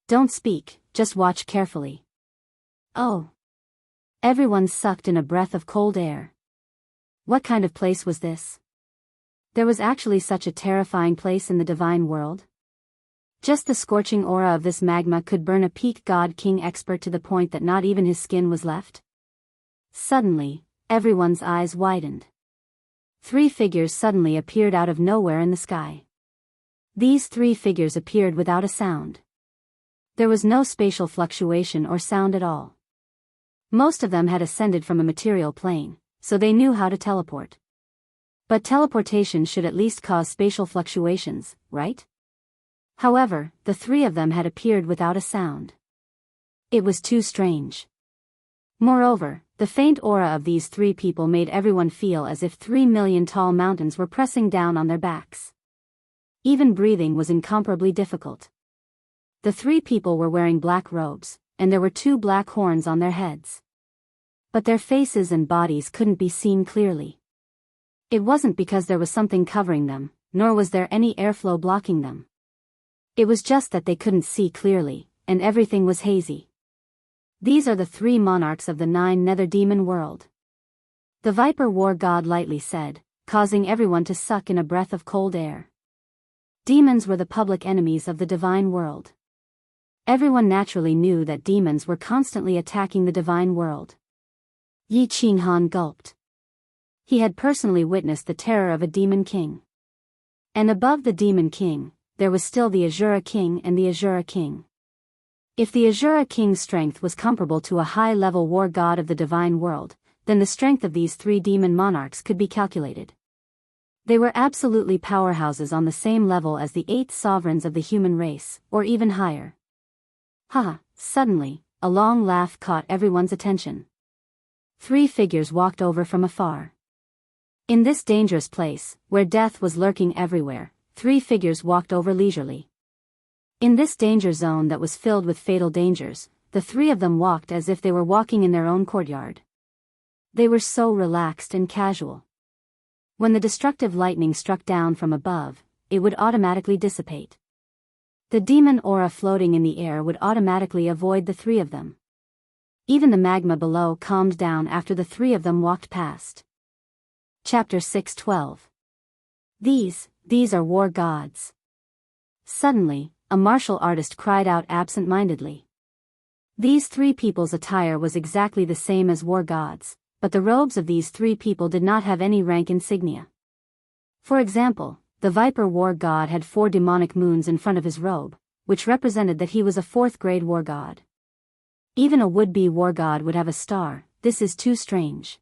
Don't speak, just watch carefully." Oh. Everyone sucked in a breath of cold air. What kind of place was this? There was actually such a terrifying place in the divine world? Just the scorching aura of this magma could burn a peak god king expert to the point that not even his skin was left? Suddenly, everyone's eyes widened. Three figures suddenly appeared out of nowhere in the sky. These three figures appeared without a sound. There was no spatial fluctuation or sound at all. Most of them had ascended from a material plane, so they knew how to teleport. But teleportation should at least cause spatial fluctuations, right? However, the three of them had appeared without a sound. It was too strange. Moreover, the faint aura of these three people made everyone feel as if 3 million tall mountains were pressing down on their backs. Even breathing was incomparably difficult. The three people were wearing black robes, and there were 2 black horns on their heads. But their faces and bodies couldn't be seen clearly. It wasn't because there was something covering them, nor was there any airflow blocking them. It was just that they couldn't see clearly, and everything was hazy. These are the 3 monarchs of the 9 nether demon world. The Viper War God lightly said, causing everyone to suck in a breath of cold air. Demons were the public enemies of the divine world. Everyone naturally knew that demons were constantly attacking the divine world. Yi Qinhan gulped. He had personally witnessed the terror of a demon king. And above the demon king, there was still the Azura King and the Azura King. If the Azura King's strength was comparable to a high-level war god of the divine world, then the strength of these 3 demon monarchs could be calculated. They were absolutely powerhouses on the same level as the 8 sovereigns of the human race, or even higher. Haha, suddenly, a long laugh caught everyone's attention. 3 figures walked over from afar. In this dangerous place, where death was lurking everywhere, 3 figures walked over leisurely. In this danger zone that was filled with fatal dangers, the 3 of them walked as if they were walking in their own courtyard. They were so relaxed and casual. When the destructive lightning struck down from above, it would automatically dissipate. The demon aura floating in the air would automatically avoid the 3 of them. Even the magma below calmed down after the 3 of them walked past. Chapter 6:12. These are war gods. Suddenly, a martial artist cried out absent-mindedly. These 3 people's attire was exactly the same as war gods, but the robes of these 3 people did not have any rank insignia. For example, the Viper War God had 4 demonic moons in front of his robe, which represented that he was a 4th-grade war god. Even a would-be war god would have a star. This is too strange.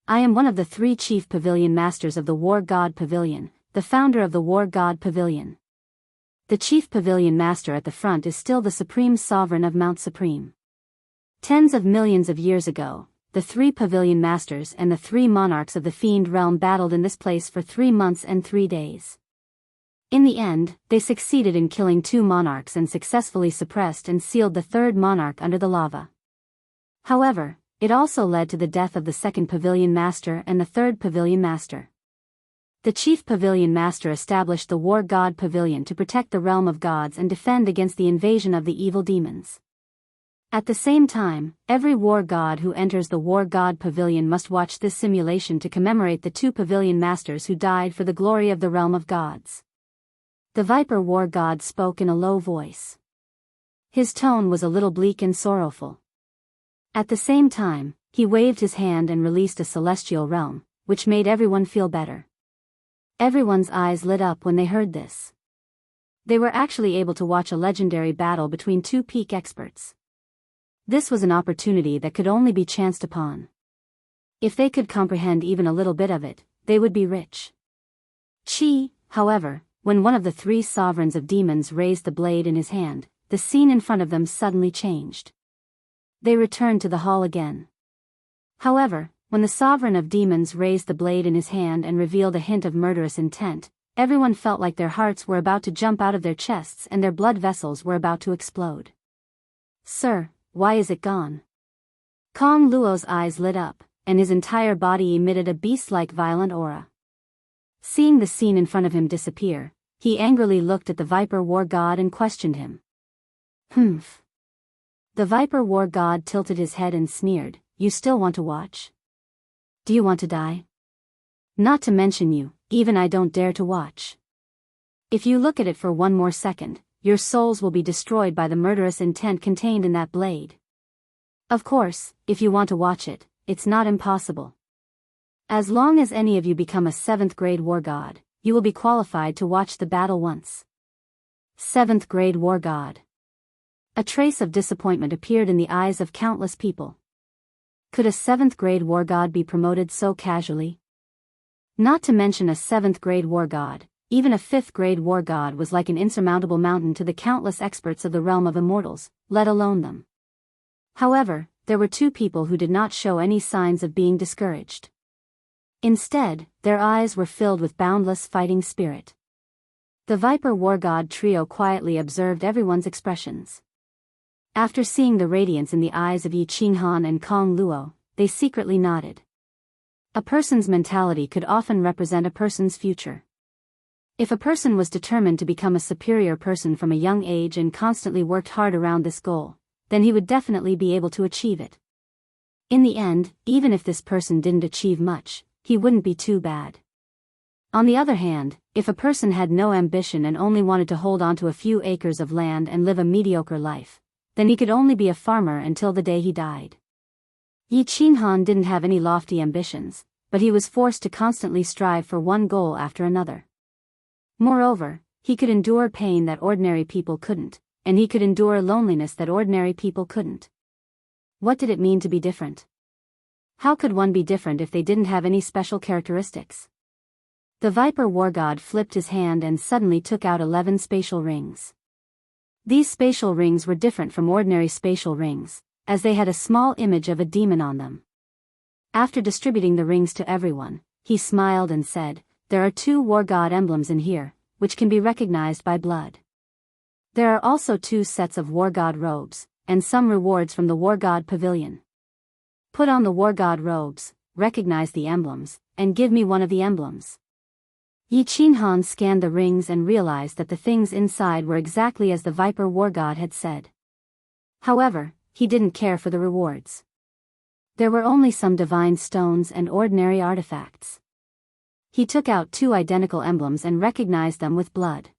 I am one of the 3 chief pavilion masters of the War God Pavilion, the founder of the War God Pavilion. The chief pavilion master at the front is still the supreme sovereign of Mount Supreme. Tens of millions of years ago, the 3 pavilion masters and the 3 monarchs of the fiend realm battled in this place for 3 months and 3 days. In the end, they succeeded in killing 2 monarchs and successfully suppressed and sealed the 3rd monarch under the lava. However, it also led to the death of the 2nd pavilion master and the 3rd pavilion master. The chief pavilion master established the War God Pavilion to protect the realm of gods and defend against the invasion of the evil demons. At the same time, every war god who enters the War God Pavilion must watch this simulation to commemorate the 2 pavilion masters who died for the glory of the realm of gods. The Viper War God spoke in a low voice. His tone was a little bleak and sorrowful. At the same time, he waved his hand and released a celestial realm, which made everyone feel better. Everyone's eyes lit up when they heard this. They were actually able to watch a legendary battle between two peak experts. This was an opportunity that could only be chanced upon. If they could comprehend even a little bit of it, they would be rich. However, when one of the three sovereigns of demons raised the blade in his hand, the scene in front of them suddenly changed. They returned to the hall again. However, when the sovereign of demons raised the blade in his hand and revealed a hint of murderous intent, everyone felt like their hearts were about to jump out of their chests and their blood vessels were about to explode. "Sir, why is it gone?" Kong Luo's eyes lit up, and his entire body emitted a beast-like violent aura. Seeing the scene in front of him disappear, he angrily looked at the Viper War God and questioned him. "Humph." The Viper War God tilted his head and sneered, "You still want to watch? Do you want to die? Not to mention you, even I don't dare to watch. If you look at it for one more second, your souls will be destroyed by the murderous intent contained in that blade. Of course, if you want to watch it, it's not impossible. As long as any of you become a 7th grade war god, you will be qualified to watch the battle once." 7th grade war god. A trace of disappointment appeared in the eyes of countless people. Could a 7th grade war god be promoted so casually? Not to mention a 7th grade war god, even a 5th grade war god was like an insurmountable mountain to the countless experts of the realm of immortals, let alone them. However, there were two people who did not show any signs of being discouraged. Instead, their eyes were filled with boundless fighting spirit. The Viper War God trio quietly observed everyone's expressions. After seeing the radiance in the eyes of Yi Qinghan and Kong Luo, they secretly nodded. A person's mentality could often represent a person's future. If a person was determined to become a superior person from a young age and constantly worked hard around this goal, then he would definitely be able to achieve it. In the end, even if this person didn't achieve much, he wouldn't be too bad. On the other hand, if a person had no ambition and only wanted to hold on to a few acres of land and live a mediocre life, then he could only be a farmer until the day he died. Yi Qinghan didn't have any lofty ambitions, but he was forced to constantly strive for one goal after another. Moreover, he could endure pain that ordinary people couldn't, and he could endure loneliness that ordinary people couldn't. What did it mean to be different? How could one be different if they didn't have any special characteristics? The Viper War God flipped his hand and suddenly took out 11 spatial rings. These spatial rings were different from ordinary spatial rings, as they had a small image of a demon on them. After distributing the rings to everyone, he smiled and said, "There are 2 War God emblems in here, which can be recognized by blood. There are also 2 sets of War God robes, and some rewards from the War God Pavilion. Put on the War God robes, recognize the emblems, and give me one of the emblems." Yi Qinghan scanned the rings and realized that the things inside were exactly as the Viper War God had said. However, he didn't care for the rewards. There were only some divine stones and ordinary artifacts. He took out 2 identical emblems and recognized them with blood.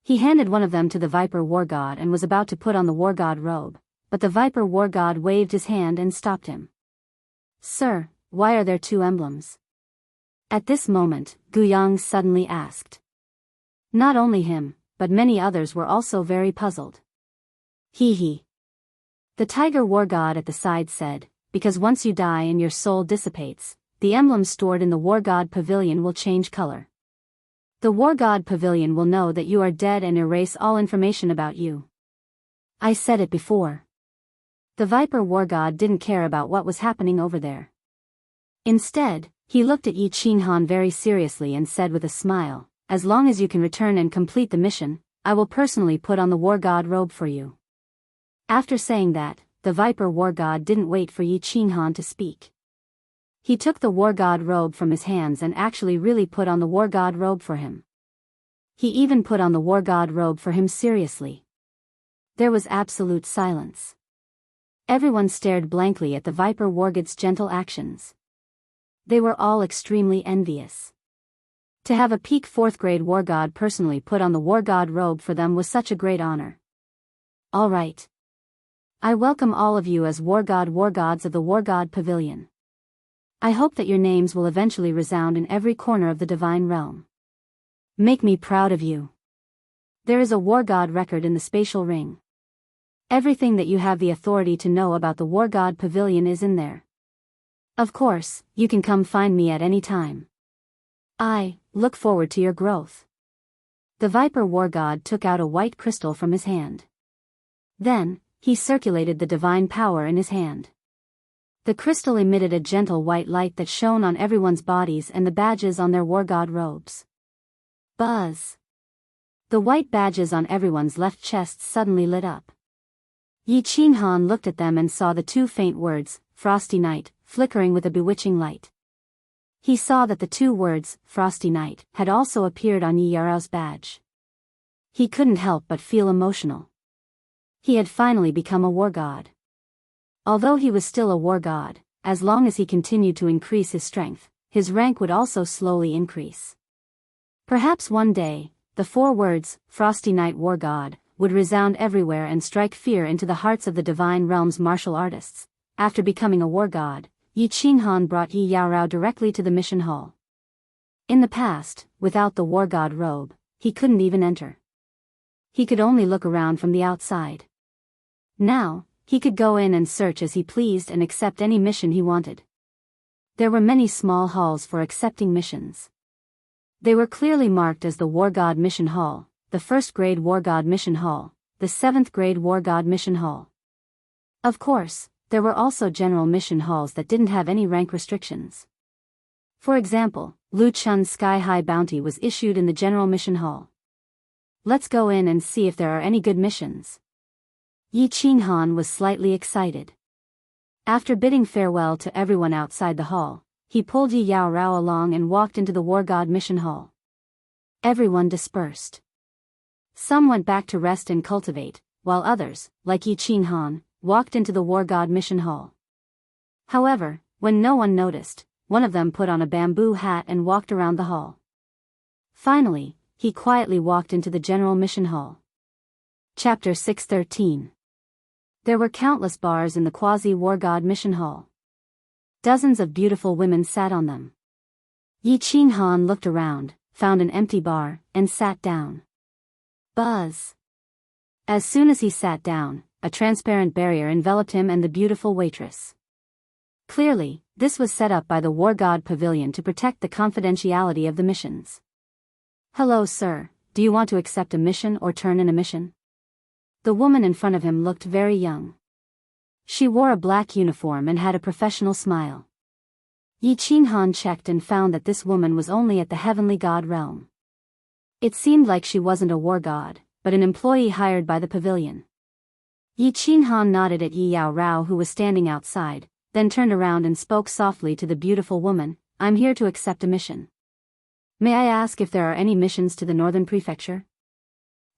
He handed one of them to the Viper War God and was about to put on the War God robe, but the Viper War God waved his hand and stopped him. "Sir, why are there 2 emblems?" At this moment, Guyang suddenly asked. Not only him, but many others were also very puzzled. He. The Tiger War God at the side said, "Because once you die and your soul dissipates, the emblems stored in the War God Pavilion will change color. The War God Pavilion will know that you are dead and erase all information about you." I said it before. The Viper War God didn't care about what was happening over there. Instead, he looked at Yi Qinghan very seriously and said with a smile, "As long as you can return and complete the mission, I will personally put on the War God robe for you." After saying that, the Viper War God didn't wait for Yi Qinghan to speak. He took the War God robe from his hands and actually really put on the War God robe for him. He even put on the War God robe for him seriously. There was absolute silence. Everyone stared blankly at the Viper War God's gentle actions. They were all extremely envious. To have a peak 4th grade War God personally put on the War God robe for them was such a great honor. All right. I welcome all of you as War Gods of the War God Pavilion. I hope that your names will eventually resound in every corner of the divine realm. Make me proud of you. There is a war god record in the spatial ring. Everything that you have the authority to know about the war god pavilion is in there. Of course, you can come find me at any time. I look forward to your growth. The Viper war god took out a white crystal from his hand. Then, he circulated the divine power in his hand. The crystal emitted a gentle white light that shone on everyone's bodies and the badges on their war god robes. Buzz! The white badges on everyone's left chests suddenly lit up. Yi Qinghan looked at them and saw the two faint words, Frosty Night, flickering with a bewitching light. He saw that the two words, Frosty Night, had also appeared on Yi Yarao's badge. He couldn't help but feel emotional. He had finally become a war god. Although he was still a war god, as long as he continued to increase his strength, his rank would also slowly increase. Perhaps one day, the four words, Frosty Night War God, would resound everywhere and strike fear into the hearts of the Divine Realm's martial artists. After becoming a war god, Yi Qinghan brought Yi Yaorao directly to the mission hall. In the past, without the war god robe, he couldn't even enter. He could only look around from the outside. Now, he could go in and search as he pleased and accept any mission he wanted. There were many small halls for accepting missions. They were clearly marked as the War God Mission Hall, the 1st Grade War God Mission Hall, the 7th Grade War God Mission Hall. Of course, there were also general mission halls that didn't have any rank restrictions. For example, Lu Chun's Sky High Bounty was issued in the General Mission Hall. Let's go in and see if there are any good missions. Yi Qinghan was slightly excited. After bidding farewell to everyone outside the hall, he pulled Yi Yaorao along and walked into the War God Mission Hall. Everyone dispersed. Some went back to rest and cultivate, while others, like Yi Qinghan, walked into the War God Mission Hall. However, when no one noticed, one of them put on a bamboo hat and walked around the hall. Finally, he quietly walked into the General Mission Hall. Chapter 613. There were countless bars in the Quasi-War God Mission Hall. Dozens of beautiful women sat on them. Yi Qinghan looked around, found an empty bar, and sat down. Buzz! As soon as he sat down, a transparent barrier enveloped him and the beautiful waitress. Clearly, this was set up by the War God Pavilion to protect the confidentiality of the missions. Hello, sir, do you want to accept a mission or turn in a mission? The woman in front of him looked very young. She wore a black uniform and had a professional smile. Yi Qinghan checked and found that this woman was only at the heavenly god realm. It seemed like she wasn't a war god, but an employee hired by the pavilion. Yi Qinghan nodded at Yi Yaorao, who was standing outside, then turned around and spoke softly to the beautiful woman, I'm here to accept a mission. May I ask if there are any missions to the northern prefecture?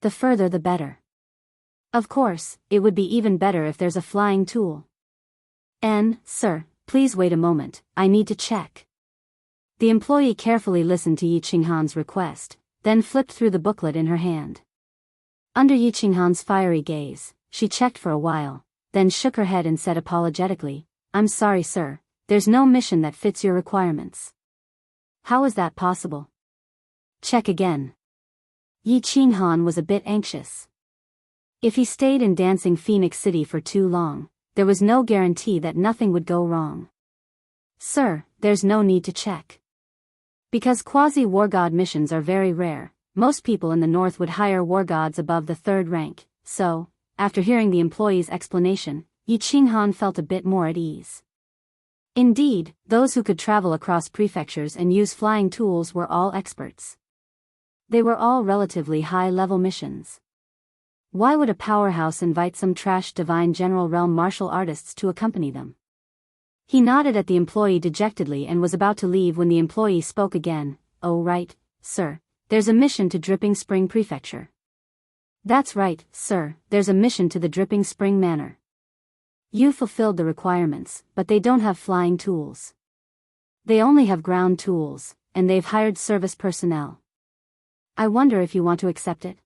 The further the better. Of course, it would be even better if there's a flying tool. Sir, please wait a moment, I need to check. The employee carefully listened to Yi Qinghan's request, then flipped through the booklet in her hand. Under Yi Qinghan's fiery gaze, she checked for a while, then shook her head and said apologetically, I'm sorry, sir, there's no mission that fits your requirements. How is that possible? Check again. Yi Qinghan was a bit anxious. If he stayed in Dancing Phoenix City for too long, there was no guarantee that nothing would go wrong. Sir, there's no need to check. Because quasi-war god missions are very rare, most people in the north would hire war gods above the 3rd rank, so, after hearing the employee's explanation, Yi Qinghan felt a bit more at ease. Indeed, those who could travel across prefectures and use flying tools were all experts. They were all relatively high-level missions. Why would a powerhouse invite some trash divine general realm martial artists to accompany them? He nodded at the employee dejectedly and was about to leave when the employee spoke again. Oh right, sir, there's a mission to Dripping Spring Prefecture. That's right, sir, there's a mission to the Dripping Spring Manor. You fulfilled the requirements, but they don't have flying tools. They only have ground tools, and they've hired service personnel. I wonder if you want to accept it?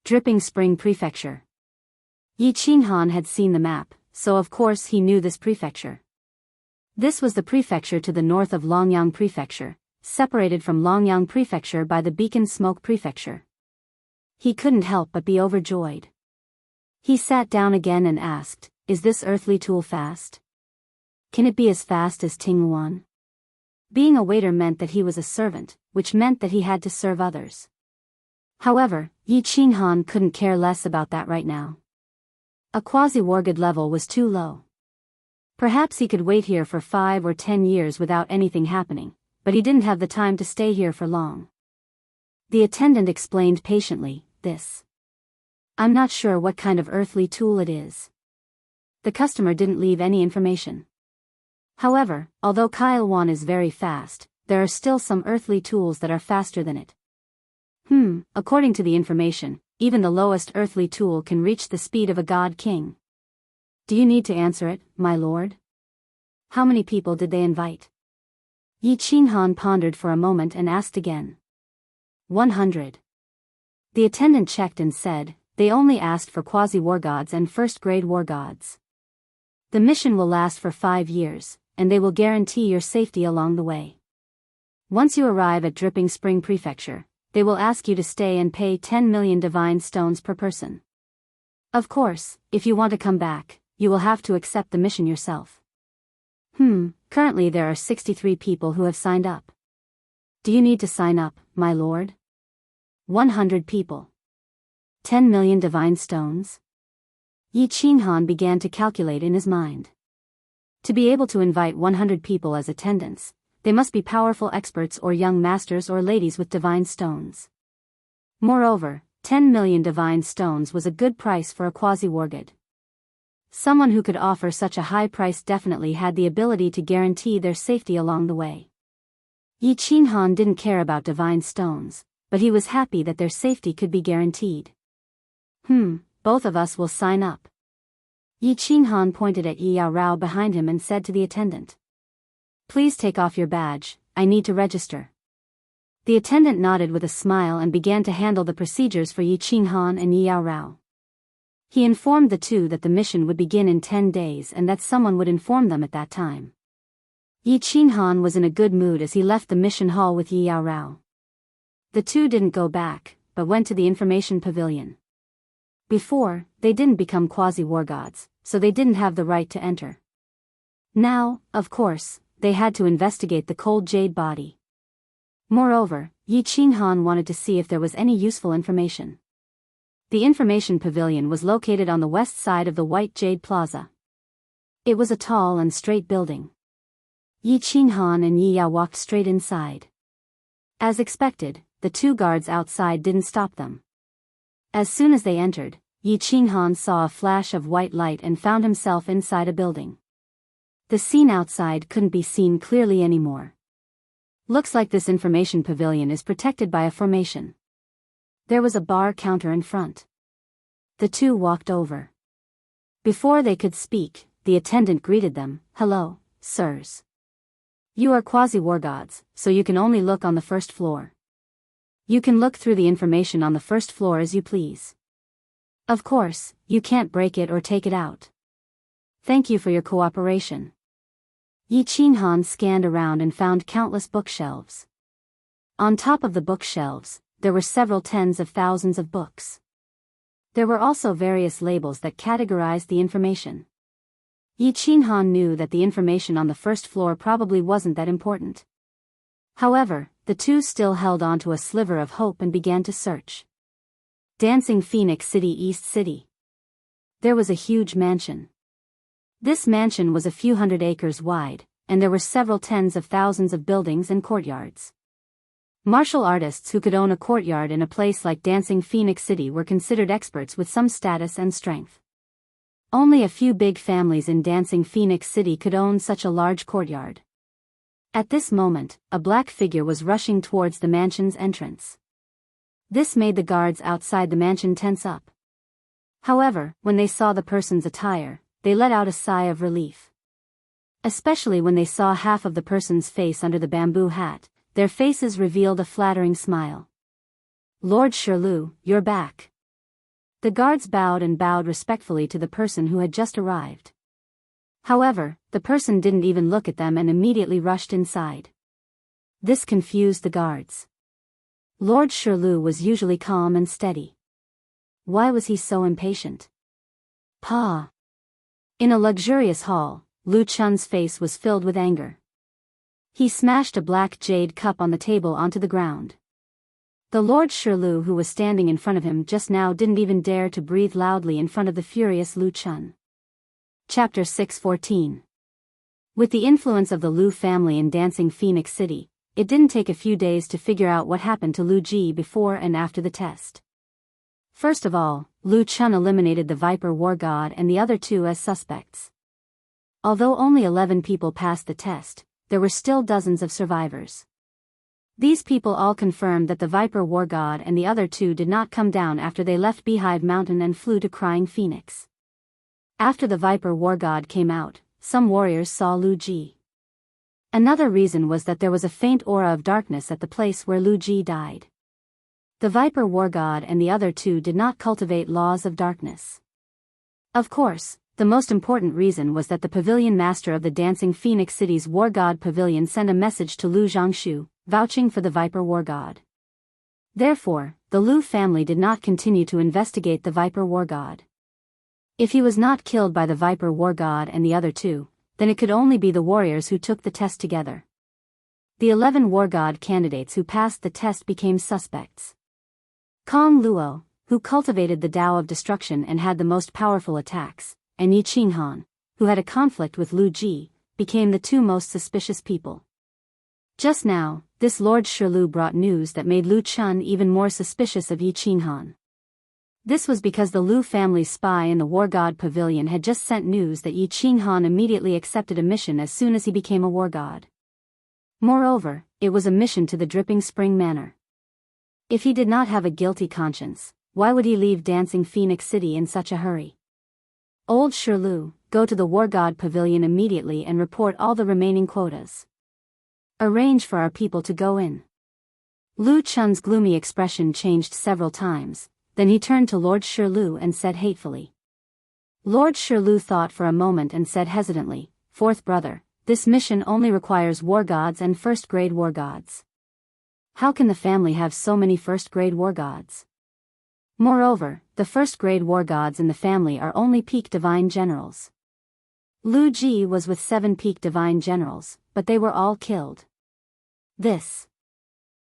Dripping Spring Prefecture. Yi Qinghan had seen the map, so of course he knew this prefecture. This was the prefecture to the north of Longyang Prefecture, separated from Longyang Prefecture by the Beacon Smoke Prefecture. He couldn't help but be overjoyed. He sat down again and asked, "Is this earthly tool fast? Can it be as fast as Tinghuan?" Being a waiter meant that he was a servant, which meant that he had to serve others. However, Yi Qinghan couldn't care less about that right now. A quasi-wargod level was too low. Perhaps he could wait here for 5 or 10 years without anything happening, but he didn't have the time to stay here for long. The attendant explained patiently, I'm not sure what kind of earthly tool it is. The customer didn't leave any information. However, although Kailwan is very fast, there are still some earthly tools that are faster than it. According to the information, even the lowest earthly tool can reach the speed of a god king. Do you need to answer it, my lord? How many people did they invite? Yi Qinghan pondered for a moment and asked again. 100. The attendant checked and said, they only asked for quasi-war gods and first-grade war gods. The mission will last for 5 years, and they will guarantee your safety along the way. Once you arrive at Dripping Spring Prefecture, they will ask you to stay and pay 10 million divine stones per person. Of course, if you want to come back, you will have to accept the mission yourself. Currently there are 63 people who have signed up. Do you need to sign up, my lord? 100 people. 10 million divine stones? Yi Qinghan began to calculate in his mind. To be able to invite 100 people as attendants, they must be powerful experts or young masters or ladies with divine stones. Moreover, 10 million divine stones was a good price for a quasi-wargod. Someone who could offer such a high price definitely had the ability to guarantee their safety along the way. Yi Qinghan didn't care about divine stones, but he was happy that their safety could be guaranteed. Both of us will sign up. Yi Qinghan pointed at Yi Yaorao behind him and said to the attendant. Please take off your badge, I need to register. The attendant nodded with a smile and began to handle the procedures for Yi Qinghan and Yi Yaorao. He informed the two that the mission would begin in 10 days and that someone would inform them at that time. Yi Qinghan was in a good mood as he left the mission hall with Yi Yaorao. The two didn't go back, but went to the information pavilion. Before, they didn't become quasi-war gods, so they didn't have the right to enter. Now, of course, they had to investigate the cold jade body. Moreover, Yi Qinghan wanted to see if there was any useful information. The information pavilion was located on the west side of the White Jade Plaza. It was a tall and straight building. Yi Qinghan and Yi Yao walked straight inside. As expected, the two guards outside didn't stop them. As soon as they entered, Yi Qinghan saw a flash of white light and found himself inside a building. The scene outside couldn't be seen clearly anymore. Looks like this information pavilion is protected by a formation. There was a bar counter in front. The two walked over. Before they could speak, the attendant greeted them. Hello, sirs. You are quasi-war gods, so you can only look on the first floor. You can look through the information on the first floor as you please. Of course, you can't break it or take it out. Thank you for your cooperation. Yi Qinghan scanned around and found countless bookshelves. On top of the bookshelves, there were several tens of thousands of books. There were also various labels that categorized the information. Yi Qinghan knew that the information on the first floor probably wasn't that important. However, the two still held on to a sliver of hope and began to search. Dancing Phoenix City, East City. There was a huge mansion. This mansion was a few hundred acres wide, and there were several tens of thousands of buildings and courtyards. Martial artists who could own a courtyard in a place like Dancing Phoenix City were considered experts with some status and strength. Only a few big families in Dancing Phoenix City could own such a large courtyard. At this moment, a black figure was rushing towards the mansion's entrance. This made the guards outside the mansion tense up. However, when they saw the person's attire, they let out a sigh of relief. Especially when they saw half of the person's face under the bamboo hat, their faces revealed a flattering smile. Lord Shirlu, you're back. The guards bowed and bowed respectfully to the person who had just arrived. However, the person didn't even look at them and immediately rushed inside. This confused the guards. Lord Shirlu was usually calm and steady. Why was he so impatient? Pa. In a luxurious hall, Lu Chun's face was filled with anger. He smashed a black jade cup on the table onto the ground. The Lord Shirlu who was standing in front of him just now didn't even dare to breathe loudly in front of the furious Lu Chun. Chapter 614. With the influence of the Lu family in Dancing Phoenix City, it didn't take a few days to figure out what happened to Lu Ji before and after the test. First of all, Lu Chun eliminated the Viper War God and the other two as suspects. Although only 11 people passed the test, there were still dozens of survivors. These people all confirmed that the Viper War God and the other two did not come down after they left Beehive Mountain and flew to Crying Phoenix. After the Viper War God came out, some warriors saw Lu Ji. Another reason was that there was a faint aura of darkness at the place where Lu Ji died. The Viper War God and the other two did not cultivate laws of darkness. Of course, the most important reason was that the pavilion master of the Dancing Phoenix City's War God Pavilion sent a message to Lu Jianghu, vouching for the Viper War God. Therefore, the Lu family did not continue to investigate the Viper War God. If he was not killed by the Viper War God and the other two, then it could only be the warriors who took the test together. The 11 War God candidates who passed the test became suspects. Kong Luo, who cultivated the Tao of Destruction and had the most powerful attacks, and Yi Qinghan, who had a conflict with Lu Ji, became the two most suspicious people. Just now, this Lord Shirlu brought news that made Lu Chun even more suspicious of Yi Qinghan. This was because the Lu family's spy in the War God Pavilion had just sent news that Yi Qinghan immediately accepted a mission as soon as he became a war god. Moreover, it was a mission to the Dripping Spring Manor. If he did not have a guilty conscience, why would he leave Dancing Phoenix City in such a hurry? Old Shirlu, go to the War God Pavilion immediately and report all the remaining quotas. Arrange for our people to go in. Lu Chun's gloomy expression changed several times, then he turned to Lord Shirlu and said hatefully. Lord Shirlu thought for a moment and said hesitantly, "Fourth brother, this mission only requires war gods and first-grade war gods. How can the family have so many first-grade war gods? Moreover, the first-grade war gods in the family are only peak divine generals. Lu Ji was with 7 peak divine generals, but they were all killed.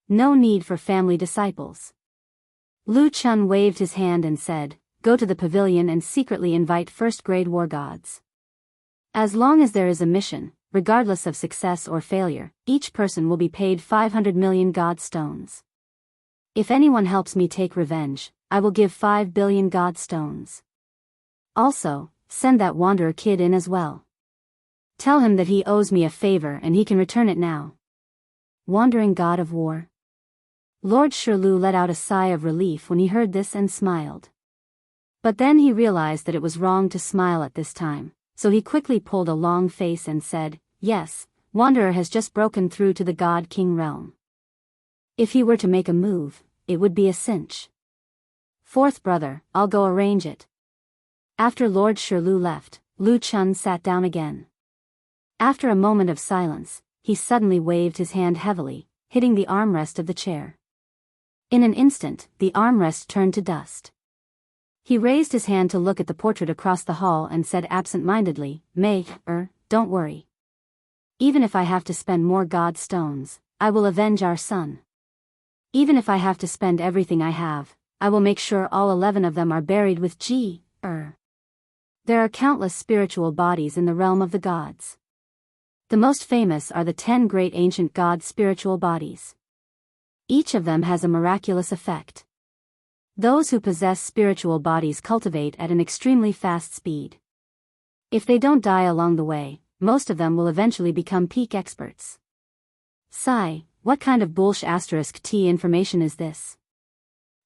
No need for family disciples." Lu Chun waved his hand and said, "Go to the pavilion and secretly invite first-grade war gods. As long as there is a mission, regardless of success or failure, each person will be paid 500 million god stones. If anyone helps me take revenge, I will give 5 billion god stones. Also, send that wanderer kid in as well. Tell him that he owes me a favor and he can return it now." Wandering god of war. Lord Shirlu let out a sigh of relief when he heard this and smiled. But then he realized that it was wrong to smile at this time, so he quickly pulled a long face and said, "Yes, Wanderer has just broken through to the God King realm. If he were to make a move, it would be a cinch. Fourth brother, I'll go arrange it." After Lord Shirlu left, Lu Chun sat down again. After a moment of silence, he suddenly waved his hand heavily, hitting the armrest of the chair. In an instant, the armrest turned to dust. He raised his hand to look at the portrait across the hall and said absent-mindedly, "Don't worry. Even if I have to spend more god stones, I will avenge our son. Even if I have to spend everything I have, I will make sure all 11 of them are buried with There are countless spiritual bodies in the realm of the gods. The most famous are the 10 great ancient god spiritual bodies. Each of them has a miraculous effect. Those who possess spiritual bodies cultivate at an extremely fast speed. If they don't die along the way, most of them will eventually become peak experts." Sigh, what kind of **T information is this?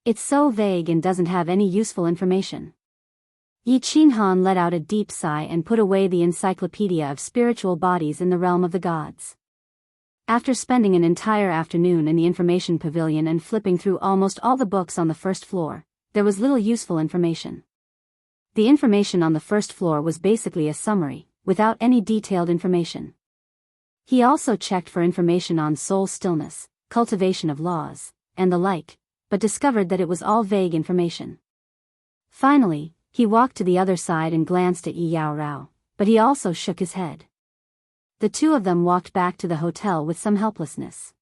It's so vague and doesn't have any useful information. Yi Qinghan let out a deep sigh and put away the encyclopedia of spiritual bodies in the realm of the gods. After spending an entire afternoon in the information pavilion and flipping through almost all the books on the first floor, there was little useful information. The information on the first floor was basically a summary, without any detailed information. He also checked for information on soul stillness, cultivation of laws, and the like, but discovered that it was all vague information. Finally, he walked to the other side and glanced at Yi Yaorao, but he also shook his head. The two of them walked back to the hotel with some helplessness.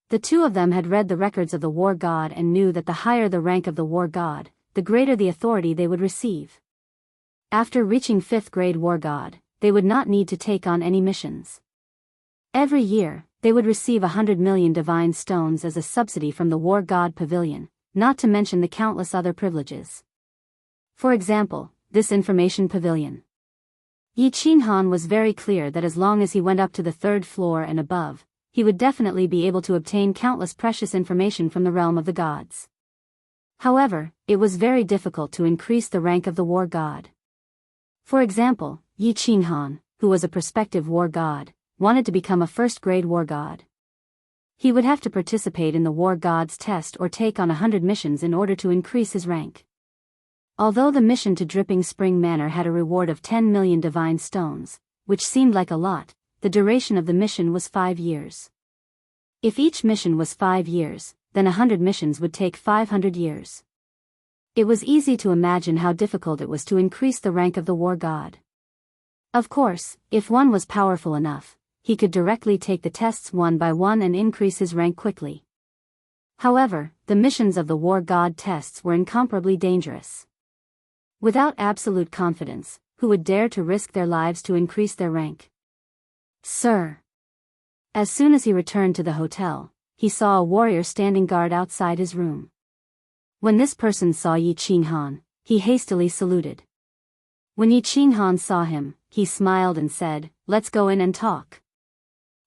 The two of them had read the records of the war god and knew that the higher the rank of the war god, the greater the authority they would receive. After reaching 5th grade war god, they would not need to take on any missions. Every year, they would receive 100 million divine stones as a subsidy from the war god pavilion, not to mention the countless other privileges. For example, this information pavilion. Yi Qinhan was very clear that as long as he went up to the 3rd floor and above, he would definitely be able to obtain countless precious information from the realm of the gods. However, it was very difficult to increase the rank of the war god. For example, Yi Qinhan, who was a prospective war god, wanted to become a 1st grade war god. He would have to participate in the war god's test or take on 100 missions in order to increase his rank. Although the mission to Dripping Spring Manor had a reward of 10 million divine stones, which seemed like a lot, the duration of the mission was 5 years. If each mission was 5 years, then 100 missions would take 500 years. It was easy to imagine how difficult it was to increase the rank of the war god. Of course, if one was powerful enough, he could directly take the tests one by one and increase his rank quickly. However, the missions of the war god tests were incomparably dangerous. Without absolute confidence, who would dare to risk their lives to increase their rank? Sir. As soon as he returned to the hotel, he saw a warrior standing guard outside his room. When this person saw Yi Qinhan, he hastily saluted. When Yi Qinhan saw him, he smiled and said, "Let's go in and talk."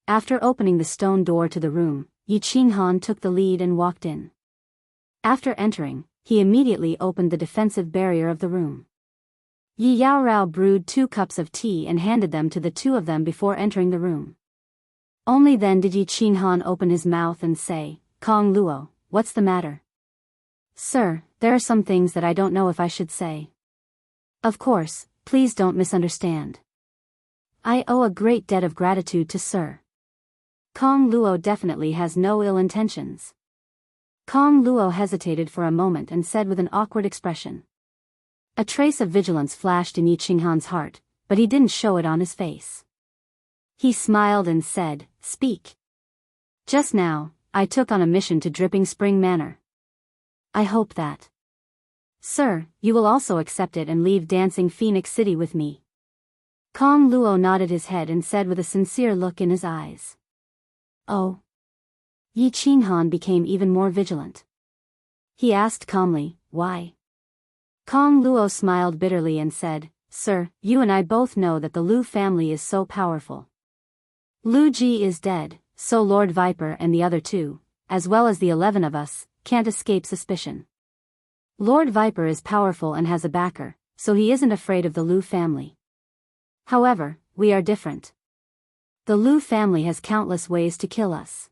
After opening the stone door to the room, Yi Qinhan took the lead and walked in. After entering, he immediately opened the defensive barrier of the room. Yi Yaorao brewed 2 cups of tea and handed them to the two of them before entering the room. Only then did Yi Qinhan open his mouth and say, "Kong Luo, what's the matter?" "Sir, there are some things that I don't know if I should say." "Of course, please don't misunderstand. I owe a great debt of gratitude to Sir." Kong Luo definitely has no ill intentions. Kong Luo hesitated for a moment and said with an awkward expression. A trace of vigilance flashed in Yi Qinghan's heart, but he didn't show it on his face. He smiled and said, "Speak. Just now, I took on a mission to Dripping Spring Manor. I hope that, Sir, you will also accept it and leave Dancing Phoenix City with me." Kong Luo nodded his head and said with a sincere look in his eyes. "Oh." Yi Qinhan became even more vigilant. He asked calmly, "Why?" Kong Luo smiled bitterly and said, "Sir, you and I both know that the Lu family is so powerful. Lu Ji is dead, so Lord Viper and the other two, as well as the 11 of us, can't escape suspicion. Lord Viper is powerful and has a backer, so he isn't afraid of the Lu family. However, we are different. The Lu family has countless ways to kill us.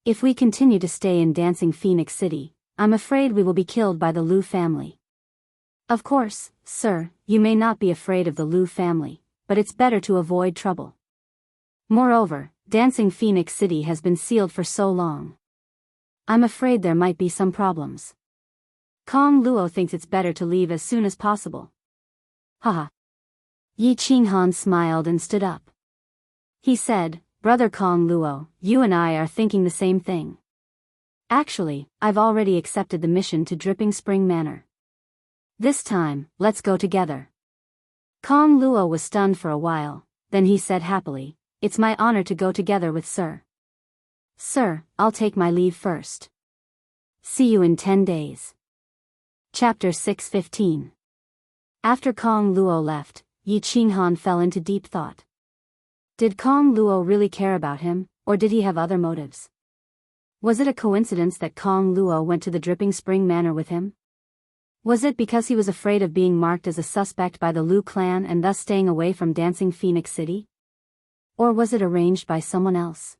If we continue to stay in Dancing Phoenix City, I'm afraid we will be killed by the Lu family. Of course, Sir, you may not be afraid of the Lu family, but it's better to avoid trouble. Moreover, Dancing Phoenix City has been sealed for so long. I'm afraid there might be some problems. Kong Luo thinks it's better to leave as soon as possible." Haha. Yi Qinghan smiled and stood up. He said, "Brother Kong Luo, you and I are thinking the same thing. Actually, I've already accepted the mission to Dripping Spring Manor. This time, let's go together." Kong Luo was stunned for a while, then he said happily, "It's my honor to go together with Sir. Sir, I'll take my leave first. See you in 10 days. Chapter 6:15. After Kong Luo left, Yi Qinghan fell into deep thought. Did Kong Luo really care about him, or did he have other motives? Was it a coincidence that Kong Luo went to the Dripping Spring Manor with him? Was it because he was afraid of being marked as a suspect by the Lu clan and thus staying away from Dancing Phoenix City? Or was it arranged by someone else?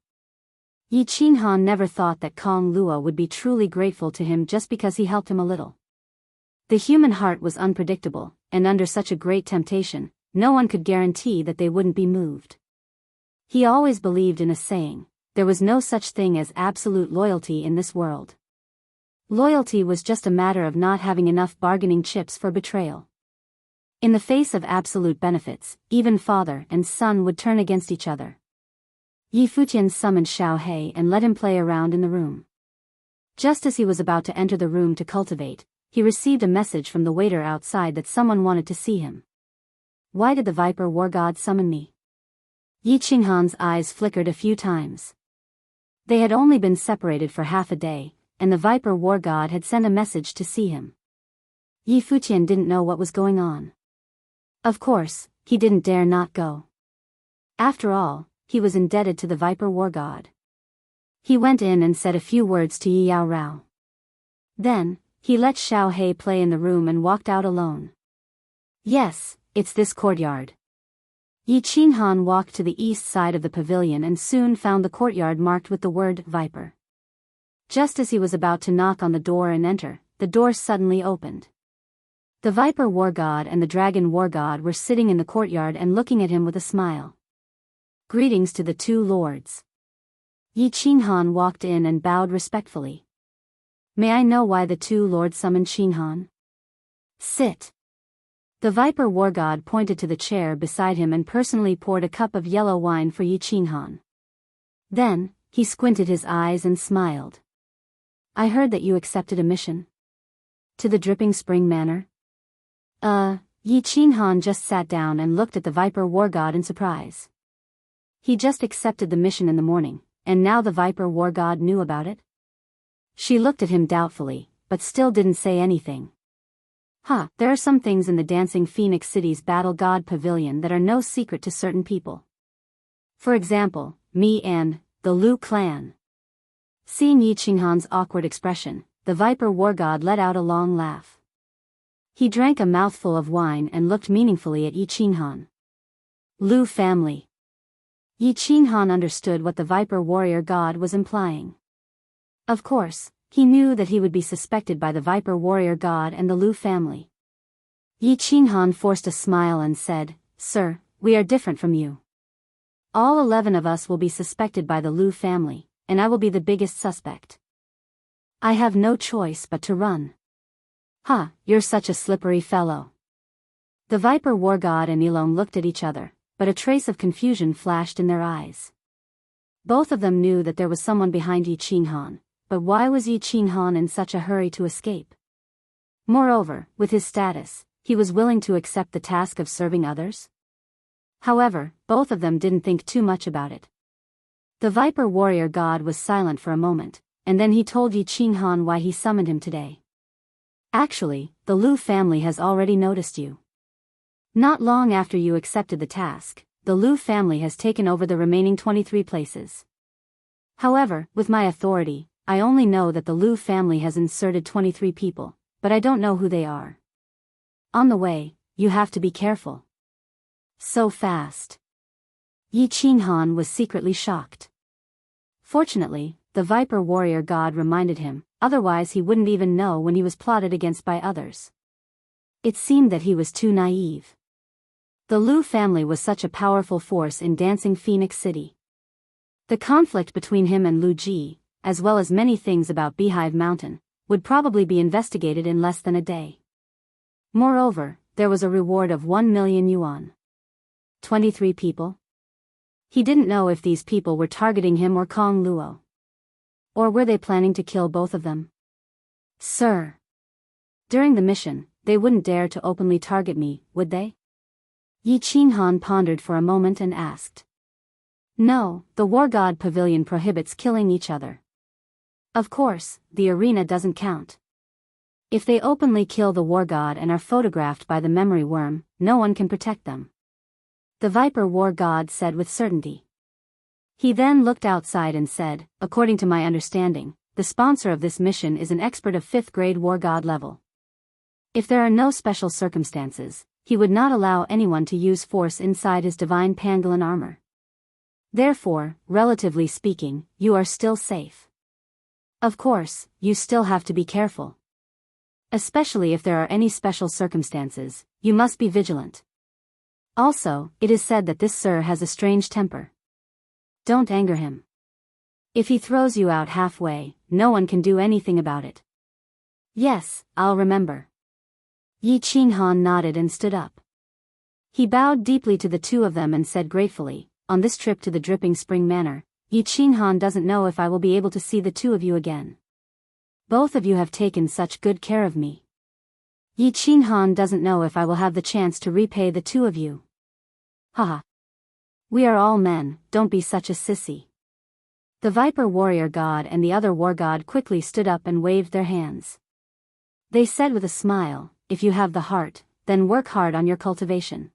Yi Qinghan never thought that Kong Luo would be truly grateful to him just because he helped him a little. The human heart was unpredictable, and under such a great temptation, no one could guarantee that they wouldn't be moved. He always believed in a saying, there was no such thing as absolute loyalty in this world. Loyalty was just a matter of not having enough bargaining chips for betrayal. In the face of absolute benefits, even father and son would turn against each other. Yi Fuqian summoned Xiao He and let him play around in the room. Just as he was about to enter the room to cultivate, he received a message from the waiter outside that someone wanted to see him. Why did the Viper War God summon me? Yi Qinghan's eyes flickered a few times. They had only been separated for half a day, and the Viper War God had sent a message to see him. Yi Fuqian didn't know what was going on. Of course, he didn't dare not go. After all, he was indebted to the Viper War God. He went in and said a few words to Yi Yao Rao. Then, he let Xiao He play in the room and walked out alone. Yes, it's this courtyard. Yi Qinghan walked to the east side of the pavilion and soon found the courtyard marked with the word Viper. Just as he was about to knock on the door and enter, the door suddenly opened. The Viper War God and the Dragon War God were sitting in the courtyard and looking at him with a smile. Greetings to the two lords. Yi Qinghan walked in and bowed respectfully. May I know why the two lords summoned Qinghan? Sit. The Viper War God pointed to the chair beside him and personally poured a cup of yellow wine for Yi Qinghan. Then, he squinted his eyes and smiled. I heard that you accepted a mission. To the Dripping Spring Manor? Yi Qinghan just sat down and looked at the Viper War God in surprise. He just accepted the mission in the morning, and now the Viper War God knew about it? She looked at him doubtfully, but still didn't say anything. There are some things in the Dancing Phoenix City's Battle God Pavilion that are no secret to certain people. For example, me and the Lu clan. Seeing Yi Qinghan's awkward expression, the Viper War God let out a long laugh. He drank a mouthful of wine and looked meaningfully at Yi Qinghan. Lu family. Yi Qinghan understood what the Viper Warrior God was implying. Of course, he knew that he would be suspected by the Viper Warrior God and the Lu family. Yi Qinghan forced a smile and said, Sir, we are different from you. All 11 of us will be suspected by the Lu family, and I will be the biggest suspect. I have no choice but to run. You're such a slippery fellow. The Viper War God and Elon looked at each other, but a trace of confusion flashed in their eyes. Both of them knew that there was someone behind Yi Qinghan, but why was Yi Qinghan in such a hurry to escape? Moreover, with his status, he was willing to accept the task of serving others? However, both of them didn't think too much about it. The Viper Warrior God was silent for a moment, and then he told Yi Qinghan why he summoned him today. Actually, the Lu family has already noticed you. Not long after you accepted the task, the Lu family has taken over the remaining 23 places. However, with my authority, I only know that the Lu family has inserted 23 people, but I don't know who they are. On the way, you have to be careful. So fast. Yi Qinghan was secretly shocked. Fortunately, the Viper Warrior God reminded him, otherwise he wouldn't even know when he was plotted against by others. It seemed that he was too naive. The Lu family was such a powerful force in Dancing Phoenix City. The conflict between him and Lu Ji, as well as many things about Beehive Mountain, would probably be investigated in less than a day. Moreover, there was a reward of 1 million yuan. 23 people? He didn't know if these people were targeting him or Kong Luo. Or were they planning to kill both of them? Sir. During the mission, they wouldn't dare to openly target me, would they? Yi Qinghan pondered for a moment and asked. No, the War God Pavilion prohibits killing each other. Of course, the arena doesn't count. If they openly kill the War God and are photographed by the memory worm, no one can protect them. The Viper War God said with certainty. He then looked outside and said, according to my understanding, the sponsor of this mission is an expert of 5th grade War God level. If there are no special circumstances, he would not allow anyone to use force inside his divine pangolin armor. Therefore, relatively speaking, you are still safe. Of course, you still have to be careful. Especially if there are any special circumstances, you must be vigilant. Also, it is said that this sir has a strange temper. Don't anger him. If he throws you out halfway, no one can do anything about it. Yes, I'll remember. Yi Qinghan nodded and stood up. He bowed deeply to the two of them and said gratefully, on this trip to the Dripping Spring Manor, Yi Qinghan doesn't know if I will be able to see the two of you again. Both of you have taken such good care of me. Yi Qinghan doesn't know if I will have the chance to repay the two of you. Haha. We are all men, don't be such a sissy. The Viper warrior god and the other war god quickly stood up and waved their hands. They said with a smile, if you have the heart, then work hard on your cultivation.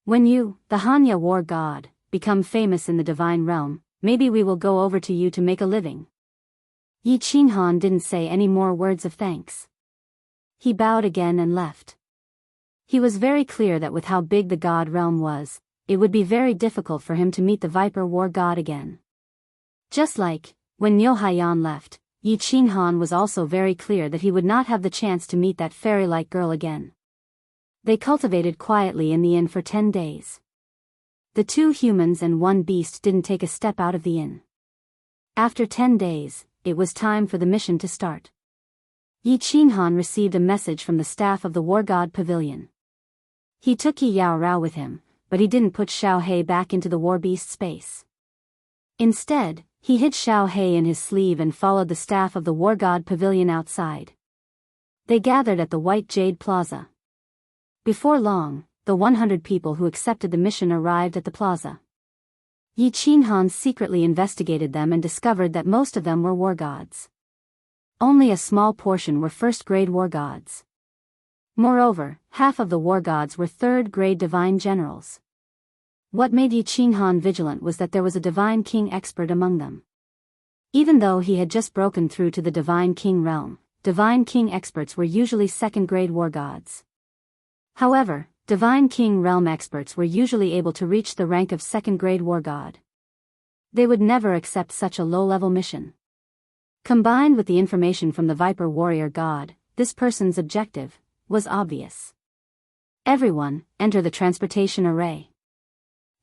When you, the Hanya war god, become famous in the divine realm, maybe we will go over to you to make a living. Yi Qinghan didn't say any more words of thanks. He bowed again and left. He was very clear that with how big the god realm was, it would be very difficult for him to meet the Viper war god again. Just like, when Niu Haiyan left, Yi Qinghan was also very clear that he would not have the chance to meet that fairy-like girl again. They cultivated quietly in the inn for 10 days. The 2 humans and 1 beast didn't take a step out of the inn. After 10 days, it was time for the mission to start. Yi Qinghan received a message from the staff of the War God Pavilion. He took Yi Yao Rao with him, but he didn't put Xiao He back into the war beast space. Instead, he hid Xiao He in his sleeve and followed the staff of the War God Pavilion outside. They gathered at the White Jade Plaza. Before long, the 100 people who accepted the mission arrived at the plaza. Yi Qinghan secretly investigated them and discovered that most of them were war gods. Only a small portion were first-grade war gods. Moreover, half of the war gods were third-grade divine generals. What made Yi Qinghan vigilant was that there was a divine king expert among them. Even though he had just broken through to the divine king realm, divine king experts were usually second-grade war gods. However, divine king realm experts were usually able to reach the rank of second-grade war god. They would never accept such a low-level mission. Combined with the information from the Viper warrior god, this person's objective was obvious. Everyone, enter the transportation array.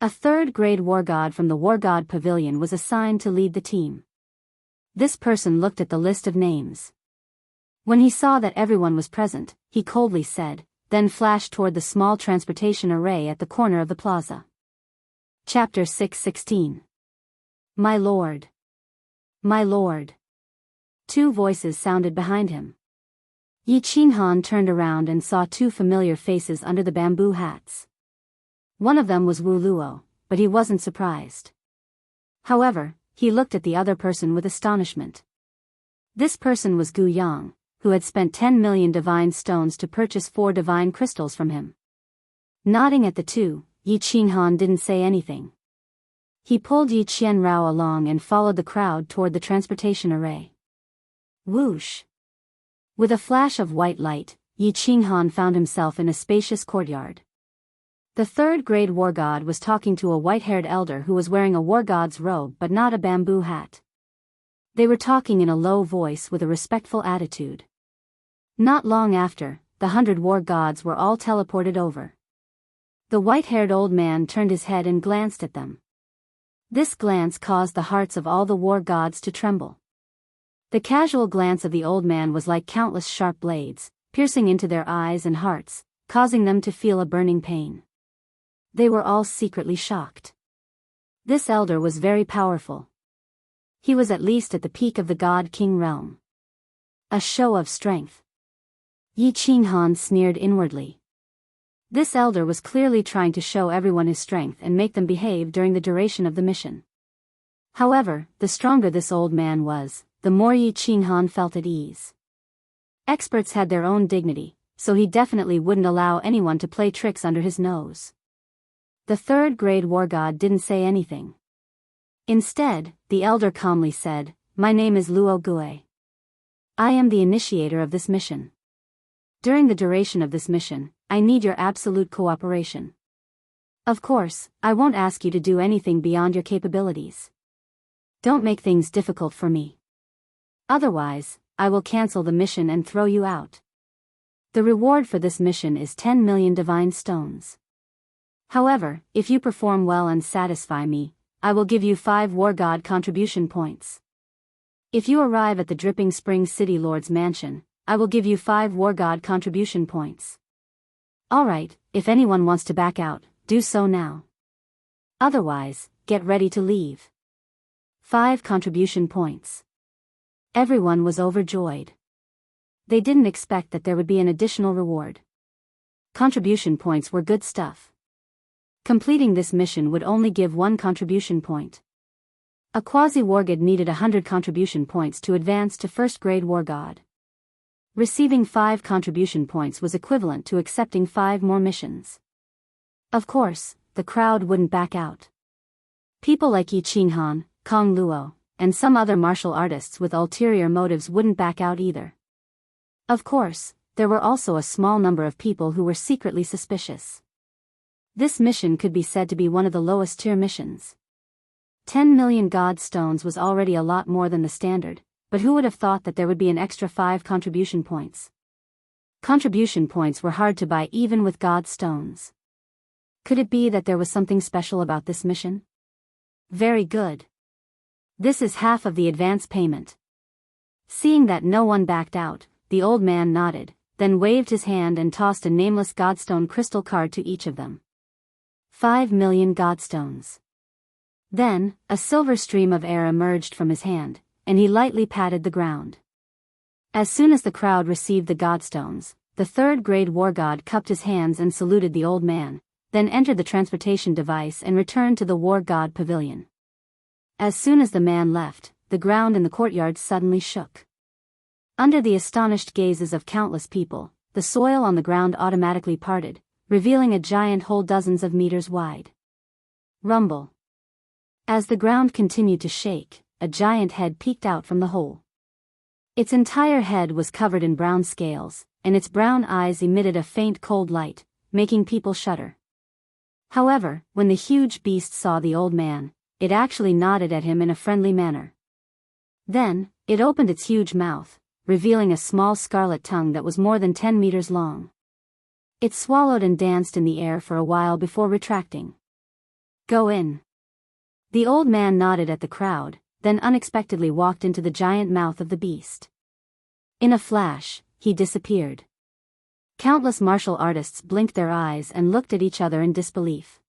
A third-grade war god from the War God Pavilion was assigned to lead the team. This person looked at the list of names. When he saw that everyone was present, he coldly said, then flashed toward the small transportation array at the corner of the plaza. Chapter 6:16. My lord. My lord. 2 voices sounded behind him. Yi Qinghan turned around and saw 2 familiar faces under the bamboo hats. One of them was Wu Luo, but he wasn't surprised. However, he looked at the other person with astonishment. This person was Gu Yang, who had spent 10 million divine stones to purchase 4 divine crystals from him. Nodding at the 2, Yi Qinghan didn't say anything. He pulled Yi Qianrao along and followed the crowd toward the transportation array. Whoosh! With a flash of white light, Yi Qinghan found himself in a spacious courtyard. The third-grade war god was talking to a white-haired elder who was wearing a war god's robe but not a bamboo hat. They were talking in a low voice with a respectful attitude. Not long after, the 100 war gods were all teleported over. The white-haired old man turned his head and glanced at them. This glance caused the hearts of all the war gods to tremble. The casual glance of the old man was like countless sharp blades, piercing into their eyes and hearts, causing them to feel a burning pain. They were all secretly shocked. This elder was very powerful. He was at least at the peak of the God-King realm. A show of strength. Yi Qinghan sneered inwardly. This elder was clearly trying to show everyone his strength and make them behave during the duration of the mission. However, the stronger this old man was, the more Yi Qinghan felt at ease. Experts had their own dignity, so he definitely wouldn't allow anyone to play tricks under his nose. The third-grade war god didn't say anything. Instead, the elder calmly said, "My name is Luo Gue. I am the initiator of this mission. During the duration of this mission, I need your absolute cooperation. Of course, I won't ask you to do anything beyond your capabilities. Don't make things difficult for me. Otherwise, I will cancel the mission and throw you out. The reward for this mission is 10 million divine stones. However, if you perform well and satisfy me, I will give you 5 war god contribution points. If you arrive at the Dripping Spring City Lord's mansion, I will give you 5 war god contribution points. Alright, if anyone wants to back out, do so now. Otherwise, get ready to leave. 5 contribution points. Everyone was overjoyed. They didn't expect that there would be an additional reward. Contribution points were good stuff. Completing this mission would only give 1 contribution point. A quasi-wargod needed 100 contribution points to advance to first grade war god. Receiving 5 contribution points was equivalent to accepting 5 more missions. Of course, the crowd wouldn't back out. People like Yi Qinghan, Kong Luo, and some other martial artists with ulterior motives wouldn't back out either. Of course, there were also a small number of people who were secretly suspicious. This mission could be said to be one of the lowest tier missions. 10 million god stones was already a lot more than the standard, but who would have thought that there would be an extra 5 contribution points? Contribution points were hard to buy even with god stones. Could it be that there was something special about this mission? Very good. This is half of the advance payment. Seeing that no one backed out, the old man nodded, then waved his hand and tossed a nameless godstone crystal card to each of them. 5 million godstones. Then, a silver stream of air emerged from his hand, and he lightly patted the ground. As soon as the crowd received the godstones, the third-grade war god cupped his hands and saluted the old man, then entered the transportation device and returned to the war god pavilion. As soon as the man left, the ground in the courtyard suddenly shook. Under the astonished gazes of countless people, the soil on the ground automatically parted, revealing a giant hole dozens of meters wide. Rumble. As the ground continued to shake, a giant head peeked out from the hole. Its entire head was covered in brown scales, and its brown eyes emitted a faint cold light, making people shudder. However, when the huge beast saw the old man, it actually nodded at him in a friendly manner. Then, it opened its huge mouth, revealing a small scarlet tongue that was more than 10 meters long. It swallowed and danced in the air for a while before retracting. Go in. The old man nodded at the crowd, then unexpectedly walked into the giant mouth of the beast. In a flash, he disappeared. Countless martial artists blinked their eyes and looked at each other in disbelief.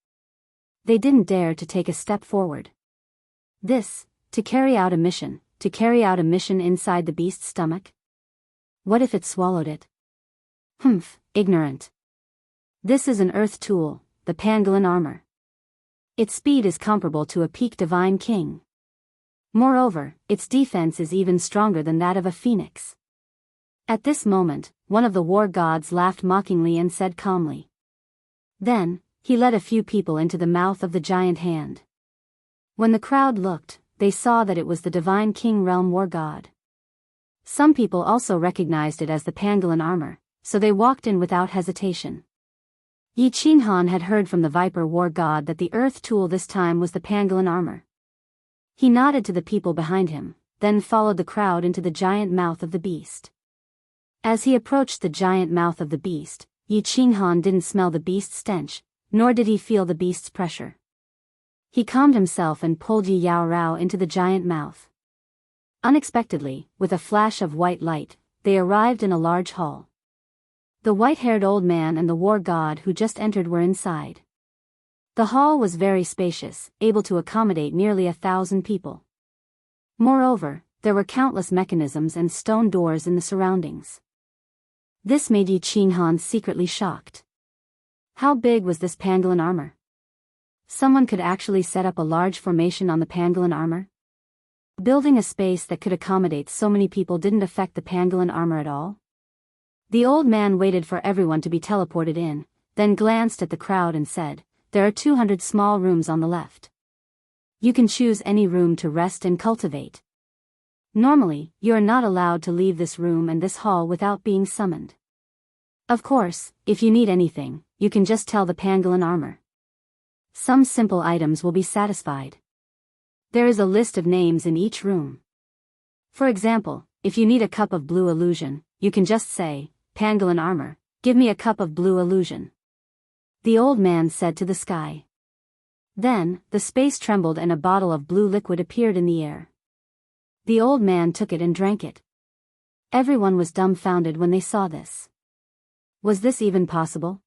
They didn't dare to take a step forward. To carry out a mission inside the beast's stomach? What if it swallowed it? Ignorant. This is an earth tool, the pangolin armor. Its speed is comparable to a peak divine king. Moreover, its defense is even stronger than that of a phoenix. At this moment, one of the war gods laughed mockingly and said calmly. Then, he led a few people into the mouth of the giant hand. When the crowd looked, they saw that it was the divine king realm war god. Some people also recognized it as the pangolin armor, so they walked in without hesitation. Yi Qinghan had heard from the viper war god that the earth tool this time was the pangolin armor. He nodded to the people behind him, then followed the crowd into the giant mouth of the beast. As he approached the giant mouth of the beast, Yi Qinghan didn't smell the beast's stench, nor did he feel the beast's pressure. He calmed himself and pulled Yi Yaorao into the giant mouth. Unexpectedly, with a flash of white light, they arrived in a large hall. The white-haired old man and the war god who just entered were inside. The hall was very spacious, able to accommodate nearly 1,000 people. Moreover, there were countless mechanisms and stone doors in the surroundings. This made Yi Qinghan secretly shocked. How big was this pangolin armor? Someone could actually set up a large formation on the pangolin armor? Building a space that could accommodate so many people didn't affect the pangolin armor at all? The old man waited for everyone to be teleported in, then glanced at the crowd and said, "There are 200 small rooms on the left. You can choose any room to rest and cultivate. Normally, you are not allowed to leave this room and this hall without being summoned. Of course, if you need anything, you can just tell the pangolin armor. Some simple items will be satisfied. There is a list of names in each room. For example, if you need a cup of blue illusion, you can just say, 'Pangolin armor, give me a cup of blue illusion.'" The old man said to the sky. Then, the space trembled and a bottle of blue liquid appeared in the air. The old man took it and drank it. Everyone was dumbfounded when they saw this. Was this even possible?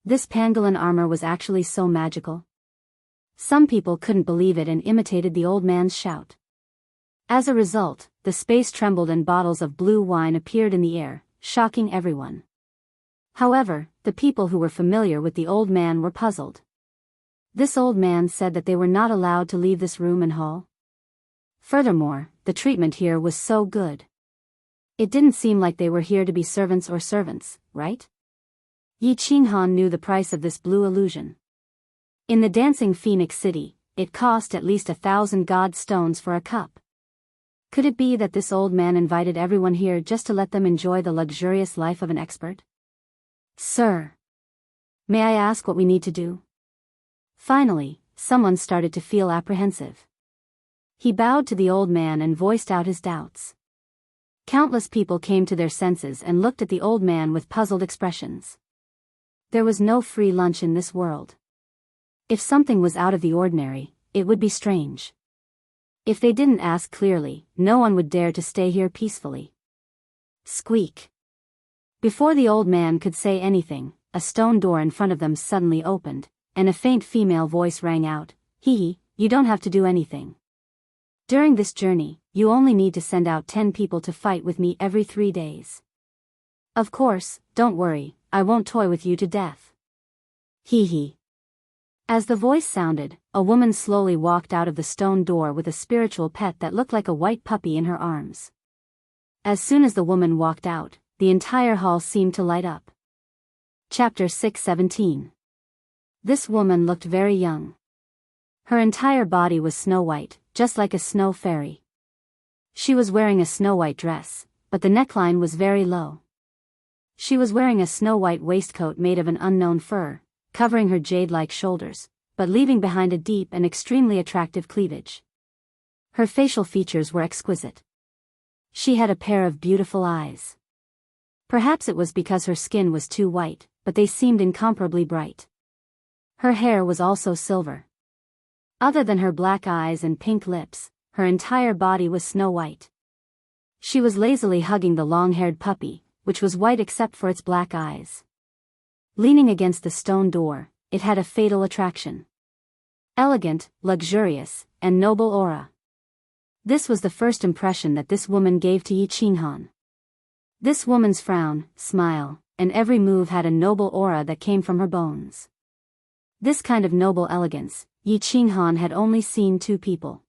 This pangolin armor was actually so magical? Some people couldn't believe it and imitated the old man's shout. As a result, the space trembled and bottles of blue wine appeared in the air, shocking everyone. However, the people who were familiar with the old man were puzzled. This old man said that they were not allowed to leave this room and hall. Furthermore, the treatment here was so good. It didn't seem like they were here to be servants, right? Yi Qinghan knew the price of this blue illusion. In the dancing Phoenix City, it cost at least 1,000 god stones for a cup. Could it be that this old man invited everyone here just to let them enjoy the luxurious life of an expert? Sir, may I ask what we need to do? Finally, someone started to feel apprehensive. He bowed to the old man and voiced out his doubts. Countless people came to their senses and looked at the old man with puzzled expressions. There was no free lunch in this world. If something was out of the ordinary, it would be strange. If they didn't ask clearly, no one would dare to stay here peacefully. Squeak. Before the old man could say anything, a stone door in front of them suddenly opened, and a faint female voice rang out, "Hee, you don't have to do anything. During this journey, you only need to send out 10 people to fight with me every 3 days. Of course, don't worry, I won't toy with you to death." Hee hee. As the voice sounded, a woman slowly walked out of the stone door with a spiritual pet that looked like a white puppy in her arms. As soon as the woman walked out, the entire hall seemed to light up. Chapter 6:17. This woman looked very young. Her entire body was snow white, just like a snow fairy. She was wearing a snow white dress, but the neckline was very low. She was wearing a snow white waistcoat made of an unknown fur, covering her jade-like shoulders, but leaving behind a deep and extremely attractive cleavage. Her facial features were exquisite. She had a pair of beautiful eyes. Perhaps it was because her skin was too white, but they seemed incomparably bright. Her hair was also silver. Other than her black eyes and pink lips, her entire body was snow white. She was lazily hugging the long-haired puppy, which was white except for its black eyes. Leaning against the stone door, it had a fatal attraction. Elegant, luxurious, and noble aura. This was the first impression that this woman gave to Yi Qinghan. This woman's frown, smile, and every move had a noble aura that came from her bones. This kind of noble elegance, Yi Qinghan had only seen 2 people.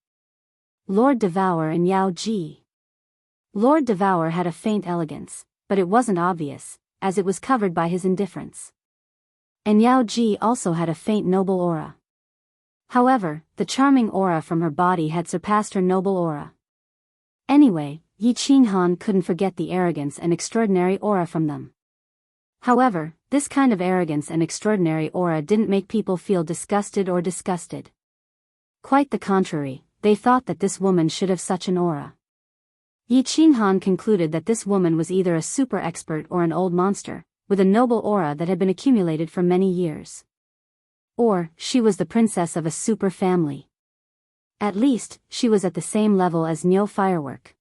Lord Devour and Yao Ji. Lord Devour had a faint elegance, but it wasn't obvious, as it was covered by his indifference. And Yao Ji also had a faint noble aura. However, the charming aura from her body had surpassed her noble aura. Anyway, Yi Qinghan couldn't forget the arrogance and extraordinary aura from them. However, this kind of arrogance and extraordinary aura didn't make people feel disgusted or disgusted. Quite the contrary, they thought that this woman should have such an aura. Yi Qinghan concluded that this woman was either a super expert or an old monster, with a noble aura that had been accumulated for many years. Or, she was the princess of a super family. At least, she was at the same level as Niu Firework.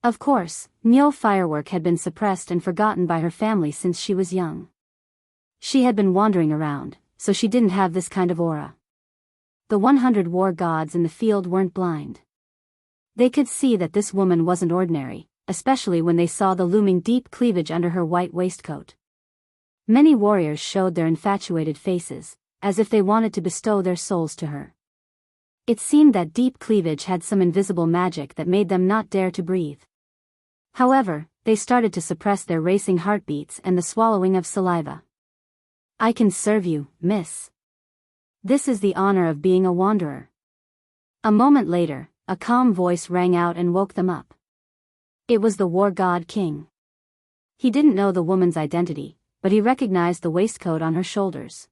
Of course, Niu Firework had been suppressed and forgotten by her family since she was young. She had been wandering around, so she didn't have this kind of aura. The 100 war gods in the field weren't blind. They could see that this woman wasn't ordinary, especially when they saw the looming deep cleavage under her white waistcoat. Many warriors showed their infatuated faces, as if they wanted to bestow their souls to her. It seemed that deep cleavage had some invisible magic that made them not dare to breathe. However, they started to suppress their racing heartbeats and the swallowing of saliva. "I can serve you, miss. This is the honor of being a wanderer." A moment later, a calm voice rang out and woke them up. It was the war god king. He didn't know the woman's identity, but he recognized the waistcoat on her shoulders.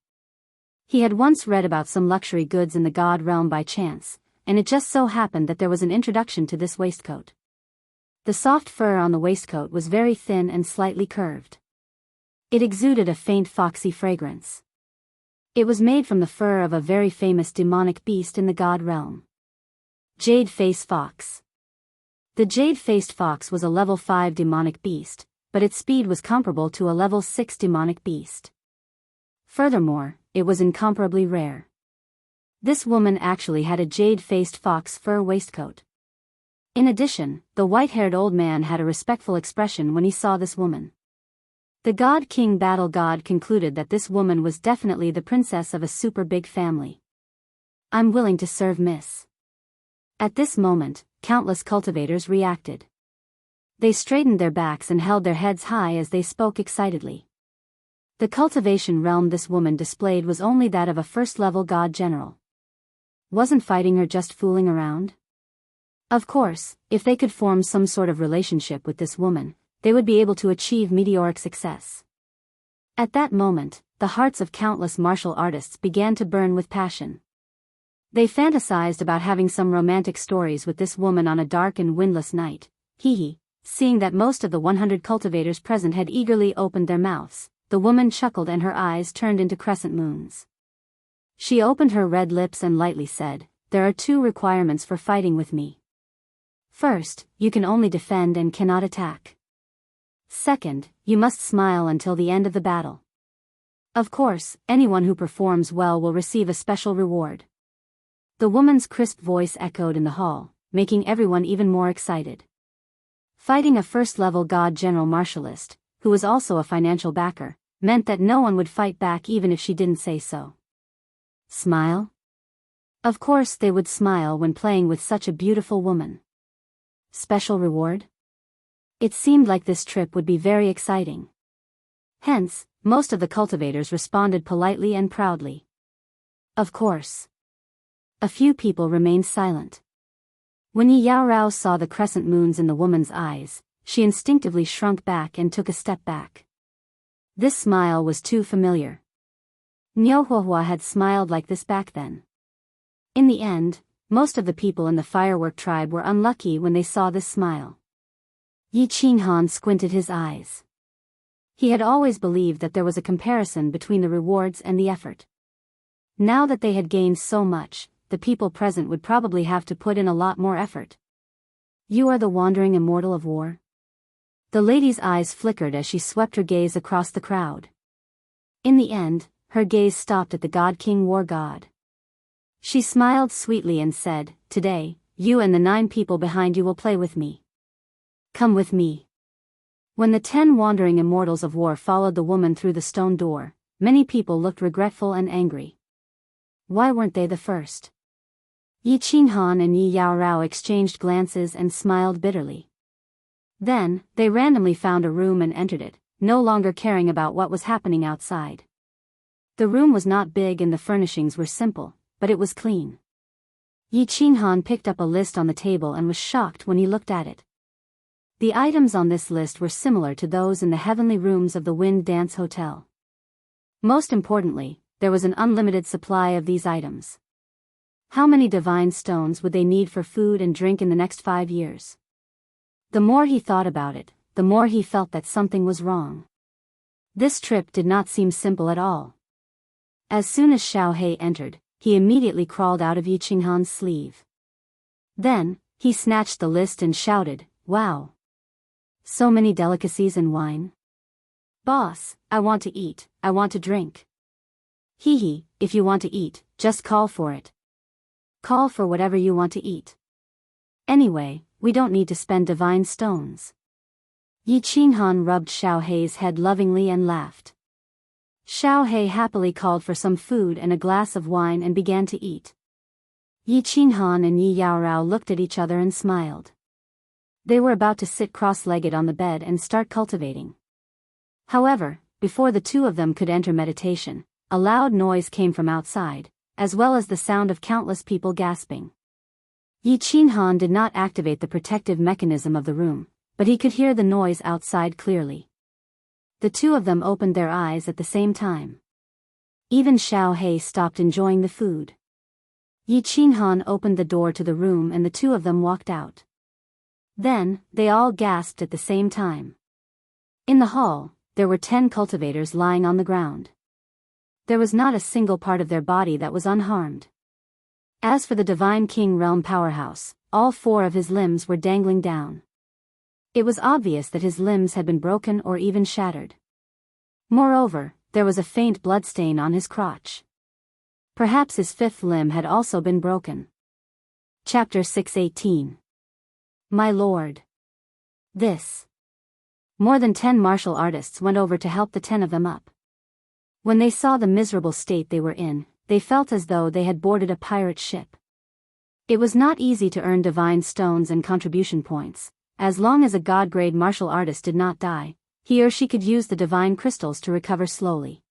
He had once read about some luxury goods in the god realm by chance, and it just so happened that there was an introduction to this waistcoat. The soft fur on the waistcoat was very thin and slightly curved. It exuded a faint foxy fragrance. It was made from the fur of a very famous demonic beast in the god realm. Jade Face Fox. The jade-faced fox was a level 5 demonic beast, but its speed was comparable to a level 6 demonic beast. Furthermore, it was incomparably rare. This woman actually had a jade-faced fox fur waistcoat. In addition, the white-haired old man had a respectful expression when he saw this woman. The God King Battle God concluded that this woman was definitely the princess of a super big family. "I'm willing to serve, miss." At this moment, countless cultivators reacted. They straightened their backs and held their heads high as they spoke excitedly. The cultivation realm this woman displayed was only that of a first-level god general. Wasn't fighting her just fooling around? Of course, if they could form some sort of relationship with this woman, they would be able to achieve meteoric success. At that moment, the hearts of countless martial artists began to burn with passion. They fantasized about having some romantic stories with this woman on a dark and windless night. Seeing that most of the 100 cultivators present had eagerly opened their mouths, the woman chuckled and her eyes turned into crescent moons. She opened her red lips and lightly said, "There are 2 requirements for fighting with me. First, you can only defend and cannot attack. Second, you must smile until the end of the battle. Of course, anyone who performs well will receive a special reward." The woman's crisp voice echoed in the hall, making everyone even more excited. Fighting a first-level god general martialist, who was also a financial backer, meant that no one would fight back even if she didn't say so. Smile? Of course they would smile when playing with such a beautiful woman. Special reward? It seemed like this trip would be very exciting. Hence, most of the cultivators responded politely and proudly. Of course. A few people remained silent. When Yi Yaorao saw the crescent moons in the woman's eyes, she instinctively shrunk back and took a step back. This smile was too familiar. Niu Huahua had smiled like this back then. In the end, most of the people in the firework tribe were unlucky when they saw this smile. Yi Qinghan squinted his eyes. He had always believed that there was a comparison between the rewards and the effort. Now that they had gained so much, the people present would probably have to put in a lot more effort. "You are the wandering immortal of war?" The lady's eyes flickered as she swept her gaze across the crowd. In the end, her gaze stopped at the God King War God. She smiled sweetly and said, "Today, you and the 9 people behind you will play with me. Come with me." When the 10 wandering immortals of war followed the woman through the stone door, many people looked regretful and angry. Why weren't they the first? Yi Qinghan and Yi Yaorao exchanged glances and smiled bitterly. Then, they randomly found a room and entered it, no longer caring about what was happening outside. The room was not big and the furnishings were simple, but it was clean. Yi Qinghan picked up a list on the table and was shocked when he looked at it. The items on this list were similar to those in the heavenly rooms of the Wind Dance Hotel. Most importantly, there was an unlimited supply of these items. How many divine stones would they need for food and drink in the next 5 years? The more he thought about it, the more he felt that something was wrong. This trip did not seem simple at all. As soon as Xiao He entered, he immediately crawled out of Yi Qinghan's sleeve. Then, he snatched the list and shouted, "Wow! So many delicacies and wine. Boss, I want to eat, I want to drink." If you want to eat, just call for it. Call for whatever you want to eat. Anyway, we don't need to spend divine stones." Yi Qinghan rubbed Xiao Hei's head lovingly and laughed. Xiao He happily called for some food and a glass of wine and began to eat. Yi Qinghan and Yi Yaorao looked at each other and smiled. They were about to sit cross-legged on the bed and start cultivating. However, before the 2 of them could enter meditation, a loud noise came from outside, as well as the sound of countless people gasping. Yi Qinghan did not activate the protective mechanism of the room, but he could hear the noise outside clearly. The 2 of them opened their eyes at the same time. Even Xiao He stopped enjoying the food. Yi Qinghan opened the door to the room and the 2 of them walked out. Then, they all gasped at the same time. In the hall, there were 10 cultivators lying on the ground. There was not a single part of their body that was unharmed. As for the Divine King Realm Powerhouse, all 4 of his limbs were dangling down. It was obvious that his limbs had been broken or even shattered. Moreover, there was a faint bloodstain on his crotch. Perhaps his 5th limb had also been broken. Chapter 618. My lord. This. More than 10 martial artists went over to help the 10 of them up. When they saw the miserable state they were in, they felt as though they had boarded a pirate ship. It was not easy to earn divine stones and contribution points. As long as a god-grade martial artist did not die, he or she could use the divine crystals to recover slowly.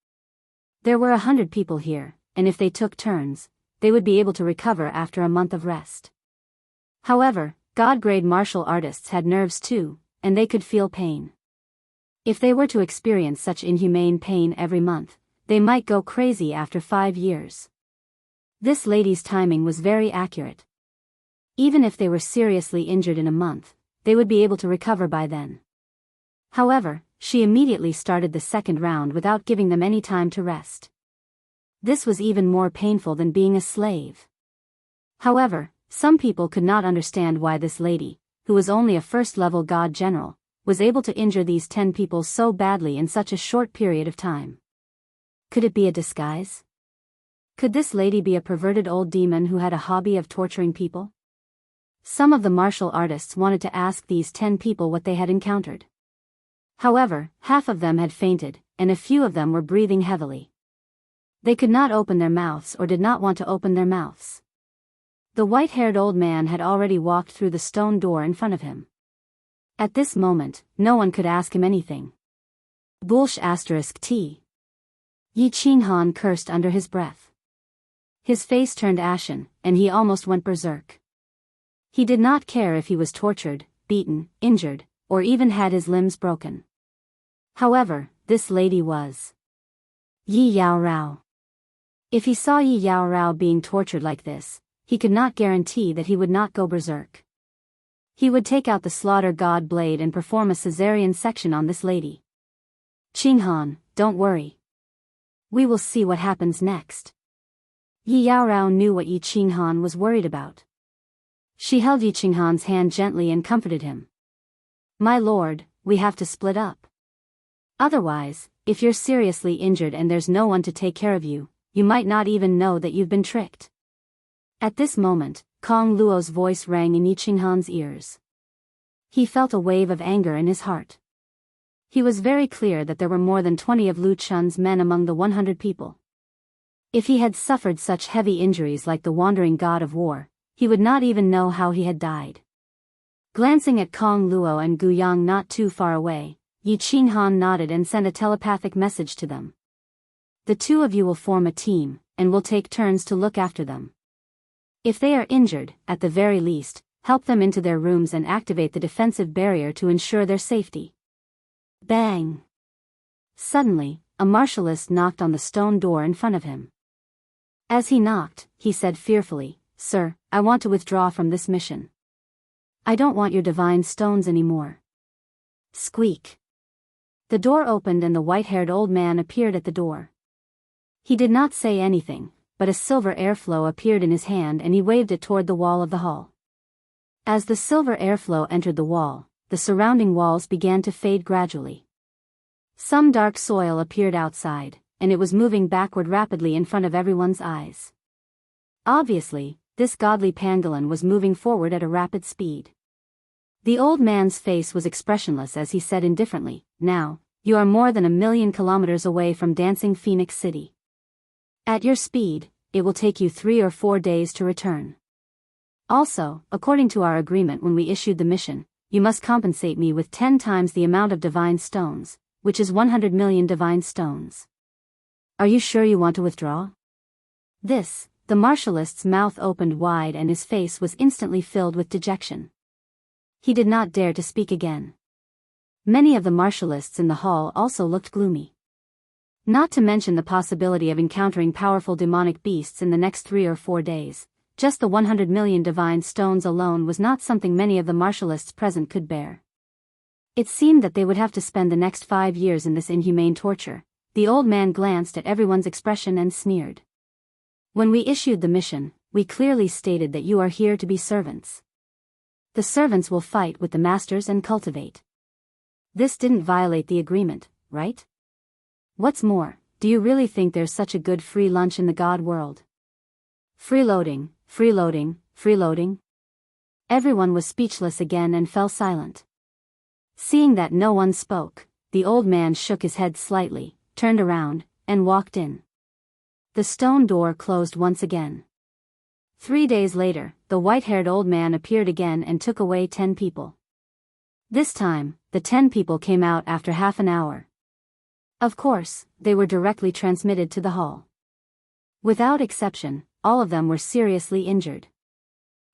There were 100 people here, and if they took turns, they would be able to recover after a month of rest. However, god-grade martial artists had nerves too, and they could feel pain. If they were to experience such inhumane pain every month, they might go crazy after 5 years. This lady's timing was very accurate. Even if they were seriously injured in a month, they would be able to recover by then. However, she immediately started the 2nd round without giving them any time to rest. This was even more painful than being a slave. However, some people could not understand why this lady, who was only a 1st-level god general, was able to injure these 10 people so badly in such a short period of time. Could it be a disguise? Could this lady be a perverted old demon who had a hobby of torturing people? Some of the martial artists wanted to ask these 10 people what they had encountered. However, half of them had fainted, and a few of them were breathing heavily. They could not open their mouths or did not want to open their mouths. The white-haired old man had already walked through the stone door in front of him. At this moment, no one could ask him anything. *T. Yi Qinghan cursed under his breath. His face turned ashen, and he almost went berserk. He did not care if he was tortured, beaten, injured, or even had his limbs broken. However, this lady was Yi Yaorao. If he saw Yi Yaorao being tortured like this, he could not guarantee that he would not go berserk. He would take out the slaughter god blade and perform a caesarean section on this lady. Qinghan, don't worry. We will see what happens next. Yi Yaorao knew what Yi Qinghan was worried about. She held Yi Qinghan's hand gently and comforted him. My lord, we have to split up. Otherwise, if you're seriously injured and there's no one to take care of you, you might not even know that you've been tricked. At this moment, Kong Luo's voice rang in Yi Qinghan's ears. He felt a wave of anger in his heart. He was very clear that there were more than 20 of Lu Chun's men among the 100 people. If he had suffered such heavy injuries like the wandering god of war, he would not even know how he had died. Glancing at Kong Luo and Gu Yang not too far away, Yi Qinghan nodded and sent a telepathic message to them. The 2 of you will form a team, and will take turns to look after them. If they are injured, at the very least, help them into their rooms and activate the defensive barrier to ensure their safety. Bang! Suddenly, a martialist knocked on the stone door in front of him. As he knocked, he said fearfully, Sir, I want to withdraw from this mission. I don't want your divine stones anymore. Squeak. The door opened and the white-haired old man appeared at the door. He did not say anything, but a silver airflow appeared in his hand and he waved it toward the wall of the hall. As the silver airflow entered the wall, the surrounding walls began to fade gradually. Some dark soil appeared outside, and it was moving backward rapidly in front of everyone's eyes. Obviously, this godly pangolin was moving forward at a rapid speed. The old man's face was expressionless as he said indifferently, Now, you are more than 1,000,000 kilometers away from Dancing Phoenix City. At your speed, it will take you 3 or 4 days to return. Also, according to our agreement when we issued the mission, you must compensate me with 10 times the amount of divine stones, which is 100 million divine stones. Are you sure you want to withdraw? The martialist's mouth opened wide and his face was instantly filled with dejection. He did not dare to speak again. Many of the martialists in the hall also looked gloomy. Not to mention the possibility of encountering powerful demonic beasts in the next 3 or 4 days, just the 100 million divine stones alone was not something many of the martialists present could bear. It seemed that they would have to spend the next 5 years in this inhumane torture. The old man glanced at everyone's expression and sneered. When we issued the mission, we clearly stated that you are here to be servants. The servants will fight with the masters and cultivate. This didn't violate the agreement, right? What's more, do you really think there's such a good free lunch in the god world? Freeloading, freeloading, freeloading? Everyone was speechless again and fell silent. Seeing that no one spoke, the old man shook his head slightly, turned around, and walked in. The stone door closed once again. 3 days later, the white-haired old man appeared again and took away 10 people. This time, the 10 people came out after half an hour. Of course, they were directly transmitted to the hall. Without exception, all of them were seriously injured.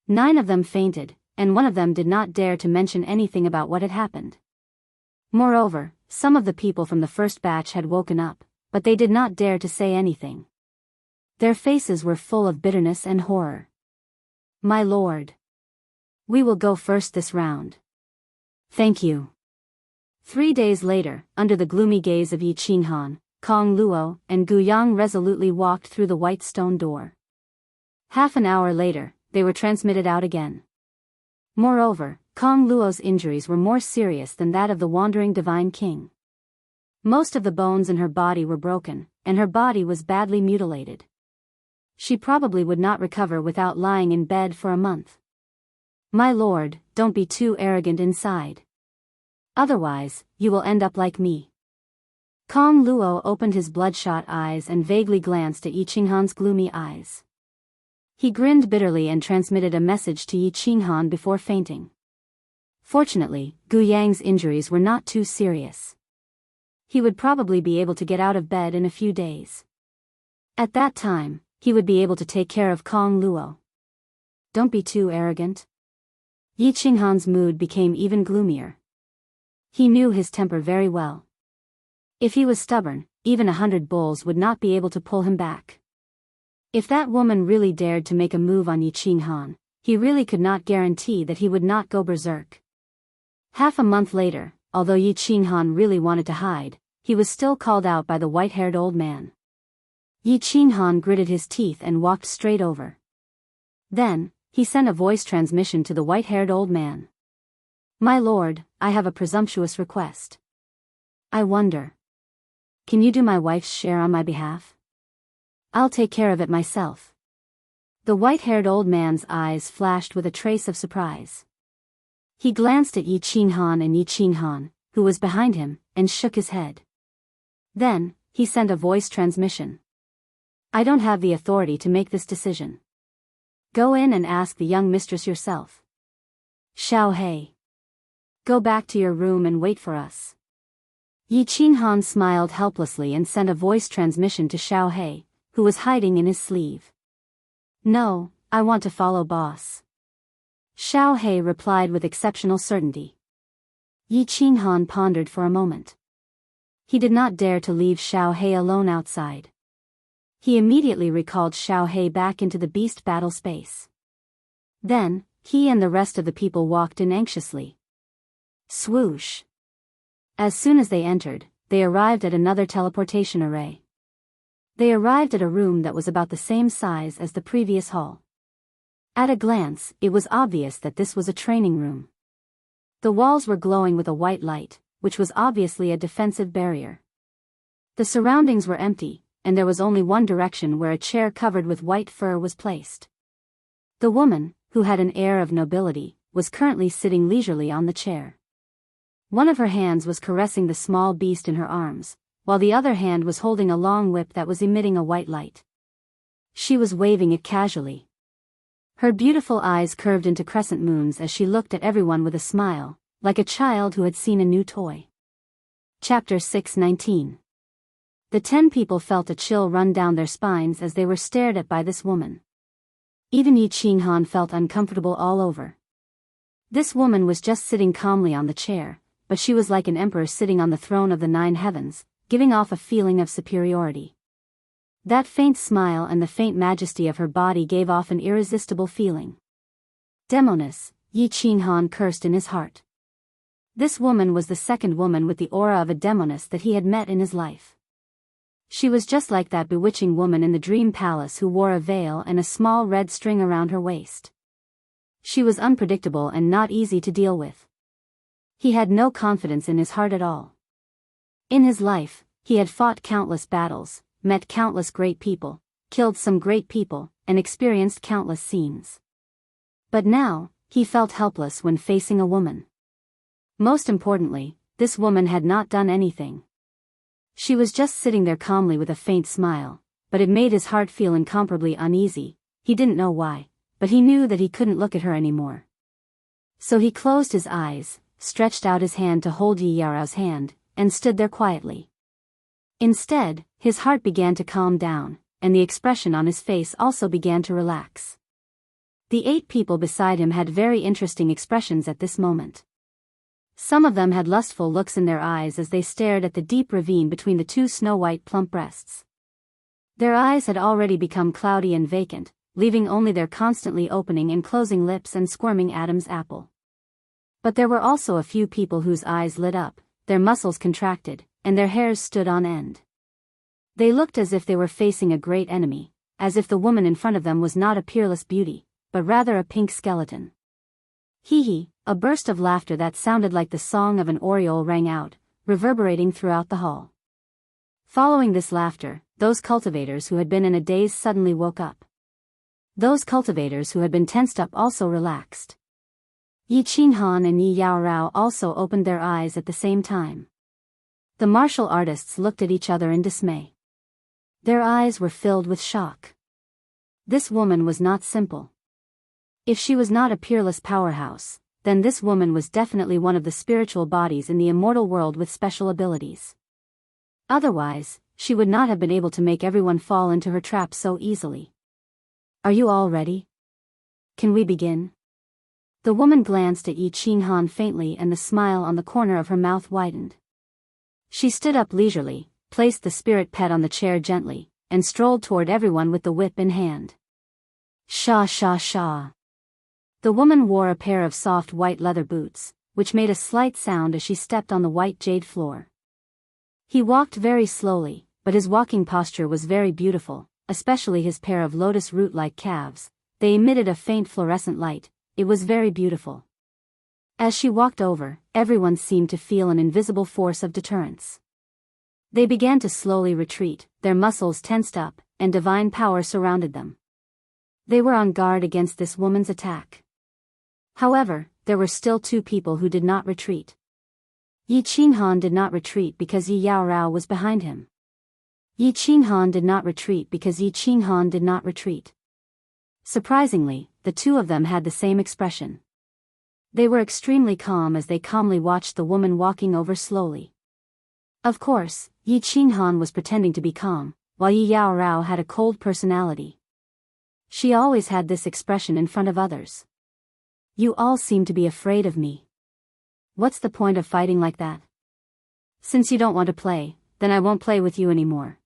9 of them fainted, and 1 of them did not dare to mention anything about what had happened. Moreover, some of the people from the first batch had woken up, but they did not dare to say anything. Their faces were full of bitterness and horror. My lord. We will go first this round. Thank you. 3 days later, under the gloomy gaze of Yi Qinghan, Kong Luo and Gu Yang resolutely walked through the white stone door. Half an hour later, they were transmitted out again. Moreover, Kong Luo's injuries were more serious than that of the wandering divine king. Most of the bones in her body were broken, and her body was badly mutilated. She probably would not recover without lying in bed for a month. My lord, don't be too arrogant inside. Otherwise, you will end up like me. Kong Luo opened his bloodshot eyes and vaguely glanced at Yi Qinghan's gloomy eyes. He grinned bitterly and transmitted a message to Yi Qinghan before fainting. Fortunately, Gu Yang's injuries were not too serious. He would probably be able to get out of bed in a few days. At that time, he would be able to take care of Kong Luo. Don't be too arrogant. Yi Qinghan's mood became even gloomier. He knew his temper very well. If he was stubborn, even 100 bulls would not be able to pull him back. If that woman really dared to make a move on Yi Qinghan, he really could not guarantee that he would not go berserk. Half a month later, although Yi Qinghan really wanted to hide, he was still called out by the white-haired old man. Yi Qinghan gritted his teeth and walked straight over. Then, he sent a voice transmission to the white-haired old man. My lord, I have a presumptuous request. I wonder. Can you do my wife's share on my behalf? I'll take care of it myself. The white-haired old man's eyes flashed with a trace of surprise. He glanced at Yi Qinghan and Yi Qinghan, who was behind him, and shook his head. Then, he sent a voice transmission. I don't have the authority to make this decision. Go in and ask the young mistress yourself. Xiao He. Go back to your room and wait for us. Yi Qinghan smiled helplessly and sent a voice transmission to Xiao He, who was hiding in his sleeve. No, I want to follow boss. Xiao He replied with exceptional certainty. Yi Qinghan pondered for a moment. He did not dare to leave Xiao He alone outside. He immediately recalled Xiao He back into the beast battle space. Then, he and the rest of the people walked in anxiously. Swoosh. As soon as they entered, they arrived at another teleportation array. They arrived at a room that was about the same size as the previous hall. At a glance, it was obvious that this was a training room. The walls were glowing with a white light, which was obviously a defensive barrier. The surroundings were empty, and there was only one direction where a chair covered with white fur was placed. The woman, who had an air of nobility, was currently sitting leisurely on the chair. One of her hands was caressing the small beast in her arms, while the other hand was holding a long whip that was emitting a white light. She was waving it casually. Her beautiful eyes curved into crescent moons as she looked at everyone with a smile, like a child who had seen a new toy. Chapter 6:19. The 10 people felt a chill run down their spines as they were stared at by this woman. Even Yi Qinghan felt uncomfortable all over. This woman was just sitting calmly on the chair, but she was like an emperor sitting on the throne of the 9 heavens, giving off a feeling of superiority. That faint smile and the faint majesty of her body gave off an irresistible feeling. Demoness, Yi Qinghan cursed in his heart. This woman was the second woman with the aura of a demoness that he had met in his life. She was just like that bewitching woman in the dream palace who wore a veil and a small red string around her waist. She was unpredictable and not easy to deal with. He had no confidence in his heart at all. In his life, he had fought countless battles, met countless great people, killed some great people, and experienced countless scenes. But now, he felt helpless when facing a woman. Most importantly, this woman had not done anything. She was just sitting there calmly with a faint smile, but it made his heart feel incomparably uneasy. He didn't know why, but he knew that he couldn't look at her anymore. So he closed his eyes, stretched out his hand to hold Yi Yaorao's hand, and stood there quietly. Instead, his heart began to calm down, and the expression on his face also began to relax. The 8 people beside him had very interesting expressions at this moment. Some of them had lustful looks in their eyes as they stared at the deep ravine between the 2 snow-white plump breasts. Their eyes had already become cloudy and vacant, leaving only their constantly opening and closing lips and squirming Adam's apple. But there were also a few people whose eyes lit up, their muscles contracted, and their hairs stood on end. They looked as if they were facing a great enemy, as if the woman in front of them was not a peerless beauty, but rather a pink skeleton. Hee, a burst of laughter that sounded like the song of an oriole rang out, reverberating throughout the hall. Following this laughter, those cultivators who had been in a daze suddenly woke up. Those cultivators who had been tensed up also relaxed. Yi Qinghan and Yi Yaorao also opened their eyes at the same time. The martial artists looked at each other in dismay. Their eyes were filled with shock. This woman was not simple. If she was not a peerless powerhouse, then this woman was definitely one of the spiritual bodies in the immortal world with special abilities. Otherwise, she would not have been able to make everyone fall into her trap so easily. Are you all ready? Can we begin? The woman glanced at Yi Qinghan faintly and the smile on the corner of her mouth widened. She stood up leisurely, placed the spirit pet on the chair gently, and strolled toward everyone with the whip in hand. Sha sha sha. The woman wore a pair of soft white leather boots, which made a slight sound as she stepped on the white jade floor. He walked very slowly, but his walking posture was very beautiful, especially his pair of lotus root-like calves. They emitted a faint fluorescent light. It was very beautiful. As she walked over, everyone seemed to feel an invisible force of deterrence. They began to slowly retreat, their muscles tensed up, and divine power surrounded them. They were on guard against this woman's attack. However, there were still 2 people who did not retreat. Yi Qinghan did not retreat because Yi Yaorao was behind him. Yi Qinghan did not retreat because Yi Qinghan did not retreat. Surprisingly, the 2 of them had the same expression. They were extremely calm as they calmly watched the woman walking over slowly. Of course, Yi Qinghan was pretending to be calm, while Yi Yaorao had a cold personality. She always had this expression in front of others. You all seem to be afraid of me. What's the point of fighting like that? Since you don't want to play, then I won't play with you anymore.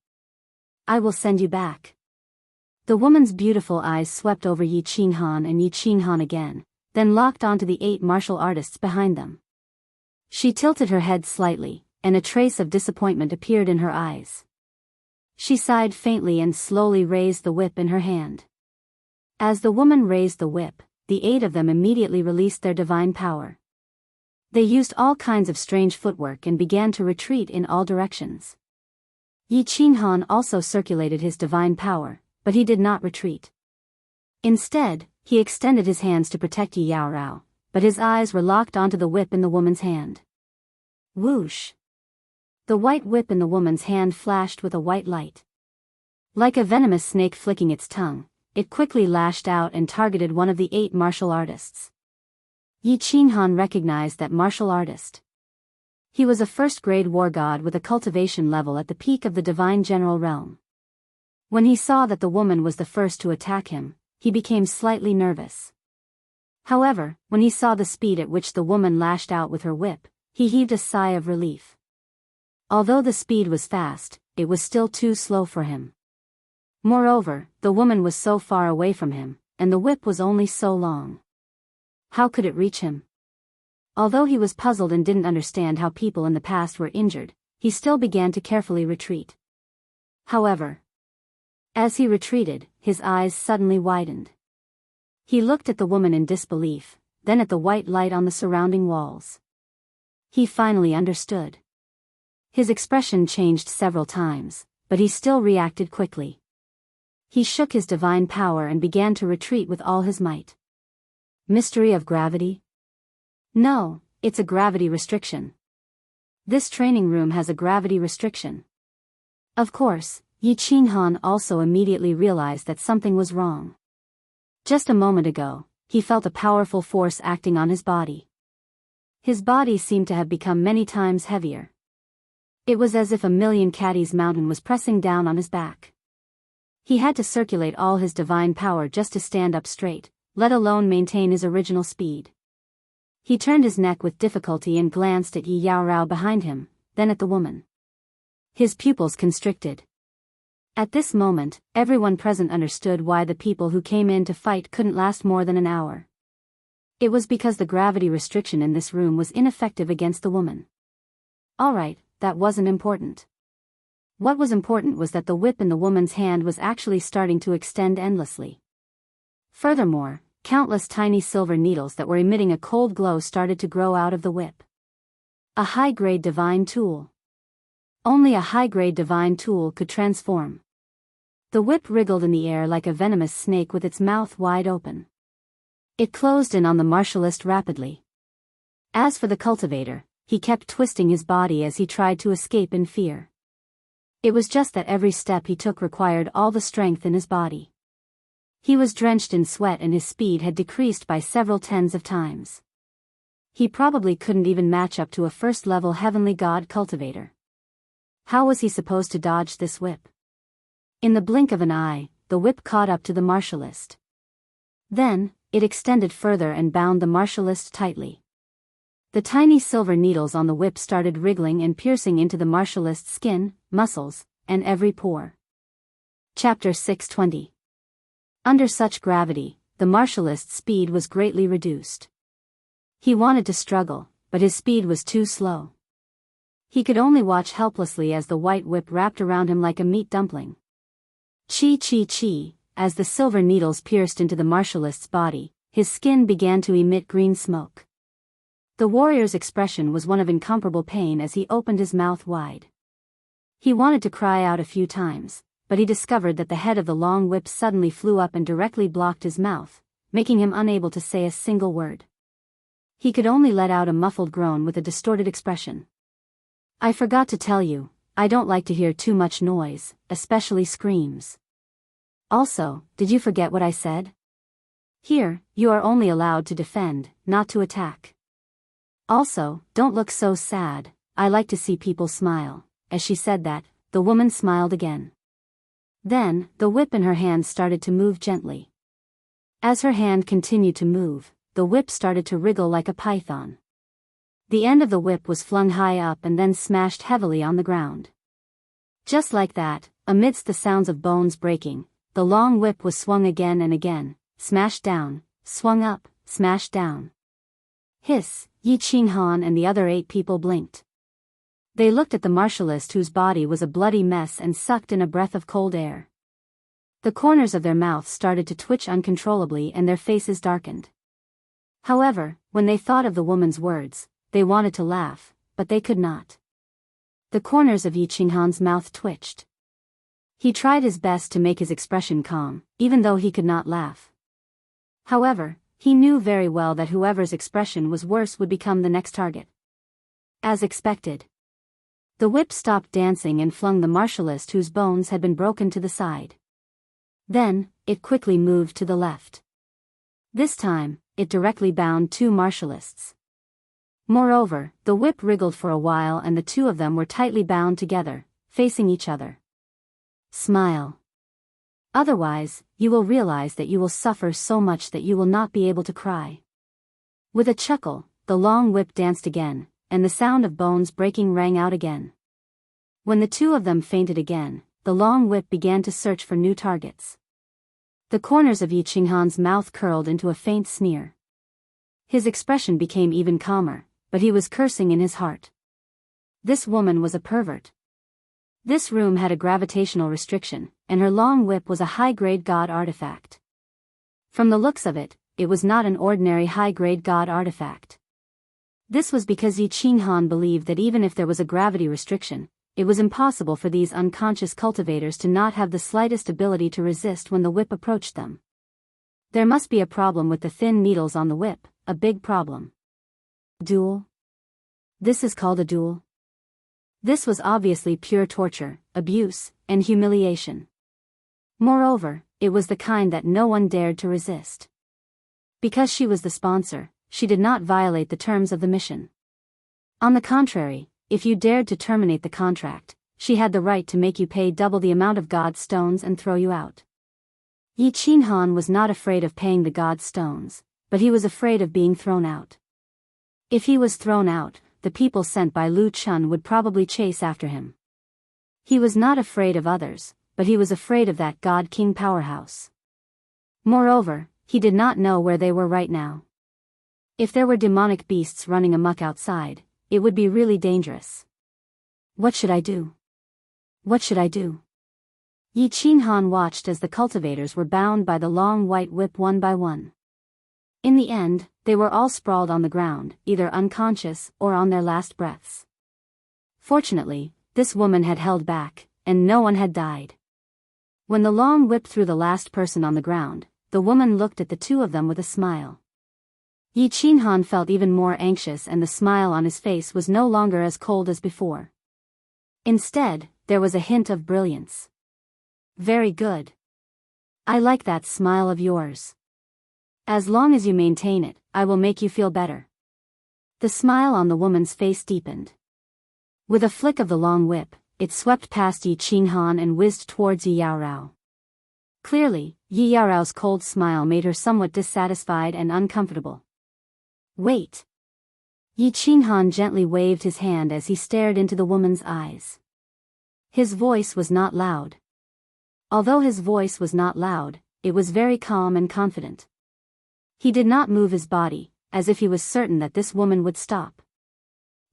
I will send you back. The woman's beautiful eyes swept over Yi Qinghan and Yi Qinghan again, then locked onto the 8 martial artists behind them. She tilted her head slightly, and a trace of disappointment appeared in her eyes. She sighed faintly and slowly raised the whip in her hand. As the woman raised the whip, the 8 of them immediately released their divine power. They used all kinds of strange footwork and began to retreat in all directions. Yi Qinghan also circulated his divine power, but he did not retreat. Instead, he extended his hands to protect Yi Yaorao, but his eyes were locked onto the whip in the woman's hand. Whoosh! The white whip in the woman's hand flashed with a white light. Like a venomous snake flicking its tongue, it quickly lashed out and targeted one of the 8 martial artists. Yi Qinghan recognized that martial artist. He was a first-grade war god with a cultivation level at the peak of the divine general realm. When he saw that the woman was the first to attack him, he became slightly nervous. However, when he saw the speed at which the woman lashed out with her whip, he heaved a sigh of relief. Although the speed was fast, it was still too slow for him. Moreover, the woman was so far away from him, and the whip was only so long. How could it reach him? Although he was puzzled and didn't understand how people in the past were injured, he still began to carefully retreat. However, as he retreated, his eyes suddenly widened. He looked at the woman in disbelief, then at the white light on the surrounding walls. He finally understood. His expression changed several times, but he still reacted quickly. He shook his divine power and began to retreat with all his might. Mystery of gravity? No, it's a gravity restriction. This training room has a gravity restriction. Of course, Yi Qinghan also immediately realized that something was wrong. Just a moment ago, he felt a powerful force acting on his body. His body seemed to have become many times heavier. It was as if a million caddies mountain was pressing down on his back. He had to circulate all his divine power just to stand up straight, let alone maintain his original speed. He turned his neck with difficulty and glanced at Yi Yaorao behind him, then at the woman. His pupils constricted. At this moment, everyone present understood why the people who came in to fight couldn't last more than an hour. It was because the gravity restriction in this room was ineffective against the woman. Alright, that wasn't important. What was important was that the whip in the woman's hand was actually starting to extend endlessly. Furthermore, countless tiny silver needles that were emitting a cold glow started to grow out of the whip. A high-grade divine tool. Only a high-grade divine tool could transform. The whip wriggled in the air like a venomous snake with its mouth wide open. It closed in on the martialist rapidly. As for the cultivator, he kept twisting his body as he tried to escape in fear. It was just that every step he took required all the strength in his body. He was drenched in sweat and his speed had decreased by several tens of times. He probably couldn't even match up to a first-level heavenly god cultivator. How was he supposed to dodge this whip? In the blink of an eye, the whip caught up to the martialist. Then, it extended further and bound the martialist tightly. The tiny silver needles on the whip started wriggling and piercing into the martialist's skin, muscles, and every pore. Chapter 620. Under such gravity, the martialist's speed was greatly reduced. He wanted to struggle, but his speed was too slow. He could only watch helplessly as the white whip wrapped around him like a meat dumpling. Chi chi chi, as the silver needles pierced into the martialist's body, his skin began to emit green smoke. The warrior's expression was one of incomparable pain as he opened his mouth wide. He wanted to cry out a few times, but he discovered that the head of the long whip suddenly flew up and directly blocked his mouth, making him unable to say a single word. He could only let out a muffled groan with a distorted expression. I forgot to tell you, I don't like to hear too much noise, especially screams. Also, did you forget what I said? Here, you are only allowed to defend, not to attack. Also, don't look so sad, I like to see people smile. As she said that, the woman smiled again. Then, the whip in her hand started to move gently. As her hand continued to move, the whip started to wriggle like a python. The end of the whip was flung high up and then smashed heavily on the ground. Just like that, amidst the sounds of bones breaking, the long whip was swung again and again, smashed down, swung up, smashed down. Hiss, Yi Qinghan and the other 8 people blinked. They looked at the martialist whose body was a bloody mess and sucked in a breath of cold air. The corners of their mouths started to twitch uncontrollably and their faces darkened. However, when they thought of the woman's words, they wanted to laugh, but they could not. The corners of Yi Qinghan's mouth twitched. He tried his best to make his expression calm, even though he could not laugh. However, he knew very well that whoever's expression was worse would become the next target. As expected. The whip stopped dancing and flung the martialist whose bones had been broken to the side. Then, it quickly moved to the left. This time, it directly bound 2 martialists. Moreover, the whip wriggled for a while and the 2 of them were tightly bound together, facing each other. Smile. Otherwise, you will realize that you will suffer so much that you will not be able to cry. With a chuckle, the long whip danced again, and the sound of bones breaking rang out again. When the 2 of them fainted again, the long whip began to search for new targets. The corners of Yi Qinghan's mouth curled into a faint sneer. His expression became even calmer, but he was cursing in his heart. This woman was a pervert. This room had a gravitational restriction, and her long whip was a high-grade god artifact. From the looks of it, it was not an ordinary high-grade god artifact. This was because Yi Qinghan believed that even if there was a gravity restriction, it was impossible for these unconscious cultivators to not have the slightest ability to resist when the whip approached them. There must be a problem with the thin needles on the whip, a big problem. Duel? This is called a duel? This was obviously pure torture, abuse, and humiliation. Moreover, it was the kind that no one dared to resist. Because she was the sponsor, she did not violate the terms of the mission. On the contrary, if you dared to terminate the contract, she had the right to make you pay double the amount of god stones and throw you out. Yi Qinghan was not afraid of paying the god stones, but he was afraid of being thrown out. If he was thrown out, the people sent by Lu Chun would probably chase after him. He was not afraid of others, but he was afraid of that God King powerhouse. Moreover, he did not know where they were right now. If there were demonic beasts running amok outside, it would be really dangerous. What should I do? What should I do? Yi Qinghan watched as the cultivators were bound by the long white whip one by one. In the end, they were all sprawled on the ground, either unconscious or on their last breaths. Fortunately, this woman had held back, and no one had died. When the long whip threw the last person on the ground, the woman looked at the two of them with a smile. Yi Qinghan felt even more anxious, and the smile on his face was no longer as cold as before. Instead, there was a hint of brilliance. Very good. I like that smile of yours. As long as you maintain it, I will make you feel better. The smile on the woman's face deepened. With a flick of the long whip, it swept past Yi Qinghan and whizzed towards Yi Yaorao. Clearly, Yi Yaorao's cold smile made her somewhat dissatisfied and uncomfortable. Wait. Yi Qinghan gently waved his hand as he stared into the woman's eyes. His voice was not loud. Although his voice was not loud, it was very calm and confident. He did not move his body, as if he was certain that this woman would stop.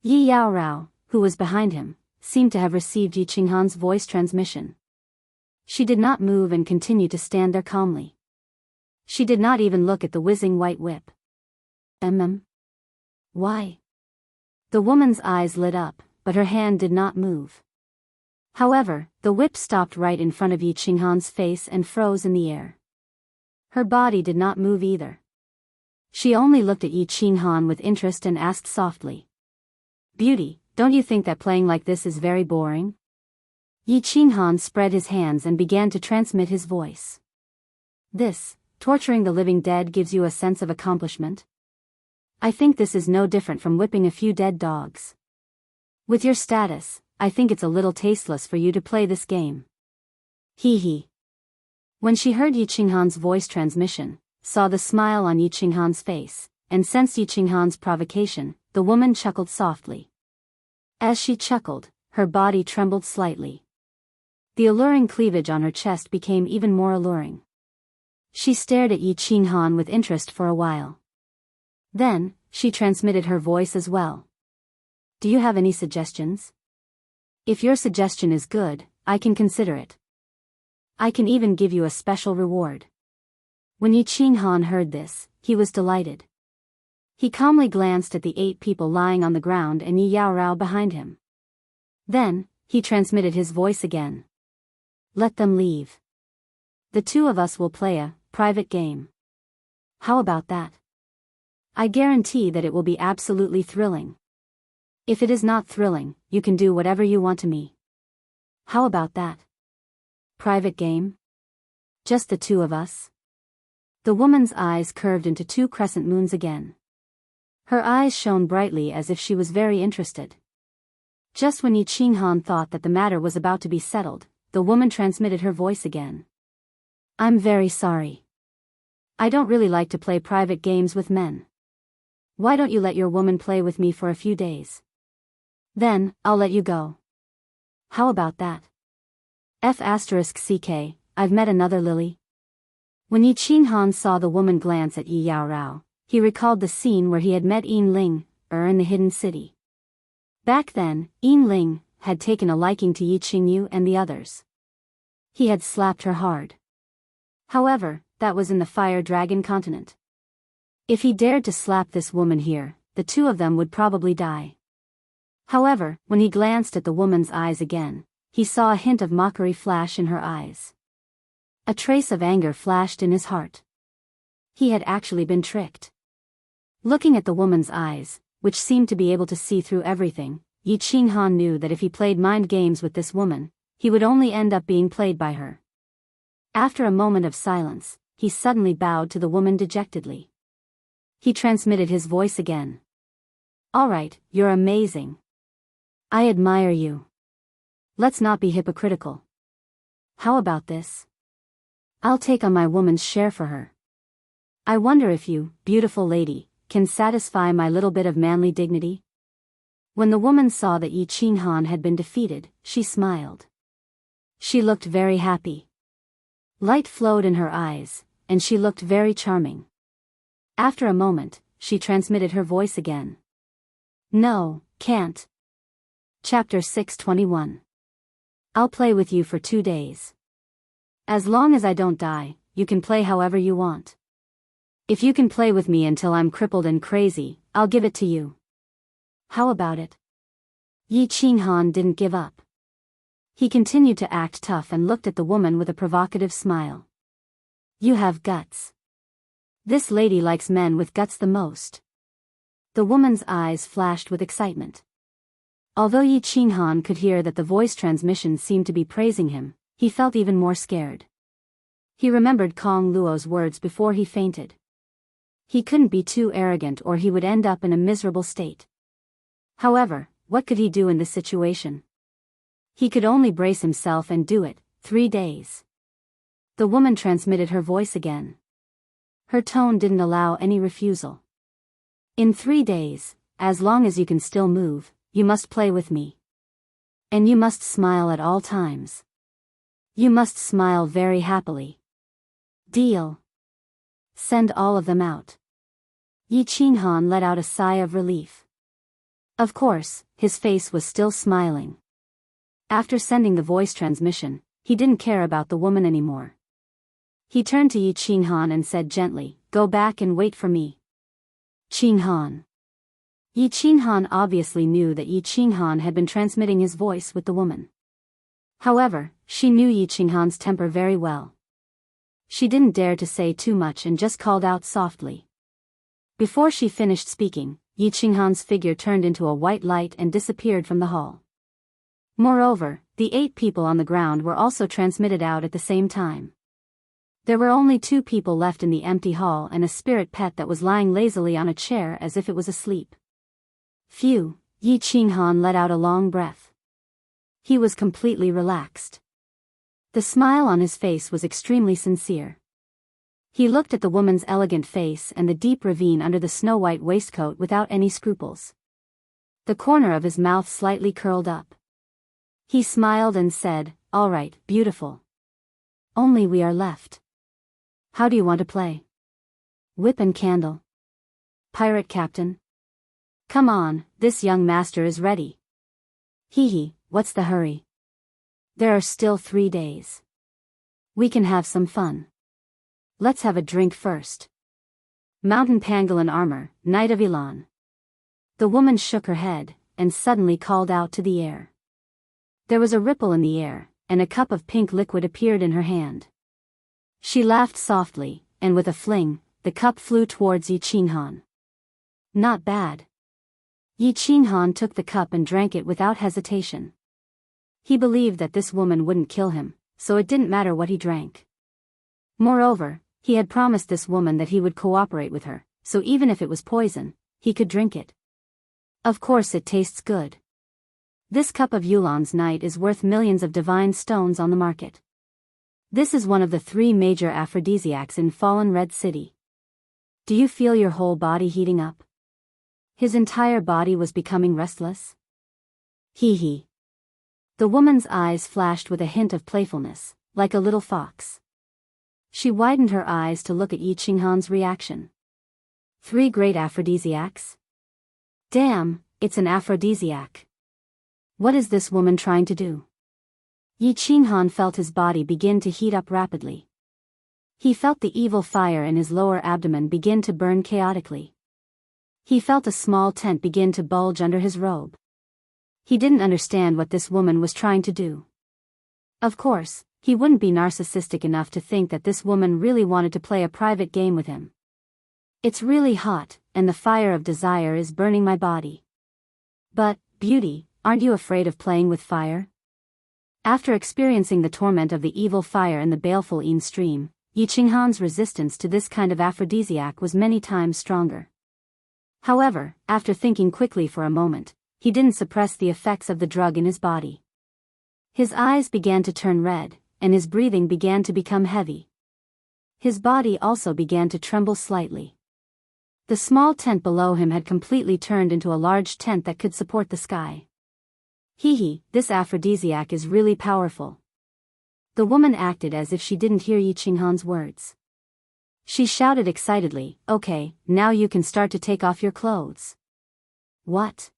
Yi Yaorao, who was behind him, seemed to have received Yi Qinghan's voice transmission. She did not move and continued to stand there calmly. She did not even look at the whizzing white whip. Why? The woman's eyes lit up, but her hand did not move. However, the whip stopped right in front of Yi Qinghan's face and froze in the air. Her body did not move either. She only looked at Yi Qinghan with interest and asked softly. Beauty, don't you think that playing like this is very boring? Yi Qinghan spread his hands and began to transmit his voice. This, torturing the living dead, gives you a sense of accomplishment? I think this is no different from whipping a few dead dogs. With your status, I think it's a little tasteless for you to play this game. Hee hee. When she heard Yi Qinghan's voice transmission, saw the smile on Yi Qinghan's face, and sensed Yi Qinghan's provocation, the woman chuckled softly. As she chuckled, her body trembled slightly. The alluring cleavage on her chest became even more alluring. She stared at Yi Qinghan with interest for a while. Then, she transmitted her voice as well. Do you have any suggestions? If your suggestion is good, I can consider it. I can even give you a special reward. When Yi Qinghan heard this, he was delighted. He calmly glanced at the 8 people lying on the ground and Yi Yaorao behind him. Then, he transmitted his voice again. Let them leave. The 2 of us will play a private game. How about that? I guarantee that it will be absolutely thrilling. If it is not thrilling, you can do whatever you want to me. How about that? Private game? Just the 2 of us? The woman's eyes curved into 2 crescent moons again. Her eyes shone brightly as if she was very interested. Just when Yi Qinghan thought that the matter was about to be settled, the woman transmitted her voice again. I'm very sorry. I don't really like to play private games with men. Why don't you let your woman play with me for a few days? Then, I'll let you go. How about that? F***ck, I've met another Lily. When Yi Qinghan saw the woman glance at Yi Yaorao, he recalled the scene where he had met Yin Ling, in the hidden city. Back then, Yin Ling had taken a liking to Yi Qingyu and the others. He had slapped her hard. However, that was in the Fire Dragon continent. If he dared to slap this woman here, the two of them would probably die. However, when he glanced at the woman's eyes again, he saw a hint of mockery flash in her eyes. A trace of anger flashed in his heart. He had actually been tricked. Looking at the woman's eyes, which seemed to be able to see through everything, Yi Qinghan knew that if he played mind games with this woman, he would only end up being played by her. After a moment of silence, he suddenly bowed to the woman dejectedly. He transmitted his voice again. "All right, you're amazing. I admire you. Let's not be hypocritical. How about this? I'll take on my woman's share for her. I wonder if you, beautiful lady, can satisfy my little bit of manly dignity?" When the woman saw that Yi Qinghan had been defeated, she smiled. She looked very happy. Light flowed in her eyes, and she looked very charming. After a moment, she transmitted her voice again. "No, can't." Chapter 621. I'll play with you for 2 days. As long as I don't die, you can play however you want. If you can play with me until I'm crippled and crazy, I'll give it to you. How about it? Yi Qinghan didn't give up. He continued to act tough and looked at the woman with a provocative smile. "You have guts. This lady likes men with guts the most." The woman's eyes flashed with excitement. Although Yi Qinghan could hear that the voice transmission seemed to be praising him, he felt even more scared. He remembered Kong Luo's words before he fainted. He couldn't be too arrogant or he would end up in a miserable state. However, what could he do in this situation? He could only brace himself and do it. 3 days. The woman transmitted her voice again. Her tone didn't allow any refusal. "In 3 days, as long as you can still move, you must play with me. And you must smile at all times. You must smile very happily. Deal. Send all of them out." Yi Qinghan let out a sigh of relief. Of course, his face was still smiling. After sending the voice transmission, he didn't care about the woman anymore. He turned to Yi Qinghan and said gently, "Go back and wait for me." Qinghan. Yi Qinghan obviously knew that Yi Qinghan had been transmitting his voice with the woman. However, she knew Yi Qinghan's temper very well. She didn't dare to say too much and just called out softly. Before she finished speaking, Yi Qinghan's figure turned into a white light and disappeared from the hall. Moreover, the 8 people on the ground were also transmitted out at the same time. There were only 2 people left in the empty hall and a spirit pet that was lying lazily on a chair as if it was asleep. Phew, Yi Qinghan let out a long breath. He was completely relaxed. The smile on his face was extremely sincere. He looked at the woman's elegant face and the deep ravine under the snow-white waistcoat without any scruples. The corner of his mouth slightly curled up. He smiled and said, "All right, beautiful. Only we are left. How do you want to play? Whip and candle? Pirate captain? Come on, this young master is ready. Hee, what's the hurry? There are still 3 days. We can have some fun. Let's have a drink first. Mountain pangolin armor, Knight of Elan." The woman shook her head, and suddenly called out to the air. There was a ripple in the air, and a cup of pink liquid appeared in her hand. She laughed softly, and with a fling, the cup flew towards Yi Qinghan. Not bad. Yi Qinghan took the cup and drank it without hesitation. He believed that this woman wouldn't kill him, so it didn't matter what he drank. Moreover, he had promised this woman that he would cooperate with her, so even if it was poison, he could drink it. Of course it tastes good. This cup of Yulan's night is worth millions of divine stones on the market. This is one of the 3 major aphrodisiacs in Fallen Red City. Do you feel your whole body heating up? His entire body was becoming restless. Hee. The woman's eyes flashed with a hint of playfulness, like a little fox. She widened her eyes to look at Yi Qinghan's reaction. 3 great aphrodisiacs? Damn, it's an aphrodisiac. What is this woman trying to do? Yi Qinghan felt his body begin to heat up rapidly. He felt the evil fire in his lower abdomen begin to burn chaotically. He felt a small tent begin to bulge under his robe. He didn't understand what this woman was trying to do. Of course, he wouldn't be narcissistic enough to think that this woman really wanted to play a private game with him. It's really hot, and the fire of desire is burning my body. But, beauty, aren't you afraid of playing with fire? After experiencing the torment of the evil fire in the baleful Yin stream, Yi Qinghan's resistance to this kind of aphrodisiac was many times stronger. However, after thinking quickly for a moment, he didn't suppress the effects of the drug in his body. His eyes began to turn red, and his breathing began to become heavy. His body also began to tremble slightly. The small tent below him had completely turned into a large tent that could support the sky. This aphrodisiac is really powerful. The woman acted as if she didn't hear Yi Qinghan's words. She shouted excitedly, "Okay, now you can start to take off your clothes." What?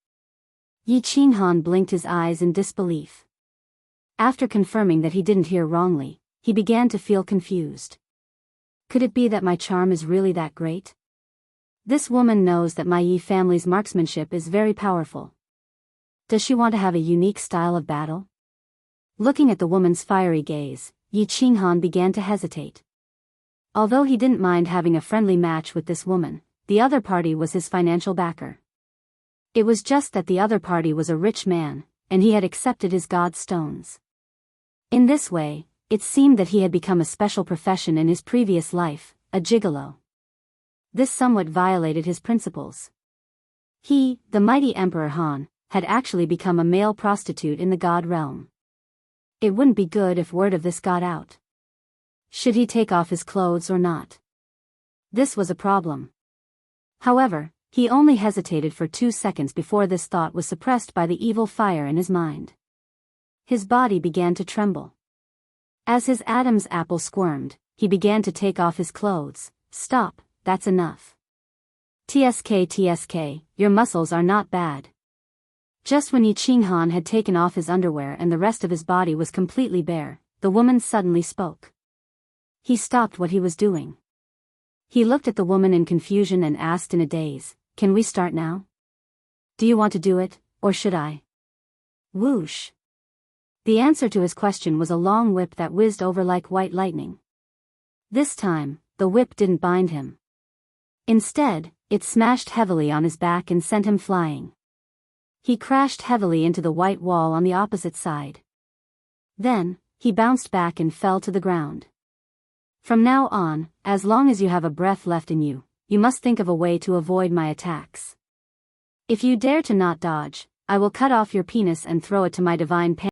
Yi Qinghan blinked his eyes in disbelief. After confirming that he didn't hear wrongly, he began to feel confused. Could it be that my charm is really that great? This woman knows that my Yi family's marksmanship is very powerful. Does she want to have a unique style of battle? Looking at the woman's fiery gaze, Yi Qinghan began to hesitate. Although he didn't mind having a friendly match with this woman, the other party was his financial backer. It was just that the other party was a rich man, and he had accepted his god stones. In this way, it seemed that he had become a special profession in his previous life, a gigolo. This somewhat violated his principles. He, the mighty Emperor Han, had actually become a male prostitute in the god realm. It wouldn't be good if word of this got out. Should he take off his clothes or not? This was a problem. However, he only hesitated for 2 seconds before this thought was suppressed by the evil fire in his mind. His body began to tremble. As his Adam's apple squirmed, he began to take off his clothes. "Stop, that's enough. TSK, your muscles are not bad." Just when Yi Qinghan had taken off his underwear and the rest of his body was completely bare, the woman suddenly spoke. He stopped what he was doing. He looked at the woman in confusion and asked in a daze, "Can we start now? Do you want to do it, or should I?" Whoosh! The answer to his question was a long whip that whizzed over like white lightning. This time, the whip didn't bind him. Instead, it smashed heavily on his back and sent him flying. He crashed heavily into the white wall on the opposite side. Then, he bounced back and fell to the ground. From now on, as long as you have a breath left in you, you must think of a way to avoid my attacks. If you dare to not dodge, I will cut off your penis and throw it to my divine